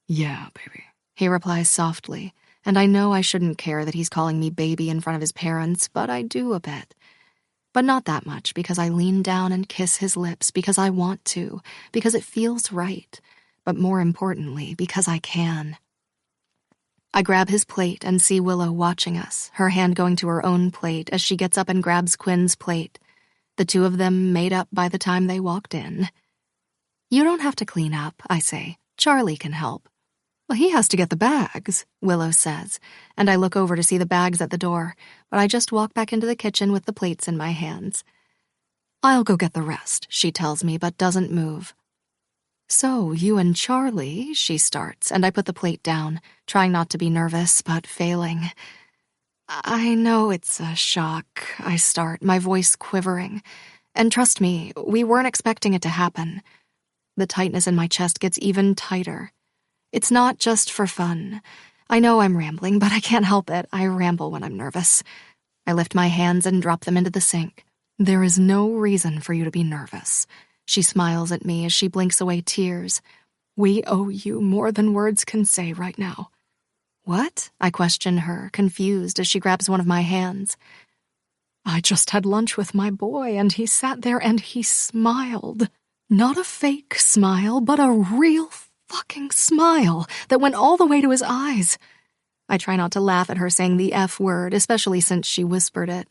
Yeah, baby, he replies softly, and I know I shouldn't care that he's calling me baby in front of his parents, but I do a bit. But not that much, because I lean down and kiss his lips because I want to, because it feels right, but more importantly, because I can. I grab his plate and see Willow watching us, her hand going to her own plate as she gets up and grabs Quinn's plate. The two of them made up by the time they walked in. You don't have to clean up, I say. Charlie can help. Well, he has to get the bags, Willow says, and I look over to see the bags at the door, but I just walk back into the kitchen with the plates in my hands. I'll go get the rest, she tells me, but doesn't move. So, you and Charlie, she starts, and I put the plate down, trying not to be nervous, but failing. I know it's a shock, I start, my voice quivering. And trust me, we weren't expecting it to happen. The tightness in my chest gets even tighter. It's not just for fun. I know I'm rambling, but I can't help it. I ramble when I'm nervous. I lift my hands and drop them into the sink. There is no reason for you to be nervous. She smiles at me as she blinks away tears. We owe you more than words can say right now. What? I question her, confused as she grabs one of my hands. I just had lunch with my boy, and he sat there and he smiled. Not a fake smile, but a real fucking smile that went all the way to his eyes. I try not to laugh at her saying the F word, especially since she whispered it.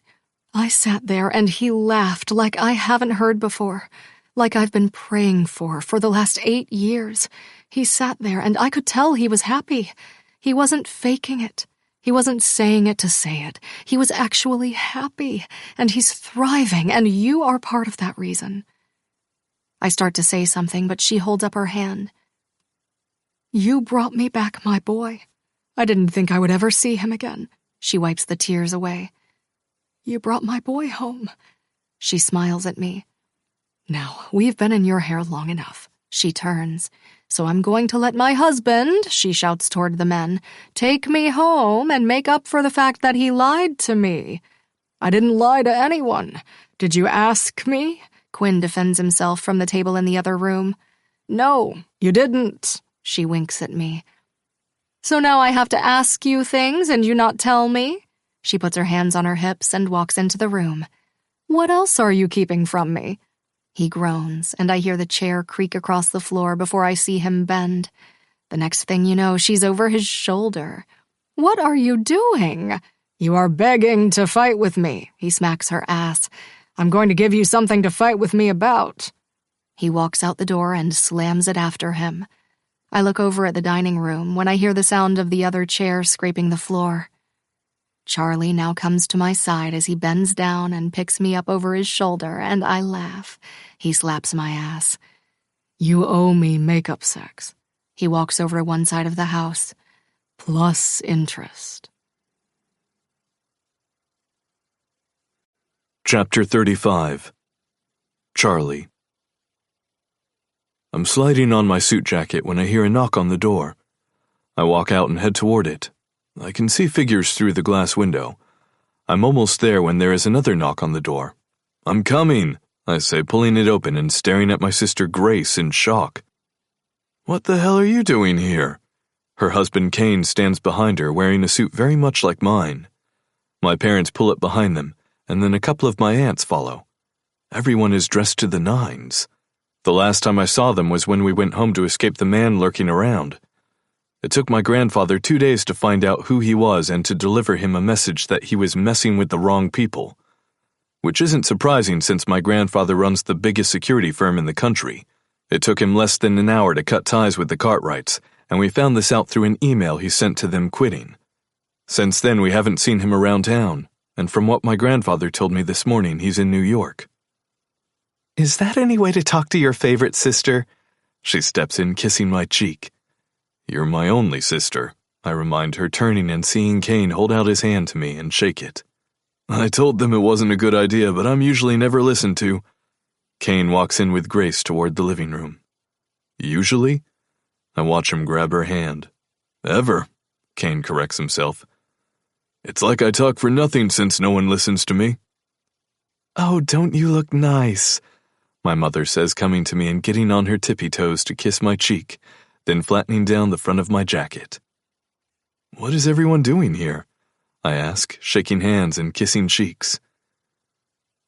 I sat there and he laughed like I haven't heard before, like I've been praying for the last 8 years. He sat there and I could tell he was happy. He wasn't faking it. He wasn't saying it to say it. He was actually happy, and he's thriving, and you are part of that reason. I start to say something, but she holds up her hand. You brought me back my boy. I didn't think I would ever see him again. She wipes the tears away. You brought my boy home. She smiles at me. Now, we've been in your hair long enough. She turns. So I'm going to let my husband, she shouts toward the men, take me home and make up for the fact that he lied to me. I didn't lie to anyone. Did you ask me? Quinn defends himself from the table in the other room. No, you didn't. She winks at me. So now I have to ask you things and you not tell me? She puts her hands on her hips and walks into the room. What else are you keeping from me? He groans, and I hear the chair creak across the floor before I see him bend. The next thing you know, she's over his shoulder. What are you doing? You are begging to fight with me. He smacks her ass. I'm going to give you something to fight with me about. He walks out the door and slams it after him. I look over at the dining room when I hear the sound of the other chair scraping the floor. Charlie now comes to my side as he bends down and picks me up over his shoulder, and I laugh. He slaps my ass. You owe me makeup sex. He walks over to one side of the house. Plus interest. Chapter 35. Charlie. I'm sliding on my suit jacket when I hear a knock on the door. I walk out and head toward it. I can see figures through the glass window. I'm almost there when there is another knock on the door. "I'm coming," I say, pulling it open and staring at my sister Grace in shock. "What the hell are you doing here?" Her husband Kane stands behind her, wearing a suit very much like mine. My parents pull up behind them, and then a couple of my aunts follow. Everyone is dressed to the nines. The last time I saw them was when we went home to escape the man lurking around. It took my grandfather 2 days to find out who he was and to deliver him a message that he was messing with the wrong people. Which isn't surprising since my grandfather runs the biggest security firm in the country. It took him less than an hour to cut ties with the Cartwrights, and we found this out through an email he sent to them quitting. Since then, we haven't seen him around town, and from what my grandfather told me this morning, he's in New York. "Is that any way to talk to your favorite sister?" She steps in, kissing my cheek. "You're my only sister," I remind her, turning and seeing Kane hold out his hand to me and shake it. "I told them it wasn't a good idea, but I'm usually never listened to." Kane walks in with Grace toward the living room. "Usually?" I watch him grab her hand. "Ever," Kane corrects himself. "It's like I talk for nothing since no one listens to me." "Oh, don't you look nice?" my mother says, coming to me and getting on her tippy toes to kiss my cheek, then flattening down the front of my jacket. "What is everyone doing here?" I ask, shaking hands and kissing cheeks.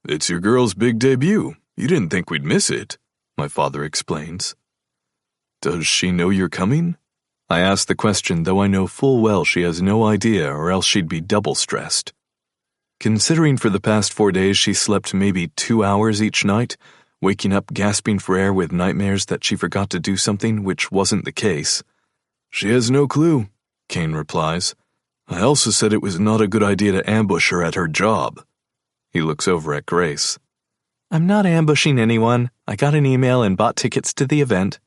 "It's your girl's big debut. You didn't think we'd miss it," my father explains. "Does she know you're coming?" I ask the question, though I know full well she has no idea, or else she'd be double stressed. Considering for the past 4 days she slept maybe 2 hours each night, waking up gasping for air with nightmares that she forgot to do something, which wasn't the case. "She has no clue," Kane replies. "I also said it was not a good idea to ambush her at her job." He looks over at Grace. "I'm not ambushing anyone. I got an email and bought tickets to the event."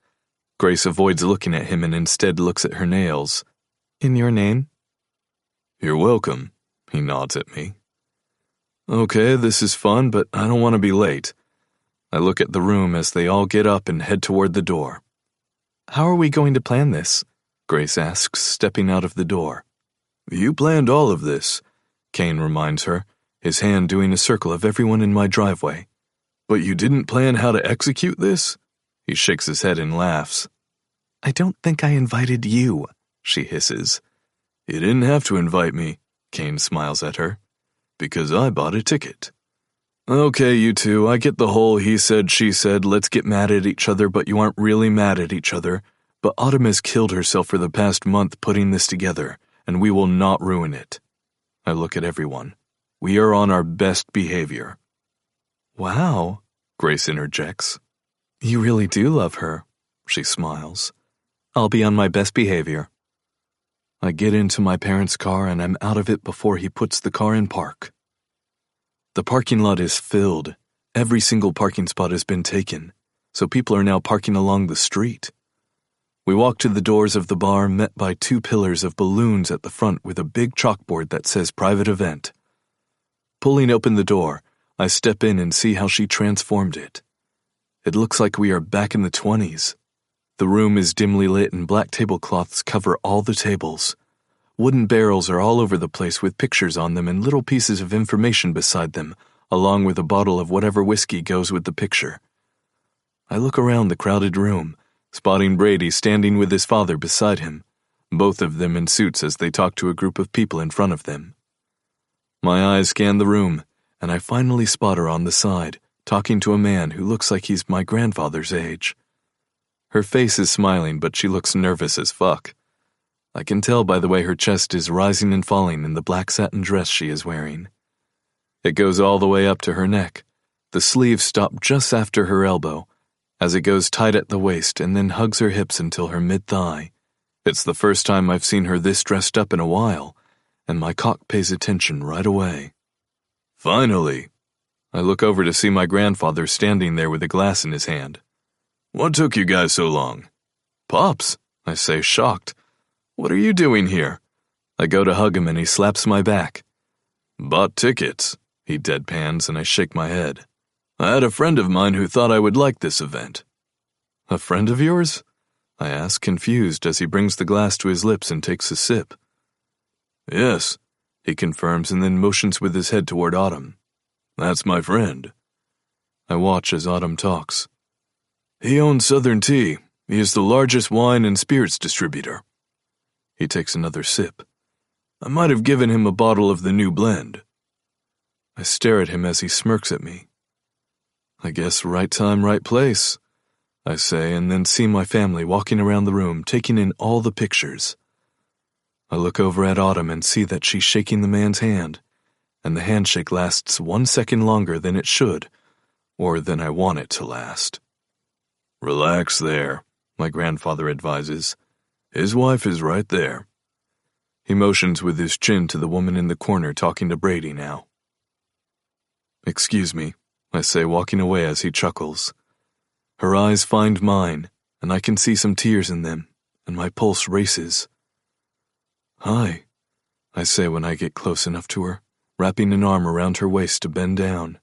Grace avoids looking at him and instead looks at her nails. "In your name?" "You're welcome," he nods at me. "Okay, this is fun, but I don't want to be late." I look at the room as they all get up and head toward the door. "How are we going to plan this?" Grace asks, stepping out of the door. "You planned all of this," Kane reminds her, his hand doing a circle of everyone in my driveway. "But you didn't plan how to execute this?" He shakes his head and laughs. "I don't think I invited you," she hisses. "You didn't have to invite me," Kane smiles at her, "because I bought a ticket." "Okay, you two, I get the whole he said, she said, let's get mad at each other, but you aren't really mad at each other. But Autumn has killed herself for the past month putting this together, and we will not ruin it." I look at everyone. We are on our best behavior. "Wow," Grace interjects. "You really do love her," she smiles. "I'll be on my best behavior." I get into my parents' car and I'm out of it before he puts the car in park. The parking lot is filled. Every single parking spot has been taken, so people are now parking along the street. We walk to the doors of the bar, met by 2 pillars of balloons at the front with a big chalkboard that says private event. Pulling open the door, I step in and see how she transformed it. It looks like we are back in the 20s. The room is dimly lit and black tablecloths cover all the tables. Wooden barrels are all over the place with pictures on them and little pieces of information beside them, along with a bottle of whatever whiskey goes with the picture. I look around the crowded room, spotting Brady standing with his father beside him, both of them in suits as they talk to a group of people in front of them. My eyes scan the room, and I finally spot her on the side, talking to a man who looks like he's my grandfather's age. Her face is smiling, but she looks nervous as fuck. I can tell by the way her chest is rising and falling in the black satin dress she is wearing. It goes all the way up to her neck. The sleeves stop just after her elbow, as it goes tight at the waist and then hugs her hips until her mid-thigh. It's the first time I've seen her this dressed up in a while, and my cock pays attention right away. "Finally!" I look over to see my grandfather standing there with a glass in his hand. "What took you guys so long?" "Pops," I say, shocked. "What are you doing here?" I go to hug him and he slaps my back. "Bought tickets," he deadpans, and I shake my head. "I had a friend of mine who thought I would like this event." "A friend of yours?" I ask, confused, as he brings the glass to his lips and takes a sip. "Yes. he confirms and then motions with his head toward Autumn. That's my friend. I watch as Autumn talks. He owns Southern Tea. He is the largest wine and spirits distributor. He takes another sip. I might have given him a bottle of the new blend. I stare at him as he smirks at me. I guess right time, right place, I say, and then see my family walking around the room, taking in all the pictures. I look over at Autumn and see that she's shaking the man's hand, and the handshake lasts 1 second longer than it should, or than I want it to last. Relax there, my grandfather advises. His wife is right there. He motions with his chin to the woman in the corner talking to Brady now. Excuse me, I say, walking away as he chuckles. Her eyes find mine, and I can see some tears in them, and my pulse races. Hi, I say when I get close enough to her, wrapping an arm around her waist to bend down.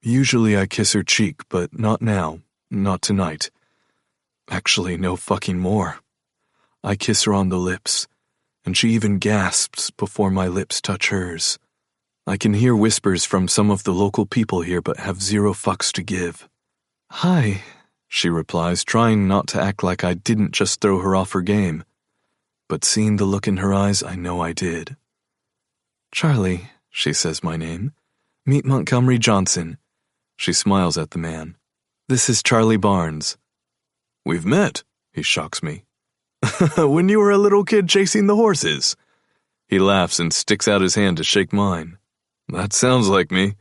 Usually I kiss her cheek, but not now, not tonight. Actually, no fucking more. I kiss her on the lips, and she even gasps before my lips touch hers. I can hear whispers from some of the local people here but have zero fucks to give. Hi, she replies, trying not to act like I didn't just throw her off her game. But seeing the look in her eyes, I know I did. Charlie, she says my name. Meet Montgomery Johnson. She smiles at the man. This is Charlie Barnes. We've met, he shocks me. When you were a little kid chasing the horses. He laughs and sticks out his hand to shake mine. That sounds like me.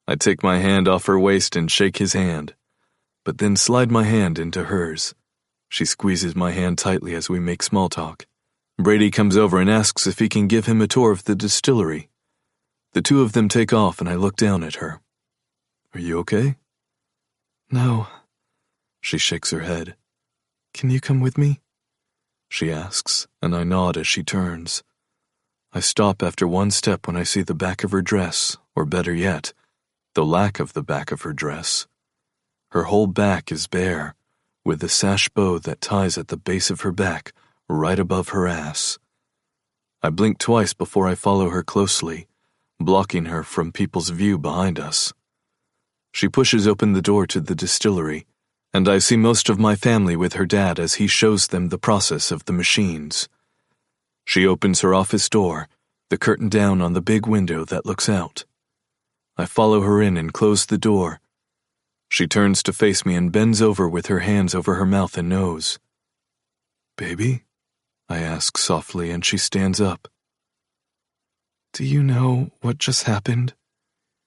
I take my hand off her waist and shake his hand, but then slide my hand into hers. She squeezes my hand tightly as we make small talk. Brady comes over and asks if he can give him a tour of the distillery. The two of them take off and I look down at her. Are you okay? No. She shakes her head. Can you come with me? She asks, and I nod as she turns. I stop after one step when I see the back of her dress, or better yet, the lack of the back of her dress. Her whole back is bare, with a sash bow that ties at the base of her back, right above her ass. I blink twice before I follow her closely, blocking her from people's view behind us. She pushes open the door to the distillery, and I see most of my family with her dad as he shows them the process of the machines. She opens her office door, the curtain down on the big window that looks out. I follow her in and close the door. She turns to face me and bends over with her hands over her mouth and nose. Baby? I ask softly, and she stands up. Do you know what just happened?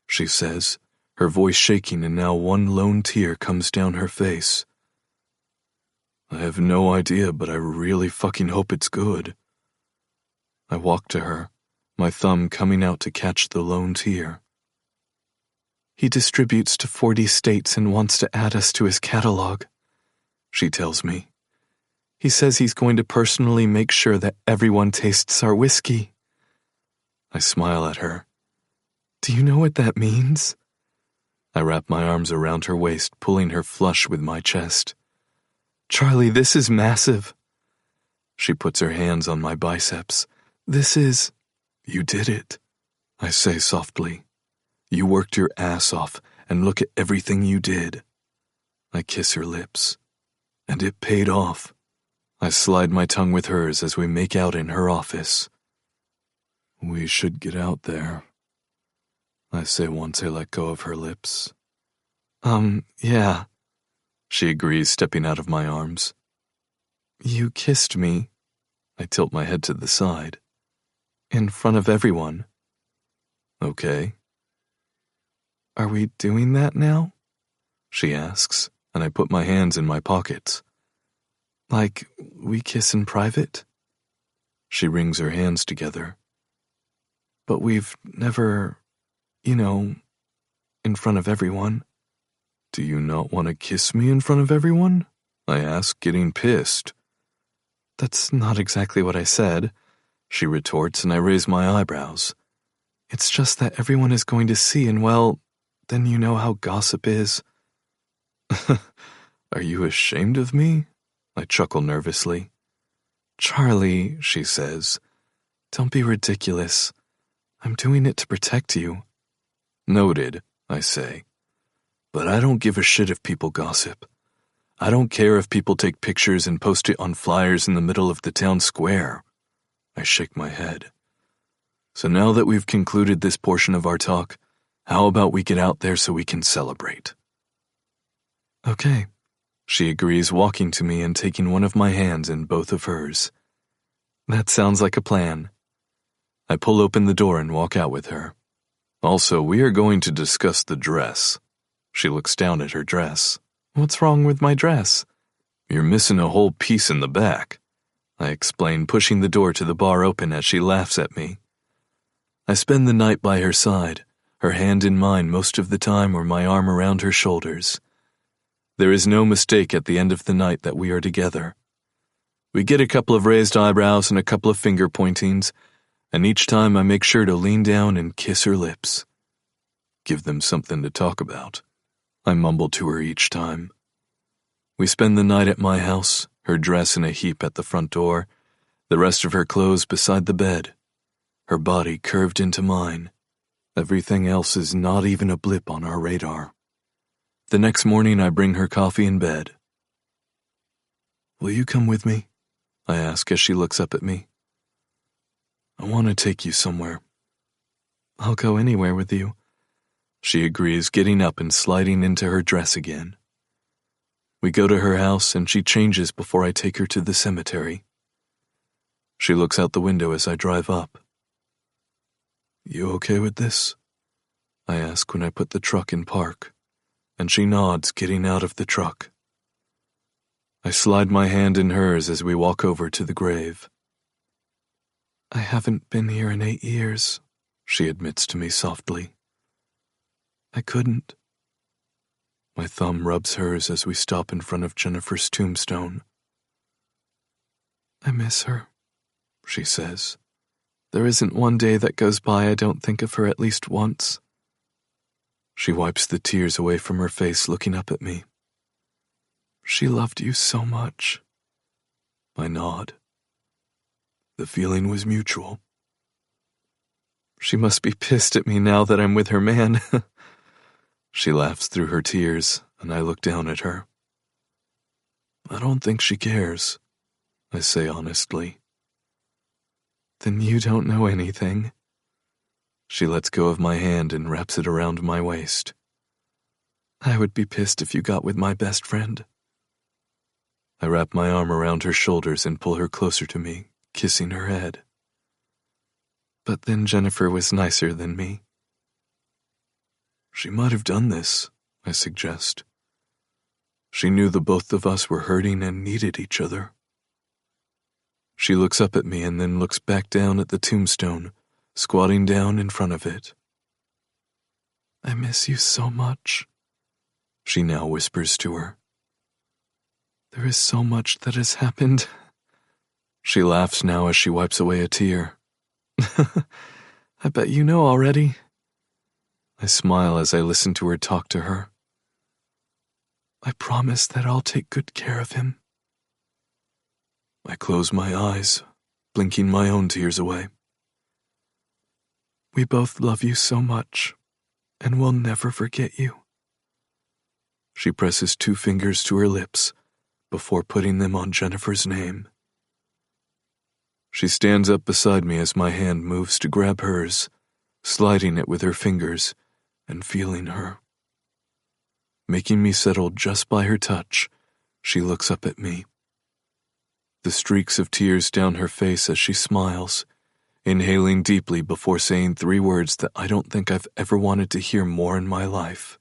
She says, her voice shaking, and now one lone tear comes down her face. I have no idea, but I really fucking hope it's good. I walk to her, my thumb coming out to catch the lone tear. He distributes to 40 states and wants to add us to his catalog, she tells me. He says he's going to personally make sure that everyone tastes our whiskey. I smile at her. Do you know what that means? I wrap my arms around her waist, pulling her flush with my chest. Charlie, this is massive. She puts her hands on my biceps. This is... You did it, I say softly. You worked your ass off, and look at everything you did. I kiss her lips. And it paid off. I slide my tongue with hers as we make out in her office. We should get out there, I say once I let go of her lips. Yeah, she agrees, stepping out of my arms. You kissed me. I tilt my head to the side. In front of everyone. Okay. Are we doing that now? She asks, and I put my hands in my pockets. Like we kiss in private? She wrings her hands together. But we've never, in front of everyone. Do you not want to kiss me in front of everyone? I ask, getting pissed. That's not exactly what I said, she retorts, and I raise my eyebrows. It's just that everyone is going to see, and well, then you know how gossip is. Are you ashamed of me? I chuckle nervously. Charlie, she says, Don't be ridiculous. I'm doing it to protect you. Noted, I say. But I don't give a shit if people gossip. I don't care if people take pictures and post it on flyers in the middle of the town square. I shake my head. So now that we've concluded this portion of our talk, how about we get out there so we can celebrate? Okay, She agrees, walking to me and taking one of my hands in both of hers. that sounds like a plan. I pull open the door and walk out with her. Also, we are going to discuss the dress. She looks down at her dress. What's wrong with my dress? You're missing a whole piece in the back, I explain, pushing the door to the bar open as she laughs at me. I spend the night by her side, her hand in mine most of the time or my arm around her shoulders. There is no mistake at the end of the night that we are together. We get a couple of raised eyebrows and a couple of finger pointings, and each time I make sure to lean down and kiss her lips. Give them something to talk about, I mumble to her each time. We spend the night at my house, her dress in a heap at the front door, the rest of her clothes beside the bed, her body curved into mine. Everything else is not even a blip on our radar. The next morning I bring her coffee in bed. Will you come with me? I ask as she looks up at me. I want to take you somewhere. I'll go anywhere with you. She agrees, getting up and sliding into her dress again. We go to her house and she changes before I take her to the cemetery. She looks out the window as I drive up. You okay with this? I ask when I put the truck in park, and she nods, getting out of the truck. I slide my hand in hers as we walk over to the grave. I haven't been here in 8 years, she admits to me softly. I couldn't. My thumb rubs hers as we stop in front of Jennifer's tombstone. I miss her, she says. There isn't one day that goes by I don't think of her at least once. She wipes the tears away from her face, looking up at me. She loved you so much. I nod. The feeling was mutual. She must be pissed at me now that I'm with her man. She laughs through her tears, and I look down at her. I don't think she cares, I say honestly. Then you don't know anything. She lets go of my hand and wraps it around my waist. I would be pissed if you got with my best friend. I wrap my arm around her shoulders and pull her closer to me, kissing her head. But then Jennifer was nicer than me. She might have done this, I suggest. She knew the both of us were hurting and needed each other. She looks up at me and then looks back down at the tombstone, squatting down in front of it. I miss you so much, she now whispers to her. There is so much that has happened. She laughs now as she wipes away a tear. I bet you know already. I smile as I listen to her talk to her. I promise that I'll take good care of him. I close my eyes, blinking my own tears away. We both love you so much, and we'll never forget you. She presses 2 fingers to her lips before putting them on Jennifer's name. She stands up beside me as my hand moves to grab hers, sliding it with her fingers and feeling her. Making me settle just by her touch, she looks up at me. The streaks of tears down her face as she smiles, inhaling deeply before saying 3 words that I don't think I've ever wanted to hear more in my life.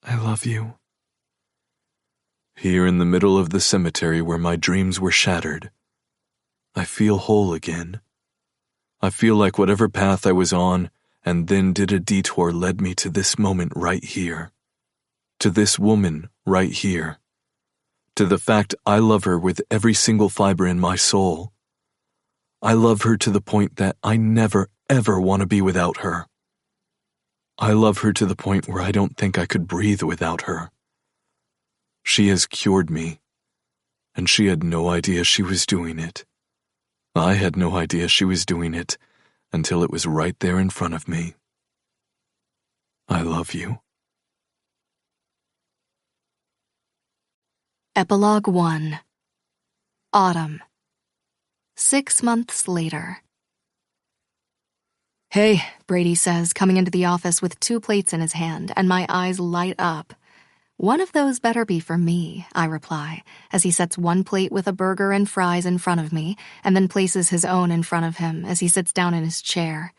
I love you. Here in the middle of the cemetery where my dreams were shattered, I feel whole again. I feel like whatever path I was on and then did a detour led me to this moment right here. To this woman right here. To the fact I love her with every single fiber in my soul. I love her to the point that I never, ever want to be without her. I love her to the point where I don't think I could breathe without her. She has cured me, and she had no idea she was doing it. I had no idea she was doing it until it was right there in front of me. I love you. Epilogue 1. Autumn. 6 months later. Hey, Brady says, coming into the office with 2 plates in his hand, and my eyes light up. One of those better be for me, I reply, as he sets 1 plate with a burger and fries in front of me, and then places his own in front of him as he sits down in his chair.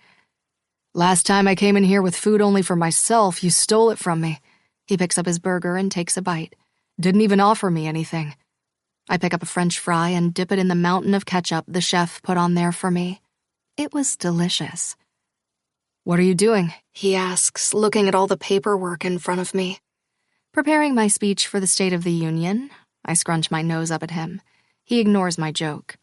Last time I came in here with food only for myself, you stole it from me. He picks up his burger and takes a bite. Didn't even offer me anything. I pick up a French fry and dip it in the mountain of ketchup the chef put on there for me. It was delicious. What are you doing? He asks, looking at all the paperwork in front of me. Preparing my speech for the State of the Union. I scrunch my nose up at him. He ignores my joke.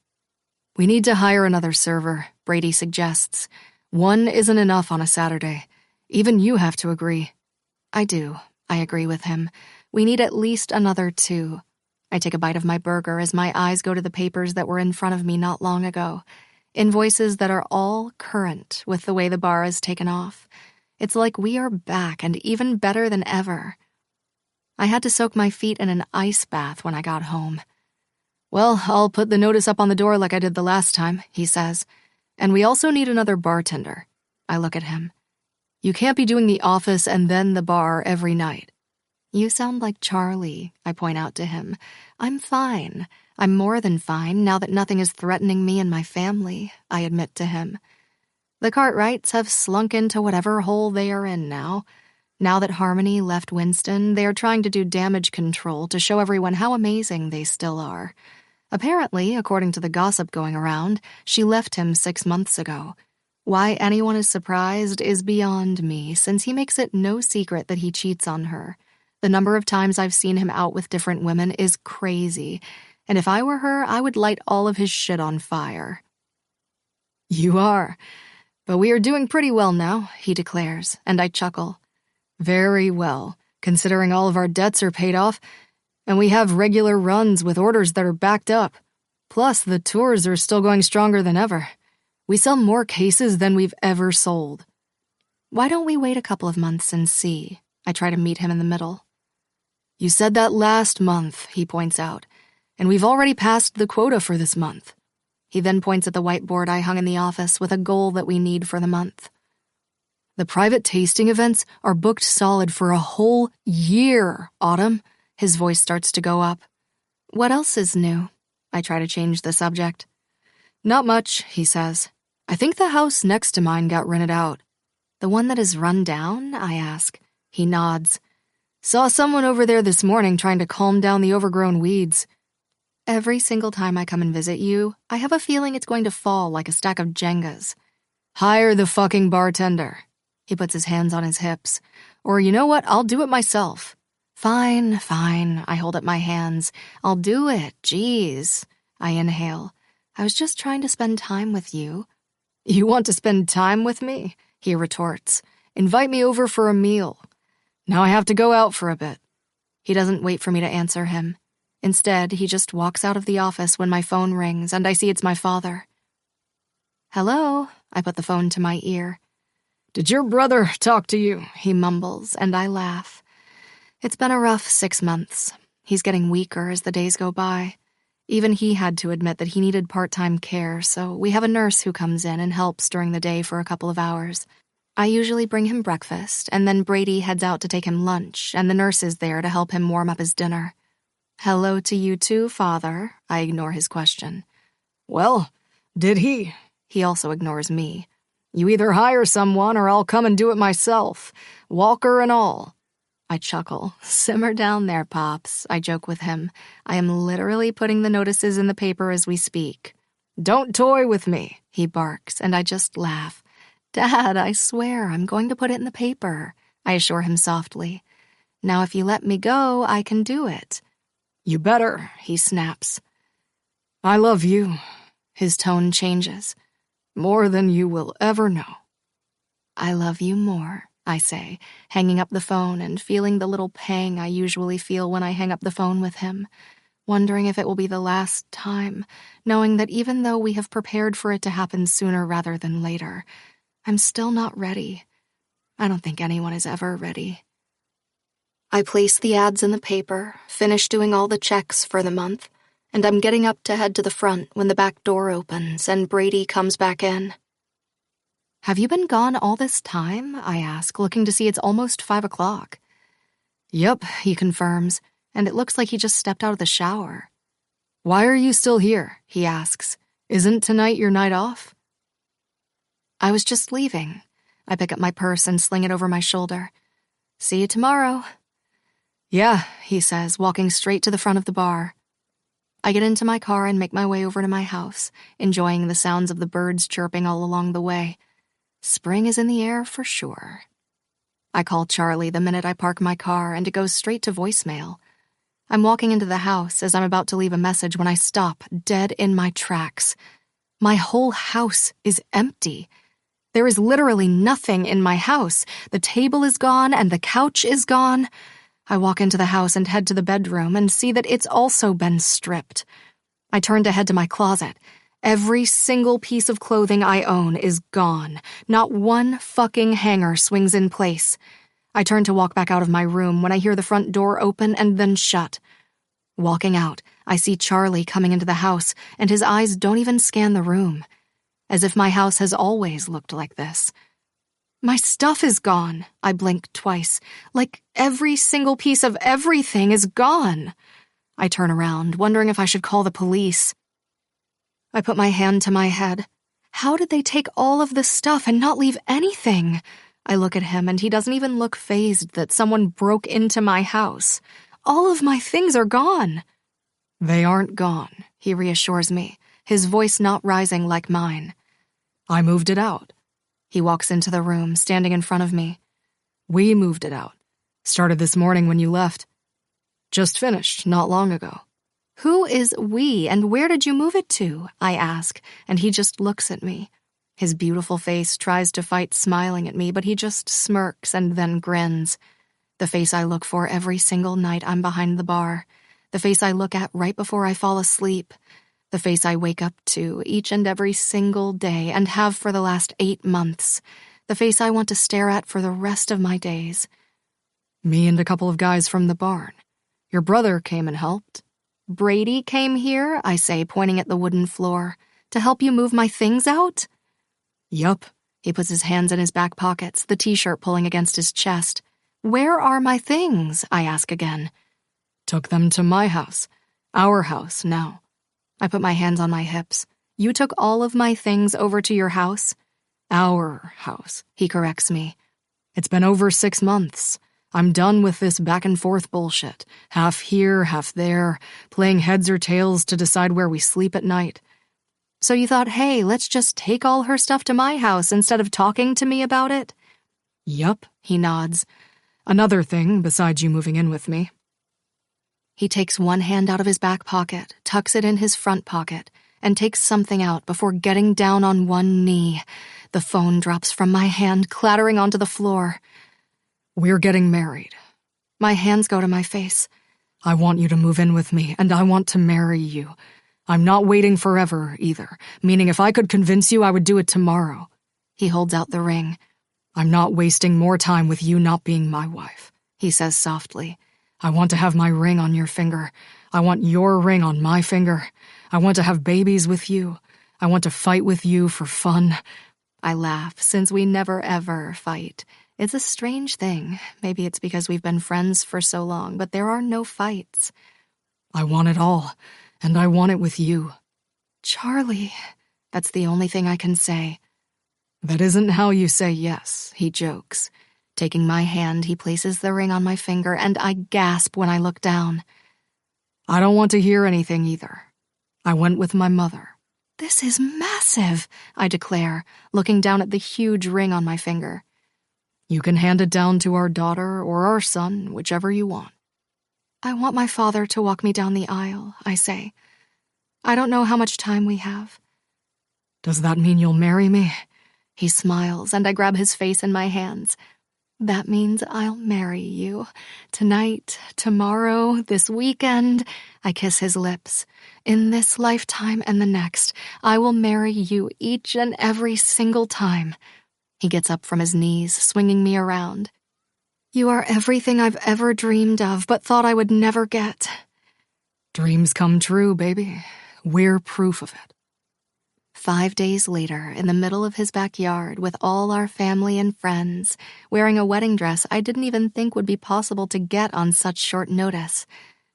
We need to hire another server, Brady suggests. 1 isn't enough on a Saturday. Even you have to agree. I do. I agree with him. We need at least another 2. I take a bite of my burger as my eyes go to the papers that were in front of me not long ago. Invoices that are all current with the way the bar is taken off. It's like we are back and even better than ever. I had to soak my feet in an ice bath when I got home. Well, I'll put the notice up on the door like I did the last time, he says. And we also need another bartender. I look at him. You can't be doing the office and then the bar every night. You sound like Charlie, I point out to him. I'm fine. I'm more than fine now that nothing is threatening me and my family, I admit to him. The Cartwrights have slunk into whatever hole they are in now. Now that Harmony left Winston, they are trying to do damage control to show everyone how amazing they still are. Apparently, according to the gossip going around, she left him 6 months ago. Why anyone is surprised is beyond me, since he makes it no secret that he cheats on her. The number of times I've seen him out with different women is crazy, and if I were her, I would light all of his shit on fire. You are. But we are doing pretty well now, he declares, and I chuckle. Very well, considering all of our debts are paid off, and we have regular runs with orders that are backed up. Plus, the tours are still going stronger than ever. We sell more cases than we've ever sold. Why don't we wait a couple of months and see? I try to meet him in the middle. You said that last month, he points out, and we've already passed the quota for this month. He then points at the whiteboard I hung in the office with a goal that we need for the month. The private tasting events are booked solid for a whole year, Autumn. His voice starts to go up. What else is new? I try to change the subject. Not much, he says. I think the house next to mine got rented out. The one that is run down? I ask. He nods. Saw someone over there this morning trying to calm down the overgrown weeds. Every single time I come and visit you, I have a feeling it's going to fall like a stack of Jengas. Hire the fucking bartender. He puts his hands on his hips. Or you know what, I'll do it myself. Fine, I hold up my hands. I'll do it, jeez. I inhale. I was just trying to spend time with you. You want to spend time with me? He retorts. Invite me over for a meal. Now I have to go out for a bit. He doesn't wait for me to answer him. Instead, he just walks out of the office when my phone rings and I see it's my father. Hello? I put the phone to my ear. Did your brother talk to you? He mumbles, and I laugh. It's been a rough 6 months. He's getting weaker as the days go by. Even he had to admit that he needed part-time care, so we have a nurse who comes in and helps during the day for a couple of hours. I usually bring him breakfast, and then Brady heads out to take him lunch, and the nurse is there to help him warm up his dinner. Hello to you too, Father. I ignore his question. Well, did he? He also ignores me. You either hire someone or I'll come and do it myself, walker and all. I chuckle. Simmer down there, Pops. I joke with him. I am literally putting the notices in the paper as we speak. Don't toy with me, he barks, and I just laugh. Dad, I swear I'm going to put it in the paper, I assure him softly. Now if you let me go, I can do it. You better, he snaps. I love you. His tone changes. More than you will ever know. I love you more, I say, hanging up the phone and feeling the little pang I usually feel when I hang up the phone with him. wondering if it will be the last time, knowing that even though we have prepared for it to happen sooner rather than later, I'm still not ready. I don't think anyone is ever ready. I place the ads in the paper, finish doing all the checks for the month, and I'm getting up to head to the front when the back door opens and Brady comes back in. Have you been gone all this time? I ask, looking to see it's almost 5 o'clock. Yep, he confirms, and it looks like he just stepped out of the shower. Why are you still here? He asks. Isn't tonight your night off? I was just leaving. I pick up my purse and sling it over my shoulder. See you tomorrow. Yeah, he says, walking straight to the front of the bar. I get into my car and make my way over to my house, enjoying the sounds of the birds chirping all along the way. Spring is in the air for sure. I call Charlie the minute I park my car, and it goes straight to voicemail. I'm walking into the house as I'm about to leave a message when I stop, dead in my tracks. My whole house is empty. There is literally nothing in my house. The table is gone and the couch is gone. I walk into the house and head to the bedroom and see that it's also been stripped. I turn to head to my closet. Every single piece of clothing I own is gone. Not one fucking hanger swings in place. I turn to walk back out of my room when I hear the front door open and then shut. Walking out, I see Charlie coming into the house, and his eyes don't even scan the room. As if my house has always looked like this. My stuff is gone, I blink twice. Like every single piece of everything is gone. I turn around, wondering if I should call the police. I put my hand to my head. How did they take all of this stuff and not leave anything? I look at him and he doesn't even look fazed that someone broke into my house. All of my things are gone. They aren't gone, he reassures me, his voice not rising like mine. I moved it out. He walks into the room, standing in front of me. We moved it out. Started this morning when you left. Just finished, not long ago. Who is we, and where did you move it to? I ask, and he just looks at me. His beautiful face tries to fight smiling at me, but he just smirks and then grins. The face I look for every single night I'm behind the bar. The face I look at right before I fall asleep. The face I wake up to each and every single day and have for the last 8 months. The face I want to stare at for the rest of my days. Me and a couple of guys from the barn. Your brother came and helped. Brady came here, I say, pointing at the wooden floor, to help you move my things out? Yup. He puts his hands in his back pockets, the t-shirt pulling against his chest. Where are my things? I ask again. Took them to my house. Our house, now. I put my hands on my hips. You took all of my things over to your house? Our house, he corrects me. It's been over 6 months. I'm done with this back and forth bullshit. Half here, half there, playing heads or tails to decide where we sleep at night. So you thought, hey, let's just take all her stuff to my house instead of talking to me about it? Yup, he nods. Another thing besides you moving in with me. He takes one hand out of his back pocket, tucks it in his front pocket, and takes something out before getting down on one knee. The phone drops from my hand, clattering onto the floor. We're getting married. My hands go to my face. I want you to move in with me, and I want to marry you. I'm not waiting forever, either, meaning if I could convince you, I would do it tomorrow. He holds out the ring. I'm not wasting more time with you not being my wife, he says softly. I want to have my ring on your finger. I want your ring on my finger. I want to have babies with you. I want to fight with you for fun. I laugh, since we never ever fight. It's a strange thing. Maybe it's because we've been friends for so long, but there are no fights. I want it all, and I want it with you. Charlie, that's the only thing I can say. That isn't how you say yes, he jokes. Taking my hand, he places the ring on my finger, and I gasp when I look down. I don't want to hear anything either. I went with my mother. This is massive, I declare, looking down at the huge ring on my finger. You can hand it down to our daughter or our son, whichever you want. I want my father to walk me down the aisle, I say. I don't know how much time we have. Does that mean you'll marry me? He smiles, and I grab his face in my hands. That means I'll marry you. Tonight, tomorrow, this weekend. I kiss his lips. In this lifetime and the next, I will marry you each and every single time. He gets up from his knees, swinging me around. You are everything I've ever dreamed of, but thought I would never get. Dreams come true, baby. We're proof of it. 5 days later, in the middle of his backyard with all our family and friends, wearing a wedding dress I didn't even think would be possible to get on such short notice,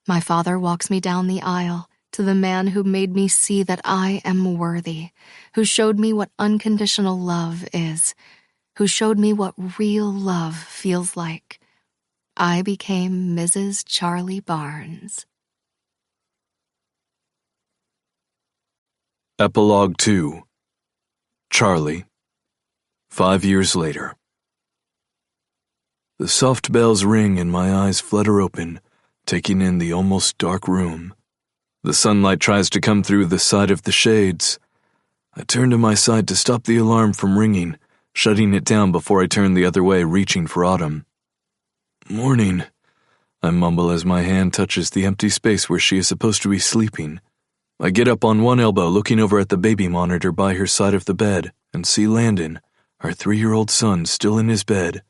my father walks me down the aisle to the man who made me see that I am worthy, who showed me what unconditional love is, who showed me what real love feels like. I became Mrs. Charlie Barnes. Epilogue 2. Charlie. 5 years later. The soft bells ring and my eyes flutter open, taking in the almost dark room. The sunlight tries to come through the side of the shades. I turn to my side to stop the alarm from ringing, shutting it down before I turn the other way, reaching for Autumn. "Morning," I mumble as my hand touches the empty space where she is supposed to be sleeping. I get up on one elbow, looking over at the baby monitor by her side of the bed, and see Landon, our 3-year-old son, still in his bed.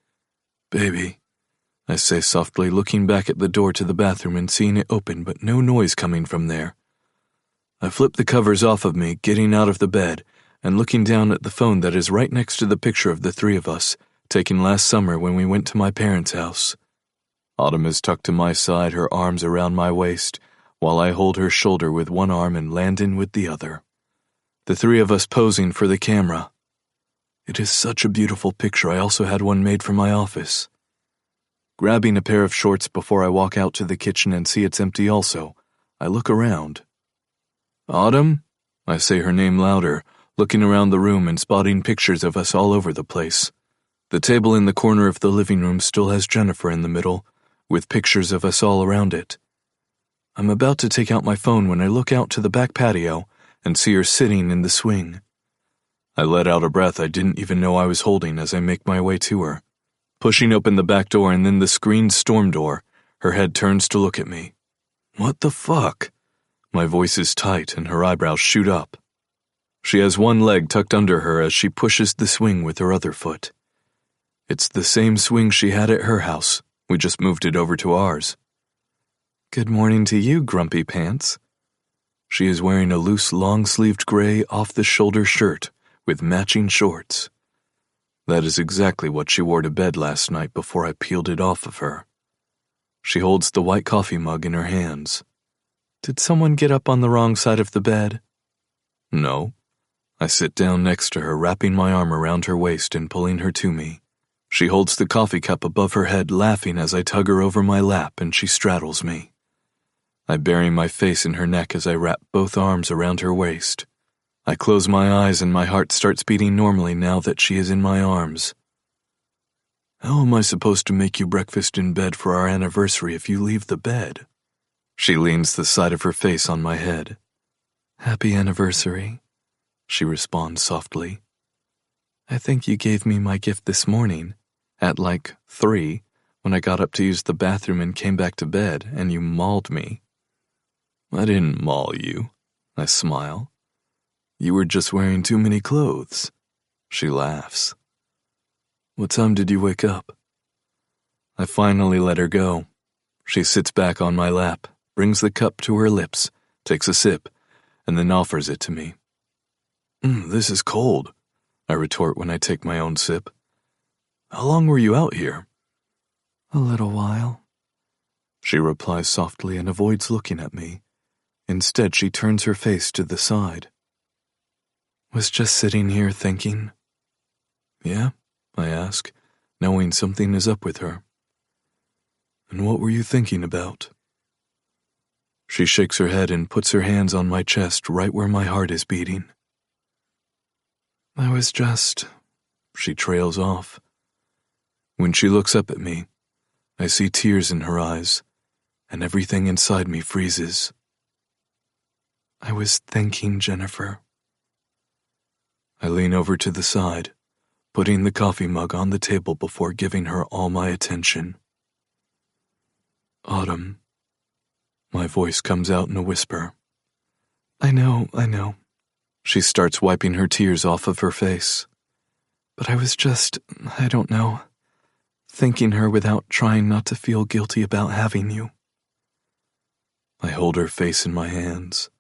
"Baby," I say softly, looking back at the door to the bathroom and seeing it open but no noise coming from there. I flip the covers off of me, getting out of the bed, and looking down at the phone that is right next to the picture of the 3 of us, taken last summer when we went to my parents' house. Autumn is tucked to my side, her arms around my waist, while I hold her shoulder with one arm and Landon with the other. The 3 of us posing for the camera. It is such a beautiful picture. I also had one made for my office. Grabbing a pair of shorts before I walk out to the kitchen and see it's empty also, I look around. "Autumn?" I say her name louder, looking around the room and spotting pictures of us all over the place. The table in the corner of the living room still has Jennifer in the middle, with pictures of us all around it. I'm about to take out my phone when I look out to the back patio and see her sitting in the swing. I let out a breath I didn't even know I was holding as I make my way to her. Pushing open the back door and then the screened storm door, her head turns to look at me. "What the fuck?" My voice is tight and her eyebrows shoot up. She has one leg tucked under her as she pushes the swing with her other foot. It's the same swing she had at her house. We just moved it over to ours. "Good morning to you, Grumpy Pants." She is wearing a loose, long-sleeved gray, off-the-shoulder shirt with matching shorts. That is exactly what she wore to bed last night before I peeled it off of her. She holds the white coffee mug in her hands. Did someone get up on the wrong side of the bed? No. I sit down next to her, wrapping my arm around her waist and pulling her to me. She holds the coffee cup above her head, laughing as I tug her over my lap and she straddles me. I bury my face in her neck as I wrap both arms around her waist. I close my eyes and my heart starts beating normally now that she is in my arms. "How am I supposed to make you breakfast in bed for our anniversary if you leave the bed?" She leans the side of her face on my head. "Happy anniversary," she responds softly. "I think you gave me my gift this morning, at like 3, when I got up to use the bathroom and came back to bed, and you mauled me." "I didn't maul you," I smile. "You were just wearing too many clothes." She laughs. "What time did you wake up?" I finally let her go. She sits back on my lap, brings the cup to her lips, takes a sip, and then offers it to me. This is cold," I retort when I take my own sip. "How long were you out here?" "A little while," she replies softly and avoids looking at me. Instead, she turns her face to the side. "Was just sitting here thinking." "Yeah?" I ask, knowing something is up with her. "And what were you thinking about?" She shakes her head and puts her hands on my chest right where my heart is beating. "I was just..." She trails off. When she looks up at me, I see tears in her eyes, and everything inside me freezes. "I was thinking, Jennifer." I lean over to the side, putting the coffee mug on the table before giving her all my attention. Autumn. My voice comes out in a whisper. I know. She starts wiping her tears off of her face. But I was just, I don't know, thanking her without trying not to feel guilty about having you. I hold her face in my hands.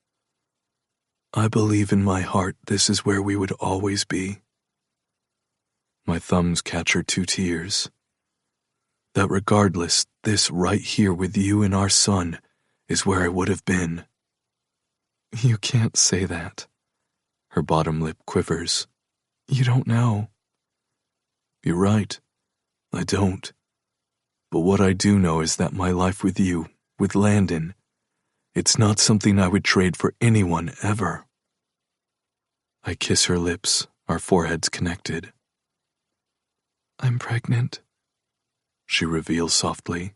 I believe in my heart this is where we would always be. My thumbs catch her 2 tears. That regardless, this right here with you and our son is where I would have been. You can't say that. Her bottom lip quivers. You don't know. You're right. I don't. But what I do know is that my life with you, with Landon, it's not something I would trade for anyone ever. I kiss her lips, our foreheads connected. I'm pregnant, she reveals softly.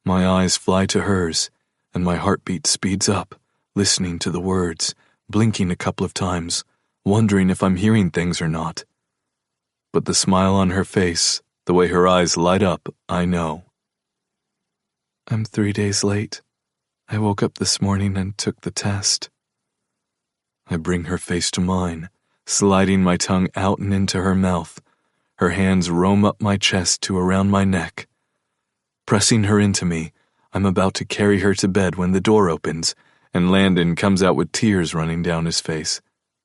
My eyes fly to hers, and my heartbeat speeds up, listening to the words, blinking a couple of times, wondering if I'm hearing things or not. But the smile on her face, the way her eyes light up, I know. I'm 3 days late. I woke up this morning and took the test. I bring her face to mine, sliding my tongue out and into her mouth. Her hands roam up my chest to around my neck. Pressing her into me, I'm about to carry her to bed when the door opens, and Landon comes out with tears running down his face.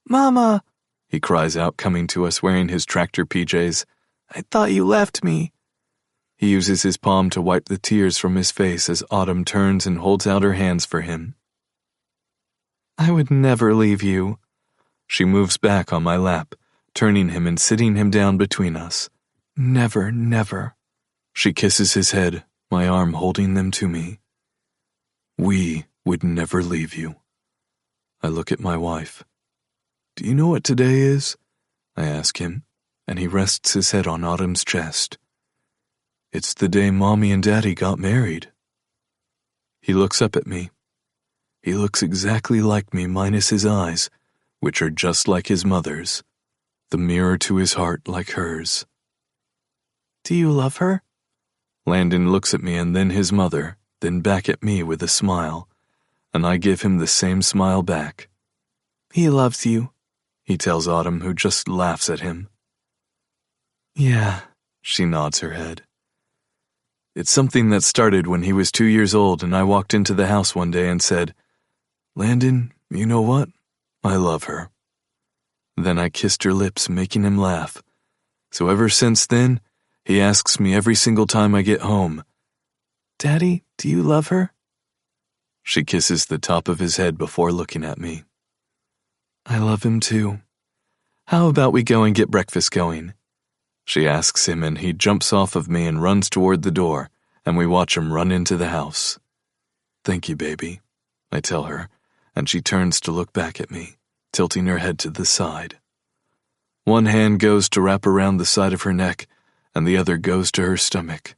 Mama, he cries out, coming to us wearing his tractor PJs. I thought you left me. He uses his palm to wipe the tears from his face as Autumn turns and holds out her hands for him. I would never leave you. She moves back on my lap, turning him and sitting him down between us. Never, never. She kisses his head, my arm holding them to me. We would never leave you. I look at my wife. Do you know what today is? I ask him, and he rests his head on Autumn's chest. It's the day Mommy and Daddy got married. He looks up at me. He looks exactly like me minus his eyes, which are just like his mother's, the mirror to his heart like hers. Do you love her? Landon looks at me and then his mother, then back at me with a smile, and I give him the same smile back. He loves you, he tells Autumn, who just laughs at him. Yeah, she nods her head. It's something that started when he was 2 years old and I walked into the house one day and said, Landon, you know what? I love her. Then I kissed her lips, making him laugh. So ever since then, he asks me every single time I get home, Daddy, do you love her? She kisses the top of his head before looking at me. I love him too. How about we go and get breakfast going? She asks him and he jumps off of me and runs toward the door, and we watch him run into the house. Thank you, baby, I tell her, and she turns to look back at me, tilting her head to the side. One hand goes to wrap around the side of her neck, and the other goes to her stomach.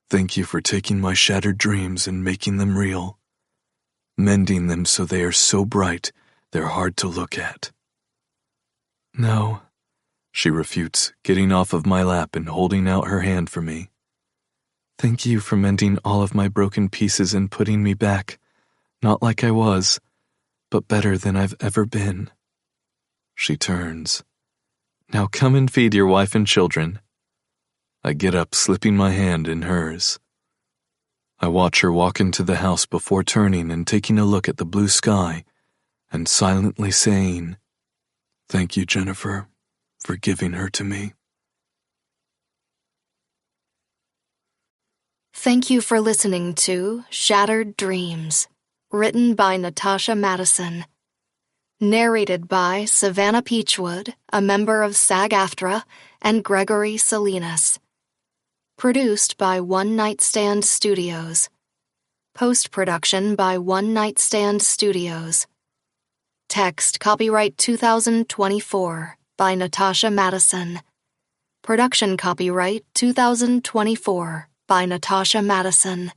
Thank you for taking my shattered dreams and making them real, mending them so they are so bright they're hard to look at. No, she refutes, getting off of my lap and holding out her hand for me. Thank you for mending all of my broken pieces and putting me back, not like I was, but better than I've ever been. She turns. Now come and feed your wife and children. I get up, slipping my hand in hers. I watch her walk into the house before turning and taking a look at the blue sky and silently saying, Thank you, Jennifer, for giving her to me. Thank you for listening to Shattered Dreams, written by Natasha Madison. Narrated by Savannah Peachwood, a member of SAG-AFTRA, and Gregory Salinas. Produced by One Night Stand Studios. Post-production by One Night Stand Studios. Text copyright 2024 by Natasha Madison. Production copyright 2024 by Natasha Madison.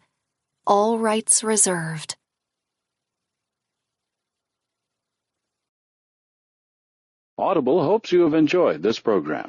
All rights reserved. Audible hopes you have enjoyed this program.